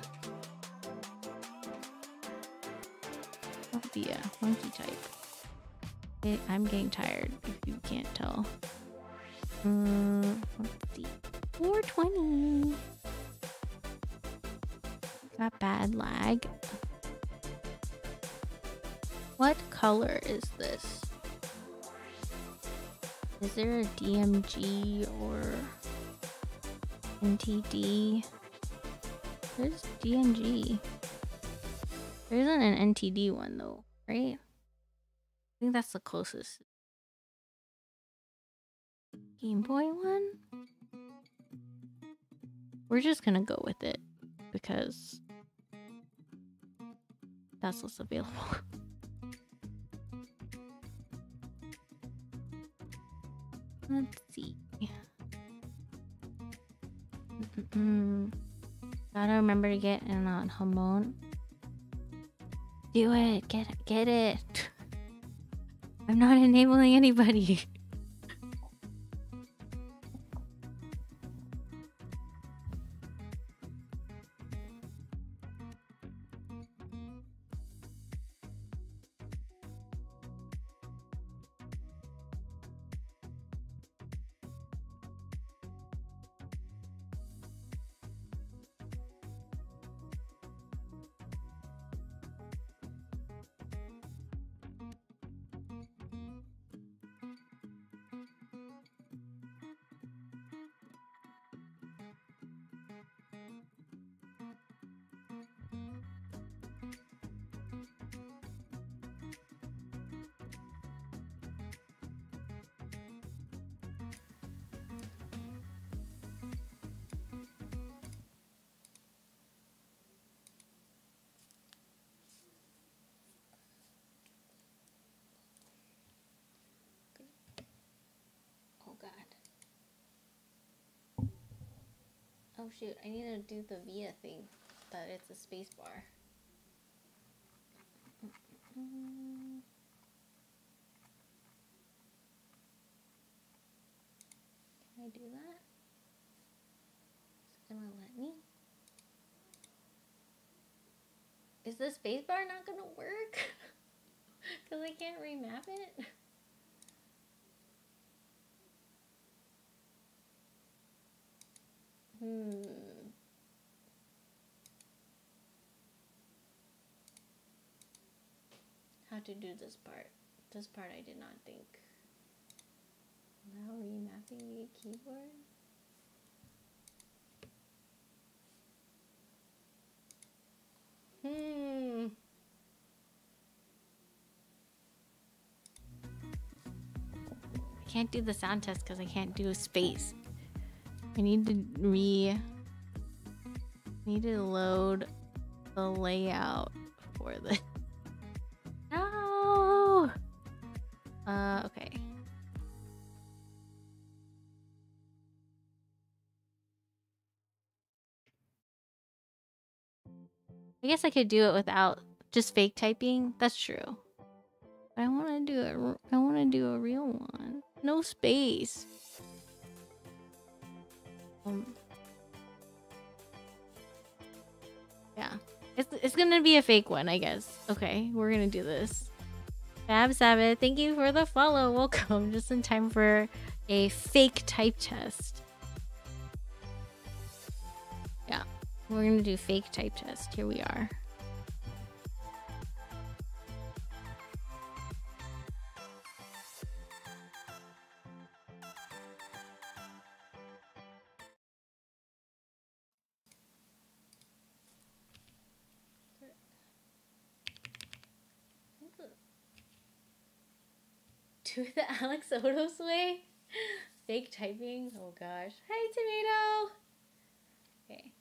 I'll be a monkey type. I'm getting tired, if you can't tell. Let's see. 420. Got bad lag. What color is this? Is there a DMG or NTD? There's DMG. There isn't an NTD one though, right? I think that's the closest. Game Boy one? We're just gonna go with it because that's what's available. Let's see. Gotta remember to get in on Hamon. Do it. Get it. I'm not enabling anybody. Oh shoot, I need to do the via thing, but it's a space bar. Can I do that? It's gonna let me? Is the space bar not gonna work? Because I can't remap it? How to do this part. This part I did not think. Now remapping via keyboard? I can't do the sound test because I can't do a space. I need to load the layout for this. No! Okay. I guess I could do it without just fake typing. That's true. But I want to do it. I want to do a real one. No space. Yeah. It's gonna be a fake one, I guess. Okay, we're gonna do this. Fab Sabbath, thank you for the follow. Welcome. Just in time for a fake type test. Yeah, we're gonna do fake type test. Here we are. Do the Alex Odos way? Fake typing? Oh gosh. Hi, Tomato! Okay.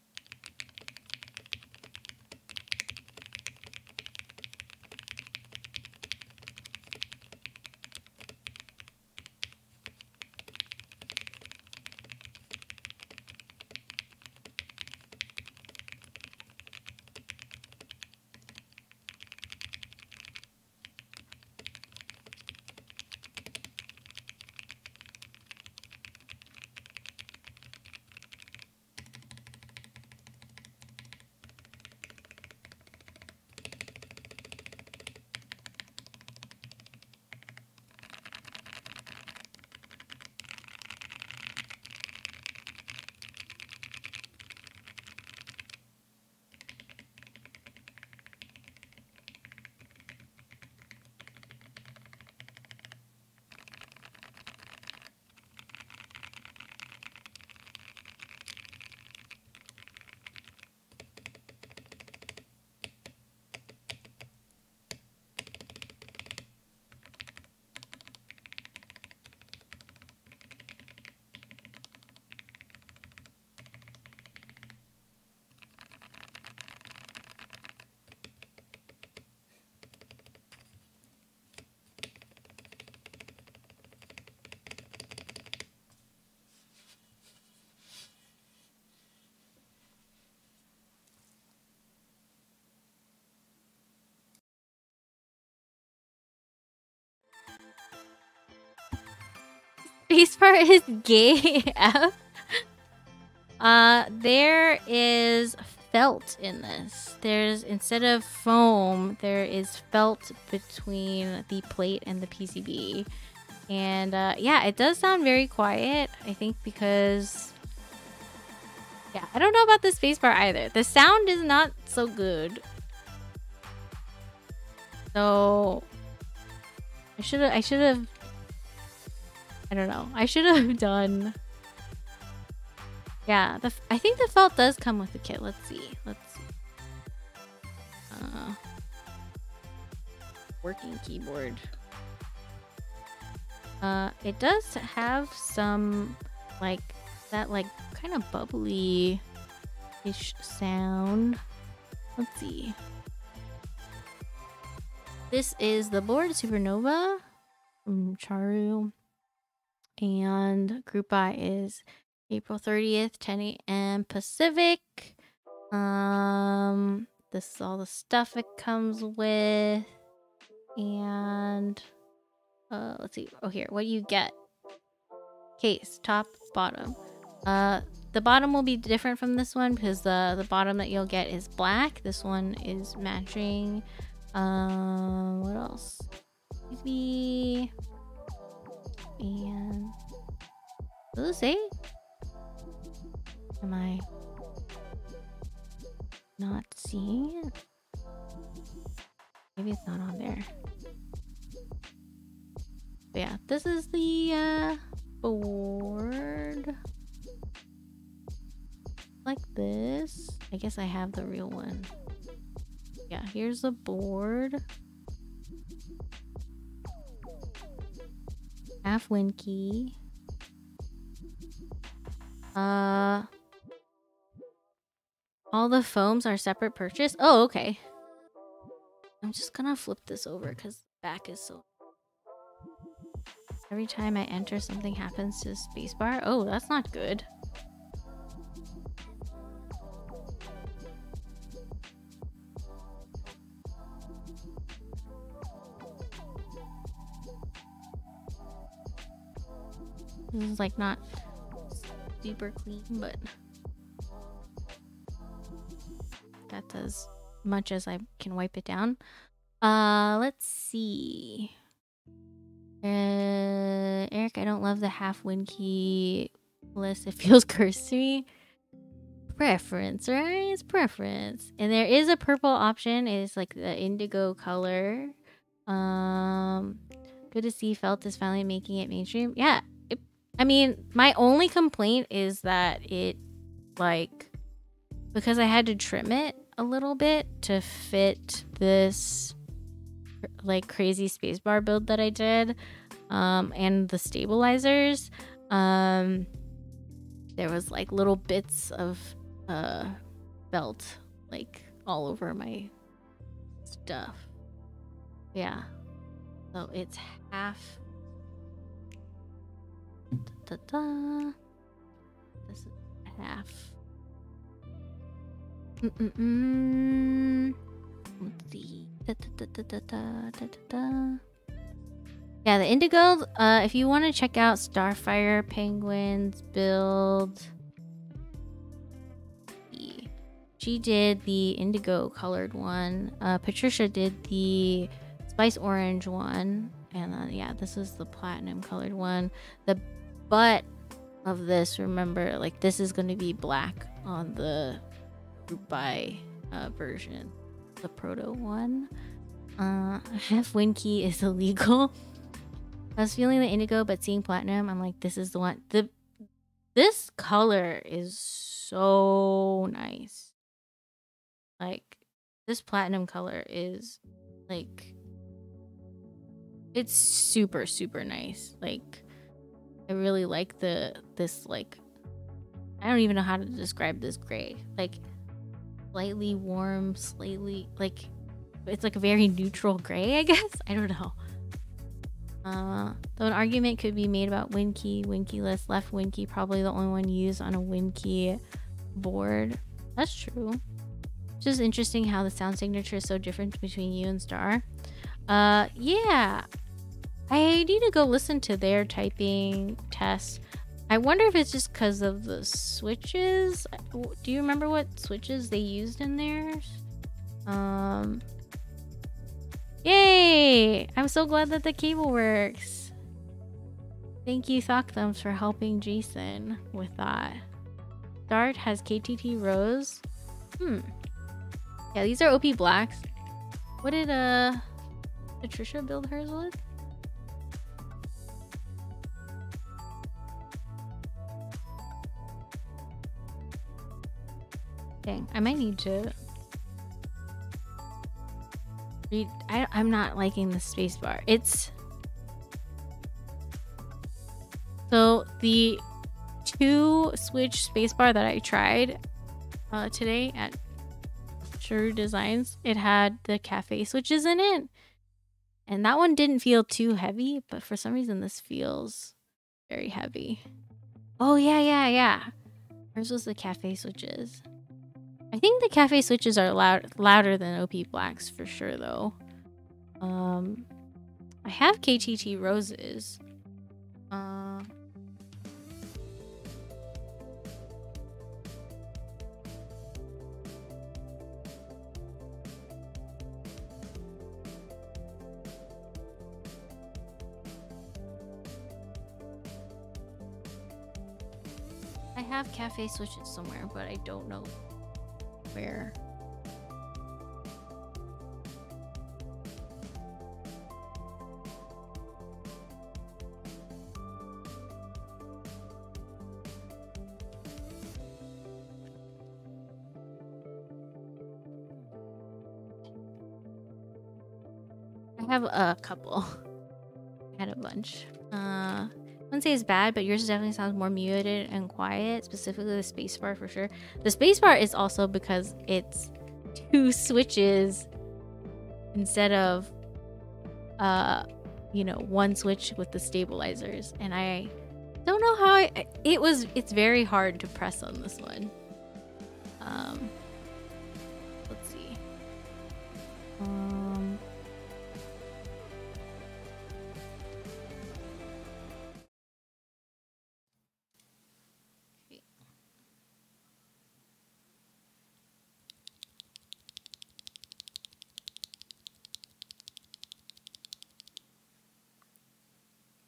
Spacebar is gay F. There is felt in this. There's, instead of foam, there is felt between the plate and the PCB. And yeah, it does sound very quiet. I think because... yeah, I don't know about the spacebar either. The sound is not so good. So... I should have... I don't know. I should have done... yeah, I think the felt does come with the kit. Let's see. Working keyboard. It does have some, like, that, like, kind of bubbly-ish sound. Let's see. This is the board Supernova from Charue. And group by is April 30th, 10 a.m. Pacific. This is all the stuff it comes with. And let's see. Oh, here. What do you get? Case, top, bottom. The bottom will be different from this one because the bottom that you'll get is black. This one is matching. What else? Maybe. And does it say? Am I not seeing it? Maybe it's not on there. But yeah, this is the board. Like this. I guess I have the real one. Yeah, here's the board. Half Winky. All the foams are separate purchase. Oh, okay. I'm just gonna flip this over because the back is so... Every time I enter, something happens to the spacebar. Oh, that's not good. This is like not super clean, but that's as much as I can wipe it down. Let's see. Eric, I don't love the half Winky list. It feels cursed to me. Preference, right? It's preference. And there is a purple option. It's like the indigo color. Good to see Felt is finally making it mainstream. Yeah. I mean, my only complaint is that it, like, because I had to trim it a little bit to fit this, like, crazy spacebar build that I did, and the stabilizers, there was, like, little bits of, felt, like, all over my stuff. Yeah. So it's half... This is half. Let's see. Yeah, the indigo. If you want to check out Starfire Penguin's build, she did the indigo colored one. Patricia did the spice orange one, and yeah, this is the platinum colored one. The butt of this, remember, like, this is going to be black on the group buy version, the proto one. Half Winky is illegal. I was feeling the indigo, but seeing platinum, I'm like, this is the one. This color is so nice. Like, this platinum color is, like, it's super, super nice. Like, I really like this, like, I don't even know how to describe this gray. Like, slightly warm, slightly, like, it's like a very neutral gray, I guess. I don't know. Though an argument could be made about Winky list. Left Winky, probably the only one used on a Winky board. That's true. It's just interesting how the sound signature is so different between you and Star. Yeah. I need to go listen to their typing tests. I wonder if it's just because of the switches. Do you remember what switches they used in theirs? Yay! I'm so glad that the cable works. Thank you, Sock Thumbs, for helping Jason with that. Dart has KTT Rose. Yeah, these are OP Blacks. What did Patricia build hers with? Dang, I might need to read. I'm not liking the spacebar. It's so the 2-switch spacebar that I tried today at Charue Designs, it had the cafe switches in it, and that one didn't feel too heavy, but for some reason this feels very heavy. Oh, yeah. Hers was the cafe switches. I think the cafe switches are louder than OP Blacks for sure, though. I have KTT Roses. I have cafe switches somewhere, but I don't know where. I have a couple. I had a bunch. I wouldn't say it's bad, but yours definitely sounds more muted and quiet, specifically the spacebar for sure. The spacebar is also because it's 2 switches instead of you know, 1 switch with the stabilizers, and I don't know how it's very hard to press on this one. Let's see.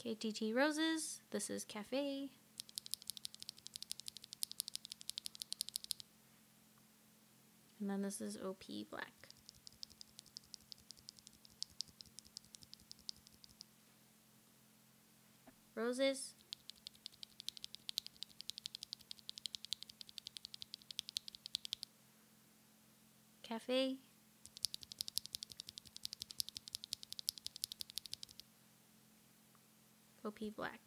KTT Roses. This is Cafe. And then this is OP Black. Roses. Cafe. OP Black.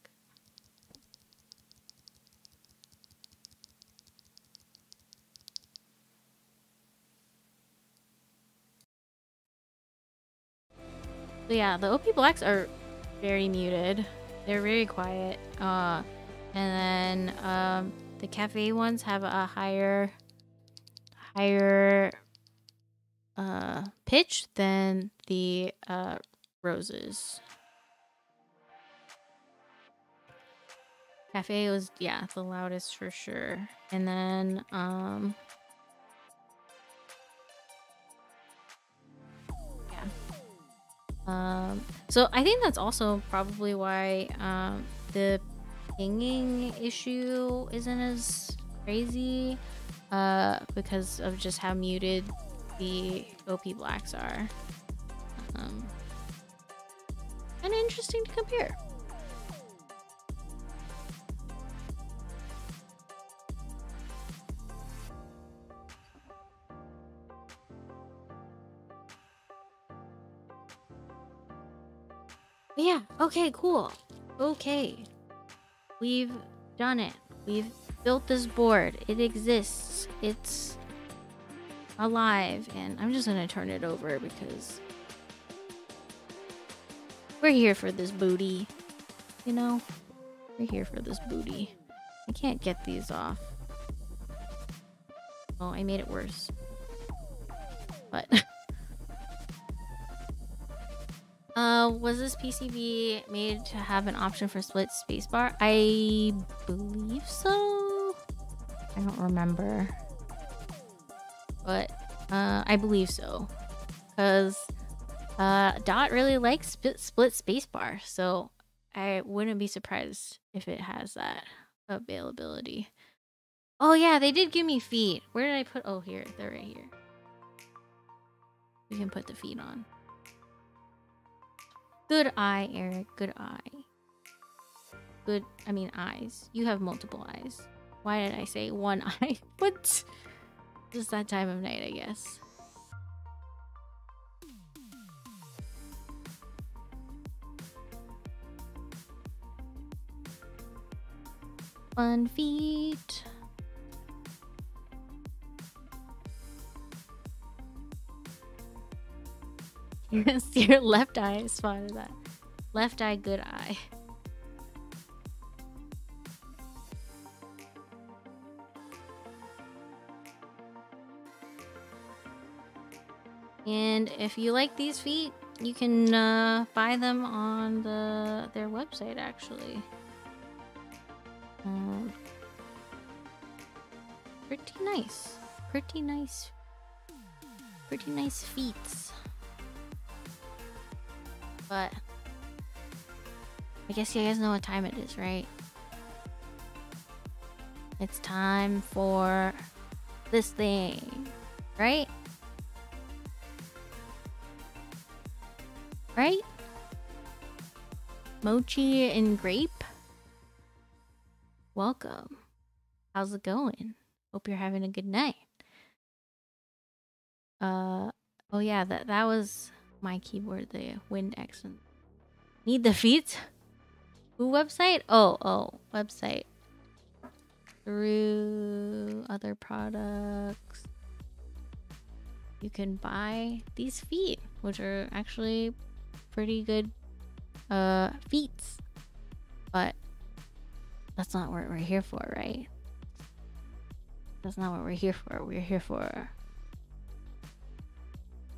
So yeah, the OP Blacks are very muted. They're very quiet. And then the cafe ones have a higher pitch than the roses. Cafe was, yeah, the loudest for sure. And then so I think that's also probably why the pinging issue isn't as crazy, because of just how muted the OP Blacks are. Kind of interesting to compare. But yeah, okay, cool. Okay. We've done it. We've built this board. It exists. It's alive. And I'm just gonna turn it over because we're here for this booty. You know? We're here for this booty. I can't get these off. Oh, I made it worse. But was this PCB made to have an option for split spacebar? I believe so. I don't remember. But I believe so. Because Dot really likes split spacebar, so I wouldn't be surprised if it has that availability. Oh yeah, they did give me feet. Where did I put? Oh, here. They're right here. We can put the feet on. Good eye, Eric. Good eye. Good, I mean eyes. You have multiple eyes. Why did I say one eye? What? Just that time of night, I guess. Fun feet. Yes, your left eye spotted that. Left eye, good eye. And if you like these feet, you can buy them on their website actually. Pretty nice. Pretty nice feet. But I guess you guys know what time it is, right? It's time for this thing, right? Right? Mochi and grape. Welcome. How's it going? Hope you're having a good night. Oh yeah, that was my keyboard, the wind accent. Need the feet? Who website? Oh, website. Through other products, you can buy these feet, which are actually pretty good feet. But that's not what we're here for, right? That's not what we're here for. We're here for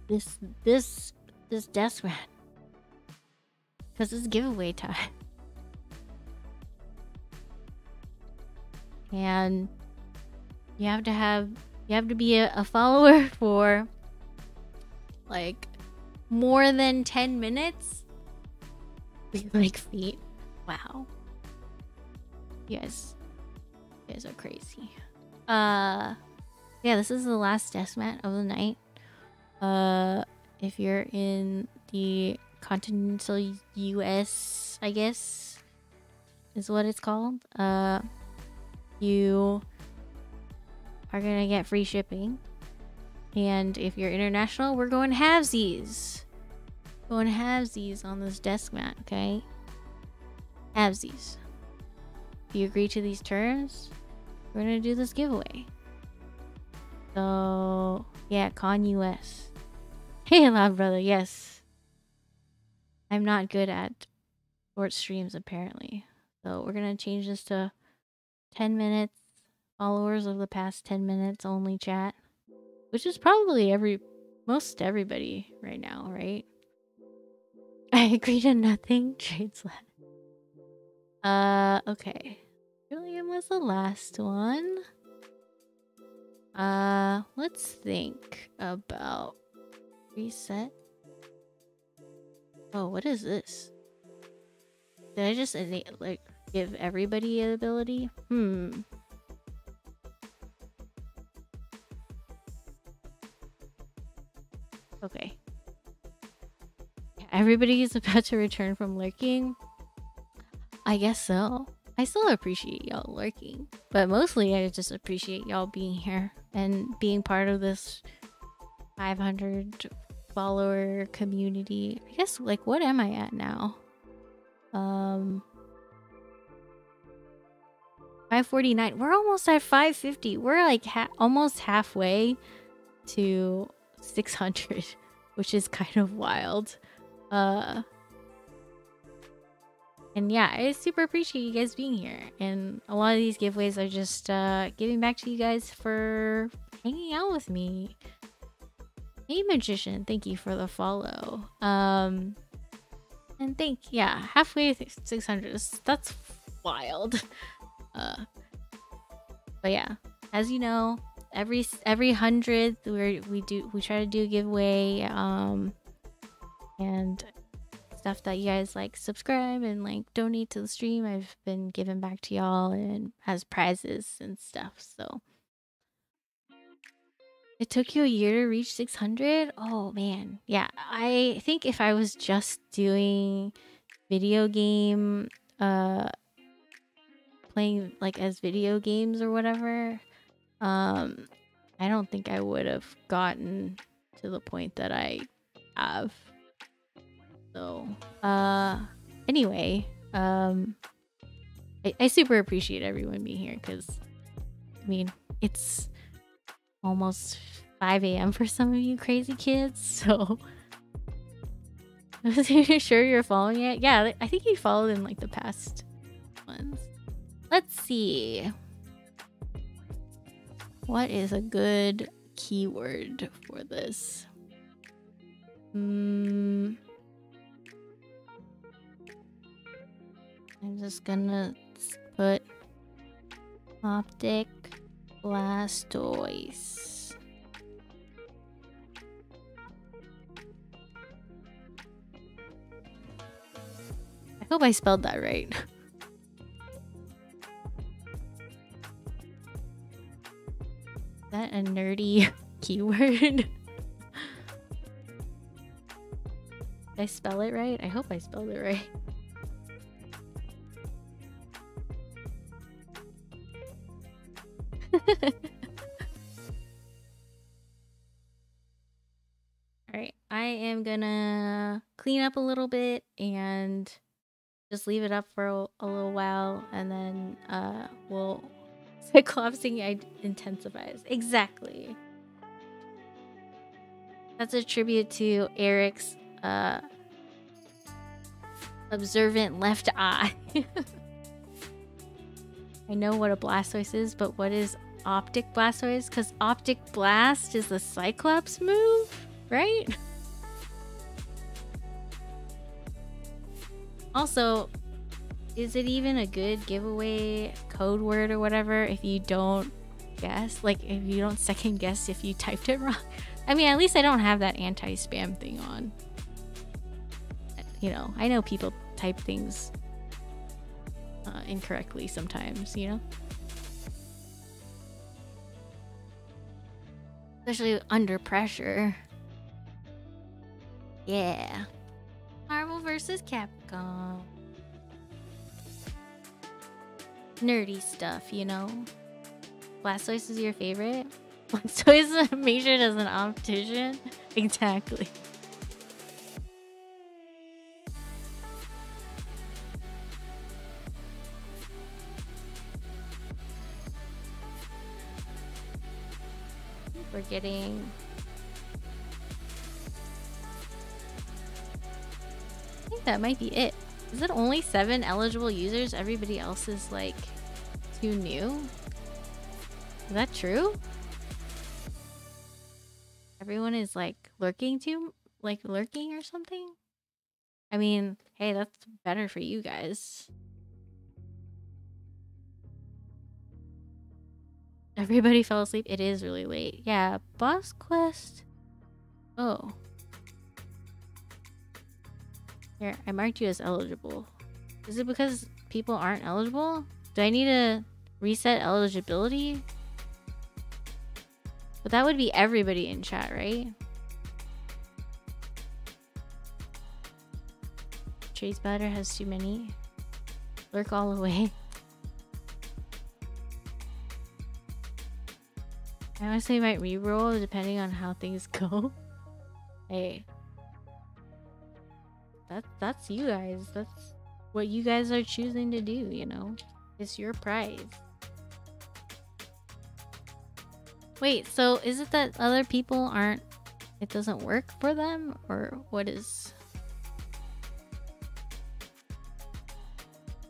this desk mat. Because it's giveaway time. And you have to be a follower for like more than 10 minutes. We like feet. Wow. You guys are crazy. Yeah, this is the last desk mat of the night. If you're in the continental US, I guess is what it's called. You are gonna get free shipping. And if you're international, we're going halvesies. Going halvesies on this desk mat, okay? Halvesies. If you agree to these terms, we're gonna do this giveaway. So yeah, Con US. Hey Owlab brother, yes. I'm not good at short streams apparently. So we're gonna change this to 10 minutes. Followers of the past 10 minutes only chat. Which is probably most everybody right now, right? I agree to nothing. Trade slap. Okay. William was the last one. Let's think about reset. Oh, what is this? Did I just like give everybody an ability? Okay. Everybody is about to return from lurking. I guess so. I still appreciate y'all lurking, but mostly I just appreciate y'all being here and being part of this 500 follower community. I guess, like, what am I at now? 549. We're almost at 550. We're like almost halfway to 600, which is kind of wild. And yeah, I super appreciate you guys being here. And a lot of these giveaways are just giving back to you guys for hanging out with me. Hey Magician, thank you for the follow. And yeah, halfway to 600. That's wild. But yeah, as you know, every 100th we try to do a giveaway, and stuff that you guys like subscribe and like donate to the stream, I've been giving back to y'all and as prizes and stuff. So it took you a year to reach 600. Oh man, yeah. I think if I was just doing video game playing like as video games or whatever, I don't think I would have gotten to the point that I have. So anyway, I super appreciate everyone being here, because I mean it's almost 5 a.m. for some of you crazy kids, so are you sure you're following it? Yeah, I think you followed in like the past ones. Let's see. What is a good keyword for this? I'm just gonna put Optic Blastoise. I hope I spelled that right. Is that a nerdy keyword? Did I spell it right? I hope I spelled it right. Alright, I am gonna clean up a little bit and just leave it up for a little while, and then we'll Cyclopsing intensifies. Exactly. That's a tribute to Eric's observant left eye. I know what a Blastoise is, but what is Optic Blastoise? Because Optic Blast is the Cyclops move, right? Also, is it even a good giveaway code word or whatever if you don't guess? Like, if you don't second guess if you typed it wrong? I mean, at least I don't have that anti-spam thing on. You know, I know people type things incorrectly sometimes, you know? Especially under pressure. Yeah. Marvel vs. Capcom. Nerdy stuff, you know? Blastoise is your favorite? Blastoise majored as an optician? Exactly. We're getting... I think that might be it. Is it only 7 eligible users? Everybody else is like too new? Is that true? Everyone is like lurking or something? I mean, hey, that's better for you guys. Everybody fell asleep. It is really late. Yeah, boss quest. Oh. Here, I marked you as eligible. Is it because people aren't eligible? Do I need to reset eligibility? But that would be everybody in chat, right? Trace Batter has too many. Lurk all the way. I honestly might reroll depending on how things go. Hey. That's you guys. That's what you guys are choosing to do, you know? It's your prize. Wait, so is it that other people aren't... It doesn't work for them? Or what is...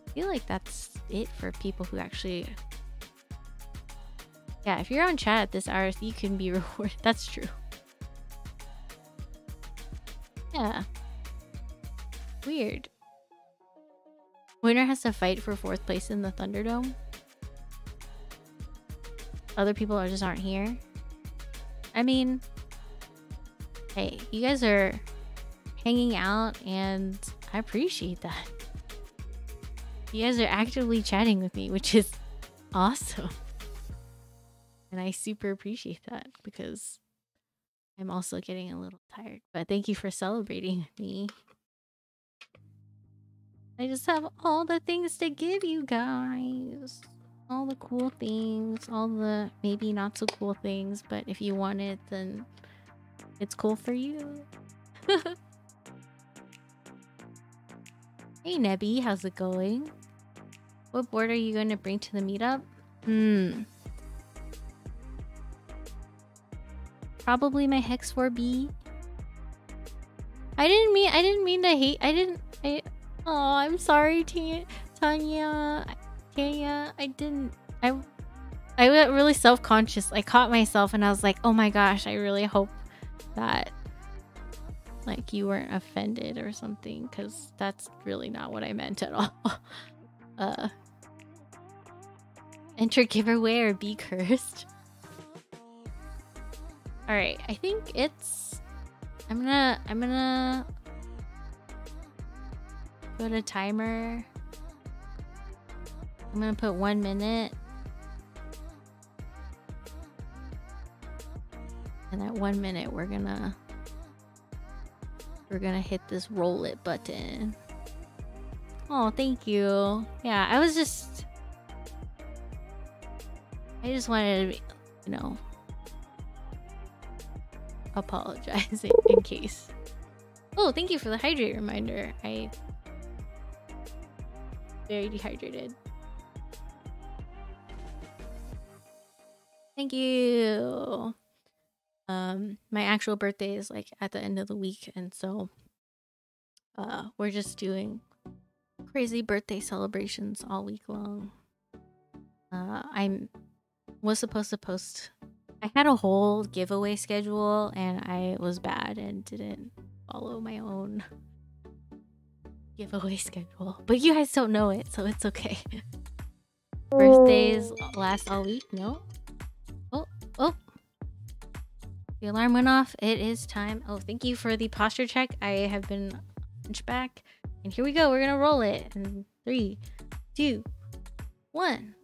I feel like that's it for people who actually... Yeah, if you're on chat at this hour, you can be rewarded. That's true. Yeah. Weird. Winner has to fight for 4th place in the Thunderdome. Other people just aren't here. I mean, hey, you guys are hanging out and I appreciate that. You guys are actively chatting with me, which is awesome. And I super appreciate that because I'm also getting a little tired. But thank you for celebrating me. I just have all the things to give you guys. All the cool things. All the maybe not so cool things. But if you want it, then it's cool for you. Hey Nebby, how's it going? What board are you going to bring to the meetup? Probably my Hex 4B. I didn't mean to hate. Oh, I'm sorry, Tanya. I got really self-conscious. I caught myself and I was like, oh my gosh, I really hope that like you weren't offended or something, because that's really not what I meant at all. Enter giveaway or be cursed. All right, I think it's. I'm gonna put a timer. I'm gonna put 1 minute. And at 1 minute, we're gonna hit this roll it button. Oh, thank you. Yeah, I just wanted to, you know, apologize in case. Oh, thank you for the hydrate reminder. I very dehydrated. Thank you. My actual birthday is like at the end of the week, and so we're just doing crazy birthday celebrations all week long. I was supposed to post. I had a whole giveaway schedule, and I was bad and didn't follow my own giveaway schedule. But you guys don't know it, so it's okay. Birthdays last all week? No? Oh. The alarm went off. It is time. Oh, thank you for the posture check. I have been hunchback. And here we go. We're gonna roll it. In 3, 2, 1.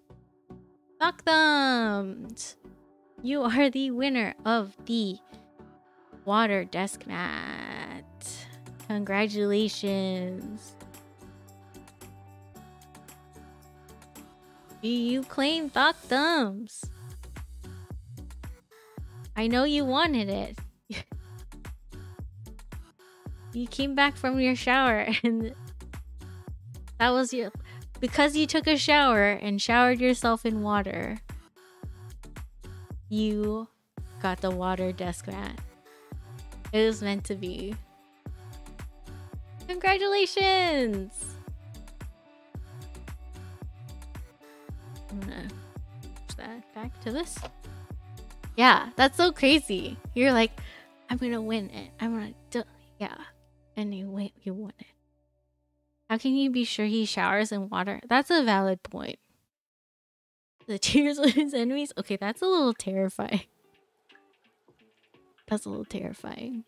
Sock thumbs! You are the winner of the water desk mat. Congratulations. You claim Sock thumbs. I know you wanted it. You came back from your shower and that was your... Because you took a shower and showered yourself in water, you got the water desk mat. It was meant to be. Congratulations! I'm gonna push that back to this. Yeah, that's so crazy. You're like, I'm gonna win it. I'm gonna do, yeah, and you won it. How can you be sure he showers in water? That's a valid point. The tears of his enemies. Okay, that's a little terrifying. That's a little terrifying.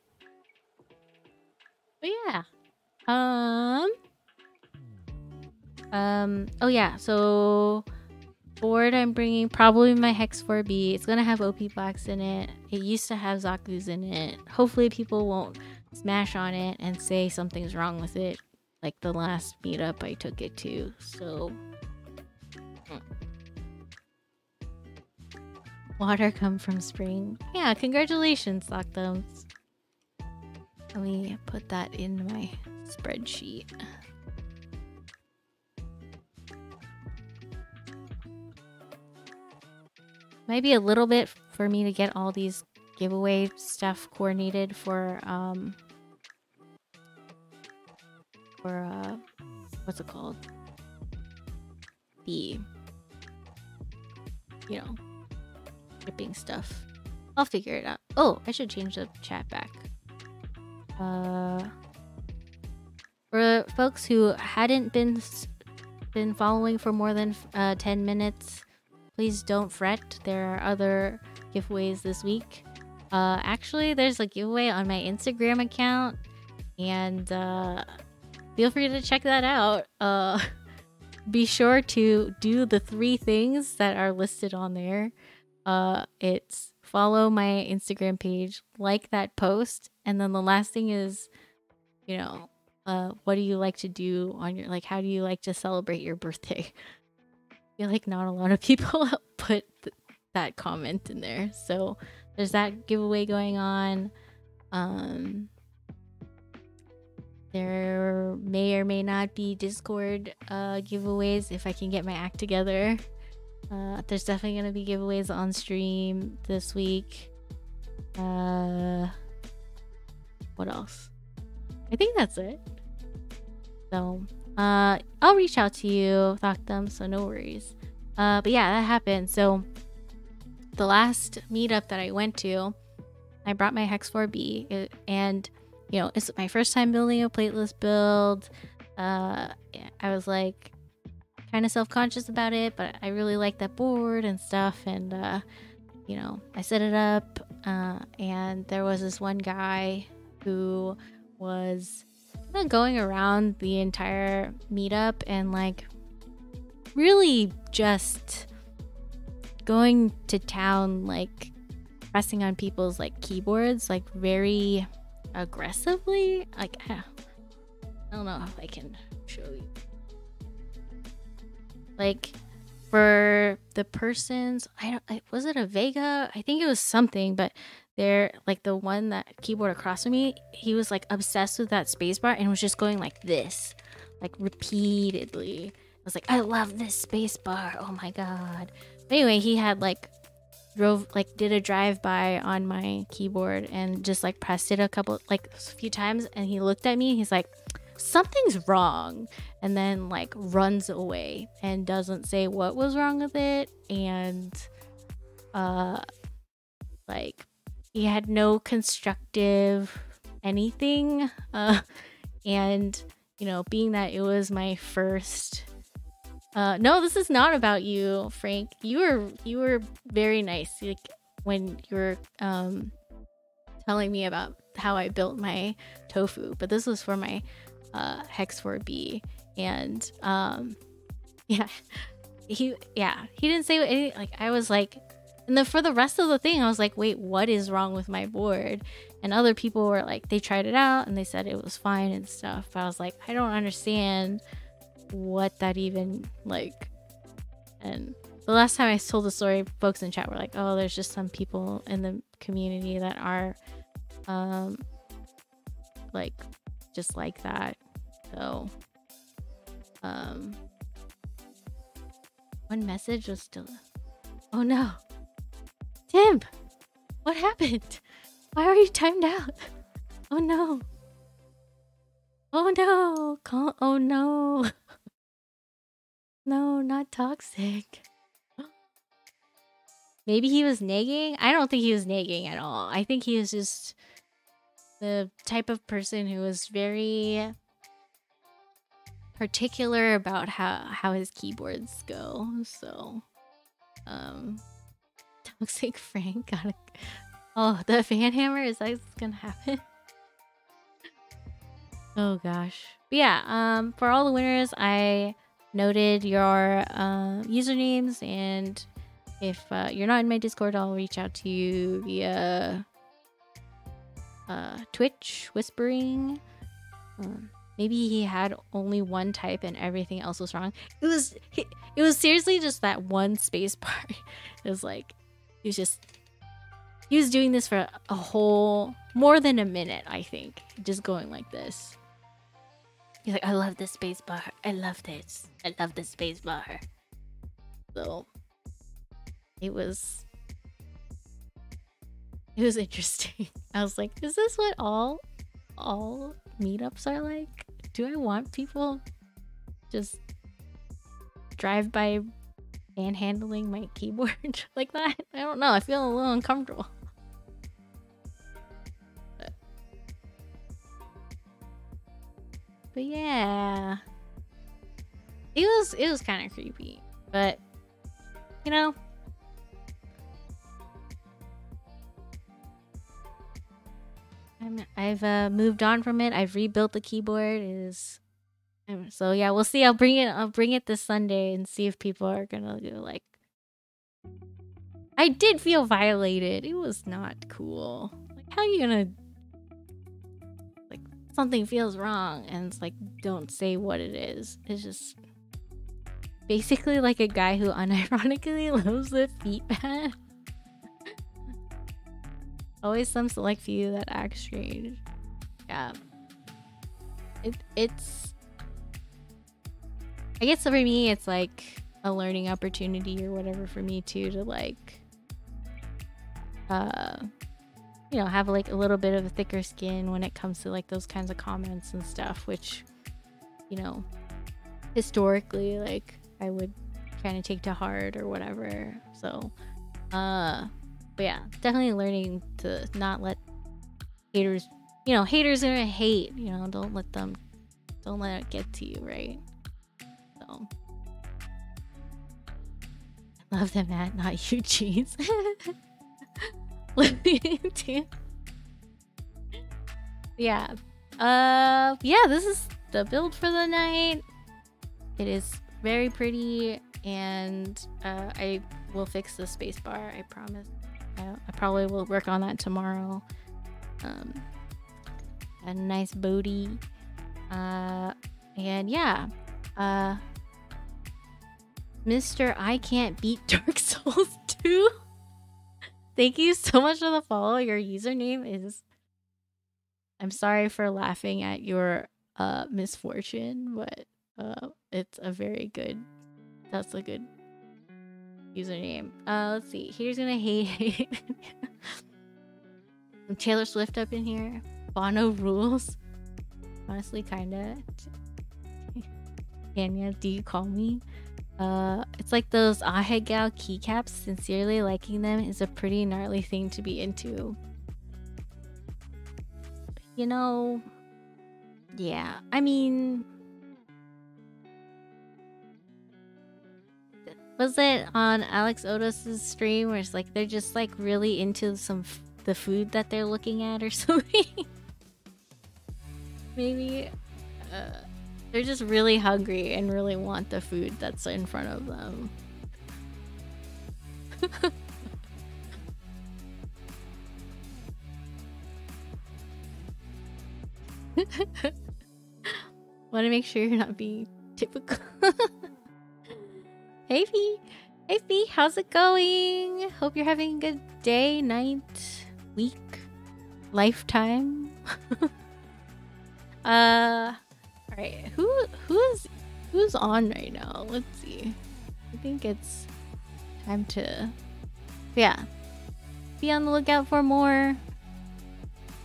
But yeah. Oh yeah. So. Board I'm bringing probably my Hex 4B. It's gonna have OP blacks in it. It used to have Zaku's in it. Hopefully people won't smash on it and say something's wrong with it, like the last meetup I took it to. So water come from spring. Yeah, congratulations, Sock thumbs. Let me put that in my spreadsheet. Might be a little bit for me to get all these giveaway stuff coordinated for what's it called? The, you know, shipping stuff. I'll figure it out. Oh, I should change the chat back. For folks who hadn't been following for more than 10 minutes, please don't fret. There are other giveaways this week. Actually, there's a giveaway on my Instagram account, and feel free to check that out. Be sure to do the 3 things that are listed on there. It's follow my Instagram page, like that post, and then the last thing is, you know, what do you like to do on your, like, how do you like to celebrate your birthday? I feel like not a lot of people put that comment in there. So there's that giveaway going on. There may or may not be Discord giveaways if I can get my act together. There's definitely going to be giveaways on stream this week. What else? I think that's it. So I'll reach out to you, Sock thumbs, so no worries. But yeah, that happened. So the last meetup that I went to, I brought my Hex 4B, and you know, it's my first time building a plateless build. I was like kind of self-conscious about it, but I really like that board and stuff. And you know, I set it up, and there was this one guy who was going around the entire meetup and like really just going to town, like pressing on people's like keyboards like very aggressively. Like I don't know if I can show you. Like for the persons, was it a Vega? I think it was something, but they're like the one that keyboard across from me, he was like obsessed with that spacebar and was just going like this, like repeatedly. I was like, I love this spacebar. Oh my god. But anyway, he had like did a drive-by on my keyboard and just like pressed it a few times, and he looked at me, he's like, something's wrong, and then like runs away and doesn't say what was wrong with it. And like he had no constructive anything, and you know, being that it was my first no, this is not about you, Frank. You were very nice, like when you were telling me about how I built my tofu, but this was for my Hex 4B. And yeah, he didn't say any, like I was like, and for the rest of the thing I was like, wait, what is wrong with my board? And other people were like, they tried it out and they said it was fine and stuff, but I was like, I don't understand what that even like. And the last time I told the story, folks in chat were like, oh, there's just some people in the community that are like just like that. So one message was still, oh no, Tim, what happened? Why are you timed out? Oh no, oh no, oh no. No, not toxic. Maybe he was nagging? I don't think he was nagging at all. I think he was just the type of person who was very particular about how his keyboards go. So, toxic Frank got a... Oh, the fan hammer? Is that what's gonna happen? Oh gosh. But yeah, for all the winners, I noted your usernames, and if you're not in my Discord, I'll reach out to you via Twitch whispering. Maybe he had only one type and everything else was wrong. It was seriously just that one space bar. It was like he was doing this for a whole more than a minute, I think, just going like this. He's like, I love this space bar. I love this. I love this space bar. So it was interesting. I was like, is this what all meetups are like? Do I want people just drive by handling my keyboard like that? I don't know. I feel a little uncomfortable. But yeah, it was kind of creepy, but you know, I've moved on from it. I've rebuilt the keyboard. So yeah, we'll see. I'll bring it this Sunday and see if people are gonna go like. I did feel violated. It was not cool. Like, how are you gonna? Something feels wrong and it's like, don't say what it is. It's just basically like a guy who unironically loves the feet pad. Always some select few that act strange. Yeah, it's I guess for me it's like a learning opportunity or whatever for me too, to like you know, have like a little bit of a thicker skin when it comes to like those kinds of comments and stuff, which, you know, historically like I would kind of take to heart or whatever. So but yeah, definitely learning to not let haters You know, haters are gonna hate. You know, don't let it get to you, right? So, I love them, Matt, not you, cheese. Yeah. Yeah, this is the build for the night. It is very pretty, and I will fix the spacebar, I promise. I probably will work on that tomorrow. A nice booty. And yeah. Mr. I Can't Beat Dark Souls 2. Thank you so much for the follow. Your username is... I'm sorry for laughing at your misfortune, but it's a very good... That's a good username. Let's see. Here's gonna hate... Taylor Swift up in here. Bono rules. Honestly, kinda. Tanya, do you call me? It's like those Ahegao keycaps. Sincerely liking them is a pretty gnarly thing to be into. You know, yeah, I mean, was it on Alex Otis's stream where it's like they're just like really into the food that they're looking at or something? Maybe they're just really hungry and really want the food that's in front of them. Want to make sure you're not being typical. Hey Fee! Hey Fee, how's it going? Hope you're having a good day, night, week, lifetime. Alright, who's on right now? Let's see. I think it's time to, yeah, be on the lookout for more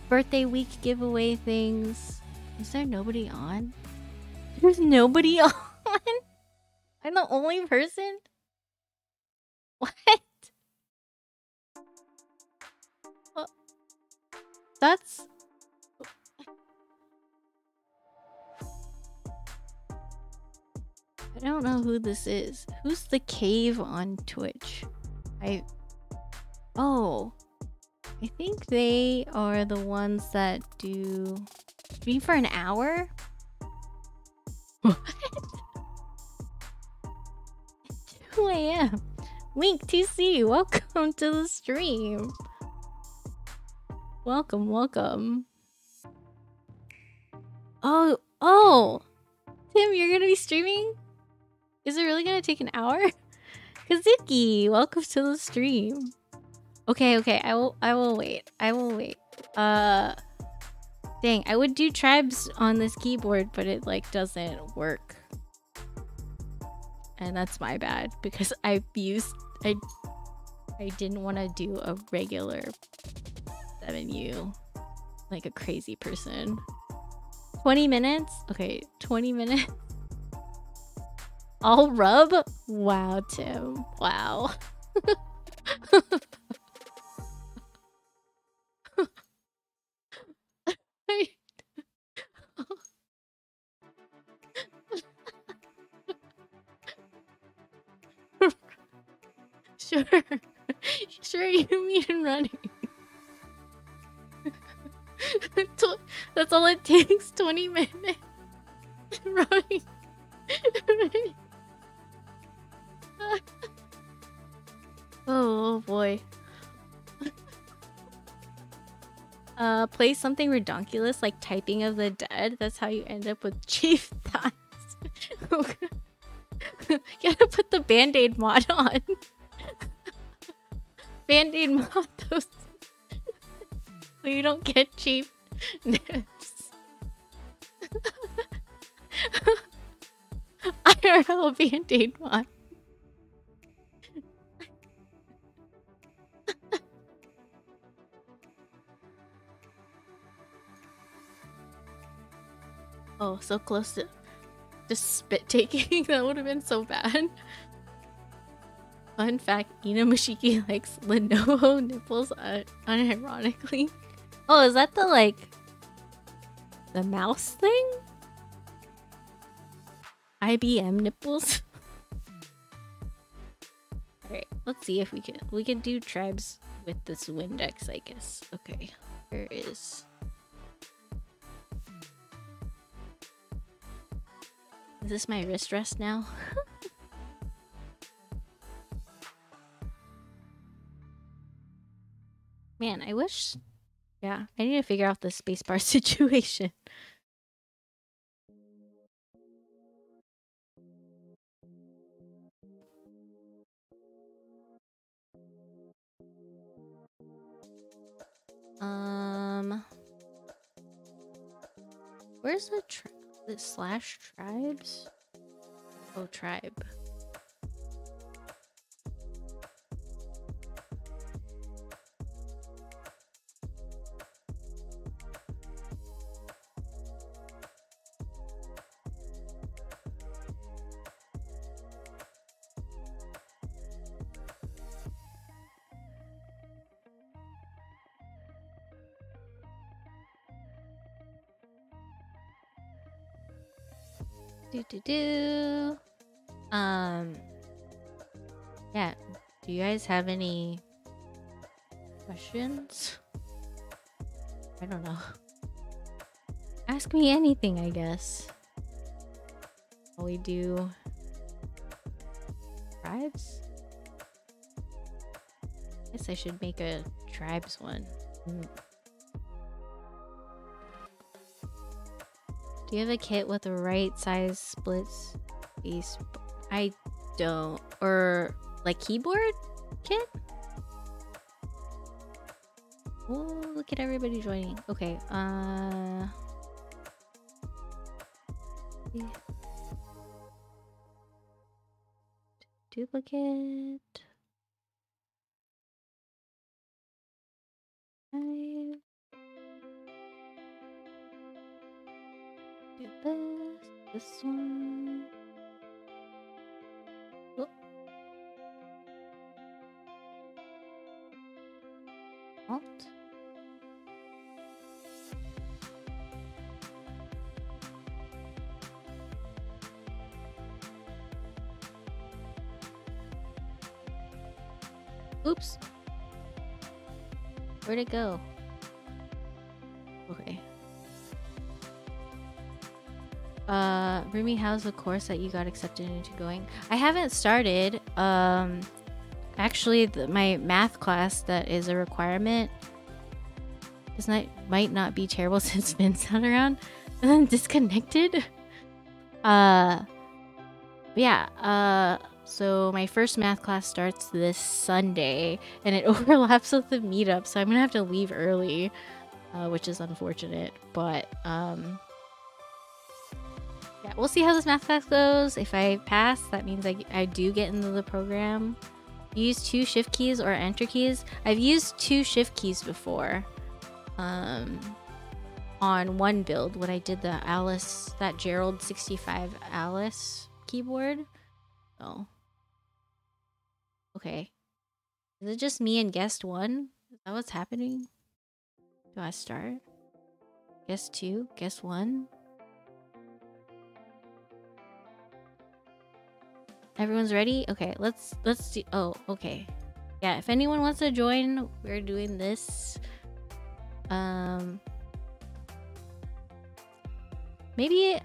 birthday week giveaway things. Is there nobody on? There's nobody on? I'm the only person? What? Well, that's... I don't know who this is. Who's the cave on Twitch? Oh. I think they are the ones that do stream for an hour? What? 2 AM. Link TC, welcome to the stream. Welcome, welcome. Oh. Tim, you're gonna be streaming? Is it really gonna take an hour? Kazuki, welcome to the stream. Okay, I will wait. Dang, I would do tribes on this keyboard, but it like doesn't work. And that's my bad because I didn't want to do a regular 7U like a crazy person. 20 minutes? Okay, 20 minutes. All rub? Wow, Tim. Wow. Sure, you mean running. That's all it takes, 20 minutes. Running. Oh boy. Play something redonkulous like Typing of the Dead. That's how you end up with chief thighs. You gotta put the Band-Aid mod on. Band-Aid mod those so you don't get cheap nips. IRL Band-Aid mod. Oh, so close to just spit taking. That would have been so bad. Fun fact, Ina Mashiki likes Lenovo nipples unironically. Oh, is that the like The mouse thing? IBM nipples? Alright, let's see if we can do tribes with this Windex, I guess. Okay, where is... Is this my wrist rest now? Man, I wish... Yeah, I need to figure out the spacebar situation. Where's the slash tribes? Oh, tribe. Yeah, do you guys have any questions? I don't know. Ask me anything, I guess. Will we do tribes? I guess I should make a tribes one. Do you have a kit with the right size splits piece? I don't. Or like keyboard kit? Oh, look at everybody joining. Okay, duplicate. Do this one. Oh. Alt. Oops. Where'd it go? Okay. Rumi, how's the course that you got accepted into going? I haven't started. Actually, my math class that is a requirement might not be terrible since Vin's not around. And then disconnected. Yeah. So my first math class starts this Sunday, and it overlaps with the meetup, so I'm gonna have to leave early, which is unfortunate. But yeah, we'll see how this math class goes. If I pass, that means I do get into the program. You use 2 shift keys or enter keys? I've used 2 shift keys before. On one build when I did that Gerald 65 Alice keyboard. Oh. Okay. Is it just me and guest 1? Is that what's happening? Do I start? Guest 2? Guest 1? Everyone's ready? Okay, let's do... Oh, okay. Yeah, if anyone wants to join, we're doing this. Maybe...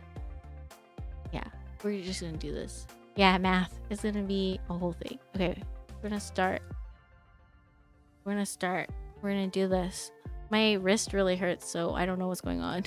Yeah, we're just gonna do this. Yeah, math is gonna be a whole thing. Okay, we're gonna start. We're gonna do this. My wrist really hurts, so I don't know what's going on.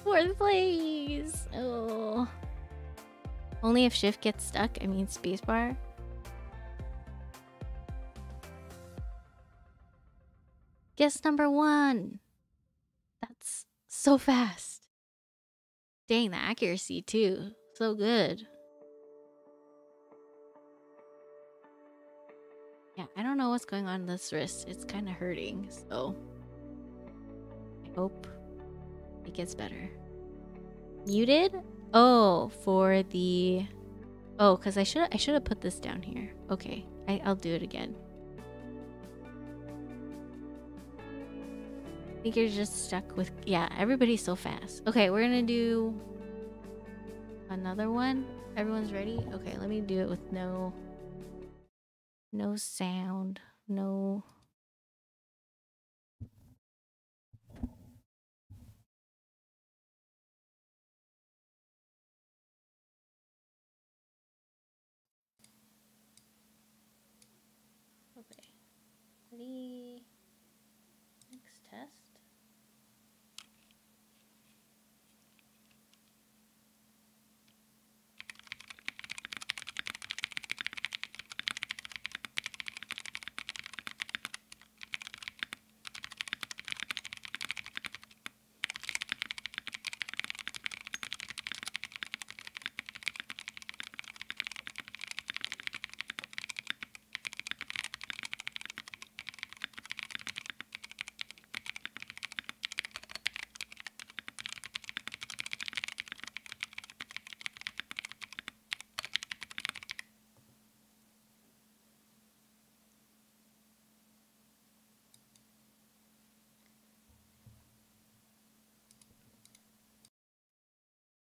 Fourth place! Oh. Only if shift gets stuck, I mean spacebar. Guess number 1! That's so fast. Dang, the accuracy too. So good. Yeah, I don't know what's going on in this wrist. It's kind of hurting, so I hope it gets better. Muted? Oh, for the... Oh, because I should have put this down here. Okay, I'll do it again. I think you're just stuck with... Yeah, everybody's so fast. Okay, we're gonna do another one. Everyone's ready? Okay, let me do it with no sound. No... Okay. Ready? Next test.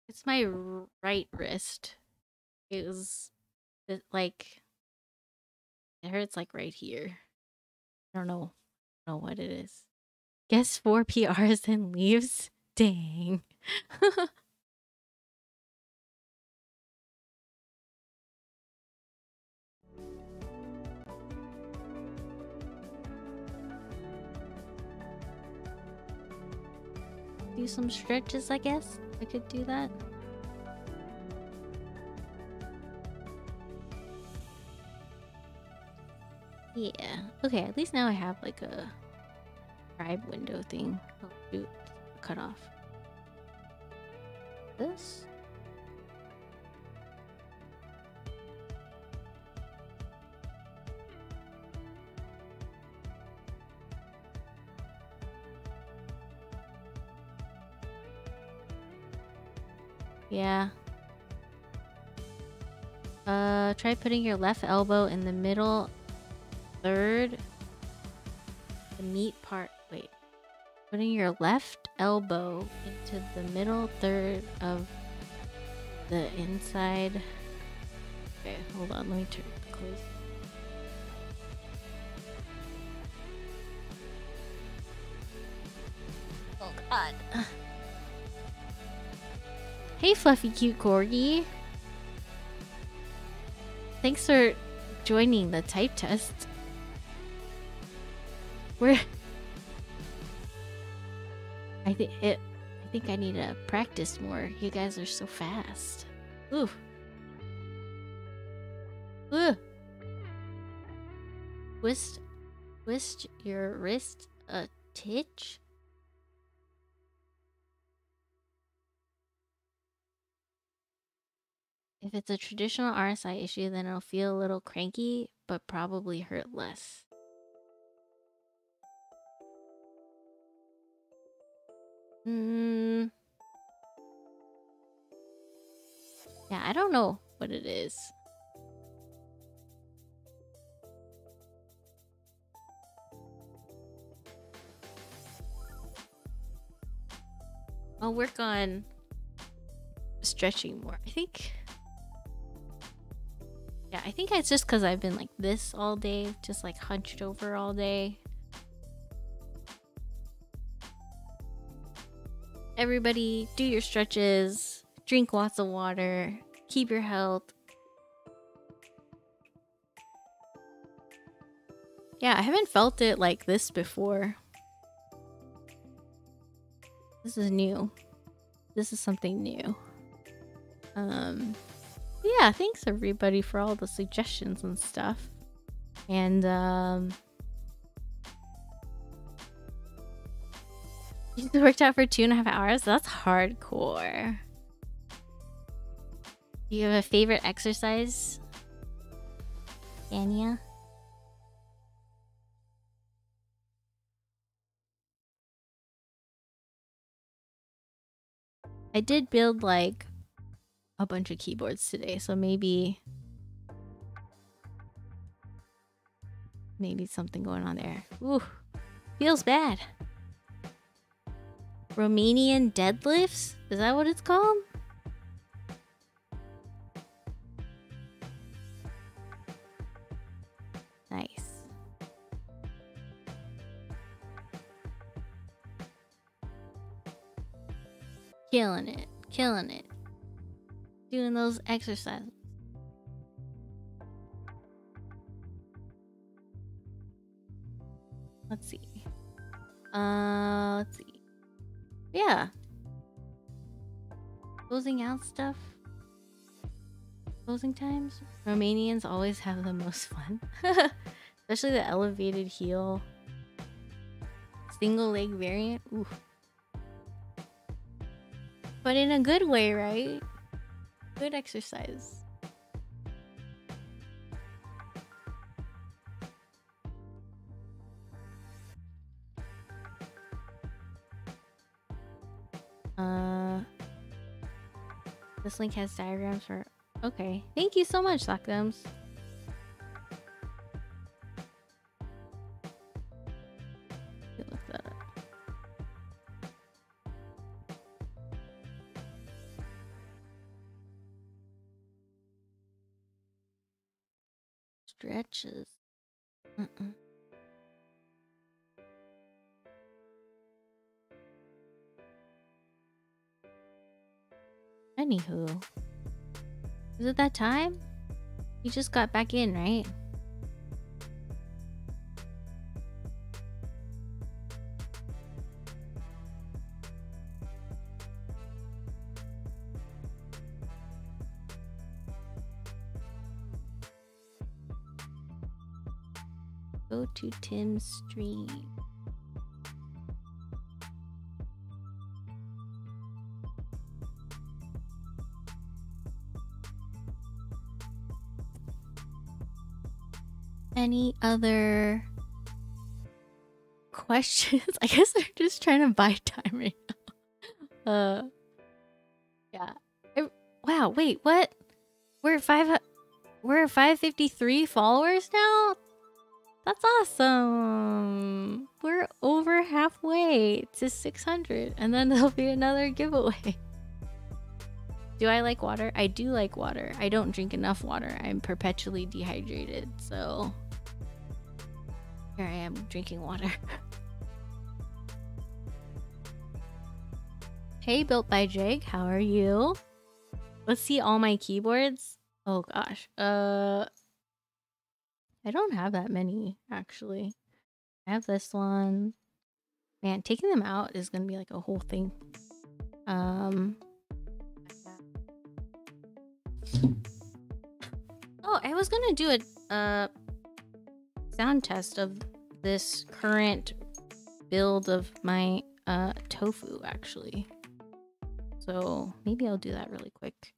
It's my right wrist. It was like it hurts like right here. I don't know what it is. Guess 4 PRs and leaves. Dang. Do some stretches, I guess. I could do that. Yeah. Okay, at least now I have like a tribe window thing. Oh, shoot. Cut off. This? Yeah. Try putting your left elbow in the middle third. The meat part. Wait. Putting your left elbow into the middle third of the inside. Okay, hold on. Let me turn it close. Oh God. Hey, fluffy cute corgi. Thanks for joining the type test. I think I need to practice more. You guys are so fast. Ooh. Ooh. Twist your wrist a titch. If it's a traditional RSI issue, then it'll feel a little cranky, but probably hurt less. Yeah, I don't know what it is. I'll work on stretching more. I think it's just because I've been like this all day, just like hunched over all day. Everybody, do your stretches, drink lots of water, keep your health. Yeah, I haven't felt it like this before. This is new. This is something new. Yeah, thanks everybody for all the suggestions and stuff. And you worked out for 2.5 hours? That's hardcore. Do you have a favorite exercise, Anya? I did build like a bunch of keyboards today, so maybe something going on there. Ooh, feels bad. Romanian deadlifts? Is that what it's called? Nice. Killing it. Killing it. Doing those exercises. Let's see. Let's see. Yeah. Closing out stuff. Closing times. Romanians always have the most fun. Especially the elevated heel. Single leg variant. Ooh. But in a good way, right? Good exercise. This link has diagrams for... Okay. Thank you so much, Sockdums. Look that up. Stretches. Anywho. Is it that time? You just got back in, right? Go to Tim's stream. Any other questions? I guess they're just trying to buy time right now. Yeah. Wow, wait, what? We're at 553 followers now? That's awesome. We're over halfway to 600, and then there'll be another giveaway. Do I like water? I do like water. I don't drink enough water. I'm perpetually dehydrated, so here I am drinking water. Hey, Built by Jig, how are you? Let's see all my keyboards. Oh gosh. I don't have that many, actually. I have this one. Man, taking them out is gonna be like a whole thing. Oh, I was gonna do a sound test of this current build of my tofu, actually. So maybe I'll do that really quick.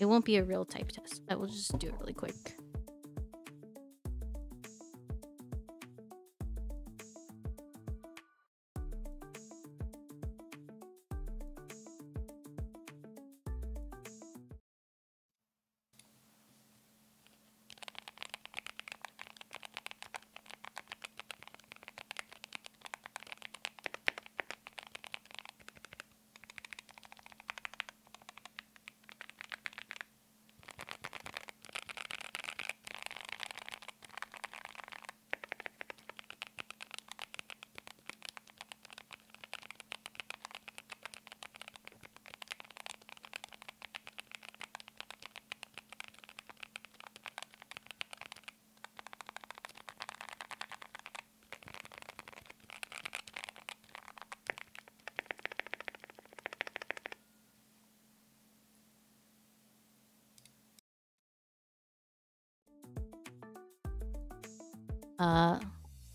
It won't be a real type test. I will just do it really quick.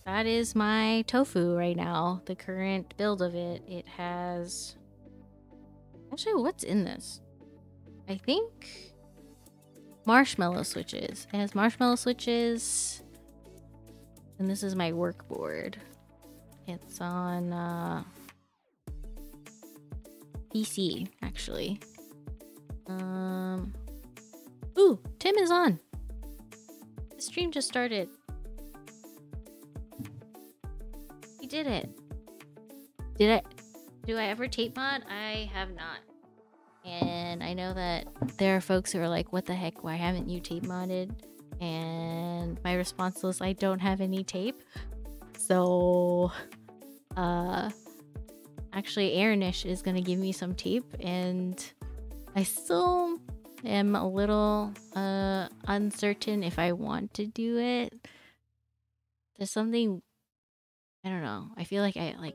That is my tofu right now. The current build of it. It has... Actually, what's in this? I think marshmallow switches. It has marshmallow switches. And this is my work board. It's on PC, actually. Ooh, Tim is on. The stream just started. He did it. Do I ever tape mod? I have not. And I know that there are folks who are like, what the heck, why haven't you tape modded? And my response was, I don't have any tape. So actually Aaronish is gonna give me some tape, and I still am a little uncertain if I want to do it. There's something, I don't know, I feel like I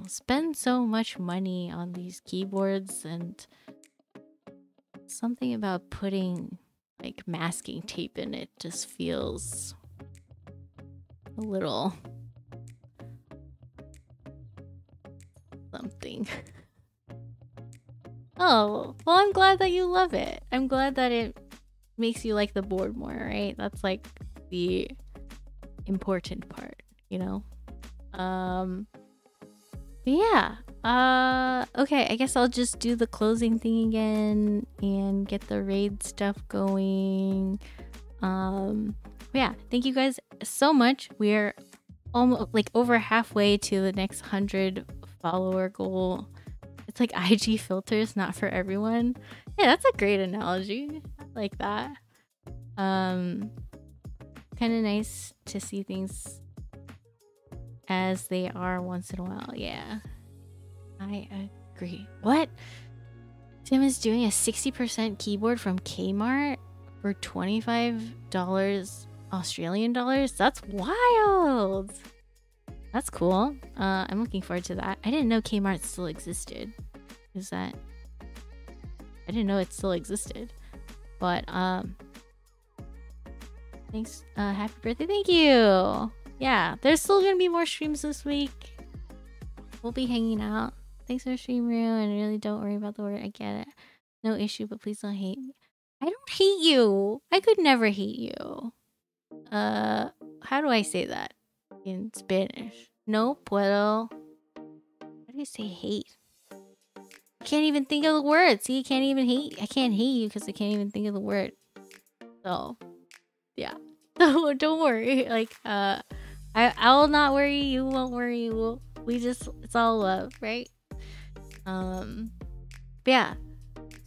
spend so much money on these keyboards, and something about putting like masking tape in it just feels a little something. Oh, well, I'm glad that you love it. I'm glad that it makes you like the board more, right? That's like the important part, you know? Yeah. Okay, I guess I'll just do the closing thing again and get the raid stuff going. Yeah, thank you guys so much. We're almost like over halfway to the next 100 follower goal. It's like IG filters, not for everyone. Yeah, that's a great analogy. I like that. Kind of nice to see things as they are once in a while. Yeah, I agree. What? Tim is doing a 60% keyboard from Kmart for $25 Australian dollars. That's wild. That's cool. I'm looking forward to that. I didn't know Kmart still existed. I didn't know it still existed. But thanks. Happy birthday. Thank you. Yeah, there's still gonna be more streams this week. We'll be hanging out. Thanks for stream room, and really don't worry about the word. I get it. No issue, but please don't hate me. I don't hate you. I could never hate you. How do I say that in Spanish? No puedo. How do you say hate? I can't even think of the word. See, I can't hate you because I can't even think of the word. So, yeah. So don't worry. Like, I'll not worry. You won't worry. It's all love, right? But yeah.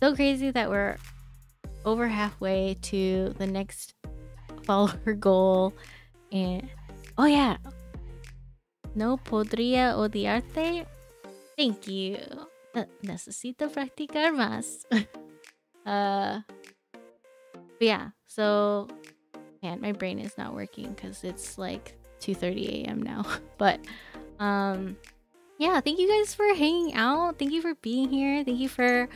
So crazy that we're over halfway to the next follower goal. And oh yeah, no podría odiarte. Thank you. Necesito practicar más. But yeah, so man, my brain is not working because it's like 2:30 a.m. now. But yeah, thank you guys for hanging out. Thank you for being here. Thank you for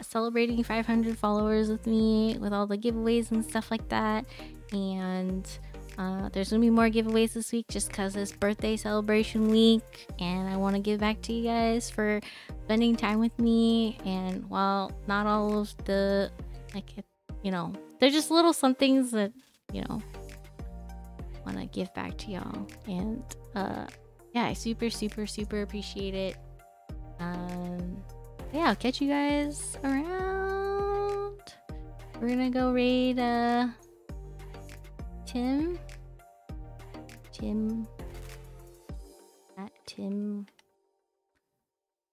celebrating 500 followers with me with all the giveaways and stuff like that. And there's gonna be more giveaways this week just because it's birthday celebration week, and I want to give back to you guys for spending time with me. And while not all of the they're just little somethings that want to give back to y'all. And yeah, I super appreciate it. Yeah, I'll catch you guys around. We're gonna go raid Tim.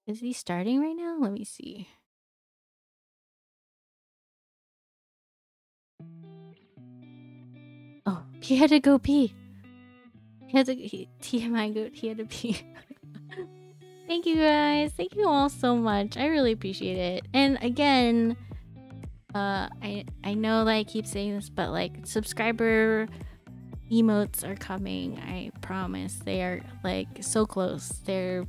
Is he starting right now? Let me see. Oh, he had to go pee. He had to pee. Thank you guys. Thank you all so much. I really appreciate it. And again, I know that I keep saying this, but like subscriber emotes are coming. I promise. They are like so close. They're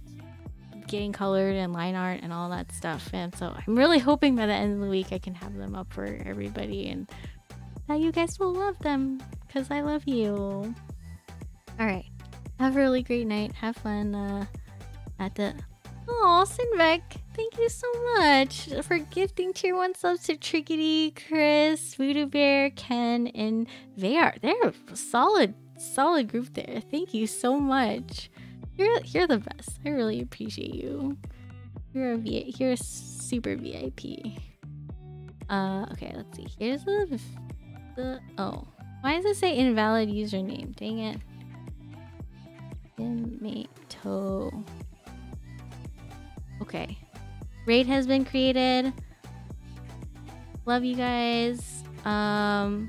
getting colored and line art and all that stuff. And so I'm really hoping by the end of the week I can have them up for everybody and that you guys will love them because I love you. All right. Have a really great night. Have fun at the... Aw, Sinvek. thank you so much for gifting tier 1 subs to Trickety, Chris, Voodoo Bear, Ken, and They're a solid group there. Thank you so much. You're the best. I really appreciate you. You're a super VIP. Okay, let's see. Here's the oh. Why does it say invalid username? Dang it. Inmato. Okay. Raid has been created. Love you guys. Bye.